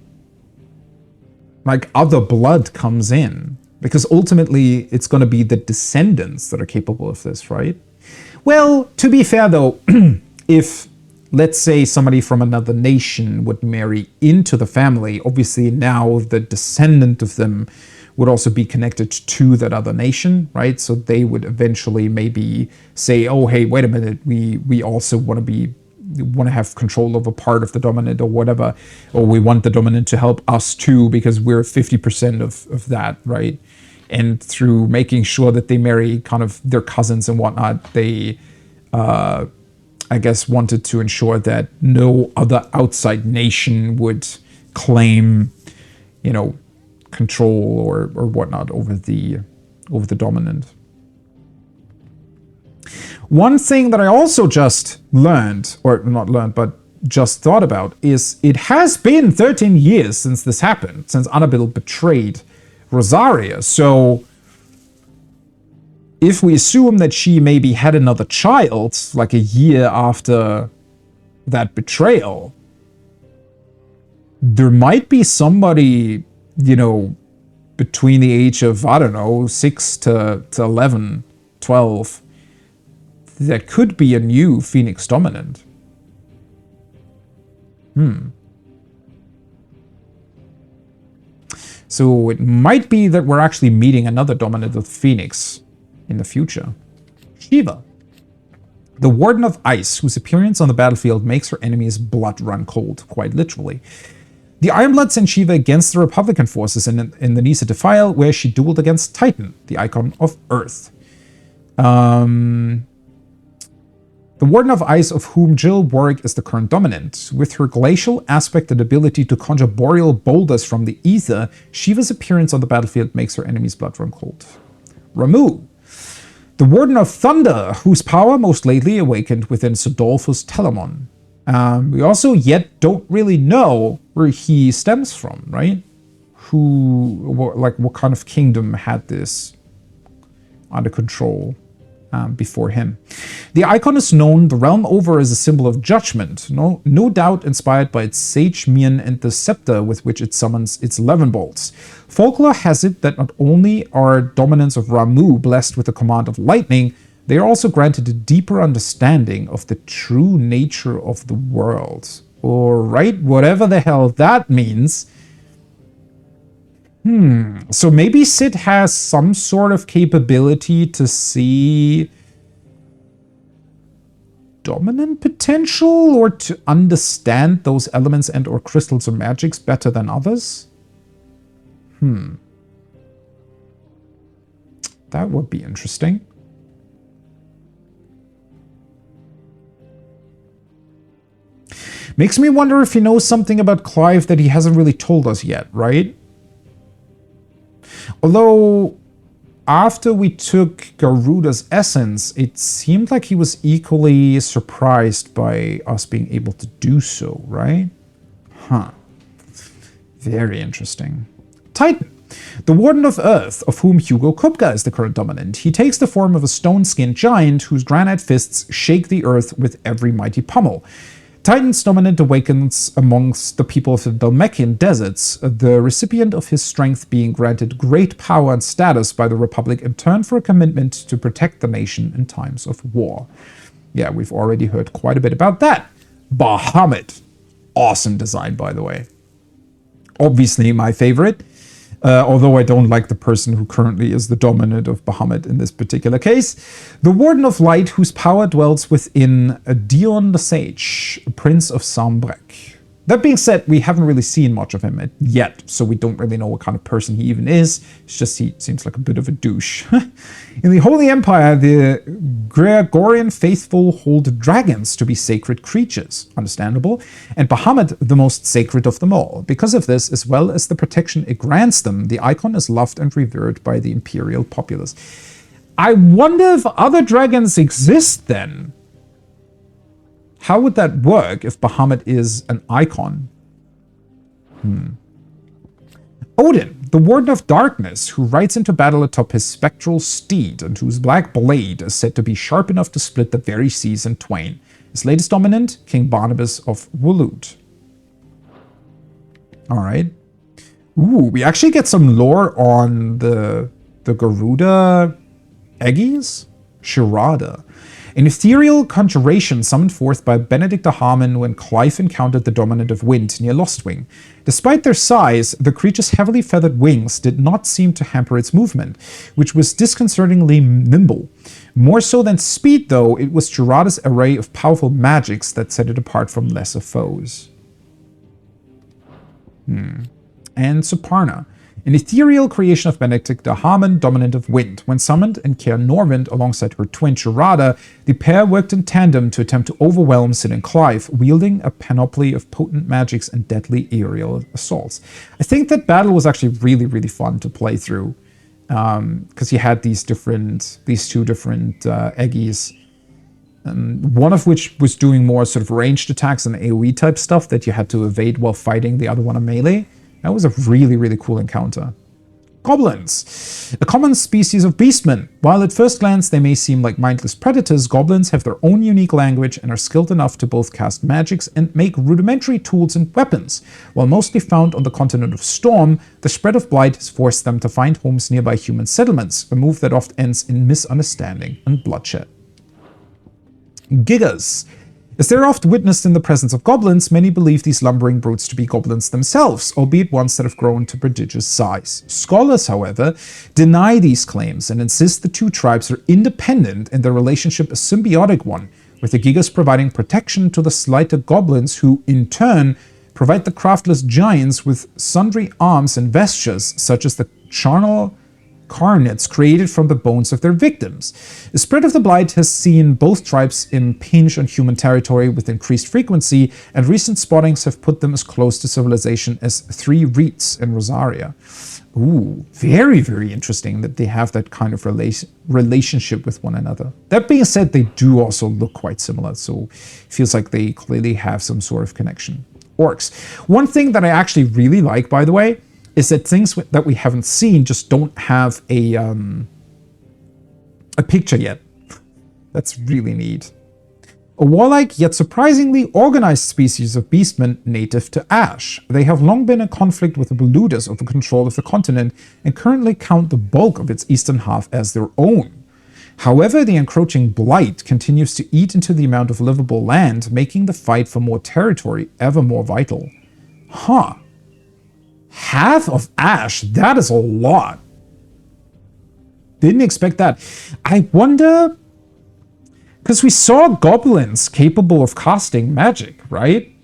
S1: like other blood comes in? Because ultimately, it's going to be the descendants that are capable of this, right? Well, to be fair though, if let's say somebody from another nation would marry into the family, obviously now the descendant of them would also be connected to that other nation, right? So they would eventually maybe say, oh, hey, wait a minute, we also want to have control over part of the dominant or whatever, or we want the dominant to help us too because we're 50% of that, right? And through making sure that they marry kind of their cousins and whatnot, they, I guess, wanted to ensure that no other outside nation would claim, you know, control or whatnot over the dominant. One thing that I also just learned, or not learned, but just thought about, is it has been 13 years since this happened, since Annabelle betrayed Rosaria. So if we assume that she maybe had another child like a year after that betrayal, there might be somebody, you know, between the age of, I don't know, 6 to 11, 12, that could be a new Phoenix dominant. So it might be that we're actually meeting another dominant of Phoenix in the future. Shiva, the Warden of Ice, whose appearance on the battlefield makes her enemies' blood run cold, quite literally. The Ironblood sent Shiva against the Republican forces in the Nisa Defile, where she dueled against Titan, the icon of Earth. The Warden of Ice, of whom Jill Warwick is the current dominant. With her glacial aspect and ability to conjure boreal boulders from the ether, Shiva's appearance on the battlefield makes her enemies' blood run cold. Ramu, the Warden of Thunder, whose power most lately awakened within Sodolphus Telamon. We also yet don't really know where he stems from, right? What kind of kingdom had this under control before him. The icon is known the realm over as a symbol of judgment, no doubt inspired by its sage mien and the scepter with which it summons its 11 bolts. Folklore has it that not only are dominants of Ramu blessed with the command of lightning, they are also granted a deeper understanding of the true nature of the world. Alright, whatever the hell that means. So maybe Sid has some sort of capability to see dominant potential, or to understand those elements and or crystals or magics better than others? That would be interesting. Makes me wonder if he knows something about Clive that he hasn't really told us yet, right? Although, after we took Garuda's essence, it seemed like he was equally surprised by us being able to do so, right? Very interesting. Titan, the Warden of Earth, of whom Hugo Kupka is the current dominant. He takes the form of a stone-skinned giant whose granite fists shake the earth with every mighty pummel. Titan's dominant awakens amongst the people of the Dalmekian deserts, the recipient of his strength being granted great power and status by the Republic in turn for a commitment to protect the nation in times of war. Yeah, we've already heard quite a bit about that. Bahamut. Awesome design, by the way. Obviously my favorite. Although I don't like the person who currently is the dominant of Bahamut in this particular case. The Warden of Light, whose power dwells within Dion the Sage, Prince of Sambrek. That being said, we haven't really seen much of him yet, so we don't really know what kind of person he even is. It's just he seems like a bit of a douche. In the Holy Empire, the Gregorian faithful hold dragons to be sacred creatures, understandable, and Bahamut the most sacred of them all. Because of this, as well as the protection it grants them, the icon is loved and revered by the imperial populace. I wonder if other dragons exist then. How would that work if Bahamut is an icon? Odin, the Warden of Darkness, who rides into battle atop his spectral steed and whose black blade is said to be sharp enough to split the very seas in twain. His latest dominant, King Barnabas of Wuluut. Alright. Ooh, we actually get some lore on the Garuda Aegis? Sharada. An ethereal conjuration summoned forth by Benedict the Harmon when Clive encountered the Dominant of Wind near Lostwing. Despite their size, the creature's heavily feathered wings did not seem to hamper its movement, which was disconcertingly nimble. More so than speed, though, it was Sharada's array of powerful magics that set it apart from lesser foes. And Suparna, an ethereal creation of Benedict the Harmon, Dominant of Wind. When summoned in Caer Norvind alongside her twin Sharada, the pair worked in tandem to attempt to overwhelm Sid and Clive, wielding a panoply of potent magics and deadly aerial assaults. I think that battle was actually really, really fun to play through, because you had these two different Aegis. One of which was doing more sort of ranged attacks and AoE type stuff that you had to evade while fighting the other one on melee. That was a really, really cool encounter. Goblins, a common species of beastmen. While at first glance they may seem like mindless predators, goblins have their own unique language and are skilled enough to both cast magics and make rudimentary tools and weapons. While mostly found on the continent of Storm, the spread of blight has forced them to find homes nearby human settlements, a move that often ends in misunderstanding and bloodshed. Gigas. As they're oft witnessed in the presence of goblins, many believe these lumbering brutes to be goblins themselves, albeit ones that have grown to prodigious size. Scholars, however, deny these claims and insist the two tribes are independent and their relationship a symbiotic one, with the Gigas providing protection to the slighter goblins who, in turn, provide the craftless giants with sundry arms and vestures, such as the charnel carnets created from the bones of their victims. The spread of the blight has seen both tribes impinge on human territory with increased frequency, and recent spottings have put them as close to civilization as 3 Reeds in Rosaria. Ooh, very, very interesting that they have that kind of relationship with one another. That being said, they do also look quite similar, so it feels like they clearly have some sort of connection. Orcs. One thing that I actually really like, by the way, is that things that we haven't seen just don't have a picture yet. That's really neat. A warlike yet surprisingly organized species of beastmen native to Ash. They have long been in conflict with the Beluders over control of the continent and currently count the bulk of its eastern half as their own. However, the encroaching blight continues to eat into the amount of livable land, making the fight for more territory ever more vital. Huh. Half of Ash, that is a lot. Didn't expect that. I wonder, because we saw goblins capable of casting magic, right?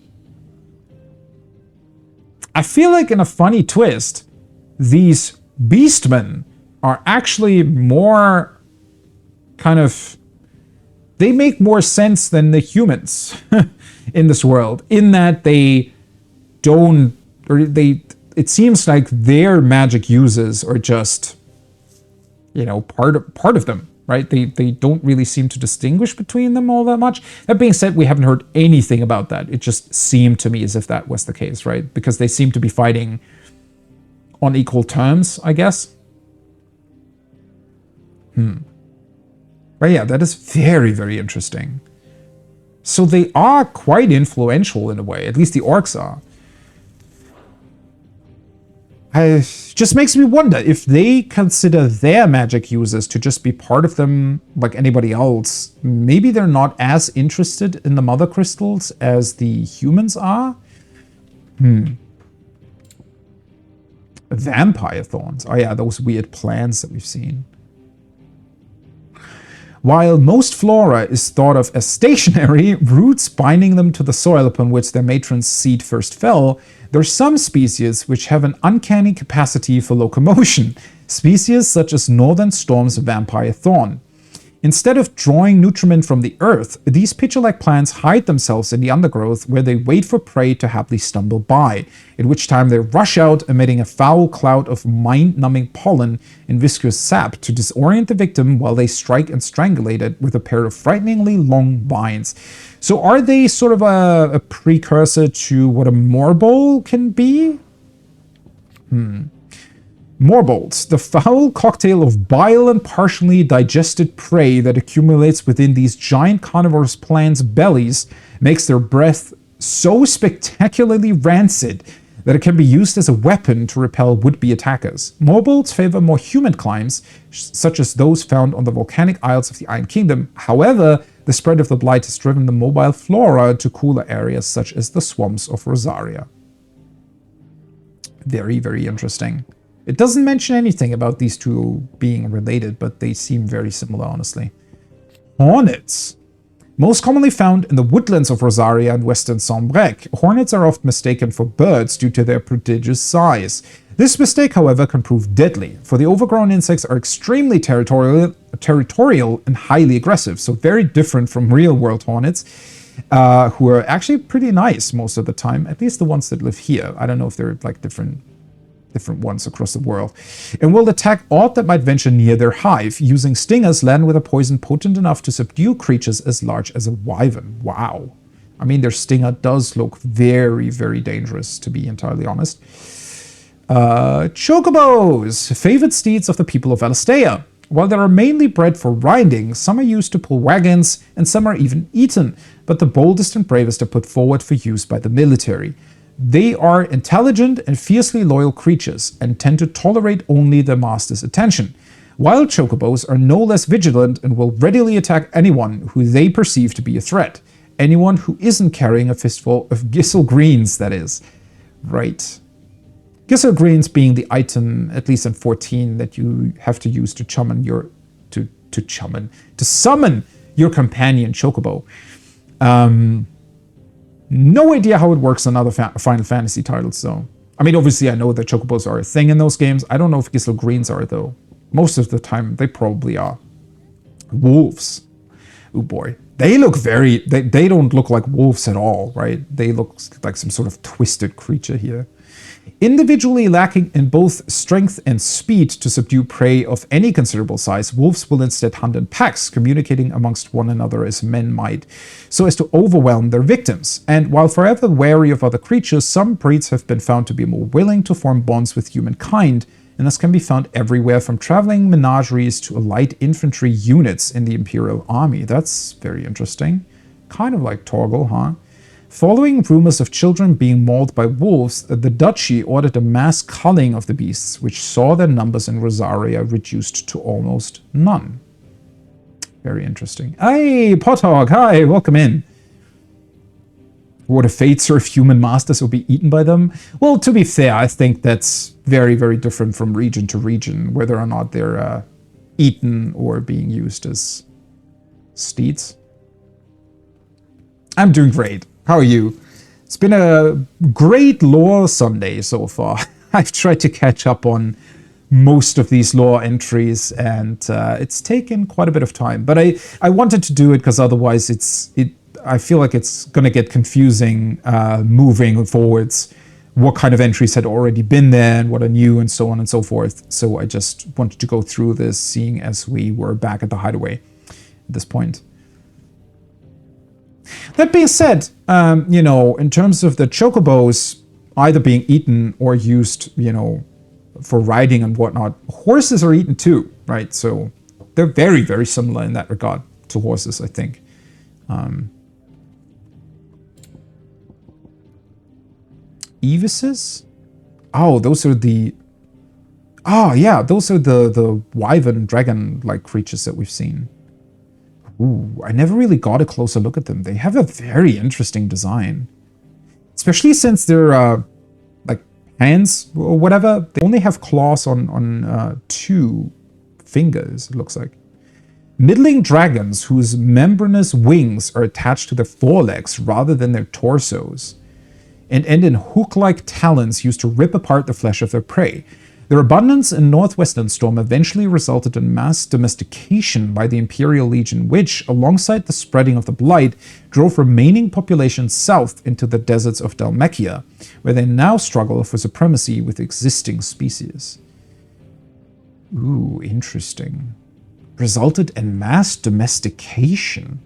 S1: I feel like in a funny twist, these beastmen are actually more kind of, they make more sense than the humans in this world, in that they don't, or they, it seems like their magic uses are just, you know, part of them, right? They don't really seem to distinguish between them all that much. That being said, we haven't heard anything about that. It just seemed to me as if that was the case, right? Because they seem to be fighting on equal terms, I guess. But yeah, that is very, very interesting. So they are quite influential in a way, at least the orcs are. It just makes me wonder if they consider their magic users to just be part of them like anybody else. Maybe they're not as interested in the mother crystals as the humans are. Vampire thorns. Oh yeah, those weird plants that we've seen. While most flora is thought of as stationary, roots binding them to the soil upon which their matron's seed first fell, there are some species which have an uncanny capacity for locomotion, species such as Northern Storm's vampire thorn. Instead of drawing nutriment from the earth, these pitcher-like plants hide themselves in the undergrowth where they wait for prey to haply stumble by, at which time they rush out emitting a foul cloud of mind-numbing pollen and viscous sap to disorient the victim while they strike and strangulate it with a pair of frighteningly long vines. So are they sort of a precursor to what a morbol can be? Morbolds, the foul cocktail of bile and partially digested prey that accumulates within these giant carnivorous plants' bellies, makes their breath so spectacularly rancid that it can be used as a weapon to repel would-be attackers. Morbolds favor more humid climes, such as those found on the volcanic isles of the Iron Kingdom. However, the spread of the blight has driven the mobile flora to cooler areas such as the swamps of Rosaria. Very, very interesting. It doesn't mention anything about these two being related, but they seem very similar, honestly. Hornets. Most commonly found in the woodlands of Rosaria and western Sombrec, hornets are often mistaken for birds due to their prodigious size. This mistake, however, can prove deadly, for the overgrown insects are extremely territorial and highly aggressive, so very different from real-world hornets, who are actually pretty nice most of the time, at least the ones that live here. I don't know if they're like different ones across the world, and will attack aught that might venture near their hive, using stingers laden with a poison potent enough to subdue creatures as large as a wyvern. Wow. I mean, their stinger does look very, very dangerous, to be entirely honest. Chocobos, favored steeds of the people of Alastea. While they are mainly bred for riding, some are used to pull wagons, and some are even eaten, but the boldest and bravest are put forward for use by the military. They are intelligent and fiercely loyal creatures, and tend to tolerate only their master's attention. Wild chocobos are no less vigilant and will readily attack anyone who they perceive to be a threat. Anyone who isn't carrying a fistful of Gissel Greens, that is. Right. Gissel Greens being the item, at least in 14, that you have to use to summon your companion chocobo. No idea how it works on other Final Fantasy titles, though. I mean, obviously, I know that chocobos are a thing in those games. I don't know if Gissel Greens are, though. Most of the time, they probably are. Wolves. Oh boy. They look very... They don't look like wolves at all, right? They look like some sort of twisted creature here. Individually lacking in both strength and speed to subdue prey of any considerable size, wolves will instead hunt in packs, communicating amongst one another as men might, so as to overwhelm their victims. And while forever wary of other creatures, some breeds have been found to be more willing to form bonds with humankind, and this can be found everywhere from traveling menageries to light infantry units in the Imperial Army. That's very interesting. Kind of like Torgal, huh? Following rumors of children being mauled by wolves, the Duchy ordered a mass culling of the beasts, which saw their numbers in Rosaria reduced to almost none. Very interesting. Hey, Pothog, hi, welcome in. What a fate, sir, if human masters will be eaten by them? Well, to be fair, I think that's very, very different from region to region, whether or not they're eaten or being used as steeds. I'm doing great. How are you? It's been a great lore Sunday so far. I've tried to catch up on most of these lore entries, and it's taken quite a bit of time. But I wanted to do it because otherwise I feel like it's going to get confusing moving forwards. What kind of entries had already been there and what are new and so on and so forth. So I just wanted to go through this, seeing as we were back at the hideaway at this point. That being said, you know, in terms of the chocobos either being eaten or used, you know, for riding and whatnot, horses are eaten too, right? So they're very, very similar in that regard to horses, I think. Evises? Oh, those are the... Oh, yeah, those are the wyvern dragon-like creatures that we've seen. Ooh, I never really got a closer look at them. They have a very interesting design. Especially since they're, like, hands or whatever. They only have claws on 2 fingers, it looks like. Middling dragons whose membranous wings are attached to their forelegs rather than their torsos, and end in hook-like talons used to rip apart the flesh of their prey. Their abundance in northwestern Storm eventually resulted in mass domestication by the Imperial Legion, which, alongside the spreading of the Blight, drove remaining populations south into the deserts of Dalmekia, where they now struggle for supremacy with existing species. Ooh, interesting. Resulted in mass domestication.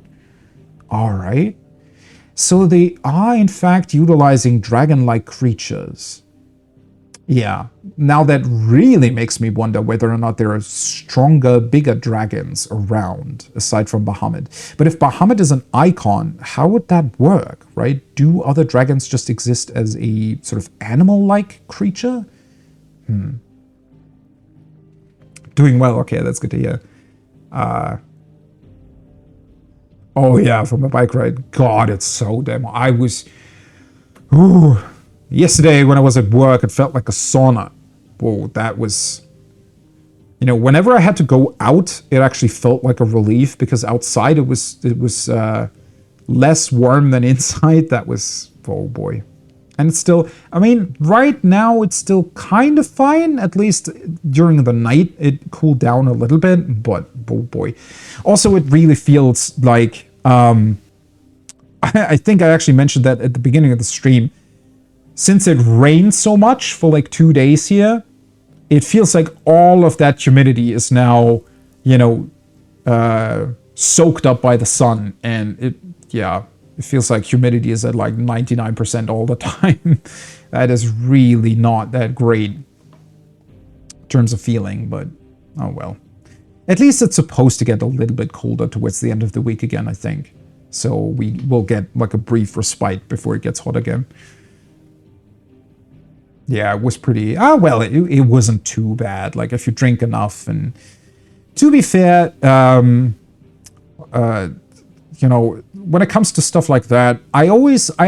S1: Alright. So they are, in fact, utilizing dragon-like creatures. Yeah, now that really makes me wonder whether or not there are stronger, bigger dragons around, aside from Bahamut. But if Bahamut is an icon, how would that work, right? Do other dragons just exist as a sort of animal-like creature? Doing well, okay, that's good to hear. Oh yeah, from a bike ride. God, it's so damn... I was... Ooh... Yesterday, when I was at work, it felt like a sauna. Whoa, that was... You know, whenever I had to go out, it actually felt like a relief, because outside it was less warm than inside. That was... Oh, boy. And it's still... I mean, right now, it's still kind of fine. At least during the night, it cooled down a little bit. But, oh, boy. Also, it really feels like... I think I actually mentioned that at the beginning of the stream. Since it rained so much for like 2 days here, it feels like all of that humidity is now, you know, soaked up by the sun. And it feels like humidity is at like 99% all the time. That is really not that great in terms of feeling, but oh well. At least it's supposed to get a little bit colder towards the end of the week again, I think. So we will get like a brief respite before it gets hot again. Yeah, it was pretty... well, it wasn't too bad. Like, if you drink enough, and... To be fair, you know, when it comes to stuff like that, I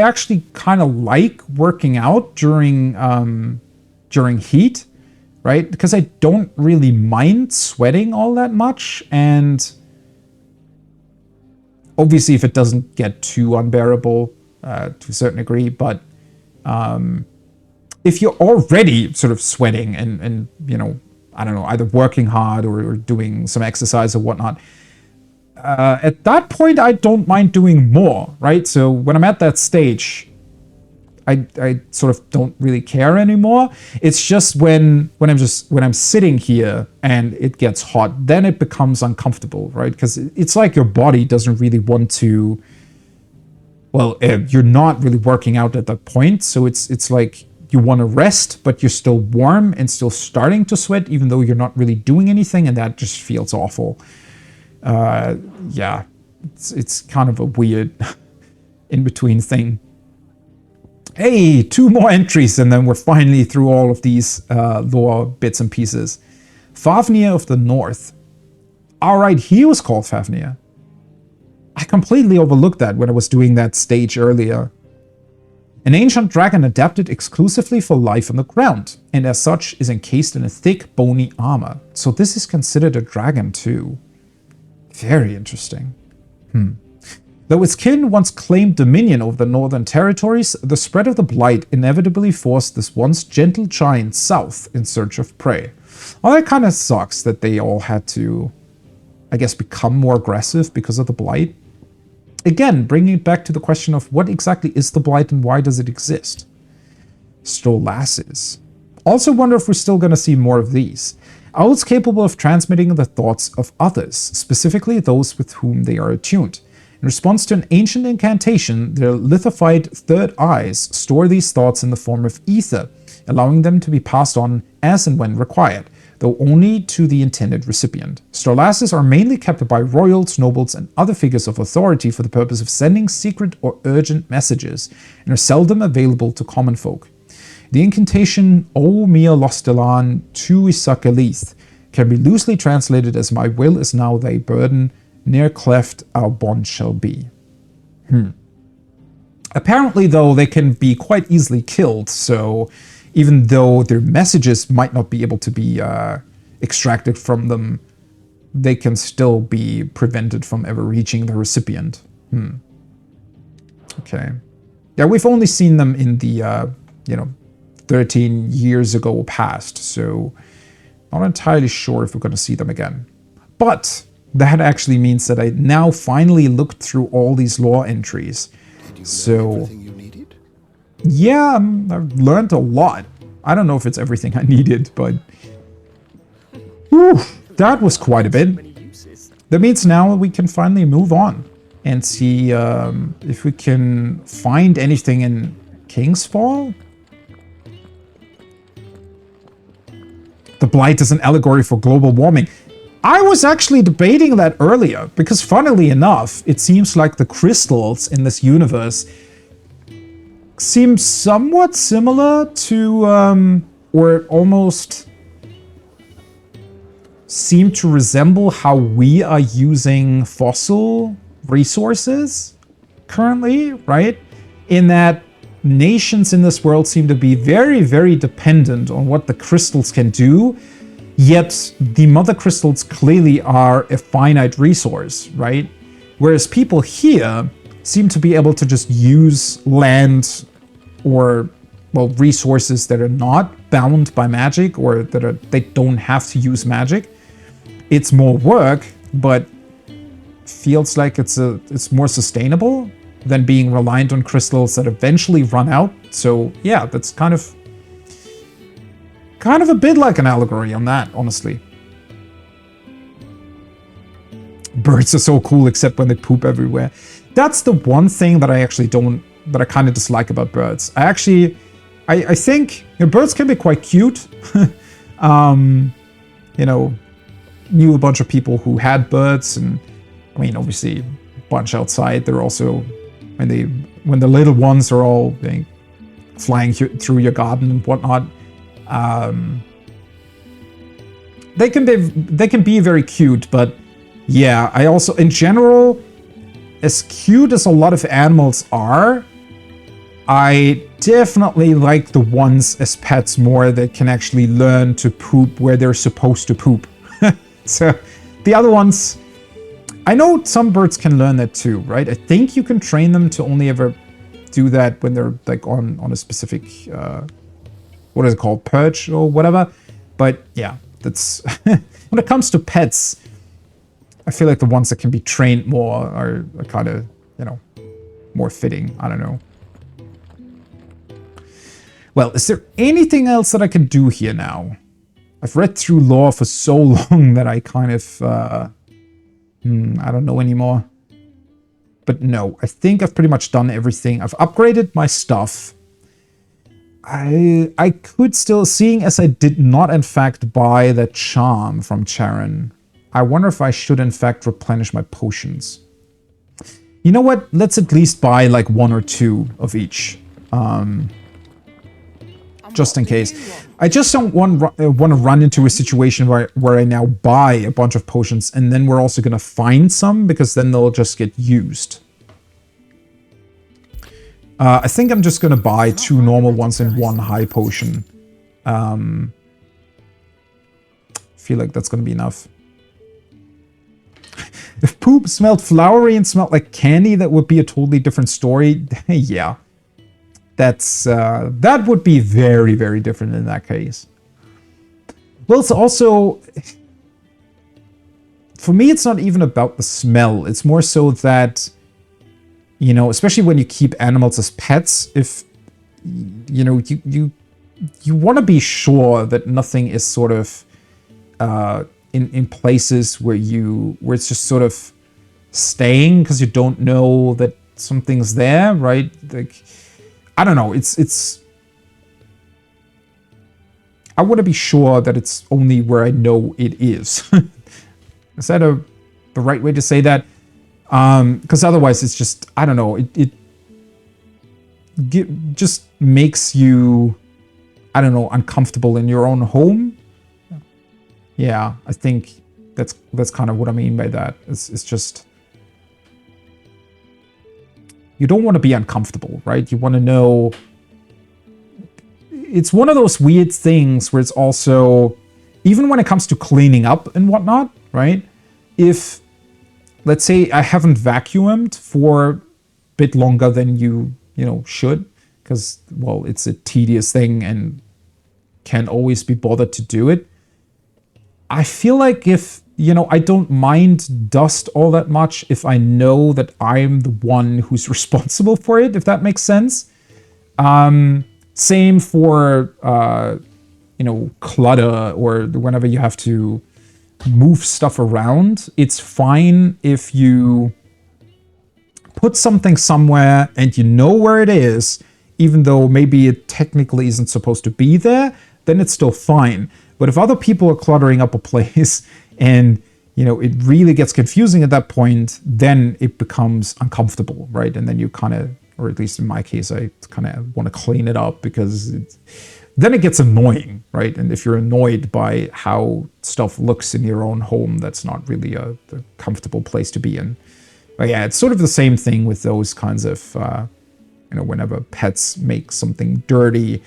S1: actually kind of like working out during heat, right? Because I don't really mind sweating all that much, and... Obviously, if it doesn't get too unbearable, to a certain degree, but... if you're already sort of sweating and you know, I don't know, either working hard or doing some exercise or whatnot, at that point, I don't mind doing more, right? So when I'm at that stage, I sort of don't really care anymore. It's just when I'm sitting here and it gets hot, then it becomes uncomfortable, right? Because it's like your body doesn't really want to. Well, you're not really working out at that point, so it's like. You want to rest, but you're still warm and still starting to sweat, even though you're not really doing anything, and that just feels awful. Yeah, it's kind of a weird in-between thing. Hey, 2 more entries, and then we're finally through all of these lore bits and pieces. Fafnir of the North. Alright, he was called Fafnir. I completely overlooked that when I was doing that stage earlier. An ancient dragon adapted exclusively for life on the ground, and as such is encased in a thick, bony armor. So this is considered a dragon too. Very interesting. Though its kin once claimed dominion over the northern territories, the spread of the blight inevitably forced this once gentle giant south in search of prey. Well, that kind of sucks that they all had to, I guess, become more aggressive because of the blight. Again, bringing it back to the question of what exactly is the blight and why does it exist? Stolasses. Also wonder if we're still going to see more of these. Owls capable of transmitting the thoughts of others, specifically those with whom they are attuned. In response to an ancient incantation, their lithified third eyes store these thoughts in the form of ether, allowing them to be passed on as and when required, though only to the intended recipient. Stolasses are mainly kept by royals, nobles, and other figures of authority for the purpose of sending secret or urgent messages, and are seldom available to common folk. The incantation O mia lostelan tu isakalith can be loosely translated as my will is now thy burden, ne'er cleft our bond shall be. Apparently, though, they can be quite easily killed, so even though their messages might not be able to be extracted from them, they can still be prevented from ever reaching the recipient. Okay. Yeah, we've only seen them in the, 13 years ago past, so not entirely sure if we're going to see them again. But that actually means that I now finally looked through all these lore entries. So, yeah, I've learned a lot. I don't know if it's everything I needed, but whew, that was quite a bit. That means now we can finally move on and see if we can find anything in Kingsfall. the blight is an allegory for global warming. I was actually debating that earlier, because funnily enough, it seems like the crystals in this universe seem somewhat similar to, or almost seem to resemble how we are using fossil resources currently, right? In that nations in this world seem to be very, very dependent on what the crystals can do, yet the mother crystals clearly are a finite resource, right? Whereas people here seem to be able to just use land or, well, resources that are not bound by magic or that they don't have to use magic. It's more work, but feels like it's more sustainable than being reliant on crystals that eventually run out. So yeah, that's kind of a bit like an allegory on that, honestly. Birds are so cool, except when they poop everywhere. That's the one thing that I actually that I kind of dislike about birds. I think, you know, birds can be quite cute. You know, knew a bunch of people who had birds, and I mean, obviously, a bunch outside. They're also, when the little ones are all flying through your garden and whatnot, they can be very cute. But yeah, I also, in general, as cute as a lot of animals are, I definitely like the ones as pets more that can actually learn to poop where they're supposed to poop. So the other ones, I know some birds can learn that too, right? I think you can train them to only ever do that when they're like on a specific, what is it called, perch or whatever. But yeah, that's when it comes to pets, I feel like the ones that can be trained more are kind of, you know, more fitting. I don't know. Well, is there anything else that I can do here now? I've read through lore for so long that I kind of, I don't know anymore. But no, I think I've pretty much done everything. I've upgraded my stuff. I could still, seeing as I did not in fact buy that charm from Charon, I wonder if I should in fact replenish my potions. You know what? Let's at least buy like 1 or 2 of each. Just in case. I just don't want to run into a situation where I now buy a bunch of potions and then we're also going to find some, because then they'll just get used. I think I'm just going to buy 2 normal ones and 1 high potion. Feel like that's going to be enough. If poop smelled flowery and smelled like candy, that would be a totally different story. Yeah. That would be very, very different in that case. Well, it's also, for me, it's not even about the smell. It's more so that, you know, especially when you keep animals as pets, if, you know, you want to be sure that nothing is sort of in places where it's just sort of staying because you don't know that something's there, right? Like, I don't know, it's I want to be sure that it's only where I know it is. Is that the right way to say that? Because otherwise it's just, I don't know, it just makes you, I don't know, uncomfortable in your own home. Yeah, I think that's kind of what I mean by that. It's just, you don't want to be uncomfortable, right? You want to know. It's one of those weird things where it's also, even when it comes to cleaning up and whatnot, right? If, let's say I haven't vacuumed for a bit longer than you know, should, because, well, it's a tedious thing and can't always be bothered to do it. I feel like if, you know, I don't mind dust all that much if I know that I'm the one who's responsible for it, if that makes sense. Same for, you know, clutter, or whenever you have to move stuff around. It's fine if you put something somewhere and you know where it is, even though maybe it technically isn't supposed to be there, then it's still fine. But if other people are cluttering up a place and, you know, it really gets confusing at that point, then it becomes uncomfortable, right? And then you kind of, or at least in my case, I kind of want to clean it up because then it gets annoying, right? And if you're annoyed by how stuff looks in your own home, that's not really a comfortable place to be in. But yeah, it's sort of the same thing with those kinds of, you know, whenever pets make something dirty,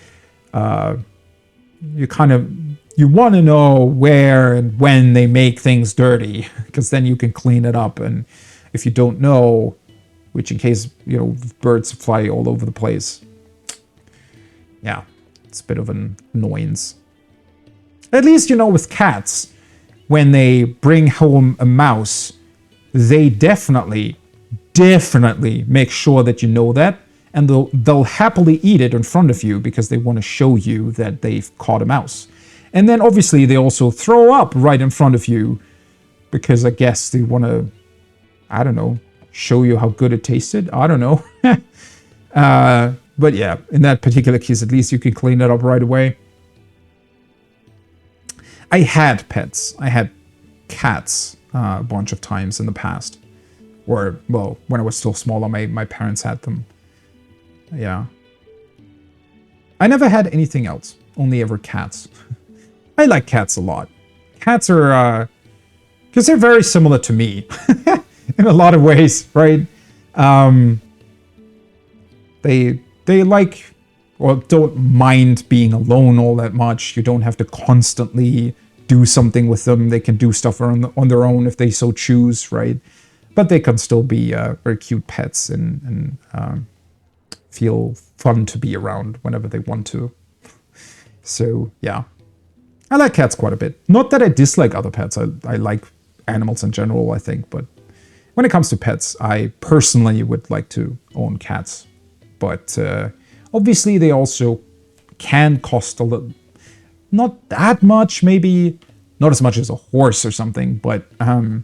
S1: you want to know where and when they make things dirty, because then you can clean it up. And if you don't know, which in case, you know, birds fly all over the place, yeah, it's a bit of an annoyance. At least, you know, with cats, when they bring home a mouse, they definitely make sure that you know that, and they'll happily eat it in front of you because they want to show you that they've caught a mouse. And then obviously they also throw up right in front of you because I guess they want to, I don't know, show you how good it tasted. I don't know. But yeah, in that particular case, at least you can clean it up right away. I had pets. I had cats a bunch of times in the past. Or, well, when I was still smaller, my parents had them. Yeah. I never had anything else. Only ever cats. I like cats a lot. Cats are, because they're very similar to me in a lot of ways, right? They like, or don't mind being alone all that much. You don't have to constantly do something with them. They can do stuff on their own if they so choose, right? But they can still be very cute pets and feel fun to be around whenever they want to. So, yeah. I like cats quite a bit. Not that I dislike other pets. I like animals in general, I think. But when it comes to pets, I personally would like to own cats. But obviously they also can cost a little, not that much, maybe not as much as a horse or something, but I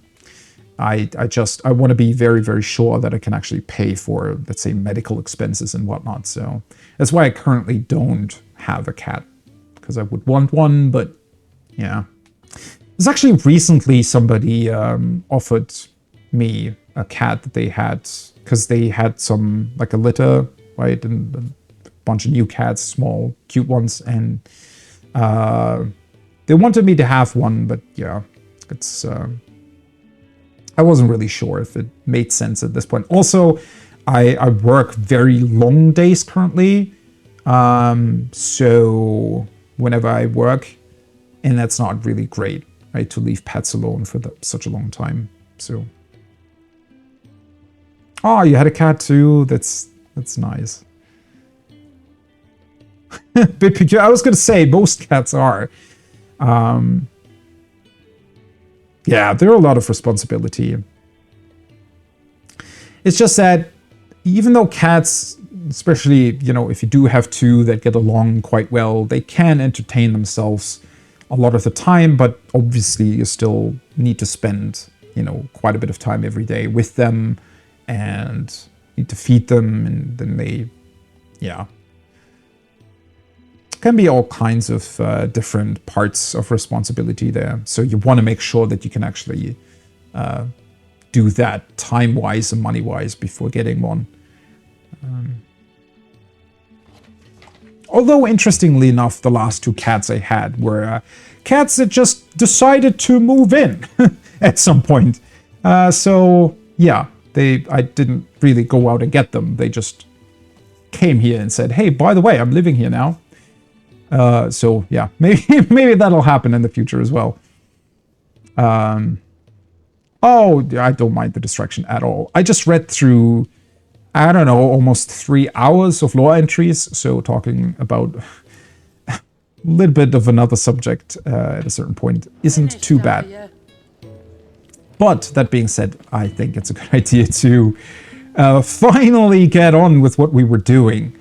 S1: want to be very, very sure that I can actually pay for, let's say, medical expenses and whatnot. So that's why I currently don't have a cat, because I would want one, but yeah. There's actually recently somebody offered me a cat that they had, because they had some, like a litter, right, and a bunch of new cats, small, cute ones, and they wanted me to have one, but yeah, it's, I wasn't really sure if it made sense at this point. Also, I work very long days currently, so whenever I work, and that's not really great, right, to leave pets alone for such a long time, so. Oh, you had a cat too? That's nice. Bit peculiar. I was gonna say, most cats are. Yeah, there are a lot of responsibility. It's just that even though cats, especially, you know, if you do have two that get along quite well, they can entertain themselves a lot of the time, but obviously you still need to spend, you know, quite a bit of time every day with them and need to feed them, and then they, yeah. Can be all kinds of different parts of responsibility there. So you want to make sure that you can actually do that time-wise and money-wise before getting one. Although, interestingly enough, the last two cats I had were cats that just decided to move in at some point. So, yeah, I didn't really go out and get them. They just came here and said, hey, by the way, I'm living here now. So yeah, maybe that'll happen in the future as well. Oh, I don't mind the distraction at all. I just read through, I don't know, almost 3 hours of lore entries. So talking about a little bit of another subject at a certain point isn't too bad. But that being said, I think it's a good idea to finally get on with what we were doing.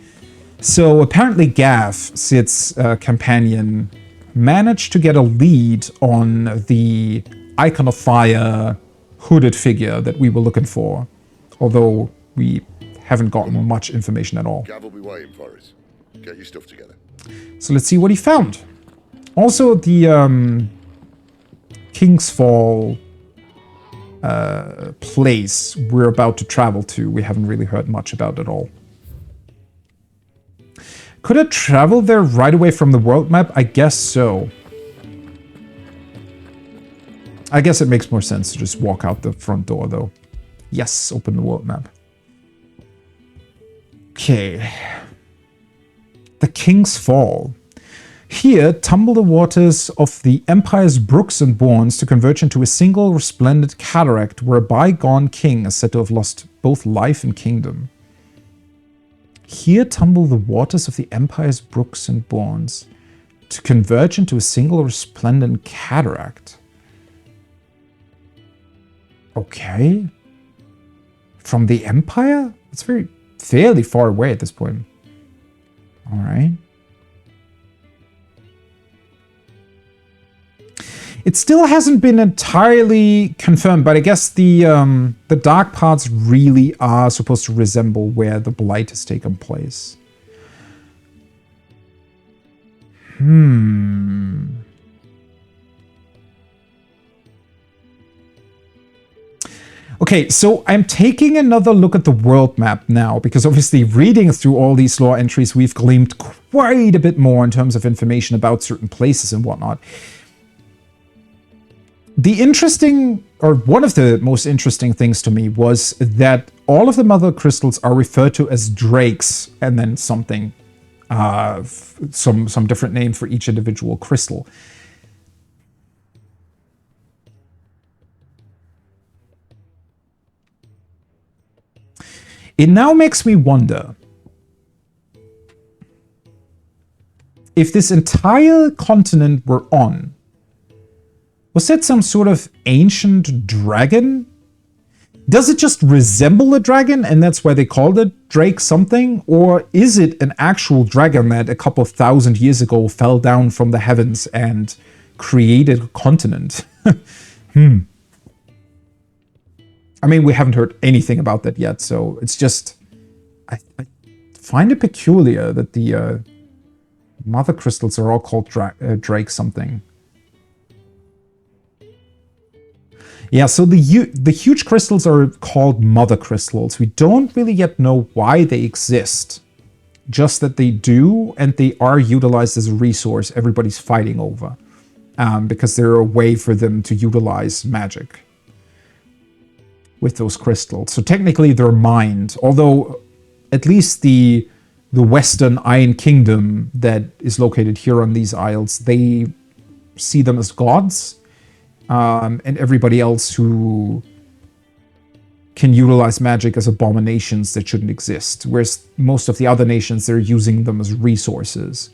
S1: So apparently Gav, Sid's companion, managed to get a lead on the Icon of Fire hooded figure that we were looking for, although we haven't gotten much information at all.
S5: Gav will be waiting for us. Get your stuff together.
S1: So let's see what he found. Also, the King's Fall place we're about to travel to, we haven't really heard much about at all. Could I travel there right away from the world map? I guess so. I guess it makes more sense to just walk out the front door, though. Yes, open the world map. Okay. The King's Fall. Here, tumble the waters of the Empire's brooks and bournes to converge into a single resplendent cataract where a bygone king is said to have lost both life and kingdom. Here tumble the waters of the Empire's brooks and bournes to converge into a single resplendent cataract. Okay. From the Empire? It's fairly far away at this point. Alright. It still hasn't been entirely confirmed, but I guess the dark parts really are supposed to resemble where the Blight has taken place. Okay, so I'm taking another look at the world map now, because obviously reading through all these lore entries, we've gleaned quite a bit more in terms of information about certain places and whatnot. The interesting, or one of the most interesting things to me was that all of the mother crystals are referred to as drakes, and then something, some different name for each individual crystal. It now makes me wonder if this entire continent we're on, was that some sort of ancient dragon? Does it just resemble a dragon and that's why they called it Drake something? Or is it an actual dragon that a couple of thousand years ago fell down from the heavens and created a continent? I mean, we haven't heard anything about that yet, so it's just... I find it peculiar that the mother crystals are all called Drake something. Yeah, so the huge crystals are called mother crystals. We don't really yet know why they exist. Just that they do, and they are utilized as a resource everybody's fighting over. Because they're a way for them to utilize magic with those crystals. So technically they're mined, although at least the Western Iron Kingdom that is located here on these isles, they see them as gods. And everybody else who can utilize magic as abominations that shouldn't exist. Whereas most of the other nations, they're using them as resources.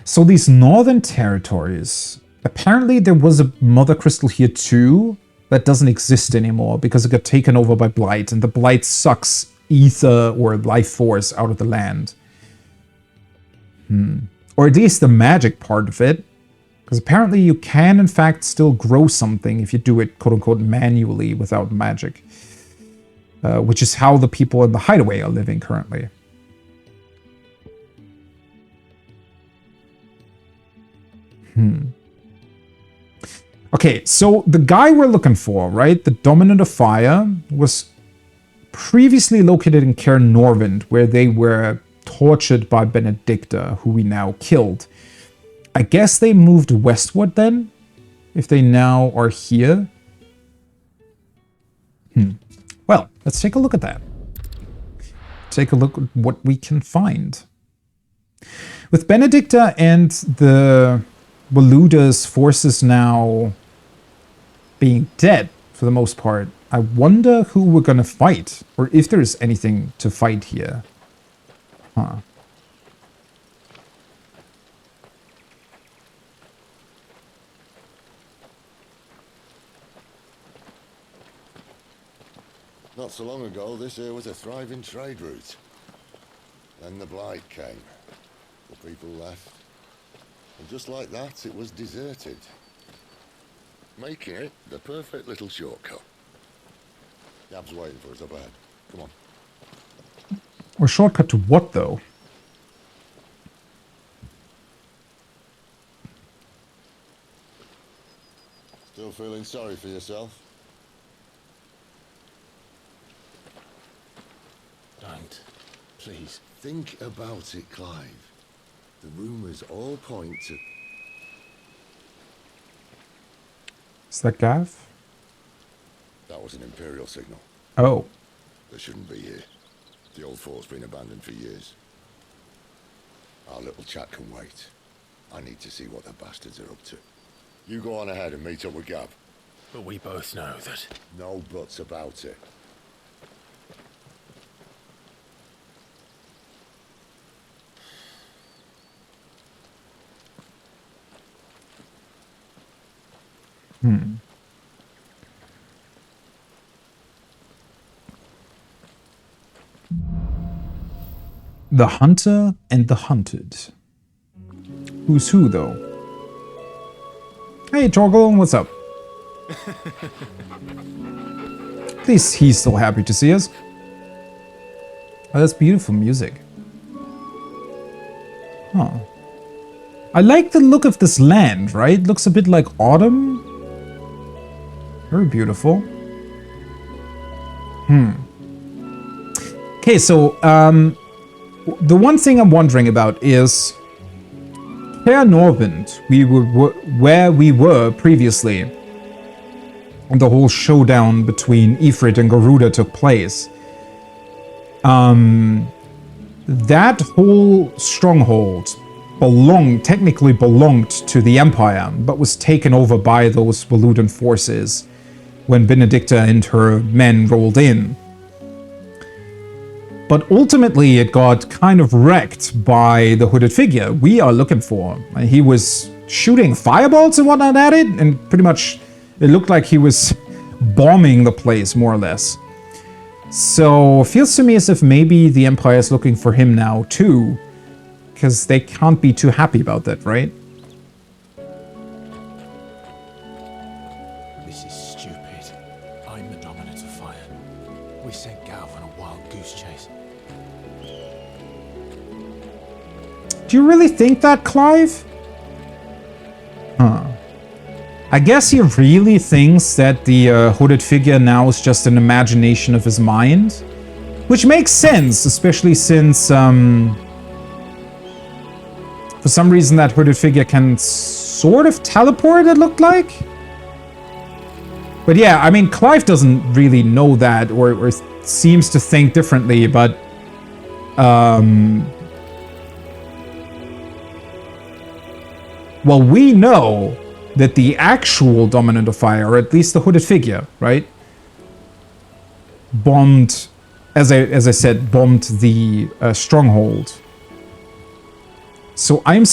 S1: So these northern territories, apparently there was a mother crystal here too that doesn't exist anymore because it got taken over by Blight, and the Blight sucks ether or life force out of the land. Or at least the magic part of it, because apparently you can in fact still grow something if you do it quote-unquote manually without magic, which is how the people in the hideaway are living currently. Okay, so the guy we're looking for, right, the Dominant of Fire, was previously located in Caer Norvind, where they were tortured by Benedicta, who we now killed. I guess they moved westward then, if they now are here. Well, let's take a look at that. Take a look at what we can find. With Benedicta and the Waluda's forces now being dead, for the most part, I wonder who we're gonna fight, or if there's anything to fight here.
S5: Not so long ago, this here was a thriving trade route. Then the Blight came. The people left. And just like that, it was deserted. Making it the perfect little shortcut. Gab's waiting for us up ahead. Come on.
S1: Or shortcut to what, though?
S5: Still feeling sorry for yourself?
S14: Don't. Please.
S5: Think about it, Clive. The rumours all point to...
S1: Is that Gav?
S5: That was an Imperial signal.
S1: Oh.
S5: They shouldn't be here. The old fort's been abandoned for years. Our little chat can wait. I need to see what the bastards are up to. You go on ahead and meet up with Gav.
S14: But we both know that...
S5: No buts about it.
S1: The Hunter and the Hunted. Who's who, though? Hey, Torgal, what's up? At least he's still happy to see us. Oh, that's beautiful music. Huh. I like the look of this land, right? Looks a bit like autumn. Very beautiful. Okay, so, the one thing I'm wondering about is Caer Norvind, where we were previously, and the whole showdown between Ifrit and Garuda took place. That whole stronghold technically belonged to the Empire, but was taken over by those Valudan forces when Benedicta and her men rolled in. But ultimately, it got kind of wrecked by the hooded figure we are looking for. He was shooting fireballs and whatnot at it, and pretty much it looked like he was bombing the place, more or less. So, it feels to me as if maybe the Empire is looking for him now, too. Because they can't be too happy about that, right?
S14: This is stupid. I'm the dominant of fire. We sent Gav on a wild goose chase.
S1: Do you really think that, Clive? Huh. I guess he really thinks that the hooded figure now is just an imagination of his mind. Which makes sense, especially since, for some reason that hooded figure can sort of teleport, it looked like. But yeah, I mean, Clive doesn't really know that, or seems to think differently, but... well, we know that the actual Dominant of Fire, or at least the hooded figure, right? Bombed, as I said, bombed the stronghold. So I'm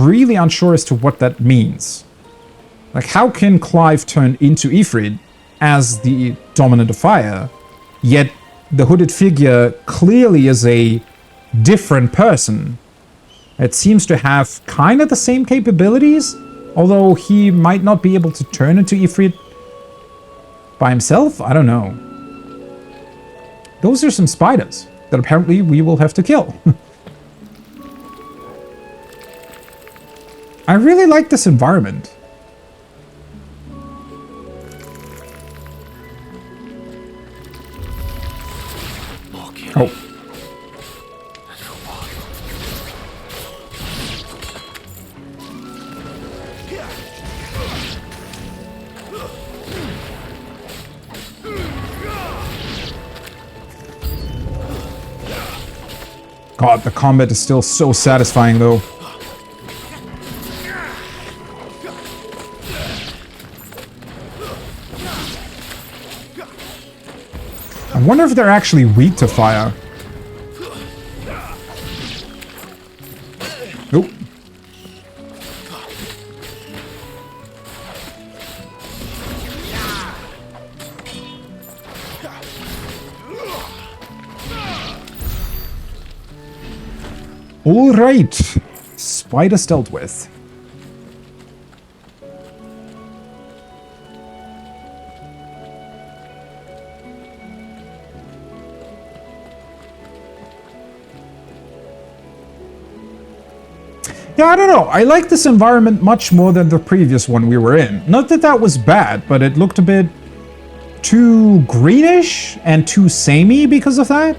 S1: really unsure as to what that means. Like, how can Clive turn into Ifrit as the Dominant of Fire, yet the hooded figure clearly is a different person? It seems to have kind of the same capabilities, although he might not be able to turn into Ifrit by himself? I don't know. Those are some spiders that apparently we will have to kill. I really like this environment. Oh. God, the combat is still so satisfying, though. I wonder if they're actually weak to fire. Nope. All right, spiders dealt with. Yeah, I don't know. I like this environment much more than the previous one we were in. Not that that was bad, but it looked a bit too greenish and too samey because of that.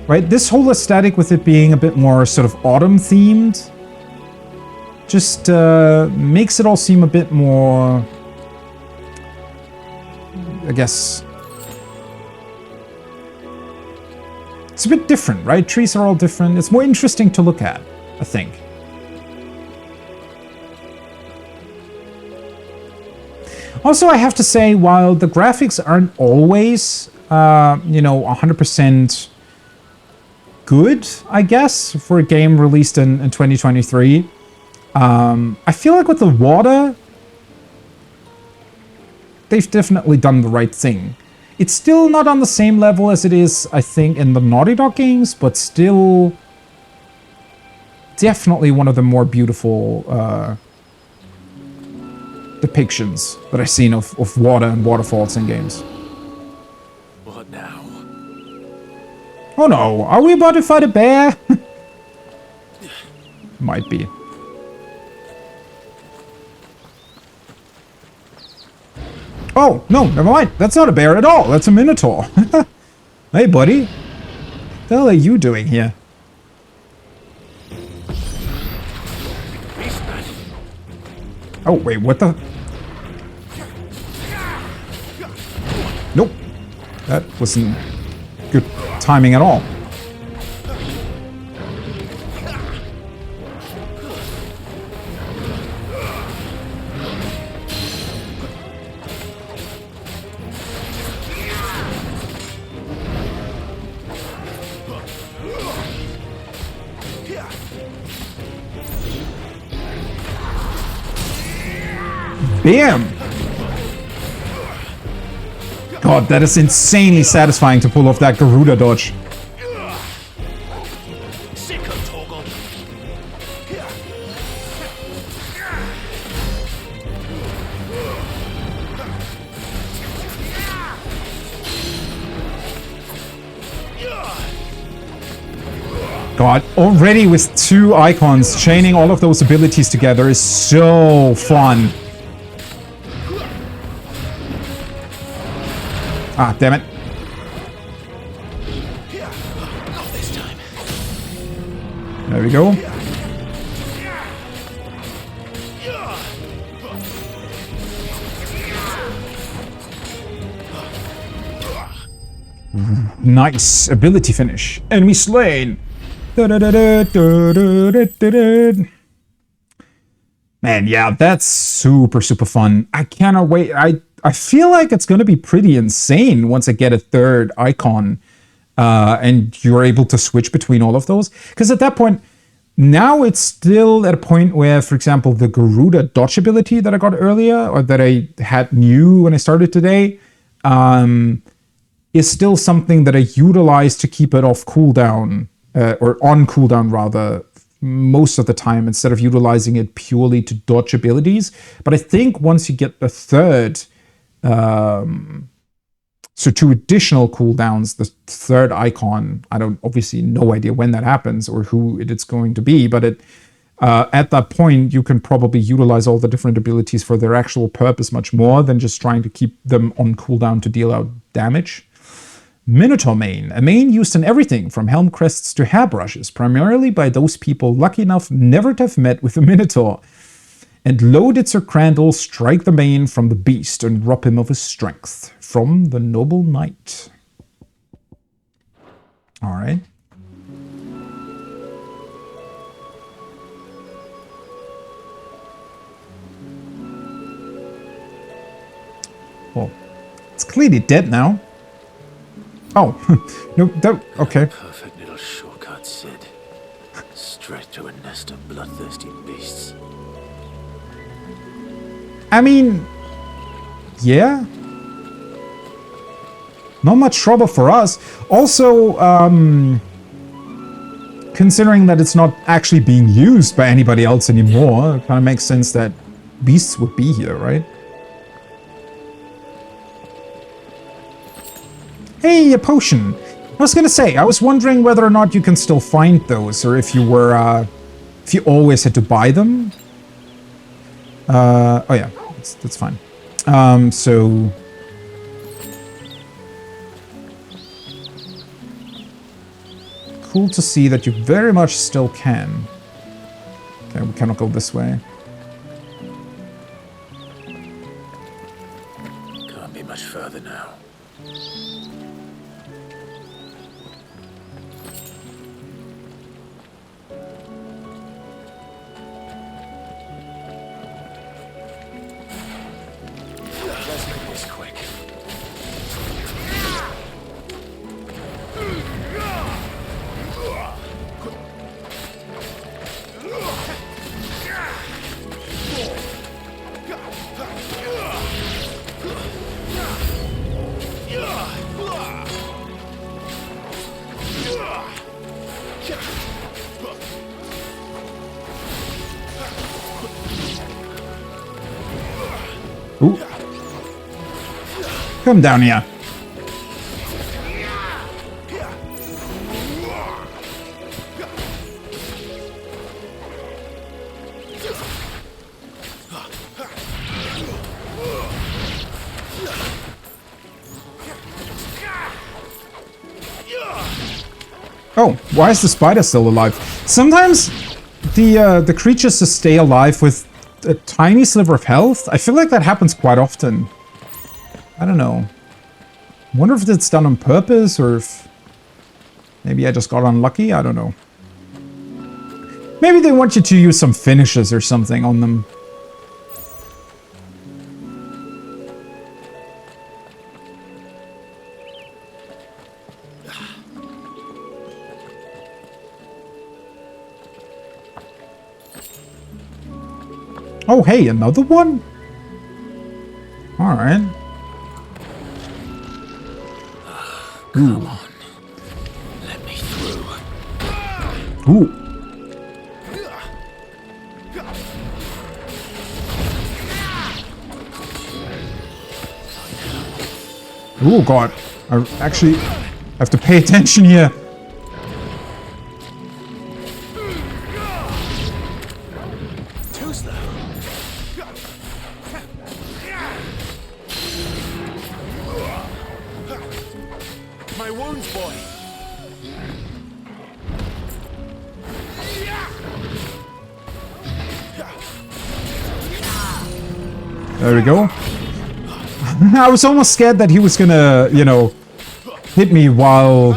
S1: Right? This whole aesthetic with it being a bit more sort of autumn themed just makes it all seem a bit more, I guess, it's a bit different, right? Trees are all different. It's more interesting to look at, I think. Also, I have to say, while the graphics aren't always, 100% good, I guess, for a game released in 2023, I feel like with the water, they've definitely done the right thing. It's still not on the same level as it is, I think, in the Naughty Dog games, but still definitely one of the more beautiful depictions that I've seen of water and waterfalls in games.
S14: What now?
S1: Oh no, are we about to fight a bear? Might be. Oh, no, never mind. That's not a bear at all. That's a minotaur. Hey, buddy. What the hell are you doing here? Oh, wait, what the? Nope. That wasn't good timing at all. Bam! God, that is insanely satisfying to pull off that Garuda dodge. God, already with 2 icons, chaining all of those abilities together is so fun. Ah, damn it.
S10: Not this time.
S1: There we go. Nice ability finish. Enemy slain. Man, yeah, that's super, super fun. I cannot wait. I feel like it's going to be pretty insane once I get a 3rd icon and you're able to switch between all of those. Because at that point, now it's still at a point where, for example, the Garuda dodge ability that I got earlier, or that I had new when I started today, is still something that I utilize to keep it off cooldown, or on cooldown rather, most of the time, instead of utilizing it purely to dodge abilities. But I think once you get the 3rd, so 2 additional cooldowns, the 3rd icon, I don't, obviously no idea when that happens or who it's going to be, but at that point you can probably utilize all the different abilities for their actual purpose much more than just trying to keep them on cooldown to deal out damage. Minotaur Mane, a mane used in everything from helm crests to hairbrushes, primarily by those people lucky enough never to have met with a Minotaur. And lo did Sir Crandall strike the mane from the beast and rob him of his strength. From the noble knight. Alright. Well, it's clearly dead now. Oh, no, don't, okay.
S14: Perfect little shortcut, Sid. Straight to a nest of bloodthirsty beasts.
S1: I mean, yeah. Not much trouble for us. Also, considering that it's not actually being used by anybody else anymore, it kind of makes sense that beasts would be here, right? Hey, a potion. I was gonna say, I was wondering whether or not you can still find those, or if you were If you always had to buy them. Oh yeah, that's fine. So... Cool to see that you very much still can. Okay, we cannot go this way.
S14: Can't be much further now. Let's make this quick.
S1: Ooh. Come down here. Oh, why is the spider still alive? Sometimes the creatures just stay alive with a tiny sliver of health. I feel like that happens quite often. I don't know. Wonder if it's done on purpose or if maybe I just got unlucky. I don't know. Maybe they want you to use some finishes or something on them. Oh, hey, another one? Alright.
S10: Come on. Let me through.
S1: Ooh. Oh, God. I actually have to pay attention here.
S14: My wounds, boy.
S1: There we go. I was almost scared that he was gonna, you know, hit me while...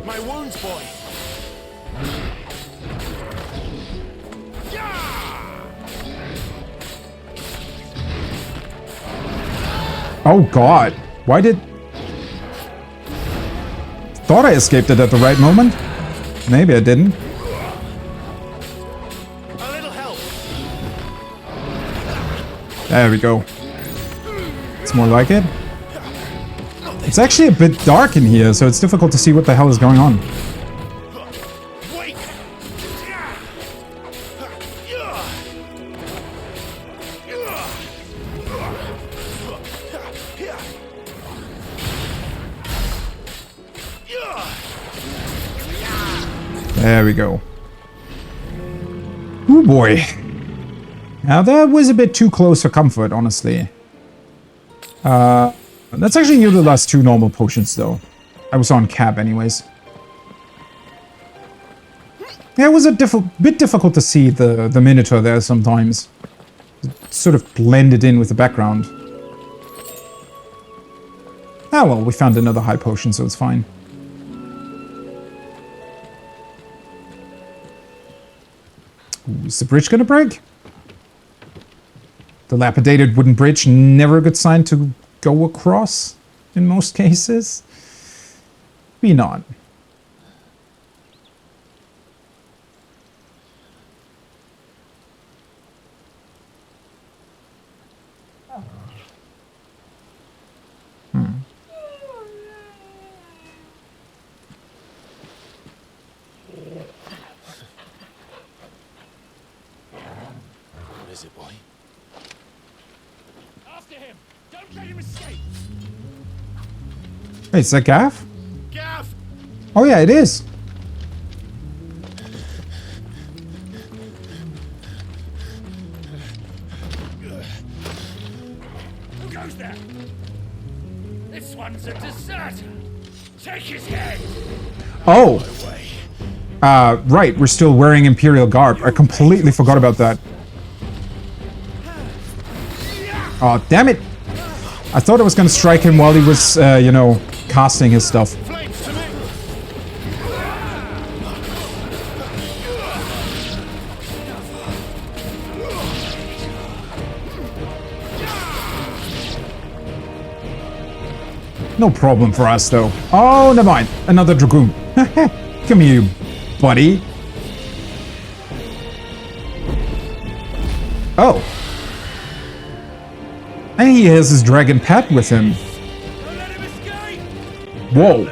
S14: My wounds, boy.
S1: Oh, God. Why did... Thought I escaped it at the right moment. Maybe I didn't. There we go. It's more like it. It's actually a bit dark in here, so it's difficult to see what the hell is going on. There we go. Ooh, boy. Now that was a bit too close for comfort, honestly. That's actually near the last two normal potions, though. I was on cap anyways. Yeah, it was a bit difficult to see the Minotaur there sometimes. It sort of blended in with the background. Ah, well, we found another high potion, so it's fine. Ooh, is the bridge gonna break? Dilapidated wooden bridge, never a good sign to go across in most cases. Be not.
S14: What is it, boy?
S1: Wait, is that Gav?
S8: Gav!
S1: Oh yeah, it is.
S8: Who goes there? This one's a deserter. Take his head.
S1: Oh. Right, we're still wearing Imperial garb. I completely forgot about that. Oh, damn it. I thought I was gonna strike him while he was, you know, casting his stuff. No problem for us, though. Oh, never mind. Another Dragoon. Come here, buddy. Oh. And he has his dragon pet with him. Whoa.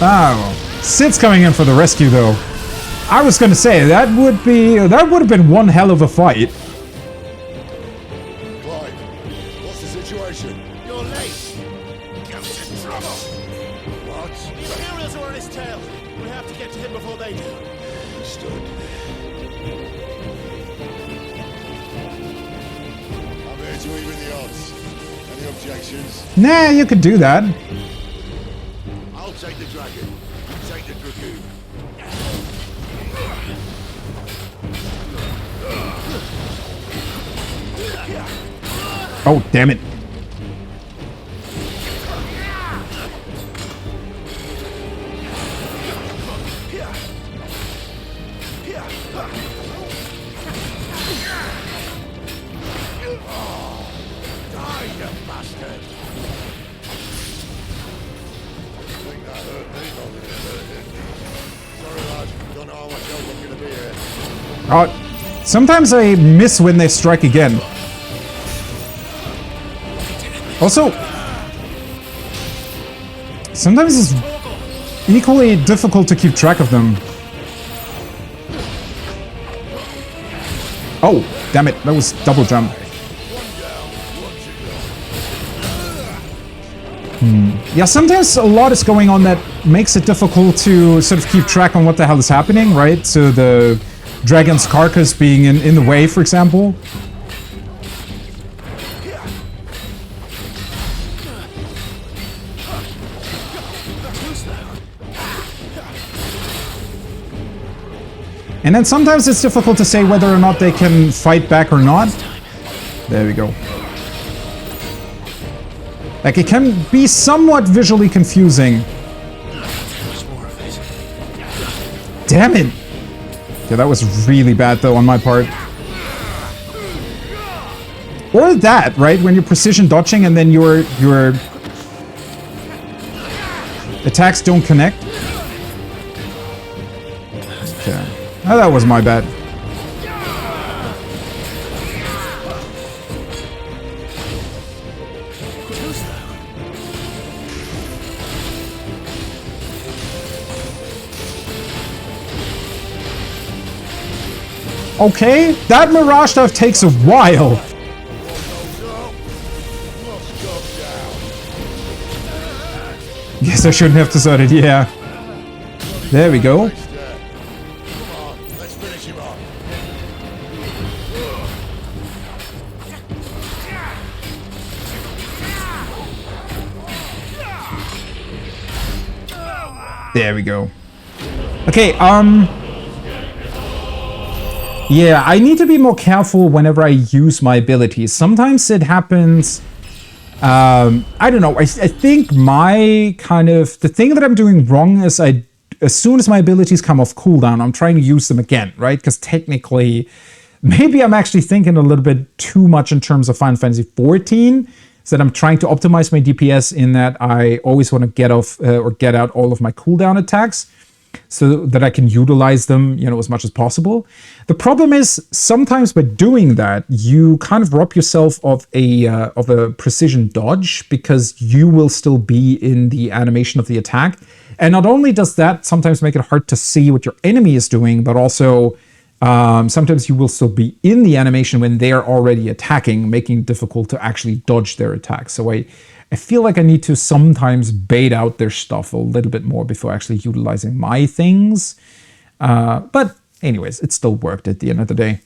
S1: Oh. Sid's coming in for the rescue, though. I was gonna say, that would have been one hell of a fight.
S5: What's the situation?
S2: You're late. Gav's in trouble.
S5: What?
S2: The Imperials are on his tail. We have to get to him before they do.
S5: Understood. I'm here to even the odds. Any objections?
S1: Nah, you could do that.
S5: I'll take the dragon. You take the dragoon.
S1: Oh, damn it.
S5: Die, you bastard! I think that hurt me more than it hurt him. Sorry, lad. Don't know how much help I'm gonna be here.
S1: Sometimes I miss when they strike again. Also, sometimes it's equally difficult to keep track of them. Oh, damn it, that was double jump. Yeah, sometimes a lot is going on that makes it difficult to sort of keep track on what the hell is happening, right? So the dragon's carcass being in the way, for example. And then sometimes it's difficult to say whether or not they can fight back or not. There we go. Like, it can be somewhat visually confusing. Damn it! Yeah, that was really bad, though, on my part. Or that, right? When you're precision dodging and then your attacks don't connect. Okay. Oh, that was my bad. Okay, that Mirage stuff takes a while. Guess I shouldn't have decided, yeah. There we go. There we go. Okay, yeah, I need to be more careful whenever I use my abilities. Sometimes it happens, I don't know, I think my the thing that I'm doing wrong is as soon as my abilities come off cooldown, I'm trying to use them again, right? Because technically, maybe I'm actually thinking a little bit too much in terms of Final Fantasy XIV, so that I'm trying to optimize my DPS in that I always want to get off or get out all of my cooldown attacks, so that I can utilize them, you know, as much as possible. The problem is sometimes by doing that, you kind of rob yourself of a precision dodge, because you will still be in the animation of the attack. And not only does that sometimes make it hard to see what your enemy is doing, but also Sometimes you will still be in the animation when they're already attacking, making it difficult to actually dodge their attacks. So I feel like I need to sometimes bait out their stuff a little bit more before actually utilizing my things. But anyways, it still worked at the end of the day.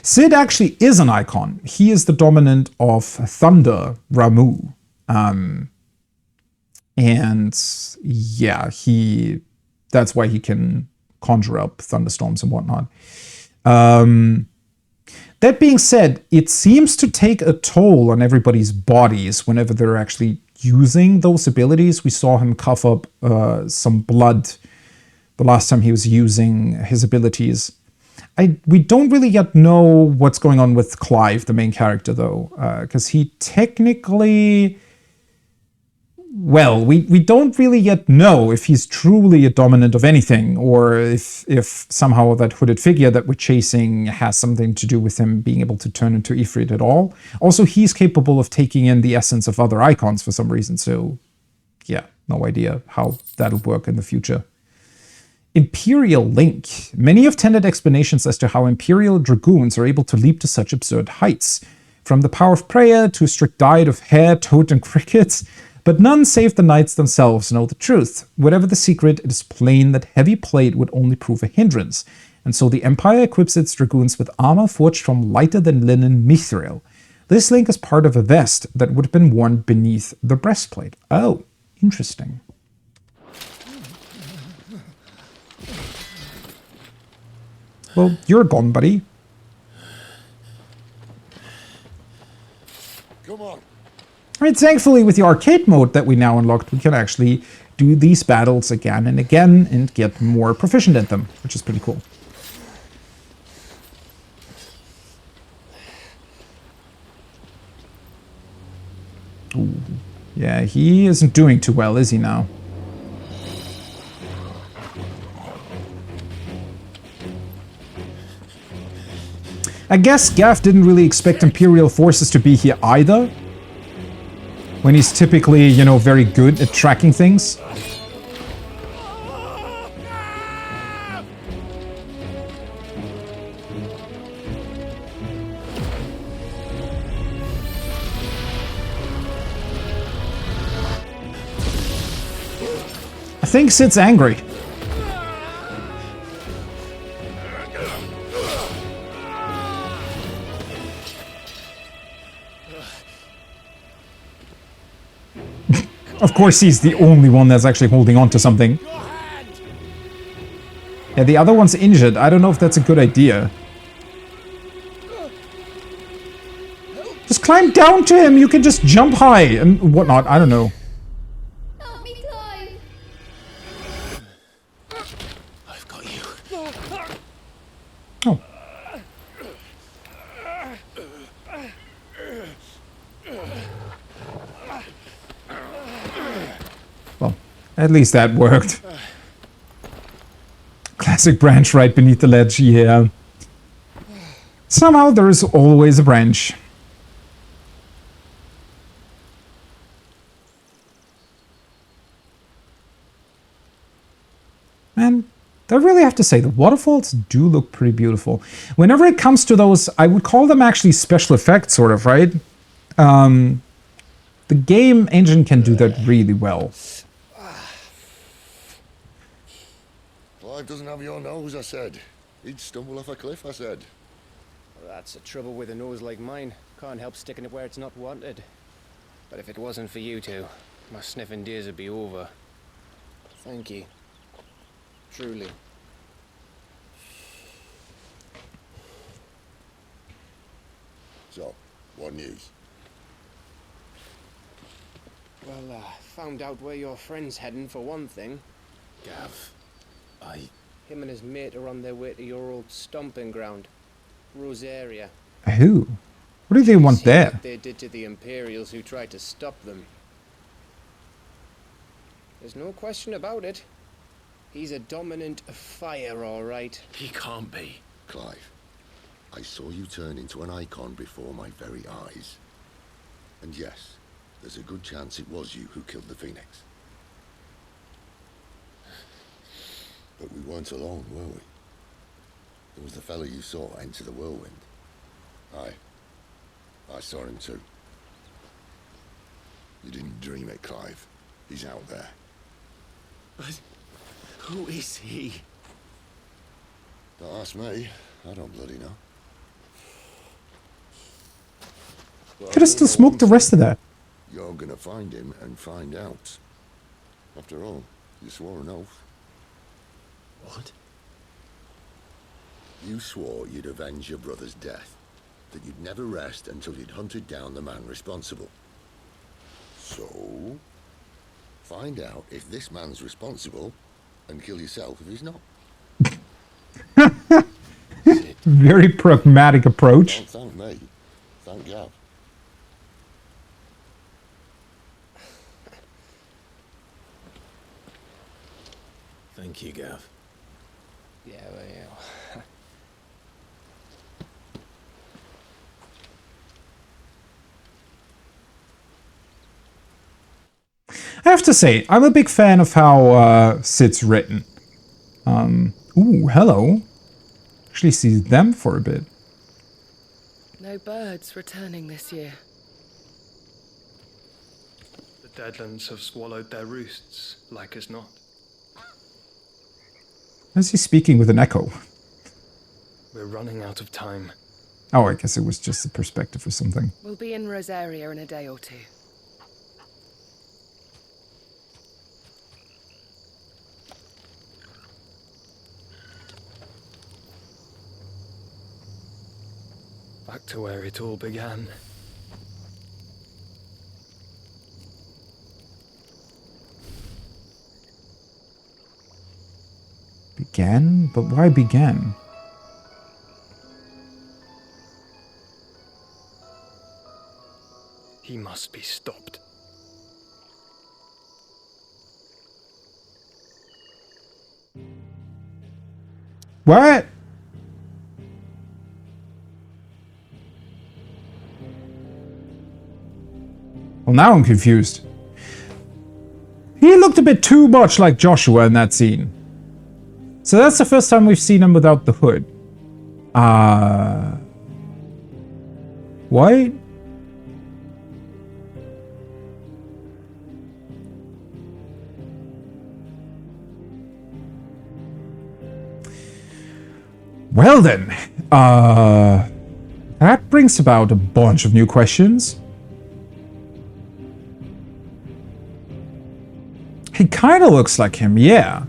S1: Sid actually is an icon. He is the dominant of Thunder, Ramu. And yeah, that's why he can conjure up thunderstorms and whatnot. That being said, it seems to take a toll on everybody's bodies whenever they're actually using those abilities. We saw him cough up some blood the last time he was using his abilities. We don't really yet know what's going on with Clive, the main character, though, because he technically... Well, we don't really yet know if he's truly a dominant of anything, or if somehow that hooded figure that we're chasing has something to do with him being able to turn into Ifrit at all. Also, he's capable of taking in the essence of other icons for some reason, so yeah, no idea how that'll work in the future. Imperial Link. Many have tended explanations as to how Imperial Dragoons are able to leap to such absurd heights. From the power of prayer to a strict diet of hare, toad, and crickets. But none save the knights themselves know the truth. Whatever the secret, it is plain that heavy plate would only prove a hindrance. And so the Empire equips its dragoons with armor forged from lighter-than-linen mithril. This link is part of a vest that would have been worn beneath the breastplate. Oh, interesting. Well, you're gone, buddy.
S5: Come on.
S1: I mean, thankfully, with the arcade mode that we now unlocked, we can actually do these battles again and again and get more proficient at them, which is pretty cool. Ooh. Yeah, he isn't doing too well, is he now? I guess Gav didn't really expect Imperial forces to be here either. When he's typically, you know, very good at tracking things. I think Sid's angry. Of course, he's the only one that's actually holding on to something. Yeah, the other one's injured. I don't know if that's a good idea. Just climb down to him. You can just jump high and whatnot. I don't know.
S17: Help me, Clive.
S14: I've got you.
S1: Oh. Well, at least that worked. Classic branch right beneath the ledge, yeah. Somehow there is always a branch. And I really have to say, the waterfalls do look pretty beautiful. Whenever it comes to those, I would call them actually special effects, sort of, right? The game engine can do that really well.
S5: Clive doesn't have your nose, I said. He'd stumble off a cliff, I said.
S13: Well, that's the trouble with a nose like mine. Can't help sticking it where it's not wanted. But if it wasn't for you two, my sniffing days would be over. Thank you. Truly.
S5: So, what news?
S13: Well, found out where your friend's heading for one thing.
S14: Gav,
S13: Him and his mate are on their way to your old stomping ground, Rosaria.
S1: Who? What do they want there?
S13: What they did to the Imperials who tried to stop them. There's no question about it. He's a dominant fire, all right.
S14: He can't be.
S5: Clive, I saw you turn into an icon before my very eyes. And yes, there's a good chance it was you who killed the Phoenix. But we weren't alone, were we? There was the fellow you saw enter the whirlwind. Aye. I saw him too. You didn't dream it, Clive. He's out there.
S10: But who is he?
S5: Don't ask me. I don't bloody know.
S1: Could have still smoked the rest of that.
S5: You're gonna find him and find out. After all, you swore an oath.
S10: What?
S5: You swore you'd avenge your brother's death, that you'd never rest until you'd hunted down the man responsible. So, find out if this man's responsible, and kill yourself if he's not.
S1: Very pragmatic approach.
S5: Don't thank me. Thank Gav.
S10: Thank you, Gav.
S13: Yeah, well, yeah.
S1: I have to say, I'm a big fan of how Sid's written. Ooh, hello. Actually see them for a bit.
S18: No birds returning this year.
S9: The Deadlands have swallowed their roosts, like as not.
S1: Is he speaking with an echo?
S9: We're running out of time.
S1: Oh, I guess it was just a perspective or something.
S18: We'll be in Rosaria in a day or two.
S9: Back to where it all began.
S1: Began? But why began?
S9: He must be stopped.
S1: What? Well, now I'm confused. He looked a bit too much like Joshua in that scene. So that's the first time we've seen him without the hood. What? Well then, that brings about a bunch of new questions. He kind of looks like him, yeah.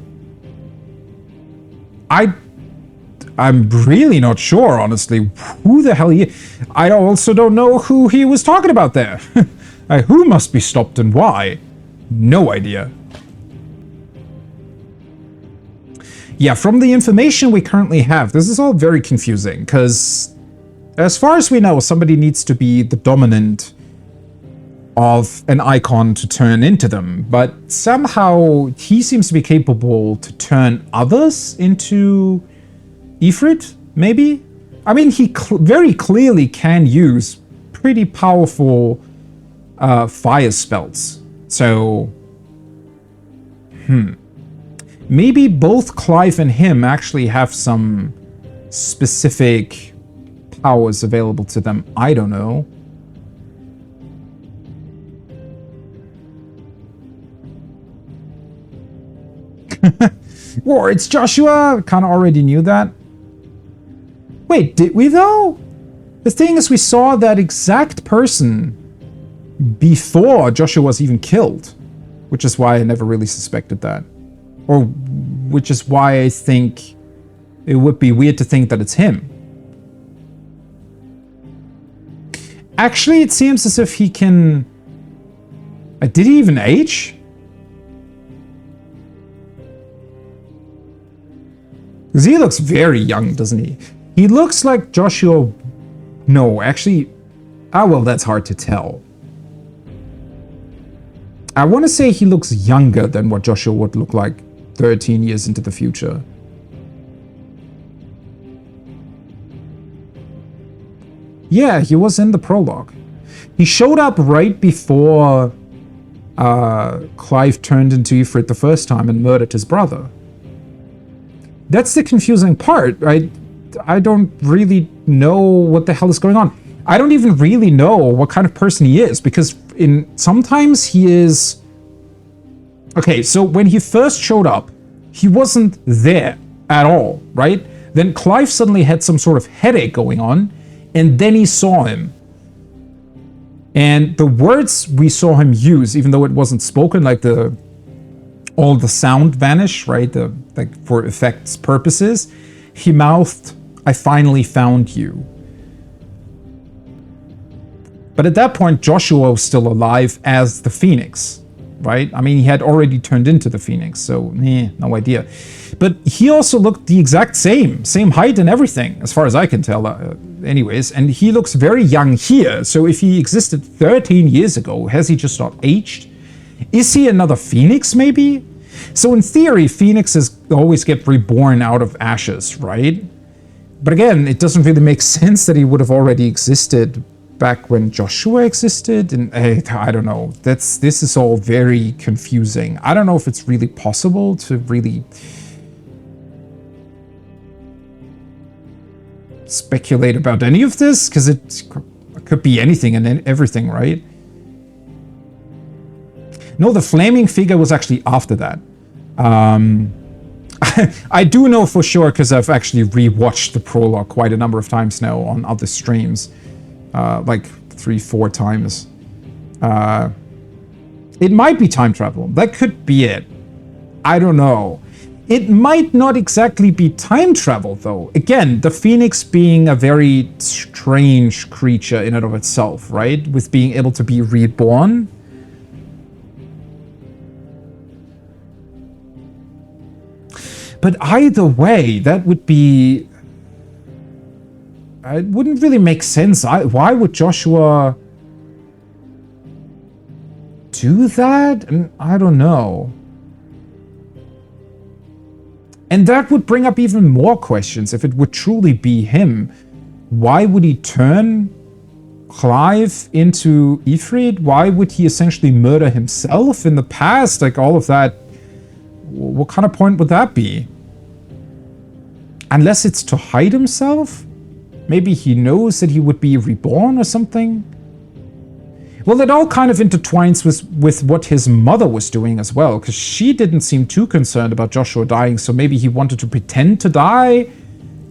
S1: I'm really not sure, honestly, who the hell he is. I also don't know who he was talking about there. Who must be stopped and why? No idea. Yeah, from the information we currently have, this is all very confusing, because as far as we know, somebody needs to be the dominant of an icon to turn into them, but somehow he seems to be capable to turn others into Ifrit, maybe? I mean, he very clearly can use pretty powerful fire spells, so... Maybe both Clive and him actually have some specific powers available to them. I don't know. Or it's Joshua. Kind of already knew that. Wait, did we though? The thing is, we saw that exact person before Joshua was even killed, which is why I never really suspected that. Or which is why I think it would be weird to think that it's him. Actually, it seems as if he can... did he even age? Because he looks very young, doesn't he? He looks like Joshua... No, actually... well, that's hard to tell. I want to say he looks younger than what Joshua would look like 13 years into the future. Yeah, he was in the prologue. He showed up right before Clive turned into Ifrit the first time and murdered his brother. That's the confusing part, right? I don't really know what the hell is going on. I don't even really know what kind of person he is, because sometimes he is... Okay, so when he first showed up, he wasn't there at all, right? Then Clive suddenly had some sort of headache going on, and then he saw him. And the words we saw him use, even though it wasn't spoken, like all the sound vanished, right? Like for effects purposes, he mouthed, "I finally found you." But at that point, Joshua was still alive as the Phoenix, right? I mean, he had already turned into the Phoenix, so no idea. But he also looked the exact same height and everything, as far as I can tell, anyways. And he looks very young here. So if he existed 13 years ago, has he just not aged? Is he another Phoenix, maybe? So in theory, Phoenixes always get reborn out of ashes, right? But again, it doesn't really make sense that he would have already existed back when Joshua existed, and I don't know. This is all very confusing. I don't know if it's really possible to really speculate about any of this, because it could be anything and everything, right? No, the flaming figure was actually after that. I do know for sure, because I've actually rewatched the prologue quite a number of times now on other streams. Like 3-4 times. It might be time travel. That could be it. I don't know. It might not exactly be time travel, though. Again, the Phoenix being a very strange creature in and of itself, right? With being able to be reborn. But either way, that would be... It wouldn't really make sense. Why would Joshua do that? And I don't know. And that would bring up even more questions if it would truly be him. Why would he turn Clive into Ifrit? Why would he essentially murder himself in the past? Like all of that. What kind of point would that be? Unless it's to hide himself? Maybe he knows that he would be reborn or something? Well, it all kind of intertwines with what his mother was doing as well, because she didn't seem too concerned about Joshua dying, so maybe he wanted to pretend to die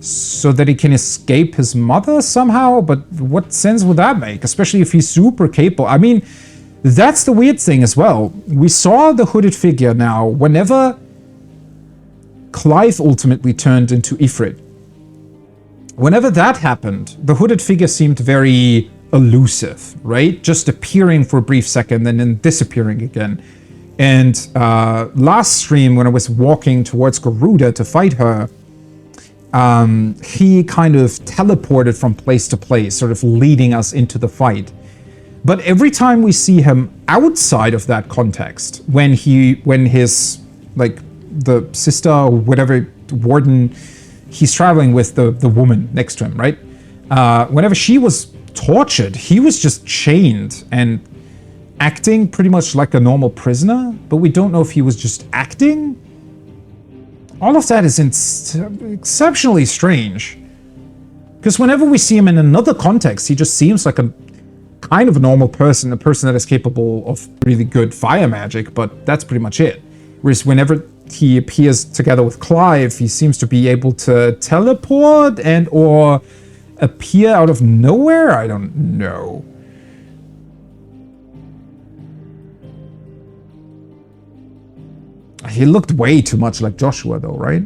S1: so that he can escape his mother somehow? But what sense would that make? Especially if he's super capable. I mean, that's the weird thing as well. We saw the hooded figure now. Whenever Clive ultimately turned into Ifrit, whenever that happened, the hooded figure seemed very elusive, right? Just appearing for a brief second and then disappearing again. And last stream, when I was walking towards Garuda to fight her, he kind of teleported from place to place, sort of leading us into the fight. But every time we see him outside of that context, when his, like, the sister or whatever, warden, he's traveling with the woman next to him, right? Whenever she was tortured, he was just chained and acting pretty much like a normal prisoner, but we don't know if he was just acting. All of that is exceptionally strange. Because whenever we see him in another context, he just seems like a kind of a normal person, a person that is capable of really good fire magic, but that's pretty much it. Whereas whenever he appears together with Clive, he seems to be able to teleport and or appear out of nowhere? I don't know. He looked way too much like Joshua though, right?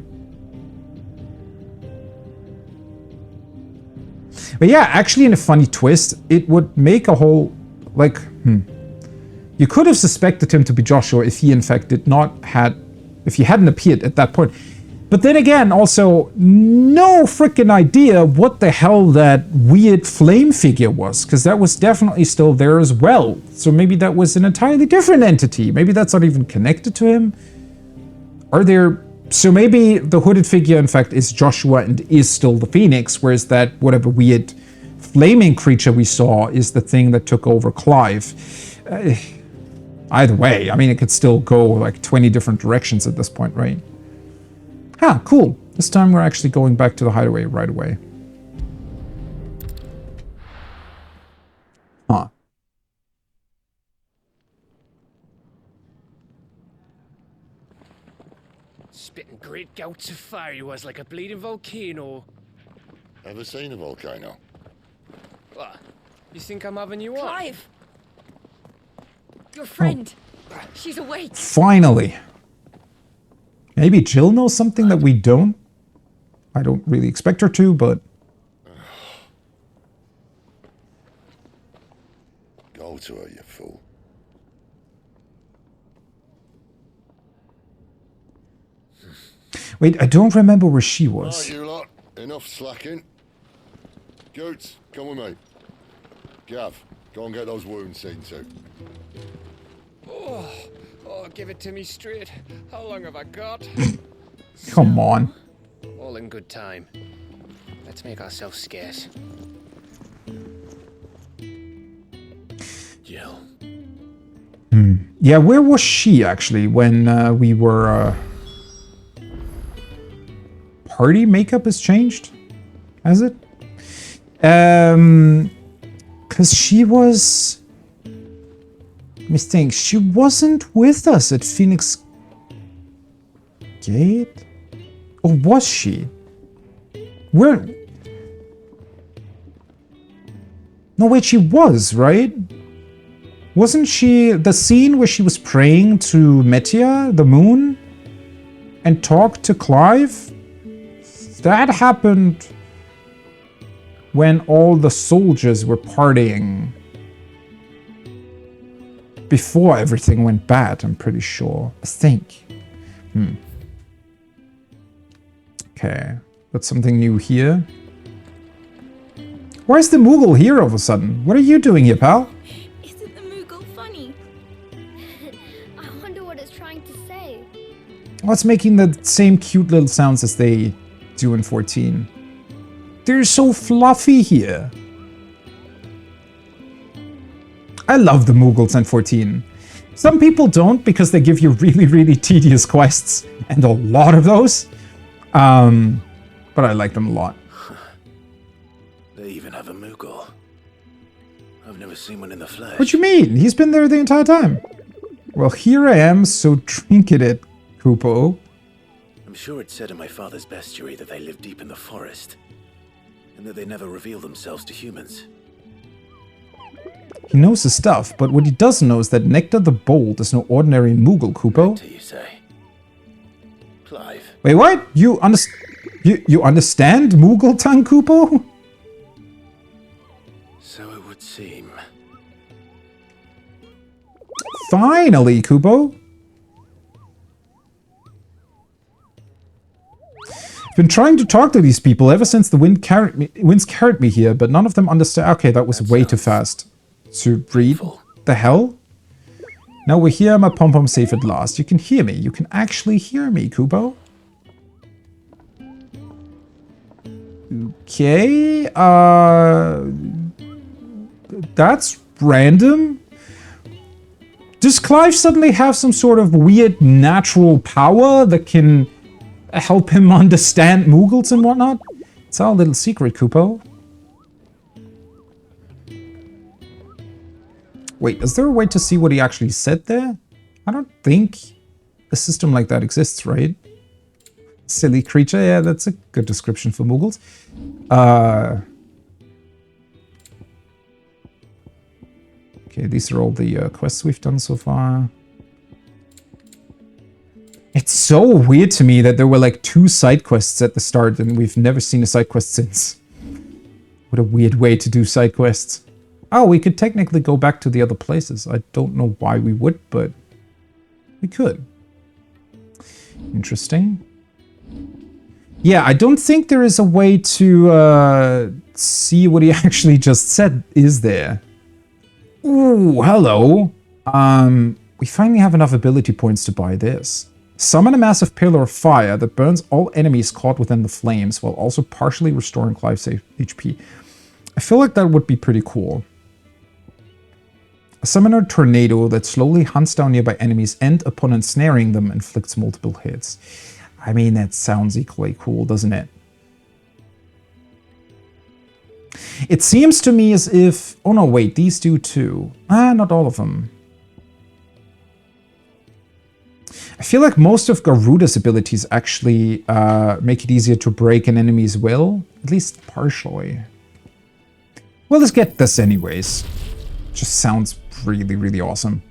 S1: But yeah, actually in a funny twist, it would make a whole, like, you could have suspected him to be Joshua if he in fact did not if he hadn't appeared at that point. But then again, also, no freaking idea what the hell that weird flame figure was, because that was definitely still there as well. So maybe that was an entirely different entity. Maybe that's not even connected to him. So maybe the hooded figure, in fact, is Joshua and is still the Phoenix, whereas that whatever weird flaming creature we saw is the thing that took over Clive. Either way, I mean, it could still go like 20 different directions at this point, right? Huh, cool. This time we're actually going back to the hideaway right away. Huh.
S13: Spitting great gouts of fire he was, like a bleeding volcano.
S5: Ever seen a volcano?
S13: What? You think I'm having you on?
S4: Clive! Your friend. She's awake.
S1: Finally. Maybe Jill knows something that we don't. I don't really expect her to, but...
S5: Go to her, you fool.
S1: Wait, I don't remember where she was.
S5: Right, you lot. Enough slacking. Goots, come with me. Gav, go and get those wounds seen to.
S13: Oh, give it to me straight. How long have I got?
S1: Come on.
S13: All in good time. Let's make ourselves scarce.
S5: Jill.
S1: Yeah, where was she actually when we were... Party makeup has changed? Has it? Because she was... Let me think. She wasn't with us at Phoenix Gate? Or was she? Where? No, wait, she was, right? Wasn't she the scene where she was praying to Metia, the moon, and talked to Clive? That happened when all the soldiers were partying. Before everything went bad, I'm pretty sure. I think. Okay, got something new here. Why is the Moogle here all of a sudden? What are you doing here, pal?
S4: Isn't the Moogle funny?
S17: I wonder what it's trying to say.
S1: Oh, it's making the same cute little sounds as they do in 14. They're so fluffy here. I love the Moogles in 14. Some people don't because they give you really, really tedious quests, and a lot of those. But I like them a lot.
S14: They even have a Moogle. I've never seen one in the flesh.
S1: What you mean? He's been there the entire time. Well, here I am, so trinketed, Kupo.
S14: I'm sure it said in my father's bestiary that they live deep in the forest, and that they never reveal themselves to humans.
S1: He knows his stuff, but what he doesn't know is that Nectar the Bold is no ordinary Moogle, Kupo.
S14: What do you say? Clive.
S1: Wait, what? You understand Moogle tongue, Kupo?
S14: So it would seem.
S1: Finally, Kupo. I've been trying to talk to these people ever since the winds carried me here, but none of them understand. Okay, that was way too fast to read. The hell? Now we're here, my pom-pom safe at last. You can hear me. You can actually hear me, Kupo. Okay, that's random. Does Clive suddenly have some sort of weird natural power that can help him understand Moogles and whatnot? It's our little secret, Kupo. Wait, is there a way to see what he actually said there? I don't think a system like that exists, right? Silly creature, yeah, that's a good description for Moogles. Okay, these are all the quests we've done so far. It's so weird to me that there were like 2 side quests at the start and we've never seen a side quest since. What a weird way to do side quests. Oh, we could technically go back to the other places. I don't know why we would, but we could. Interesting. Yeah, I don't think there is a way to see what he actually just said, is there? Ooh, hello. We finally have enough ability points to buy this. Summon a massive pillar of fire that burns all enemies caught within the flames while also partially restoring Clive's HP. I feel like that would be pretty cool. A summoner tornado that slowly hunts down nearby enemies and upon ensnaring them inflicts multiple hits. I mean, that sounds equally cool, doesn't it? It seems to me as if... Oh no, wait, these do too. Not all of them. I feel like most of Garuda's abilities actually make it easier to break an enemy's will. At least partially. Well, let's get this anyways. Just sounds really, really awesome.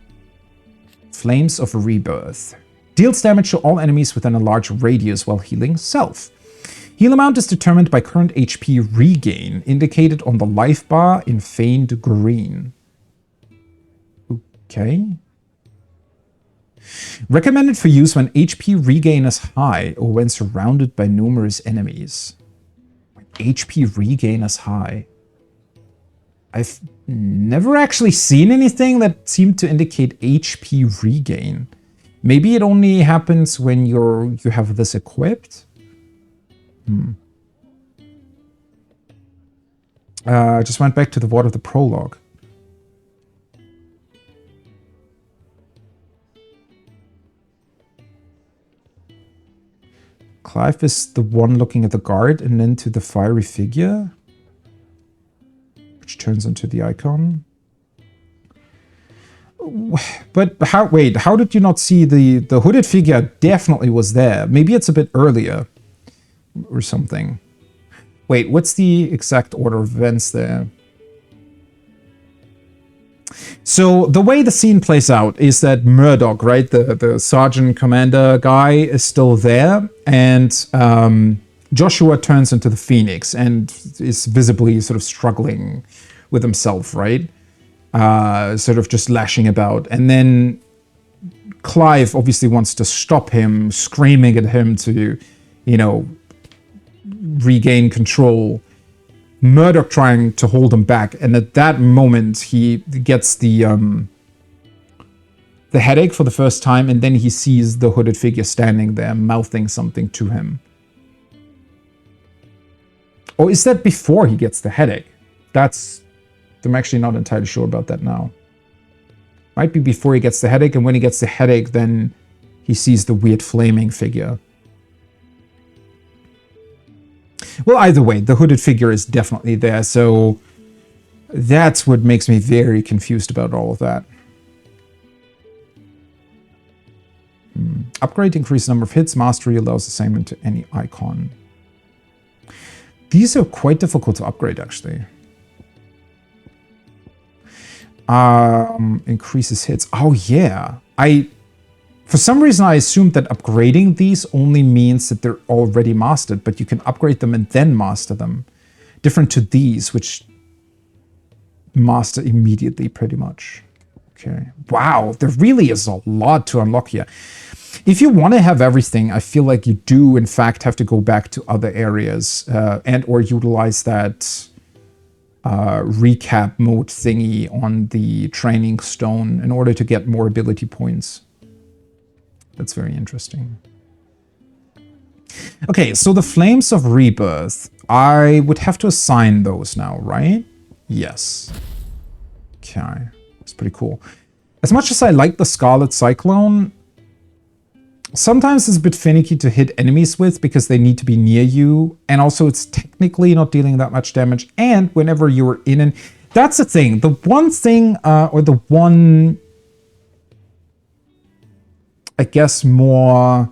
S1: Flames of Rebirth. Deals damage to all enemies within a large radius while healing self. Heal amount is determined by current HP regain, indicated on the life bar in faint green. Okay. Recommended for use when HP regain is high or when surrounded by numerous enemies. When HP regain is high. I've never actually seen anything that seemed to indicate HP regain. Maybe it only happens when you have this equipped. Just went back to the Ward of the Prologue. Clive is the one looking at the guard and then to the fiery figure, which turns into the icon. But how did you not see the hooded figure? Definitely was there. Maybe it's a bit earlier or something. Wait, what's the exact order of events there? So the way the scene plays out is that Murdoch, right, the sergeant commander guy, is still there, and Joshua turns into the Phoenix and is visibly sort of struggling with himself, right? Sort of just lashing about. And then Clive obviously wants to stop him, screaming at him to, you know, regain control. Murdoch trying to hold him back, and at that moment he gets the headache for the first time, and then he sees the hooded figure standing there mouthing something to him. Or is that before he gets the headache? I'm actually not entirely sure about that now. Might be before he gets the headache, and when he gets the headache, then he sees the weird flaming figure. Well, either way, the hooded figure is definitely there, so that's what makes me very confused about all of that. Upgrade increased number of hits. Mastery allows assignment to any icon. These are quite difficult to upgrade, actually. Increases hits. Oh, yeah. For some reason, I assumed that upgrading these only means that they're already mastered, but you can upgrade them and then master them. Different to these, which master immediately, pretty much. Okay. Wow, there really is a lot to unlock here. If you want to have everything, I feel like you do, in fact, have to go back to other areas and or utilize that recap mode thingy on the training stone in order to get more ability points. That's very interesting. Okay, so the Flames of Rebirth. I would have to assign those now, right? Yes. Okay, that's pretty cool. As much as I like the Scarlet Cyclone, sometimes it's a bit finicky to hit enemies with because they need to be near you. And also it's technically not dealing that much damage. And whenever you're in and... That's the thing. The one thing, or the one... I guess more...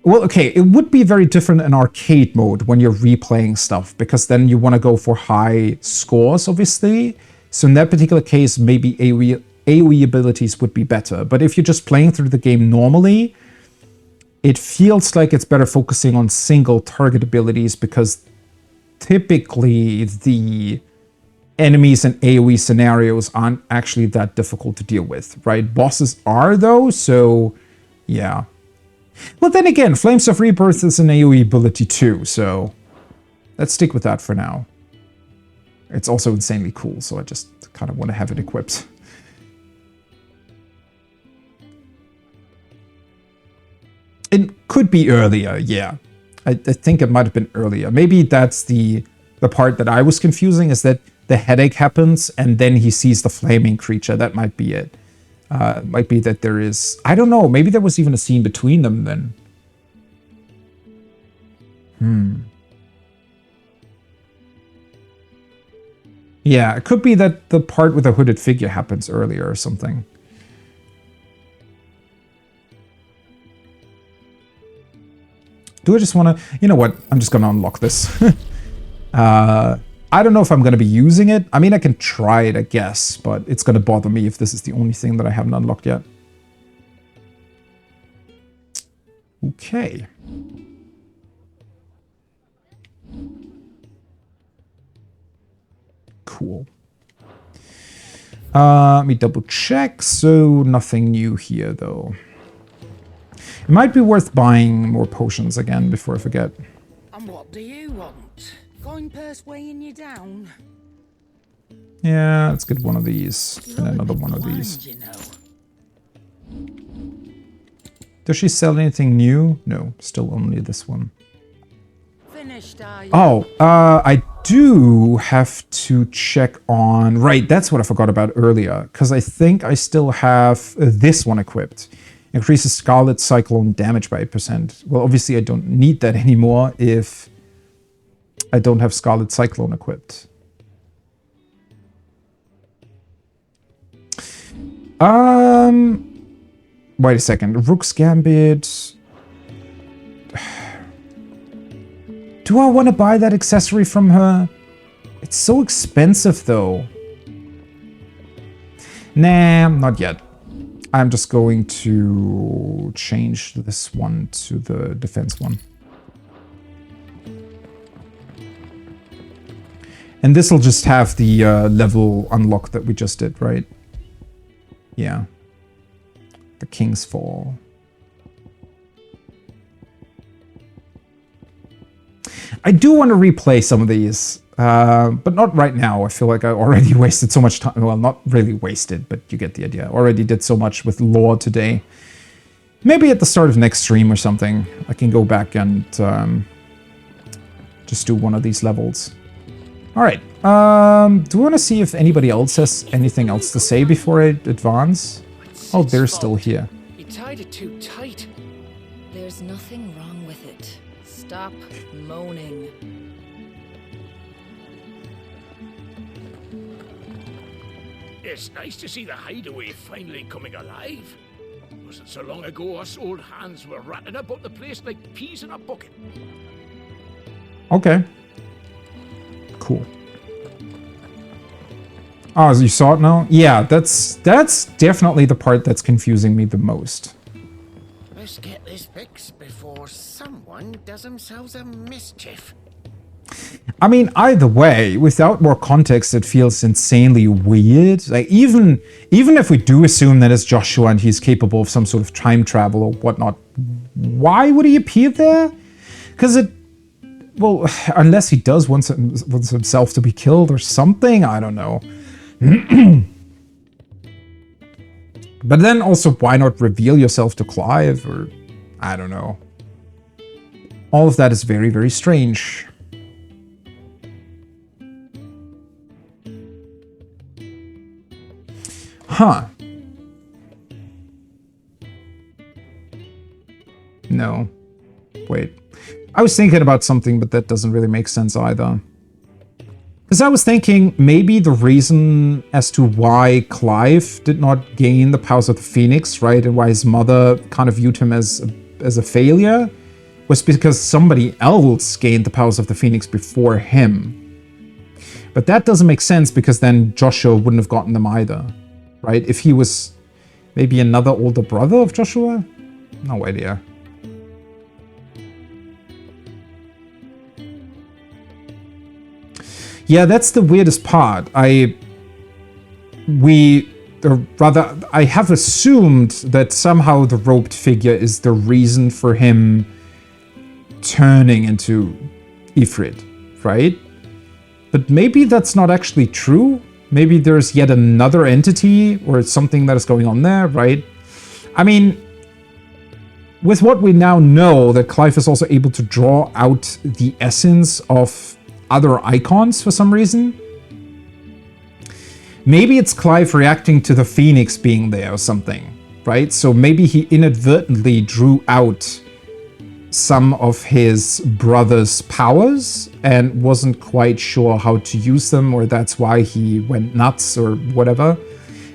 S1: Well, okay, it would be very different in arcade mode when you're replaying stuff, because then you want to go for high scores, obviously. So in that particular case, maybe AoE abilities would be better. But if you're just playing through the game normally, it feels like it's better focusing on single target abilities, because typically the enemies in AoE scenarios aren't actually that difficult to deal with, right? Bosses are, though, so yeah. Well, then again, Flames of Rebirth is an AoE ability too, so let's stick with that for now. It's also insanely cool, so I just kind of want to have it equipped. It could be earlier, yeah. I think it might have been earlier. Maybe that's the part that I was confusing, is that the headache happens and then he sees the flaming creature. That might be it. Might be that there is... I don't know. Maybe there was even a scene between them then. Yeah, it could be that the part with the hooded figure happens earlier or something. Do I just want to... You know what? I'm just going to unlock this. I don't know if I'm going to be using it. I mean, I can try it, I guess, but it's going to bother me if this is the only thing that I haven't unlocked yet. Okay. Cool. Let me double check. So nothing new here, though. It might be worth buying more potions again before I forget.
S19: And what do you want? Fine purse weighing you down?
S1: Yeah, let's get one of these and another one of these.
S19: You know.
S1: Does she sell anything new? No, still only this one.
S19: Finished, are you?
S1: Oh, I do have to check on... Right, that's what I forgot about earlier. Because I think I still have this one equipped. Increases Scarlet Cyclone damage by 8%. Well, obviously I don't need that anymore if I don't have Scarlet Cyclone equipped. Wait a second. Rook's Gambit. Do I want to buy that accessory from her? It's so expensive, though. Nah, not yet. I'm just going to change this one to the defense one. And this will just have the level unlock that we just did, right? Yeah. The King's Fall. I do want to replay some of these, but not right now. I feel like I already wasted so much time. Well, not really wasted, but you get the idea. I already did so much with lore today. Maybe at the start of next stream or something, I can go back and just do one of these levels. All right. Do we want to see if anybody else has anything else to say before I advance? Oh, they're still here.
S19: You tied it too tight.
S12: There's nothing wrong with it. Stop moaning.
S14: It's nice to see the hideaway finally coming alive. Wasn't so long ago us old hands were ratting about the place like peas in a bucket.
S1: Okay. Cool. Oh, so you saw it now? Yeah, that's definitely the part that's confusing me the most.
S2: Let's get this fixed before someone does themselves a mischief.
S1: I mean, either way, without more context, it feels insanely weird. Like, even if we do assume that it's Joshua and he's capable of some sort of time travel or whatnot, why would he appear there? Because it... Well, unless he does wants himself to be killed or something, I don't know. But then also, why not reveal yourself to Clive, or... I don't know. All of that is very, very strange. Huh. No. Wait. I was thinking about something, but that doesn't really make sense either. Because I was thinking maybe the reason as to why Clive did not gain the powers of the Phoenix, right, and why his mother kind of viewed him as a failure, was because somebody else gained the powers of the Phoenix before him. But that doesn't make sense because then Joshua wouldn't have gotten them either, right? If he was maybe another older brother of Joshua? No idea. Yeah, that's the weirdest part. I have assumed that somehow the robed figure is the reason for him turning into Ifrit, right? But maybe that's not actually true. Maybe there's yet another entity or something that is going on there, right? I mean, with what we now know, that Clive is also able to draw out the essence of other icons for some reason. maybe it's Clive reacting to the Phoenix being there or something, right? So maybe he inadvertently drew out some of his brother's powers and wasn't quite sure how to use them, or that's why he went nuts or whatever.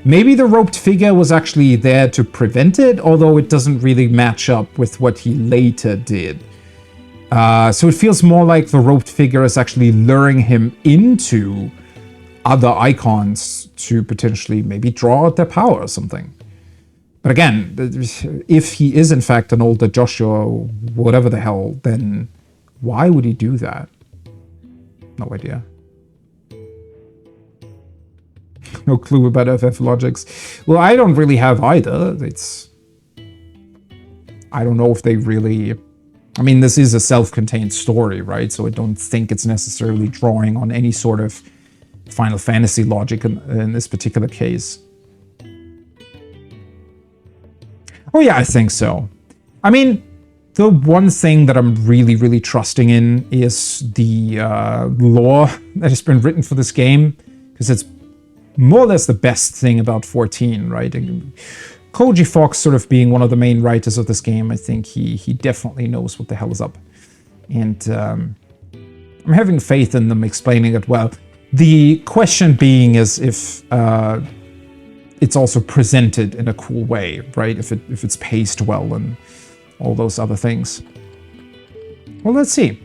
S1: Maybe the roped figure was actually there to prevent it, although it doesn't really match up with what he later did. So it feels more like the roped figure is actually luring him into other icons to potentially maybe draw out their power or something. But again, if he is in fact an older Joshua, or whatever the hell, then why would he do that? No idea. No clue about FF logics. Well, I don't really have either. I don't know if they really... I mean, this is a self-contained story, right? So I don't think it's necessarily drawing on any sort of Final Fantasy logic in this particular case. Oh yeah, I think so. I mean, the one thing that I'm really, really trusting in is the lore that has been written for this game, because it's more or less the best thing about 14, right? And Koji Fox sort of being one of the main writers of this game, I think he definitely knows what the hell is up. And I'm having faith in them explaining it well. The question being is if it's also presented in a cool way, right? If it's paced well and all those other things. Well, let's see.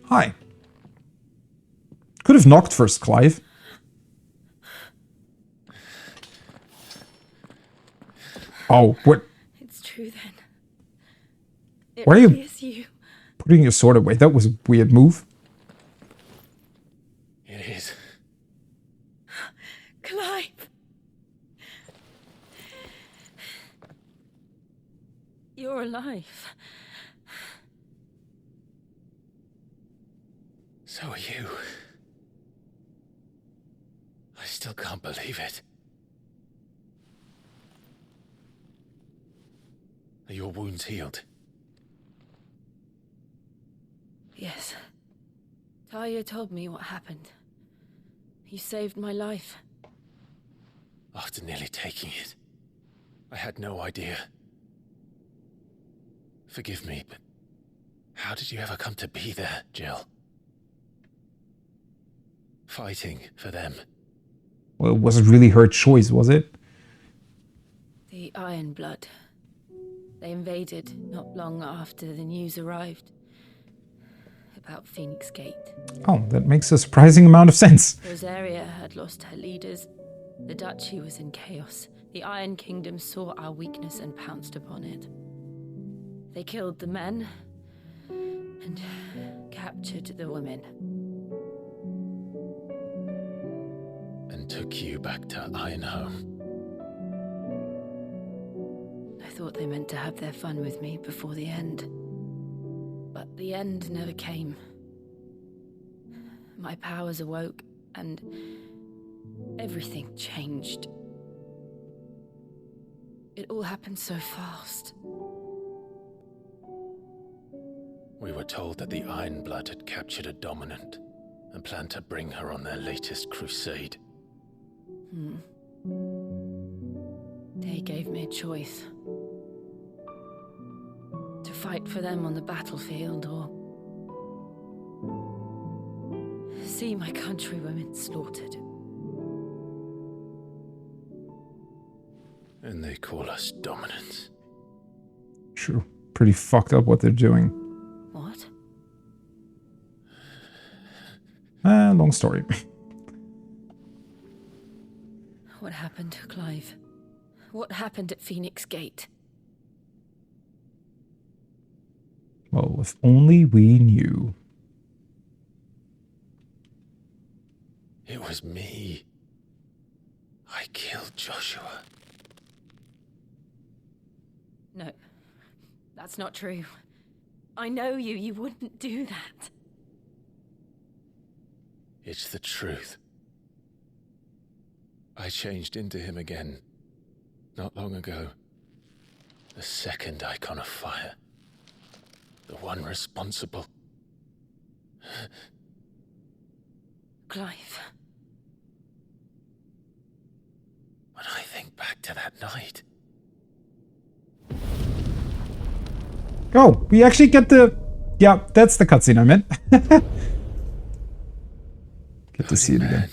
S1: Hi. Could have knocked first, Clive. Oh, what?
S3: It's true then. It
S1: Why are
S3: really
S1: you
S3: is you.
S1: putting your sword away? That was a weird move.
S14: It is.
S3: Clive! You're alive.
S14: So are you. I still can't believe it. Are your wounds healed?
S3: Yes. Talia told me what happened. You saved my life.
S14: After nearly taking it, I had no idea. Forgive me, but how did you ever come to be there, Jill? Fighting for them.
S1: Well, it wasn't really her choice, was it?
S3: The Iron Blood. They invaded not long after the news arrived about Phoenix Gate.
S1: Oh, that makes a surprising amount of sense.
S3: Rosaria had lost her leaders. The Duchy was in chaos. The Iron Kingdom saw our weakness and pounced upon it. They killed the men and captured the women.
S14: And took you back to Ironhome.
S3: I thought they meant to have their fun with me before the end. But the end never came. My powers awoke, and everything changed. It all happened so fast.
S14: We were told that the Iron Blood had captured a dominant and planned to bring her on their latest crusade.
S3: They gave me a choice. To fight for them on the battlefield, or see my countrywomen slaughtered.
S14: And they call us dominants.
S1: True. Pretty fucked up what they're doing.
S3: What?
S1: Long story.
S3: What happened, Clive? What happened at Phoenix Gate?
S1: Well, if only we knew.
S14: It was me. I killed Joshua.
S3: No, that's not true. I know you. You wouldn't do that.
S14: It's the truth. I changed into him again, not long ago. The second icon of fire. The one responsible.
S3: Clive,
S8: to that night.
S1: Oh, we actually get the... Yeah, that's the cutscene I meant. Get to see it again.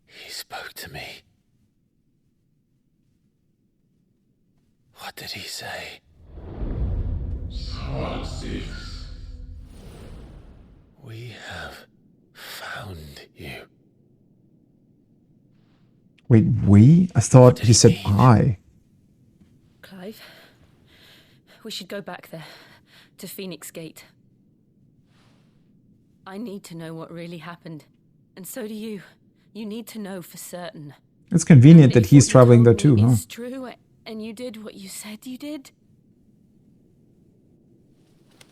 S8: He spoke to me. What did he say? We have found you.
S1: Wait, we? I thought he said I.
S3: Clive, we should go back there, to Phoenix Gate. I need to know what really happened, and so do you. You need to know for certain.
S1: It's convenient that he's traveling there too, huh?
S3: It's true, and you did what you said you did.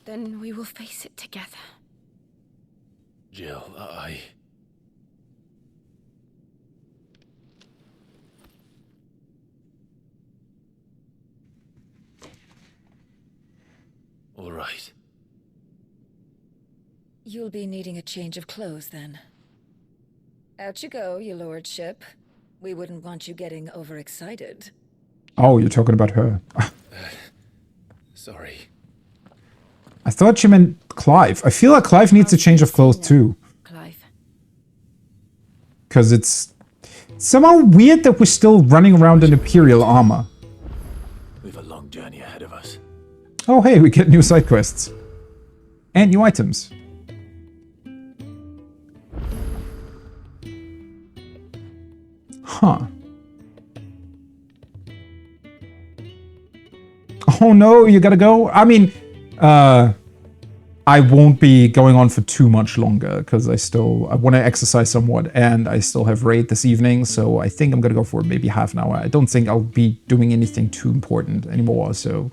S3: Then we will face it together.
S8: Jill, all right.
S12: You'll be needing a change of clothes then. Out you go, your lordship. We wouldn't want you getting overexcited.
S1: Oh, you're talking about her.
S8: Sorry.
S1: I thought you meant Clive. I feel like Clive needs a change of clothes too.
S3: Clive.
S1: Because it's somehow weird that we're still running around in Imperial armor.
S14: We've a long journey ahead of us.
S1: Oh hey, we get new side quests. And new items. Huh. Oh no, you gotta go? I mean, I won't be going on for too much longer because I want to exercise somewhat and I still have raid this evening, so I think I'm gonna go for maybe half an hour. I don't think I'll be doing anything too important anymore, so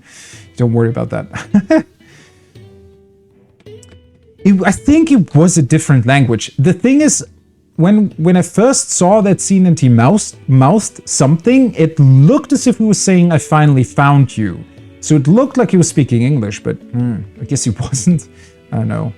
S1: don't worry about that. I think it was a different language. The thing is, when I first saw that scene and he mouthed something, it looked as if he was saying, "I finally found you." So it looked like he was speaking English, but I guess he wasn't. I don't know.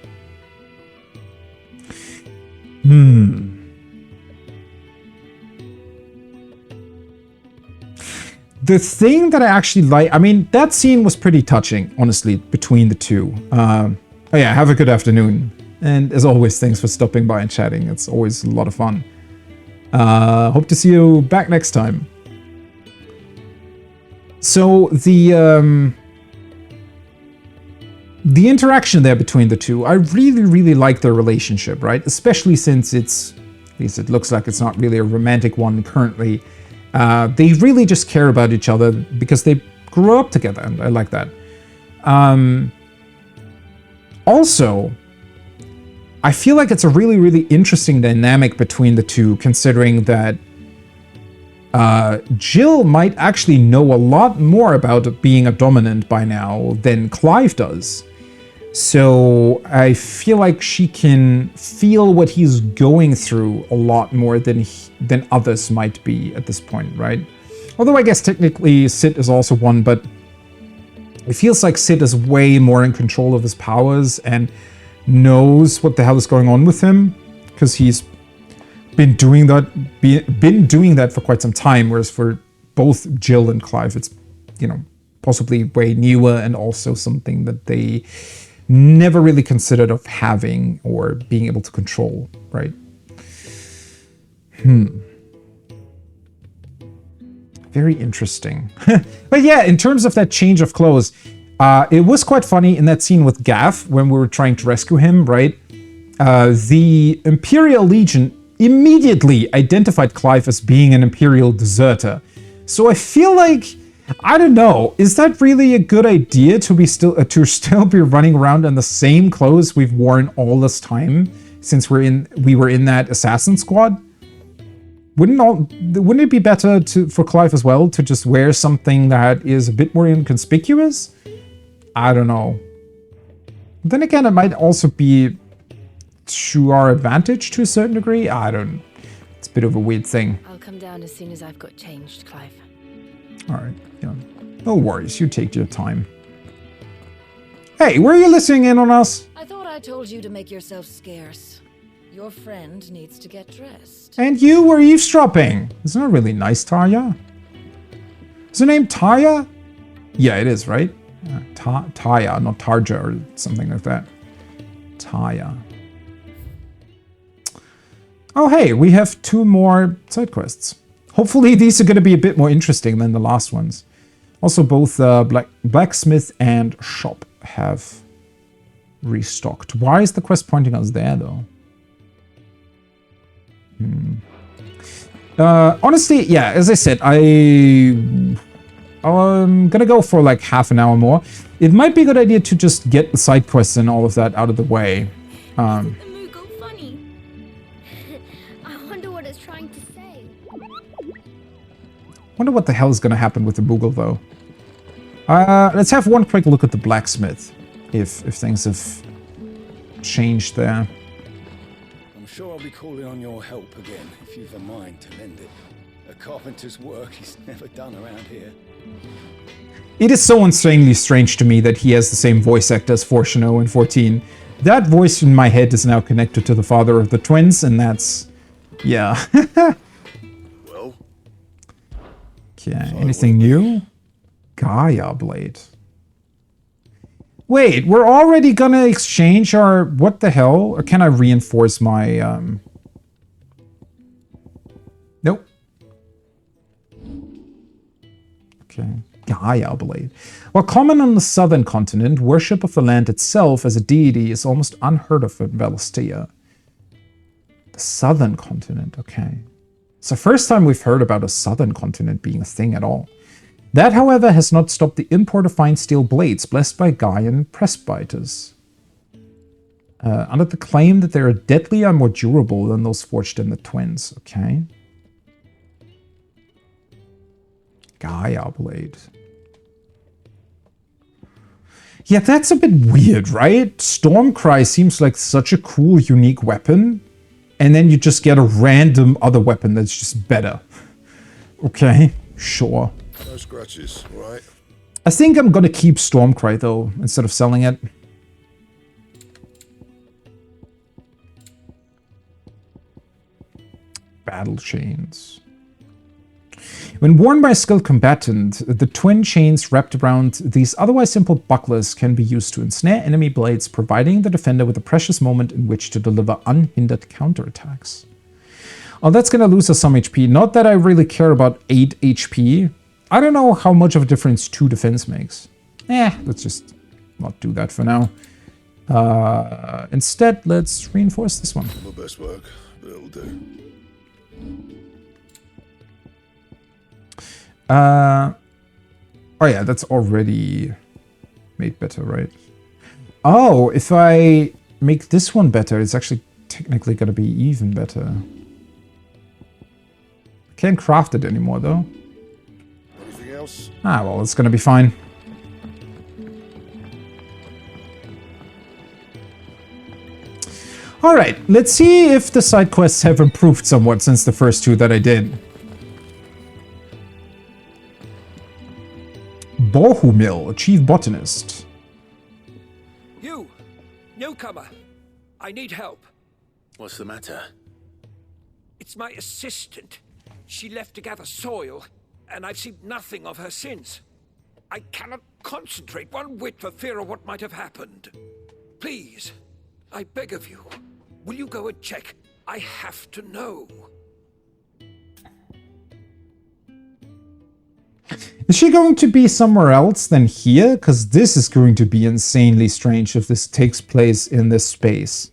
S1: The thing that I actually like, I mean, that scene was pretty touching, honestly, between the two. Oh yeah, have a good afternoon. And as always, thanks for stopping by and chatting. It's always a lot of fun. Hope to see you back next time. So the interaction there between the two, I really like their relationship, right? Especially since at least it looks like it's not really a romantic one currently. They really just care about each other because they grew up together, and I like that. Also, I feel like it's a really interesting dynamic between the two, considering that Jill might actually know a lot more about being a dominant by now than Clive does. So I feel like she can feel what he's going through a lot more than others might be at this point, right? Although I guess technically Sid is also one, but it feels like Sid is way more in control of his powers and knows what the hell is going on with him, because he's been doing that for quite some time, whereas for both Jill and Clive, it's, you know, possibly way newer and also something that they never really considered of having or being able to control, right? Very interesting. But yeah, in terms of that change of clothes, it was quite funny in that scene with Gav when we were trying to rescue him, right? The Imperial Legion immediately identified Clive as being an Imperial deserter. So I feel like, I don't know, is that really a good idea to still be running around in the same clothes we've worn all this time since we were in that assassin squad? Wouldn't it be better for Clive as well to just wear something that is a bit more inconspicuous? I don't know. Then again, it might also be to our advantage to a certain degree. I don't. It's a bit of a weird thing.
S3: I'll come down as soon as I've got changed, Clive.
S1: All right. Yeah. No worries. You take your time. Hey, were you listening in on us?
S12: I thought I told you to make yourself scarce. Your friend needs to get dressed.
S1: And you were eavesdropping. Isn't that really nice, Tarja? Is her name Tarja? Yeah, it is, right? Tarja, not Tarja or something like that. Tarja. Oh, hey, we have 2 more side quests. Hopefully these are going to be a bit more interesting than the last ones. Also, both blacksmith and shop have restocked. Why is the quest pointing us there, though? Honestly, yeah, as I said, I'm gonna go for like half an hour more. It might be a good idea to just get the side quests and all of that out of the way.
S17: Funny. I wonder what it's trying to say.
S1: Wonder what the hell is gonna happen with the Moogle, though. Let's have one quick look at the blacksmith, if things have changed there.
S9: I'm sure I'll be calling on your help again, if you've a mind to lend it. A carpenter's work is never done around here.
S1: It is so insanely strange to me that he has the same voice actor as Fortuno in 14. That voice in my head is now connected to the father of the twins, and that's... yeah.
S5: Well?
S1: Okay, anything new? Gaia Blade. Wait, we're already gonna exchange our... what the hell? Or can I reinforce my... Nope. Okay. Gaia Blade. While common on the southern continent, worship of the land itself as a deity is almost unheard of in Valistia. The southern continent, okay. It's the first time we've heard about a southern continent being a thing at all. That, however, has not stopped the import of fine steel blades blessed by Gaian presbyters. Under the claim that they are deadlier and more durable than those forged in the twins, okay. Gaia Blade. Yeah, that's a bit weird, right? Stormcry seems like such a cool, unique weapon, and then you just get a random other weapon that's just better. Okay, sure.
S5: No scratches, right?
S1: I think I'm gonna keep Stormcry, though, instead of selling it. Battle chains. When worn by a skilled combatant, the twin chains wrapped around these otherwise simple bucklers can be used to ensnare enemy blades, providing the defender with a precious moment in which to deliver unhindered counterattacks. Oh, that's gonna lose us some HP. Not that I really care about 8 HP. I don't know how much of a difference 2 defense makes. Let's just not do that for now. Instead, let's reinforce this one.
S5: My best work, but it'll do.
S1: Oh yeah, that's already made better, right? Oh, if I make this one better, it's actually technically gonna be even better. I can't craft it anymore, though.
S5: Anything else?
S1: Ah, well, it's gonna be fine. Alright, let's see if the side quests have improved somewhat since the first 2 that I did. Bohumil, Chief Botanist.
S11: You! Newcomer! I need help.
S14: What's the matter?
S11: It's my assistant. She left to gather soil, and I've seen nothing of her since. I cannot concentrate one whit for fear of what might have happened. Please, I beg of you, will you go and check? I have to know.
S1: Is she going to be somewhere else than here? Because this is going to be insanely strange if this takes place in this space.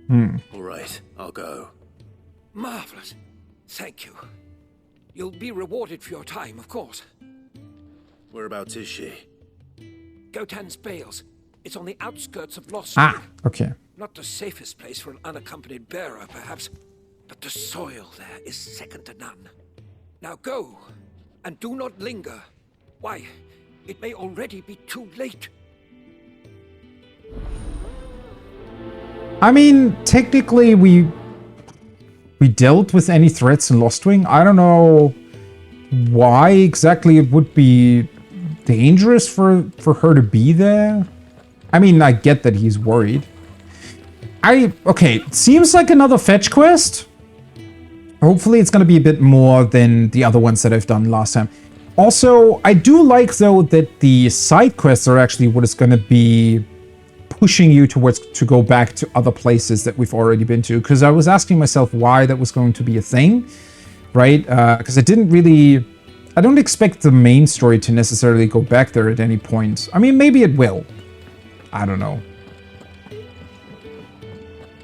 S14: All right, I'll go.
S11: Marvelous. Thank you. You'll be rewarded for your time, of course.
S14: Whereabouts is she?
S11: Gotan's Bales. It's on the outskirts of Lost.
S1: Ah, okay.
S11: Not the safest place for an unaccompanied bearer, perhaps, but the soil there is second to none. Now go, and do not linger. Why, it may already be too late.
S1: I mean, technically we dealt with any threats in Lostwing. I don't know why exactly it would be dangerous for her to be there. I mean, I get that he's worried. Okay, seems like another fetch quest. Hopefully it's going to be a bit more than the other ones that I've done last time. Also, I do like, though, that the side quests are actually what is going to be pushing you towards to go back to other places that we've already been to. Because I was asking myself why that was going to be a thing, right? Because I don't expect the main story to necessarily go back there at any point. I mean, maybe it will. I don't know.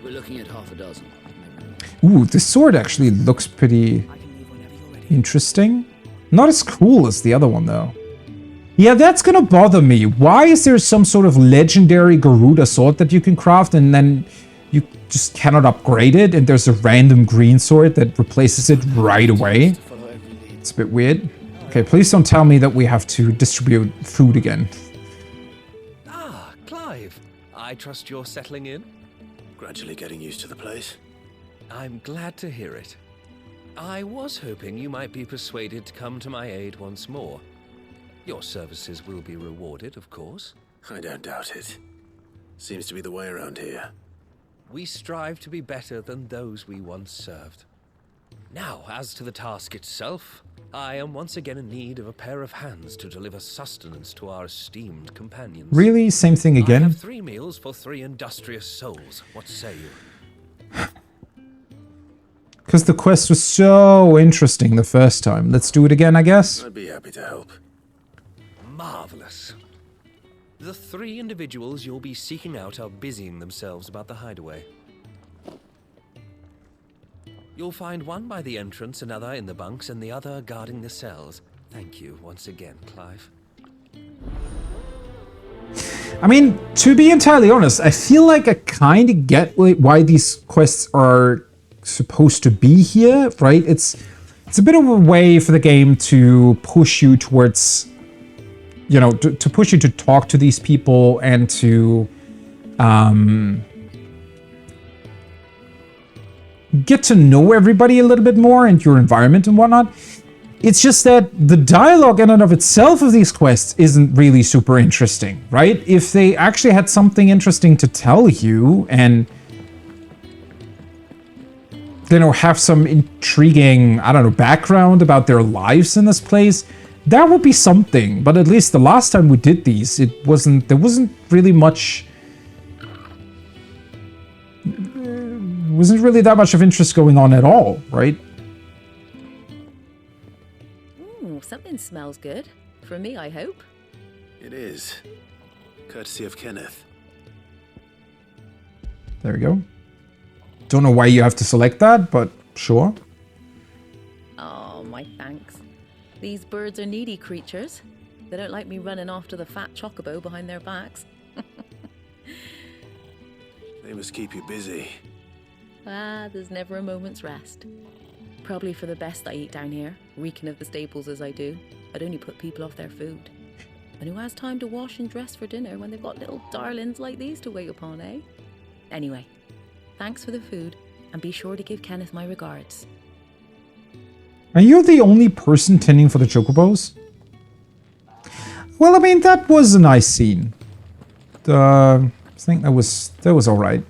S10: We're looking at half a dozen.
S1: Ooh, the sword actually looks pretty interesting. Not as cool as the other one, though. Yeah, that's gonna bother me. Why is there some sort of legendary Garuda sword that you can craft and then you just cannot upgrade it, and there's a random green sword that replaces it right away? It's a bit weird. Okay, please don't tell me that we have to distribute food again.
S15: Ah, Clive. I trust you're settling in?
S14: Gradually getting used to the place.
S15: I'm glad to hear it. I was hoping you might be persuaded to come to my aid once more. Your services will be rewarded, of course.
S14: I don't doubt it. Seems to be the way around here.
S15: We strive to be better than those we once served. Now, as to the task itself, I am once again in need of a pair of hands to deliver sustenance to our esteemed companions.
S1: Really? Same thing again?
S15: I have 3 meals for 3 industrious souls. What say you?
S1: Because the quest was so interesting the first time. Let's do it again, I guess?
S14: I'd be happy to help.
S15: Marvelous. The 3 individuals you'll be seeking out are busying themselves about the hideaway. You'll find one by the entrance, another in the bunks, and the other guarding the cells. Thank you once again, Clive.
S1: I mean, to be entirely honest, I feel like I kind of get why these quests are supposed to be here, right? It's a bit of a way for the game to push you towards, you know, to push you to talk to these people and to get to know everybody a little bit more and your environment and whatnot. It's just that the dialogue in and of itself of these quests isn't really super interesting, right? If they actually had something interesting to tell you and, you know, have some intriguing, I don't know, background about their lives in this place, that would be something. But at least the last time we did these, there wasn't really much, wasn't really that much of interest going on at all, right?
S12: Something smells good. For me, I hope.
S14: It is. Courtesy of Kenneth.
S1: There we go. Don't know why you have to select that, but sure.
S12: Oh, my thanks. These birds are needy creatures. They don't like me running after the fat chocobo behind their backs.
S14: They must keep you busy.
S12: There's never a moment's rest. Probably for the best I eat down here, reeking of the staples as I do. I'd only put people off their food. And who has time to wash and dress for dinner when they've got little darlings like these to wait upon, eh? Anyway, thanks for the food, and be sure to give Kenneth my regards.
S1: Are you the only person tending for the chocobos? Well, I mean, that was a nice scene. I think that was alright.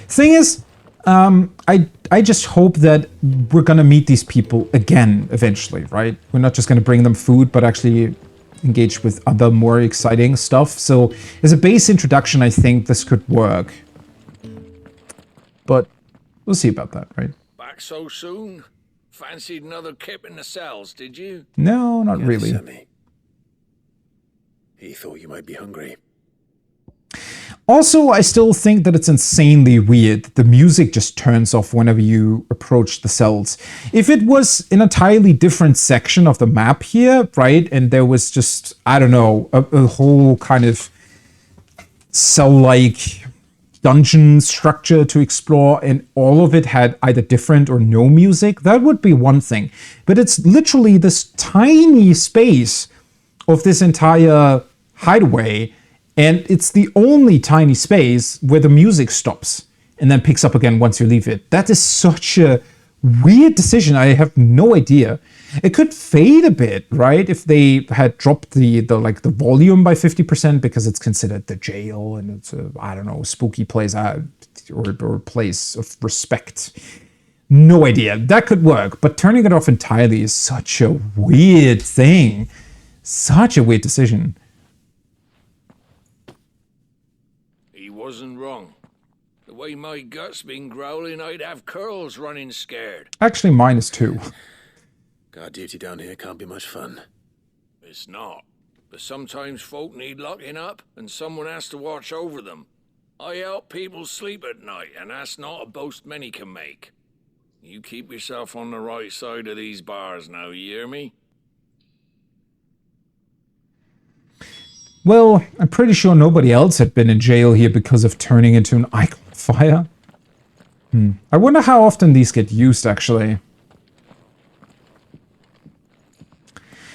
S1: Thing is, I just hope that we're gonna meet these people again eventually, right? We're not just gonna bring them food, but actually engage with other more exciting stuff. So as a base introduction, I think this could work. But we'll see about that, right?
S11: Back so soon? Fancied another kip in the cells, did you?
S1: No, not really.
S14: Sammy. He thought you might be hungry.
S1: Also, I still think that it's insanely weird that the music just turns off whenever you approach the cells. If it was an entirely different section of the map here, right, and there was just, I don't know, a whole kind of cell-like dungeon structure to explore, and all of it had either different or no music, that would be one thing. But it's literally this tiny space of this entire hideaway, and it's the only tiny space where the music stops and then picks up again once you leave it. That is such a Weird decision. I have no idea. It could fade a bit, right? If they had dropped the volume by 50% because it's considered the jail and it's a, I don't know, spooky place or place of respect. No idea. That could work, but turning it off entirely is such a weird thing. Such a weird decision.
S11: He wasn't wrong. The way my gut's been growling, I'd have curls running scared.
S1: Actually, mine is too.
S14: Guard duty down here can't be much fun.
S11: It's not. But sometimes folk need locking up, and someone has to watch over them. I help people sleep at night, and that's not a boast many can make. You keep yourself on the right side of these bars now, you hear me?
S1: Well, I'm pretty sure nobody else had been in jail here because of turning into an icon fire. I wonder how often these get used, actually.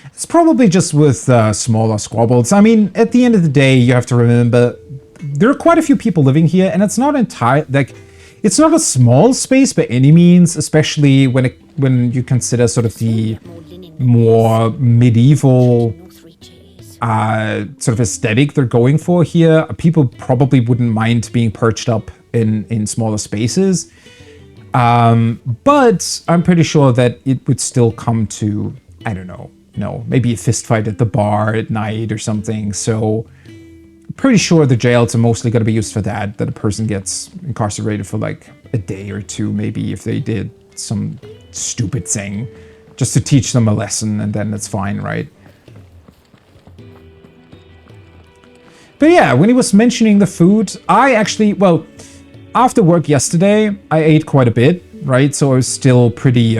S1: It's probably just with smaller squabbles. I mean, at the end of the day, you have to remember, there are quite a few people living here, and it's not it's not a small space by any means, especially when you consider sort of the more medieval sort of aesthetic they're going for here. People probably wouldn't mind being perched up in smaller spaces. But I'm pretty sure that it would still come to, I don't know, maybe a fist fight at the bar at night or something. So pretty sure the jails are mostly going to be used for that a person gets incarcerated for like a day or two, maybe, if they did some stupid thing, just to teach them a lesson, and then it's fine, right? But yeah, when he was mentioning the food, I actually, well, after work yesterday, I ate quite a bit, right? So I was still pretty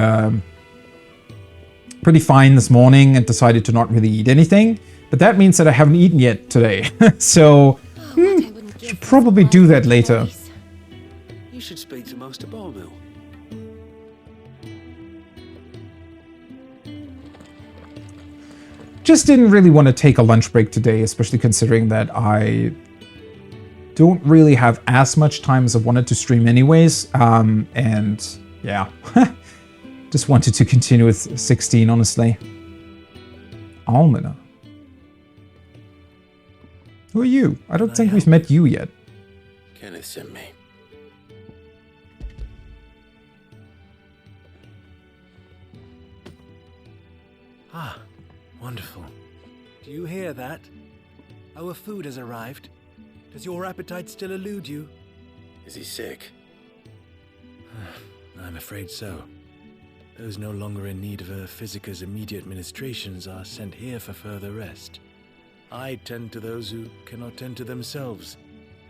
S1: fine this morning and decided to not really eat anything. But that means that I haven't eaten yet today. So, should probably do that later.
S8: You should speak to Master Barmill.
S1: Just didn't really want to take a lunch break today, especially considering that I don't really have as much time as I wanted to stream anyways. And yeah, just wanted to continue with 16, honestly. Almina. Who are you? I don't think we've met you yet.
S14: Kenneth sent me.
S20: Ah, wonderful. Do you hear that? Our food has arrived. Does your appetite still elude you?
S14: Is he sick?
S20: I'm afraid so. Those no longer in need of a physicker's immediate ministrations are sent here for further rest. I tend to those who cannot tend to themselves,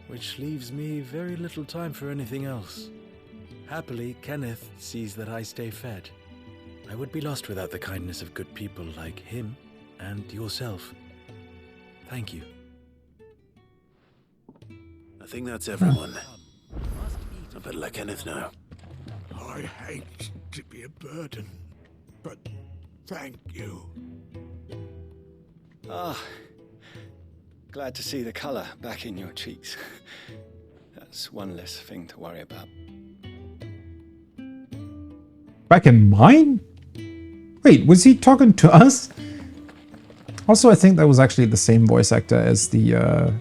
S20: which leaves me very little time for anything else. Happily, Kenneth sees that I stay fed. I would be lost without the kindness of good people like him and yourself. Thank you.
S14: I think that's everyone. I better let Kenneth know.
S7: I hate to be a burden, but thank you.
S9: Ah, glad to see the colour back in your cheeks. That's one less thing to worry about.
S1: Back in mine? Wait, was he talking to us? Also, I think that was actually the same voice actor as the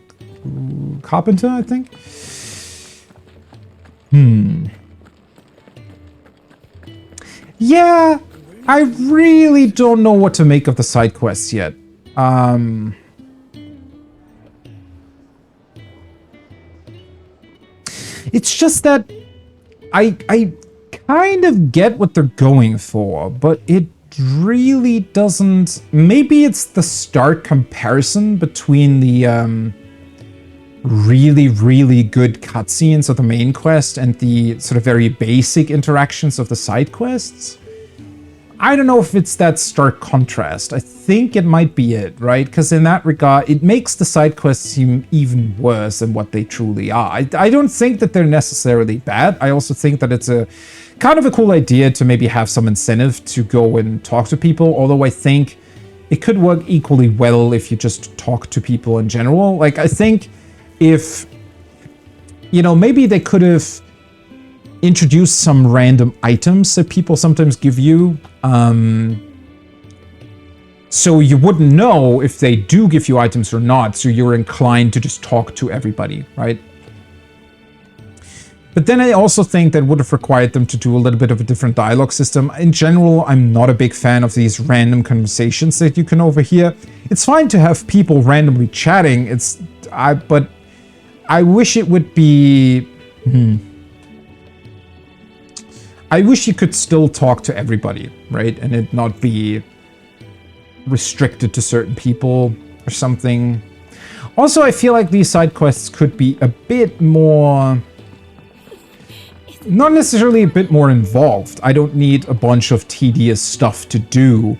S1: carpenter, I think. Yeah, I really don't know what to make of the side quests yet. It's just that I kind of get what they're going for, but it really doesn't. Maybe it's the stark comparison between the really, really good cutscenes of the main quest and the sort of very basic interactions of the side quests. I don't know if it's that stark contrast. I think it might be it, right? Because in that regard, it makes the side quests seem even worse than what they truly are. I don't think that they're necessarily bad. I also think that it's a kind of a cool idea to maybe have some incentive to go and talk to people, although I think it could work equally well if you just talk to people in general. Like, I think if, you know, maybe they could have introduce some random items that people sometimes give you. So you wouldn't know if they do give you items or not, so you're inclined to just talk to everybody, right? But then I also think that would have required them to do a little bit of a different dialogue system. In general, I'm not a big fan of these random conversations that you can overhear. It's fine to have people randomly chatting, but I wish it would be... I wish you could still talk to everybody, right? And it not be restricted to certain people or something. Also, I feel like these side quests could be a bit more... Not necessarily a bit more involved. I don't need a bunch of tedious stuff to do,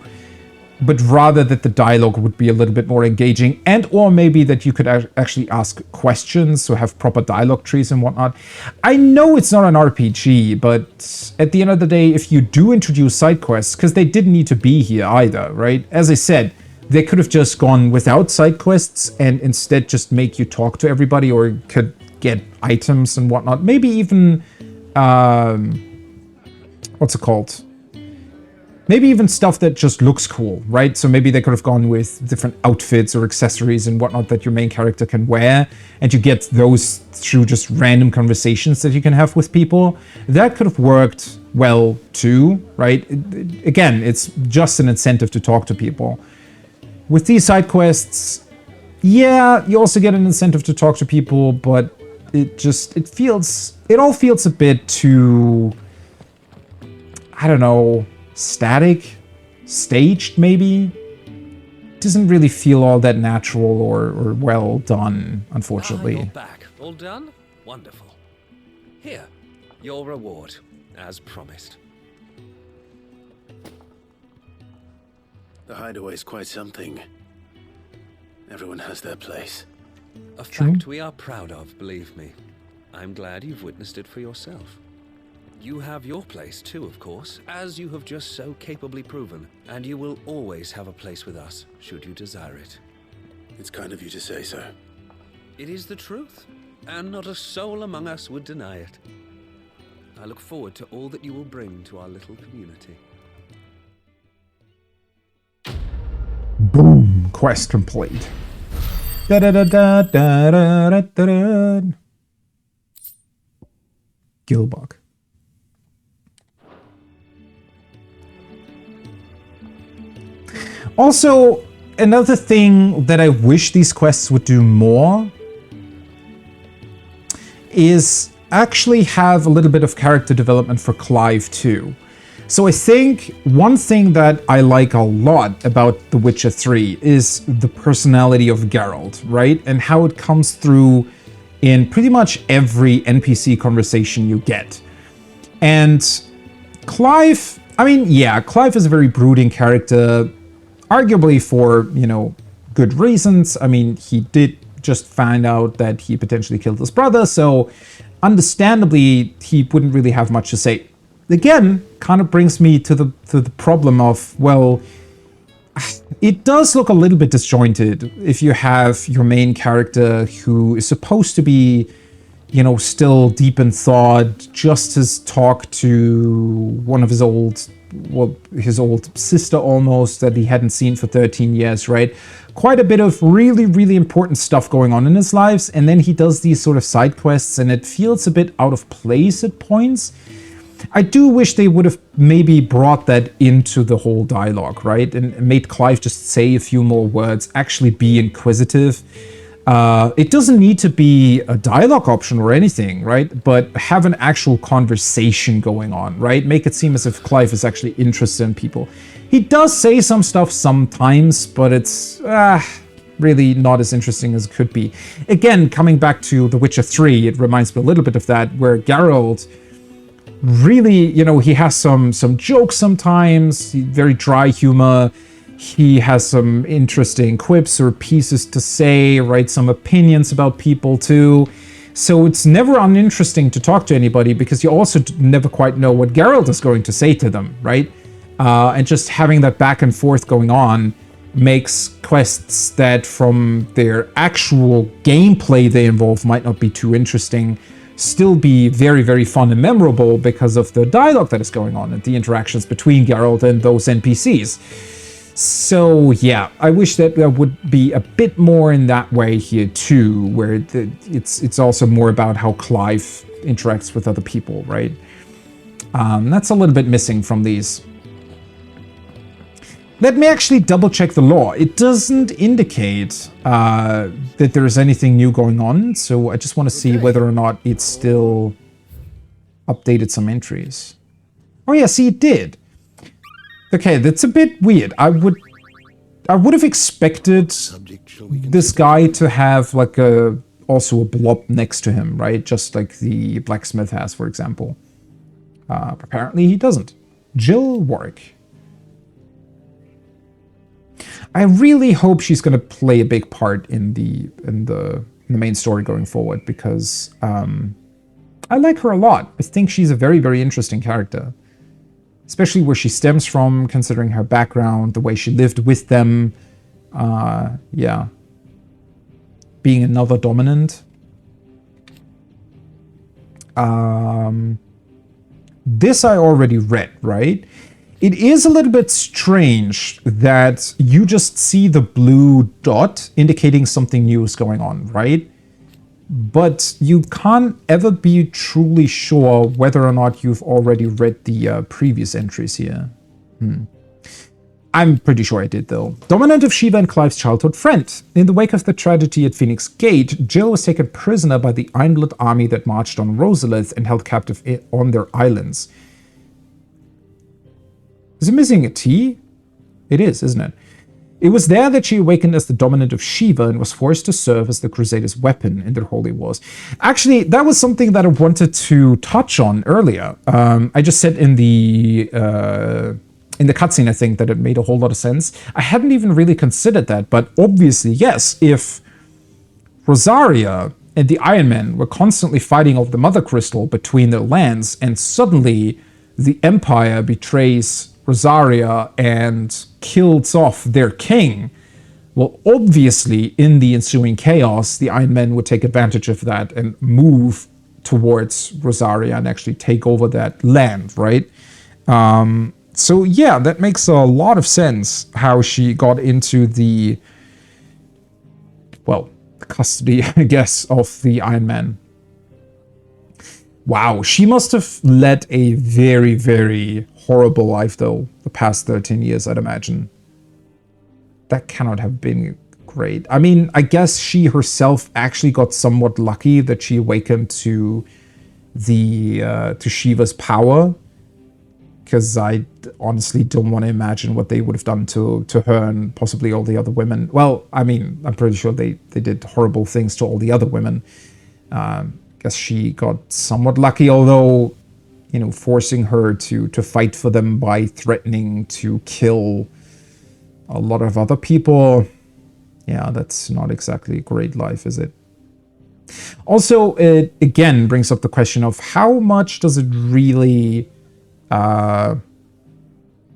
S1: but rather that the dialogue would be a little bit more engaging, and or maybe that you could actually ask questions, so have proper dialogue trees and whatnot. I know it's not an RPG, but at the end of the day, if you do introduce side quests, because they didn't need to be here either, right? As I said, they could have just gone without side quests and instead just make you talk to everybody, or could get items and whatnot. Maybe even... what's it called? Maybe even stuff that just looks cool, right? So maybe they could have gone with different outfits or accessories and whatnot that your main character can wear, and you get those through just random conversations that you can have with people. That could have worked well too, right? Again, it's just an incentive to talk to people. With these side quests, yeah, you also get an incentive to talk to people, but it all feels a bit too, I don't know, static, staged maybe. Doesn't really feel all that natural or well done, unfortunately.
S15: You're back. All done? Wonderful. Here, your reward, as promised.
S14: The hideaway's quite something. Everyone has their place.
S15: A fact we are proud of, believe me. I'm glad you've witnessed it for yourself. You have your place too, of course, as you have just so capably proven, and you will always have a place with us, should you desire it.
S14: It's kind of you to say so.
S15: It is the truth, and not a soul among us would deny it. I look forward to all that you will bring to our little community.
S1: Boom! Quest complete. Da da da da da da da da. Gilbug. Also, another thing that I wish these quests would do more is actually have a little bit of character development for Clive too. So I think one thing that I like a lot about The Witcher 3 is the personality of Geralt, right? And how it comes through in pretty much every NPC conversation you get. And Clive, I mean, yeah, Clive is a very brooding character, arguably for, you know, good reasons. I mean, he did just find out that he potentially killed his brother, so understandably, he wouldn't really have much to say. Again, kind of brings me to the problem of, well, it does look a little bit disjointed if you have your main character who is supposed to be, you know, still deep in thought, just has talked to one of his old, well, his old sister almost, that he hadn't seen for 13 years, right? Quite a bit of really, really important stuff going on in his lives, and then he does these sort of side quests, and it feels a bit out of place at points. I do wish they would have maybe brought that into the whole dialogue, right? And made Clive just say a few more words, actually be inquisitive. It doesn't need to be a dialogue option or anything, right? But have an actual conversation going on, right? Make it seem as if Clive is actually interested in people. He does say some stuff sometimes, but it's really not as interesting as it could be. Again, coming back to The Witcher 3, it reminds me a little bit of that, where Geralt really, you know, he has some jokes sometimes, very dry humor. He has some interesting quips or pieces to say, right? Some opinions about people too. So it's never uninteresting to talk to anybody, because you also never quite know what Geralt is going to say to them, right? And just having that back and forth going on makes quests that from their actual gameplay they involve might not be too interesting, still be very, very fun and memorable because of the dialogue that is going on and the interactions between Geralt and those NPCs. So yeah, I wish that there would be a bit more in that way here too, where it's also more about how Clive interacts with other people, right? That's a little bit missing from these. Let me actually double check the lore. It doesn't indicate that there is anything new going on, so I just want to see whether or not it still updated some entries. Oh yeah, see, it did. Okay, that's a bit weird. I would have expected this guy to have like also a blob next to him, right? Just like the blacksmith has, for example. Apparently he doesn't. Jill Warwick. I really hope she's going to play a big part in the main story going forward, because I like her a lot. I think she's a very, very interesting character. Especially where she stems from, considering her background, the way she lived with them. Yeah. Being another dominant. This I already read, right? It is a little bit strange that you just see the blue dot indicating something new is going on, right? But you can't ever be truly sure whether or not you've already read the previous entries here. I'm pretty sure I did, though. Dominant of Shiva and Clive's childhood friend. In the wake of the tragedy at Phoenix Gate, Jill was taken prisoner by the Ironblood army that marched on Rosalith and held captive on their islands. Is it missing a T? It is, isn't it? It was there that she awakened as the dominant of Shiva and was forced to serve as the Crusaders' weapon in their holy wars. Actually, that was something that I wanted to touch on earlier. I just said in the cutscene, I think, that it made a whole lot of sense. I hadn't even really considered that, but obviously, yes, if Rosaria and the Iron Men were constantly fighting over the Mother Crystal between their lands, and suddenly the Empire betrays Rosaria and kills off their king, well, obviously, in the ensuing chaos, the Iron Men would take advantage of that and move towards Rosaria and actually take over that land, right? So yeah, that makes a lot of sense how she got into the, well, custody, I guess, of the Iron Man. Wow, she must have led a very, very horrible life, though, the past 13 years, I'd imagine. That cannot have been great. I mean, I guess she herself actually got somewhat lucky that she awakened to the to Shiva's power, because I honestly don't want to imagine what they would have done to her and possibly all the other women. Well, I mean, I'm pretty sure they did horrible things to all the other women. Guess she got somewhat lucky, although, you know, forcing her to fight for them by threatening to kill a lot of other people. Yeah, that's not exactly a great life, is it? Also, it again brings up the question of how much does it really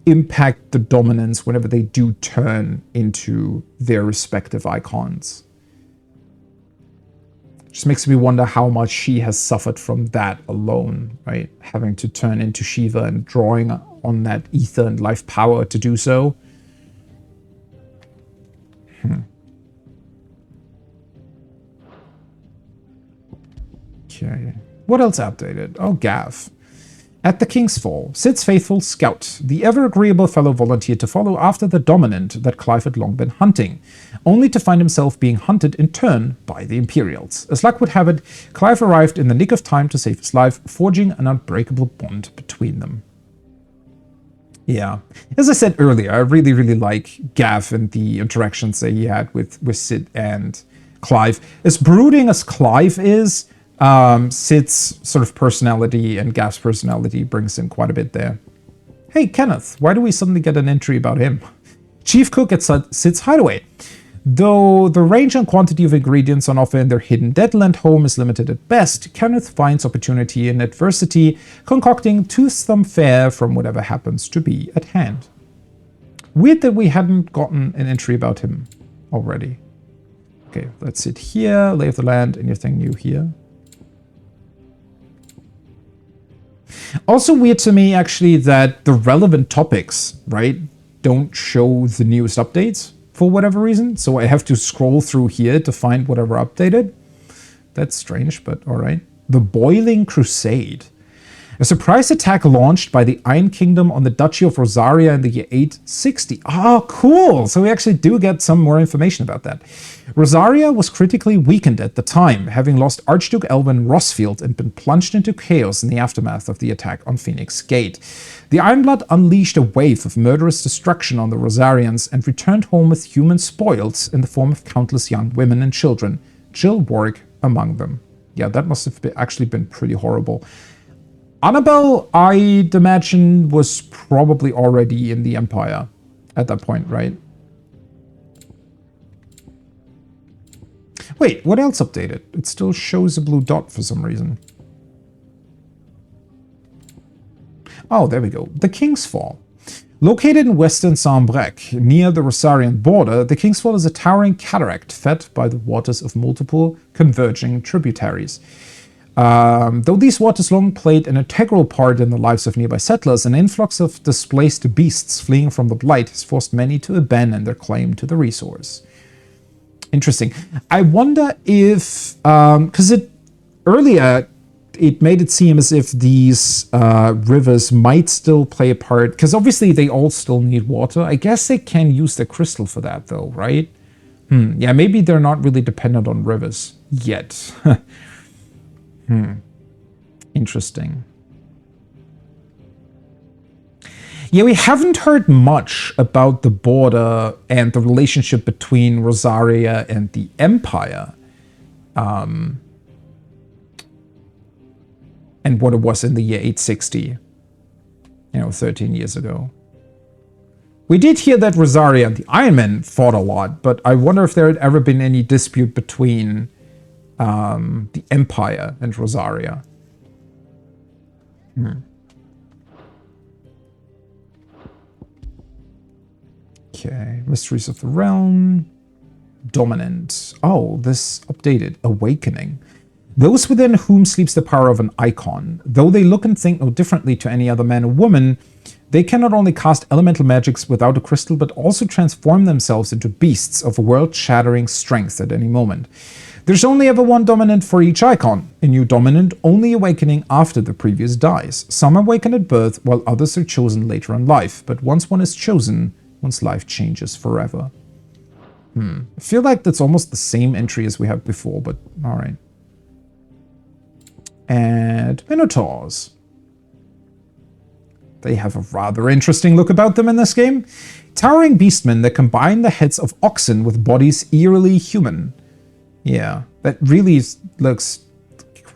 S1: impact the dominants whenever they do turn into their respective icons. Just makes me wonder how much she has suffered from that alone, right? Having to turn into Shiva and drawing on that ether and life power to do so. Okay. What else updated? Oh, Gav. At the King's Fall, Cid's faithful scout, the ever-agreeable fellow volunteered to follow after the dominant that Clive had long been hunting, only to find himself being hunted in turn by the Imperials. As luck would have it, Clive arrived in the nick of time to save his life, forging an unbreakable bond between them. Yeah. As I said earlier, I really, really like Gav and the interactions that he had with Cid and Clive. As brooding as Clive is, Cid's sort of personality and Gav's personality brings in quite a bit there. Hey, Kenneth, why do we suddenly get an entry about him? Chief cook at Cid's hideaway. Though the range and quantity of ingredients on offer in their hidden Deadland home is limited at best, Kenneth finds opportunity in adversity, concocting toothsome fare from whatever happens to be at hand. Weird that we hadn't gotten an entry about him already. Okay, let's sit here, lay of the land, anything new here? Also weird to me, actually, that the relevant topics, right, don't show the newest updates for whatever reason. So I have to scroll through here to find whatever updated. That's strange, but all right. The Boiling Crusade. A surprise attack launched by the Iron Kingdom on the Duchy of Rosaria in the year 860. Oh, cool! So we actually do get some more information about that. Rosaria was critically weakened at the time, having lost Archduke Elwin Rosfield and been plunged into chaos in the aftermath of the attack on Phoenix Gate. The Ironblood unleashed a wave of murderous destruction on the Rosarians and returned home with human spoils in the form of countless young women and children, Jill Warwick among them. Yeah, that must have actually been pretty horrible. Annabelle, I'd imagine, was probably already in the Empire at that point, right? Wait, what else updated? It still shows a blue dot for some reason. Oh, there we go. The King's Fall. Located in western Sambrec, near the Rosarian border, the King's Fall is a towering cataract fed by the waters of multiple converging tributaries. Though these waters long played an integral part in the lives of nearby settlers, an influx of displaced beasts fleeing from the Blight has forced many to abandon their claim to the resource. Interesting. I wonder if, because earlier it made it seem as if these rivers might still play a part, because obviously they all still need water. I guess they can use the crystal for that though, right? Yeah, maybe they're not really dependent on rivers yet. Interesting. Yeah, we haven't heard much about the border and the relationship between Rosaria and the Empire. And what it was in the year 860. 13 years ago. We did hear that Rosaria and the Iron Men fought a lot, but I wonder if there had ever been any dispute between the Empire and Rosaria. Okay, Mysteries of the Realm. Dominant. Oh, this updated. Awakening. Those within whom sleeps the power of an icon. Though they look and think no differently to any other man or woman, they can not only cast elemental magics without a crystal, but also transform themselves into beasts of world-shattering strength at any moment. There's only ever one dominant for each icon, a new dominant only awakening after the previous dies. Some awaken at birth, while others are chosen later in life, but once one is chosen, one's life changes forever. I feel like that's almost the same entry as we had before, but alright. And Minotaurs. They have a rather interesting look about them in this game. Towering beastmen that combine the heads of oxen with bodies eerily human. Yeah, that really looks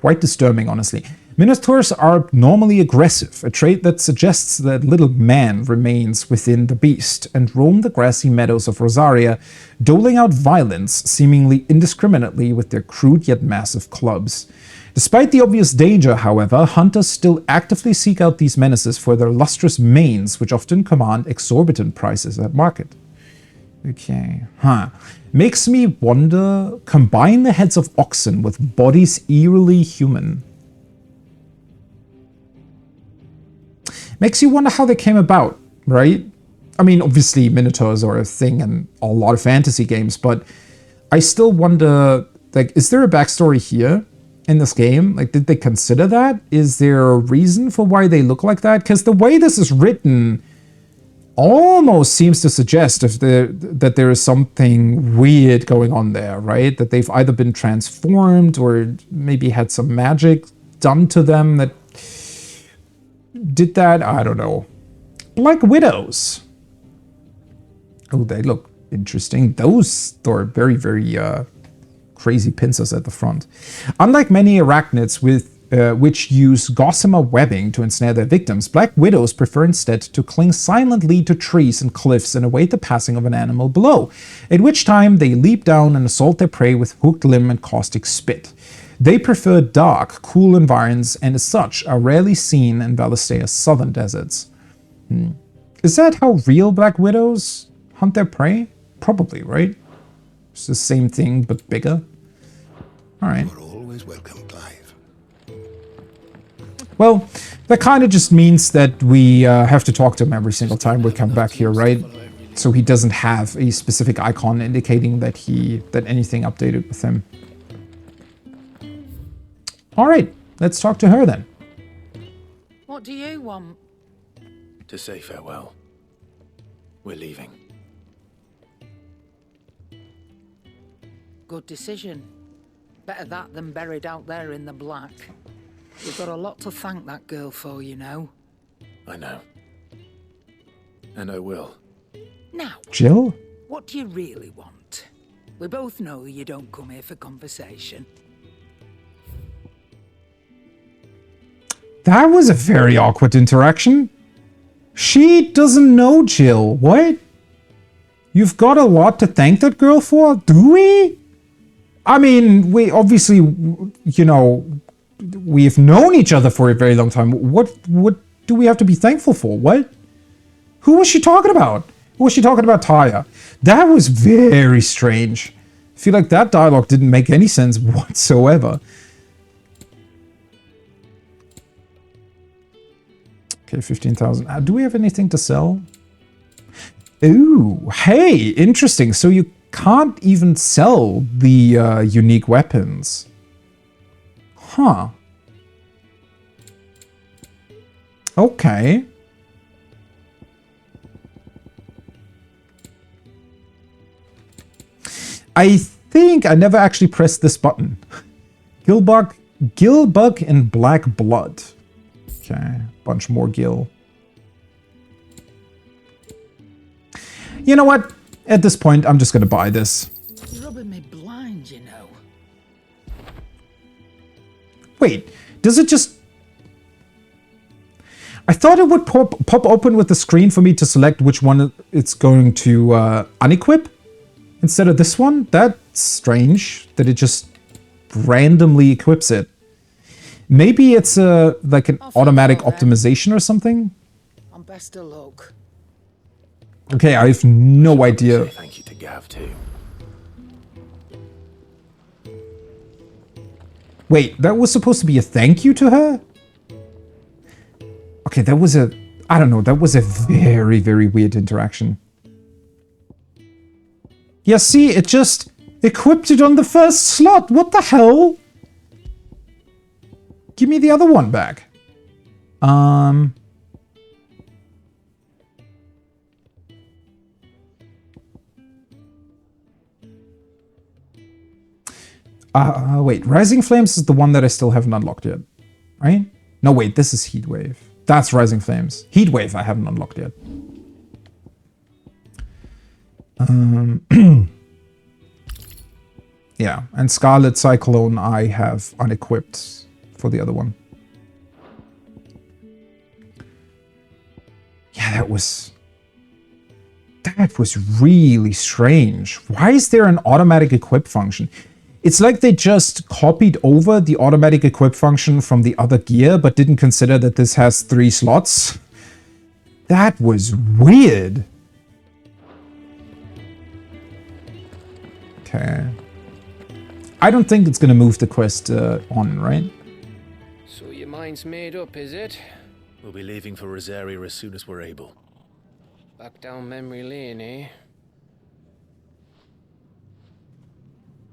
S1: quite disturbing, honestly. Minotaurs are normally aggressive, a trait that suggests that little man remains within the beast, and roam the grassy meadows of Rosaria, doling out violence seemingly indiscriminately with their crude yet massive clubs. Despite the obvious danger, however, hunters still actively seek out these menaces for their lustrous manes, which often command exorbitant prices at market. Okay, Makes me wonder, combine the heads of oxen with bodies eerily human. Makes you wonder how they came about, right? I mean, obviously Minotaurs are a thing in a lot of fantasy games, but I still wonder, like, is there a backstory here in this game? Like, did they consider that? Is there a reason for why they look like that? Because the way this is written almost seems to suggest that there is something weird going on there, right? That they've either been transformed or maybe had some magic done to them that did that. I don't know. Black Widows. Oh, they look interesting. Those are very, very crazy pincers at the front. Unlike many arachnids which use gossamer webbing to ensnare their victims, Black Widows prefer instead to cling silently to trees and cliffs and await the passing of an animal below, at which time they leap down and assault their prey with hooked limb and caustic spit. They prefer dark, cool environs and as such are rarely seen in Valistea's southern deserts. Is that how real Black Widows hunt their prey? Probably, right? It's the same thing, but bigger. Alright.
S16: You're always welcome, Clive.
S1: Well, that kind of just means that we have to talk to him every single time we come back here, right? So he doesn't have a specific icon indicating that anything updated with him. All right, let's talk to her then.
S19: What do you want?
S20: To say farewell. We're leaving.
S19: Good decision. Better that than buried out there in the black. You've got a lot to thank that girl for, you know.
S20: I know. And I will.
S19: Now,
S1: Jill?
S19: what do you really want? We both know you don't come here for conversation.
S1: That was a very awkward interaction. She doesn't know Jill. What? You've got a lot to thank that girl for? Do we? I mean, we obviously, you know, we've known each other for a very long time. What do we have to be thankful for? What? Who was she talking about? Who was she talking about, Taya? That was very strange. I feel like that dialogue didn't make any sense whatsoever. Okay, 15,000. Do we have anything to sell? Ooh, hey, interesting. So you can't even sell the unique weapons. Huh. Okay. I think I never actually pressed this button. Gilbug and Black Blood. Okay, bunch more Gil. You know what? At this point, I'm just gonna buy this.
S19: You're rubbing me blind, you know.
S1: Wait, does it just... I thought it would pop open with the screen for me to select which one it's going to unequip instead of this one. That's strange that it just randomly equips it. Maybe it's like an automatic optimization or something?
S19: I'm best of luck.
S1: Okay, I have no idea.
S20: Thank you to Gav too.
S1: Wait, that was supposed to be a thank you to her? Okay, that was a... I don't know, that was a very, very weird interaction. Yeah, see, it just equipped it on the first slot. What the hell? Give me the other one back. Wait, Rising Flames is the one that I still haven't unlocked yet, right? No, wait, this is Heatwave. That's Rising Flames. Heatwave I haven't unlocked yet. Yeah, and Scarlet Cyclone I have unequipped for the other one. Yeah, that was really strange. Why is there an automatic equip function? It's like they just copied over the automatic equip function from the other gear, but didn't consider that this has 3 slots. That was weird. Okay. I don't think it's gonna move the quest on, right?
S13: So your mind's made up, is it?
S20: We'll be leaving for Rosaria as soon as we're able.
S13: Back down memory lane, eh?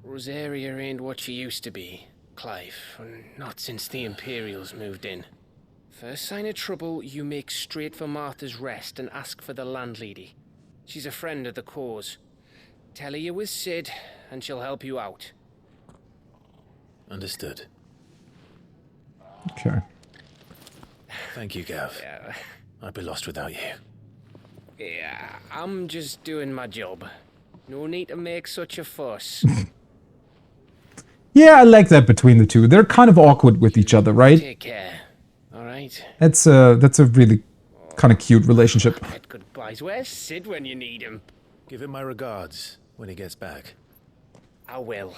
S13: Rosaria ain't what she used to be, Clive. Not since the Imperials moved in. First sign of trouble, you make straight for Martha's Rest and ask for the landlady. She's a friend of the cause. Tell her you was Sid, and she'll help you out.
S20: Understood.
S1: Okay.
S20: Thank you, Gav.
S13: Yeah.
S20: I'd be lost without you.
S13: Yeah, I'm just doing my job. No need to make such a fuss.
S1: Yeah, I like that between the two. They're kind of awkward with each other, right?
S13: Take care. All right.
S1: That's a really kind of cute relationship.
S13: Goodbyes. Where's Sid when you need him?
S20: Give him my regards when he gets back.
S13: I will.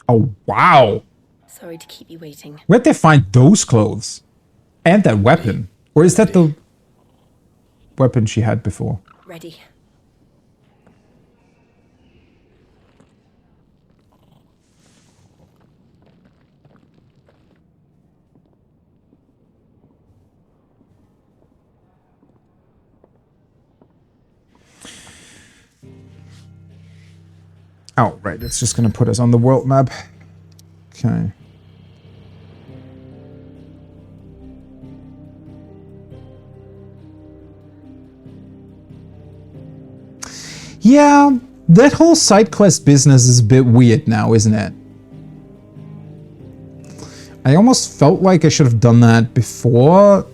S1: Oh, wow.
S3: Sorry to keep you waiting.
S1: Where'd they find those clothes? And that weapon? Or is that the weapon she had before?
S3: Ready.
S1: Oh, right. It's just going to put us on the world map. Okay. Yeah, that whole side quest business is a bit weird now, isn't it? I almost felt like I should have done that before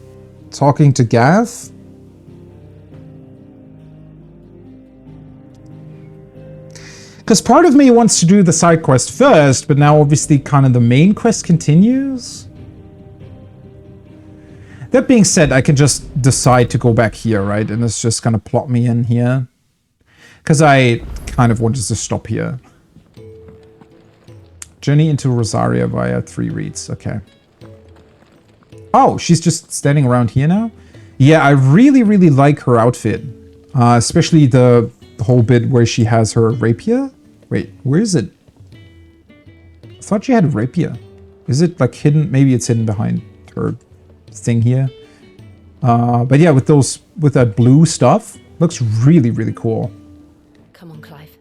S1: talking to Gav. Because part of me wants to do the side quest first, but now obviously kind of the main quest continues. That being said, I can just decide to go back here, right? And it's just going to plot me in here. Because I kind of wanted to stop here. Journey into Rosaria via 3 reads. Okay. Oh, she's just standing around here now? Yeah, I really, really like her outfit. Especially the whole bit where she has her rapier. Wait, where is it? I thought she had a rapier. Is it like hidden? Maybe it's hidden behind her thing here. But yeah, with that blue stuff, looks really, really cool.
S3: Come on, Clive.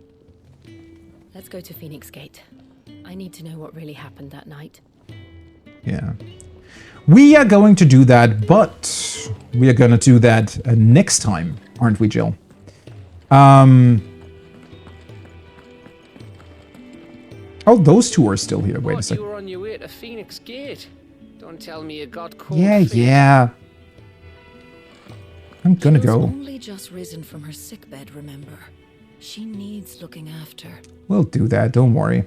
S3: Let's go to Phoenix Gate. I need to know what really happened that night.
S1: Yeah. We are going to do that, but we are going to do that next time, aren't we, Jill? Oh, those two are still here. Wait a second.
S13: You were on your way to Phoenix Gate. Don't tell me you got cold feet.
S1: Yeah. I'm gonna go.
S3: Only just risen from her sickbed, remember? She needs looking after.
S1: We'll do that, don't worry.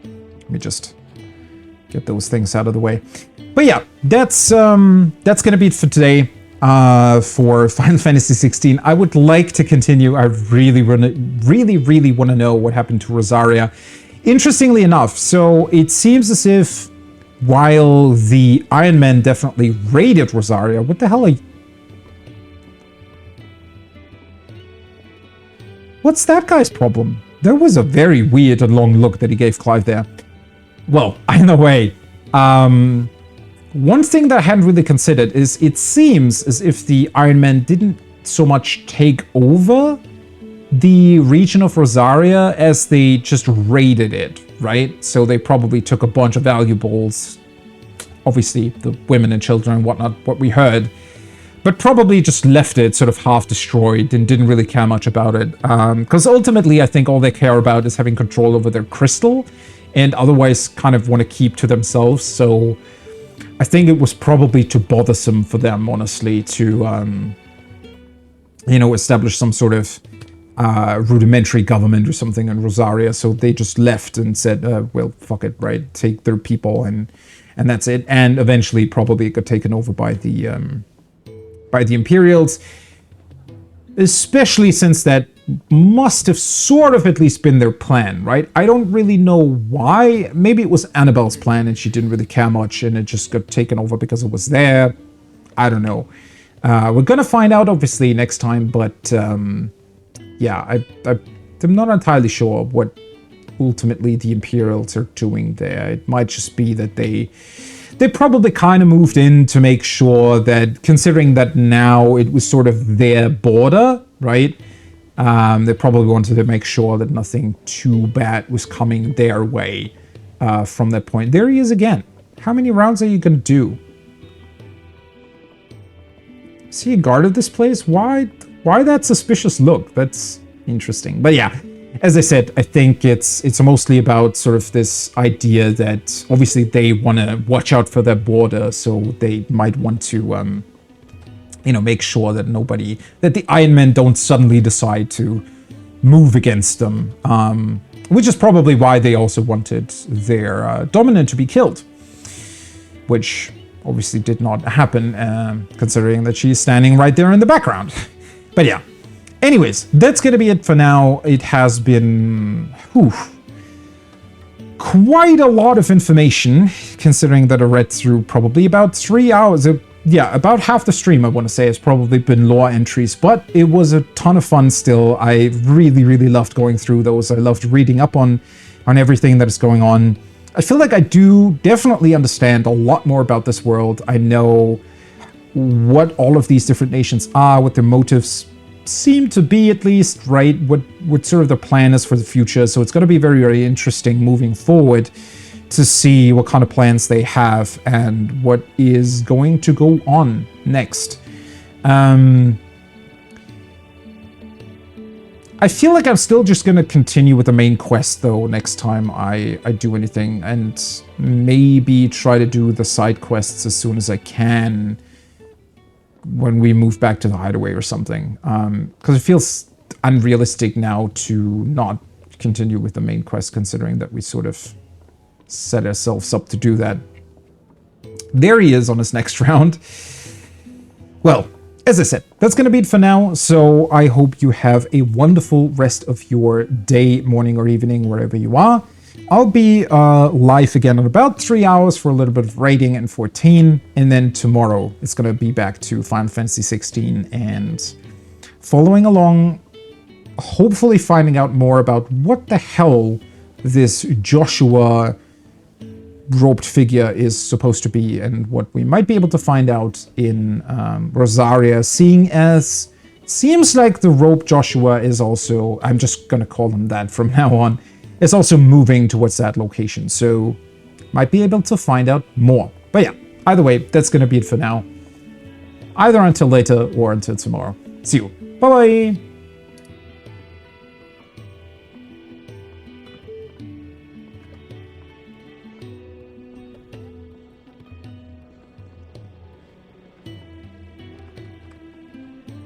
S1: Let me just get those things out of the way. But yeah, that's gonna be it for today. For Final Fantasy XVI, I would like to continue. I really want to know what happened to Rosaria. Interestingly enough, so it seems as if while the Iron Man definitely raided Rosaria, what the hell are you? What's that guy's problem? There was a very weird and long look that he gave Clive there. Well, either way, one thing that I hadn't really considered is it seems as if the Iron Man didn't so much take over the region of Rosaria as they just raided it, right? So they probably took a bunch of valuables, obviously the women and children and whatnot, what we heard, but probably just left it sort of half destroyed and didn't really care much about it. Because ultimately, I think all they care about is having control over their crystal and otherwise kind of want to keep to themselves. So I think it was probably too bothersome for them, honestly, to, establish some sort of rudimentary government or something in Rosaria. So they just left and said, well, fuck it, right? Take their people and that's it. And eventually probably it got taken over by the Imperials, especially since that must have sort of at least been their plan, right? I don't really know why. Maybe it was Annabelle's plan and she didn't really care much and it just got taken over because it was there. I don't know. We're gonna find out obviously next time, but yeah, I'm not entirely sure what ultimately the Imperials are doing there. It might just be that they probably kind of moved in to make sure that, considering that now it was sort of their border, right? They probably wanted to make sure that nothing too bad was coming their way from that point. There he is again. How many rounds are you going to do? Is he a guard of this place? Why that suspicious look? That's interesting. But yeah, as I said, I think it's mostly about sort of this idea that obviously they want to watch out for their border, so they might want to, make sure that that the Iron Men don't suddenly decide to move against them, which is probably why they also wanted their dominant to be killed, which obviously did not happen, considering that she's standing right there in the background. But yeah. Anyways, that's going to be it for now. It has been quite a lot of information, considering that I read through probably about 3 hours. Yeah, about half the stream, I want to say, has probably been lore entries, but it was a ton of fun still. I really, really loved going through those. I loved reading up on everything that is going on. I feel like I do definitely understand a lot more about this world. I know what all of these different nations are, what their motives seem to be, at least, right, what sort of the plan is for the future. So it's going to be very, very interesting moving forward to see what kind of plans they have and what is going to go on next. I feel like I'm still just going to continue with the main quest, though, next time I do anything, and maybe try to do the side quests as soon as I can when we move back to the hideaway or something. Because it feels unrealistic now to not continue with the main quest, considering that we sort of set ourselves up to do that. There he is on his next round. Well, as I said, that's going to be it for now, so I hope you have a wonderful rest of your day, morning, or evening, wherever you are. I'll be live again in about 3 hours for a little bit of raiding and 14, and then tomorrow it's going to be back to Final Fantasy XVI and following along, hopefully finding out more about what the hell this Joshua roped figure is supposed to be, and what we might be able to find out in Rosaria, seeing as seems like the rope Joshua is also, I'm just gonna call him that from now on, is also moving towards that location, so might be able to find out more. But yeah, either way, that's gonna be it for now. Either until later or until tomorrow. See you. Bye bye!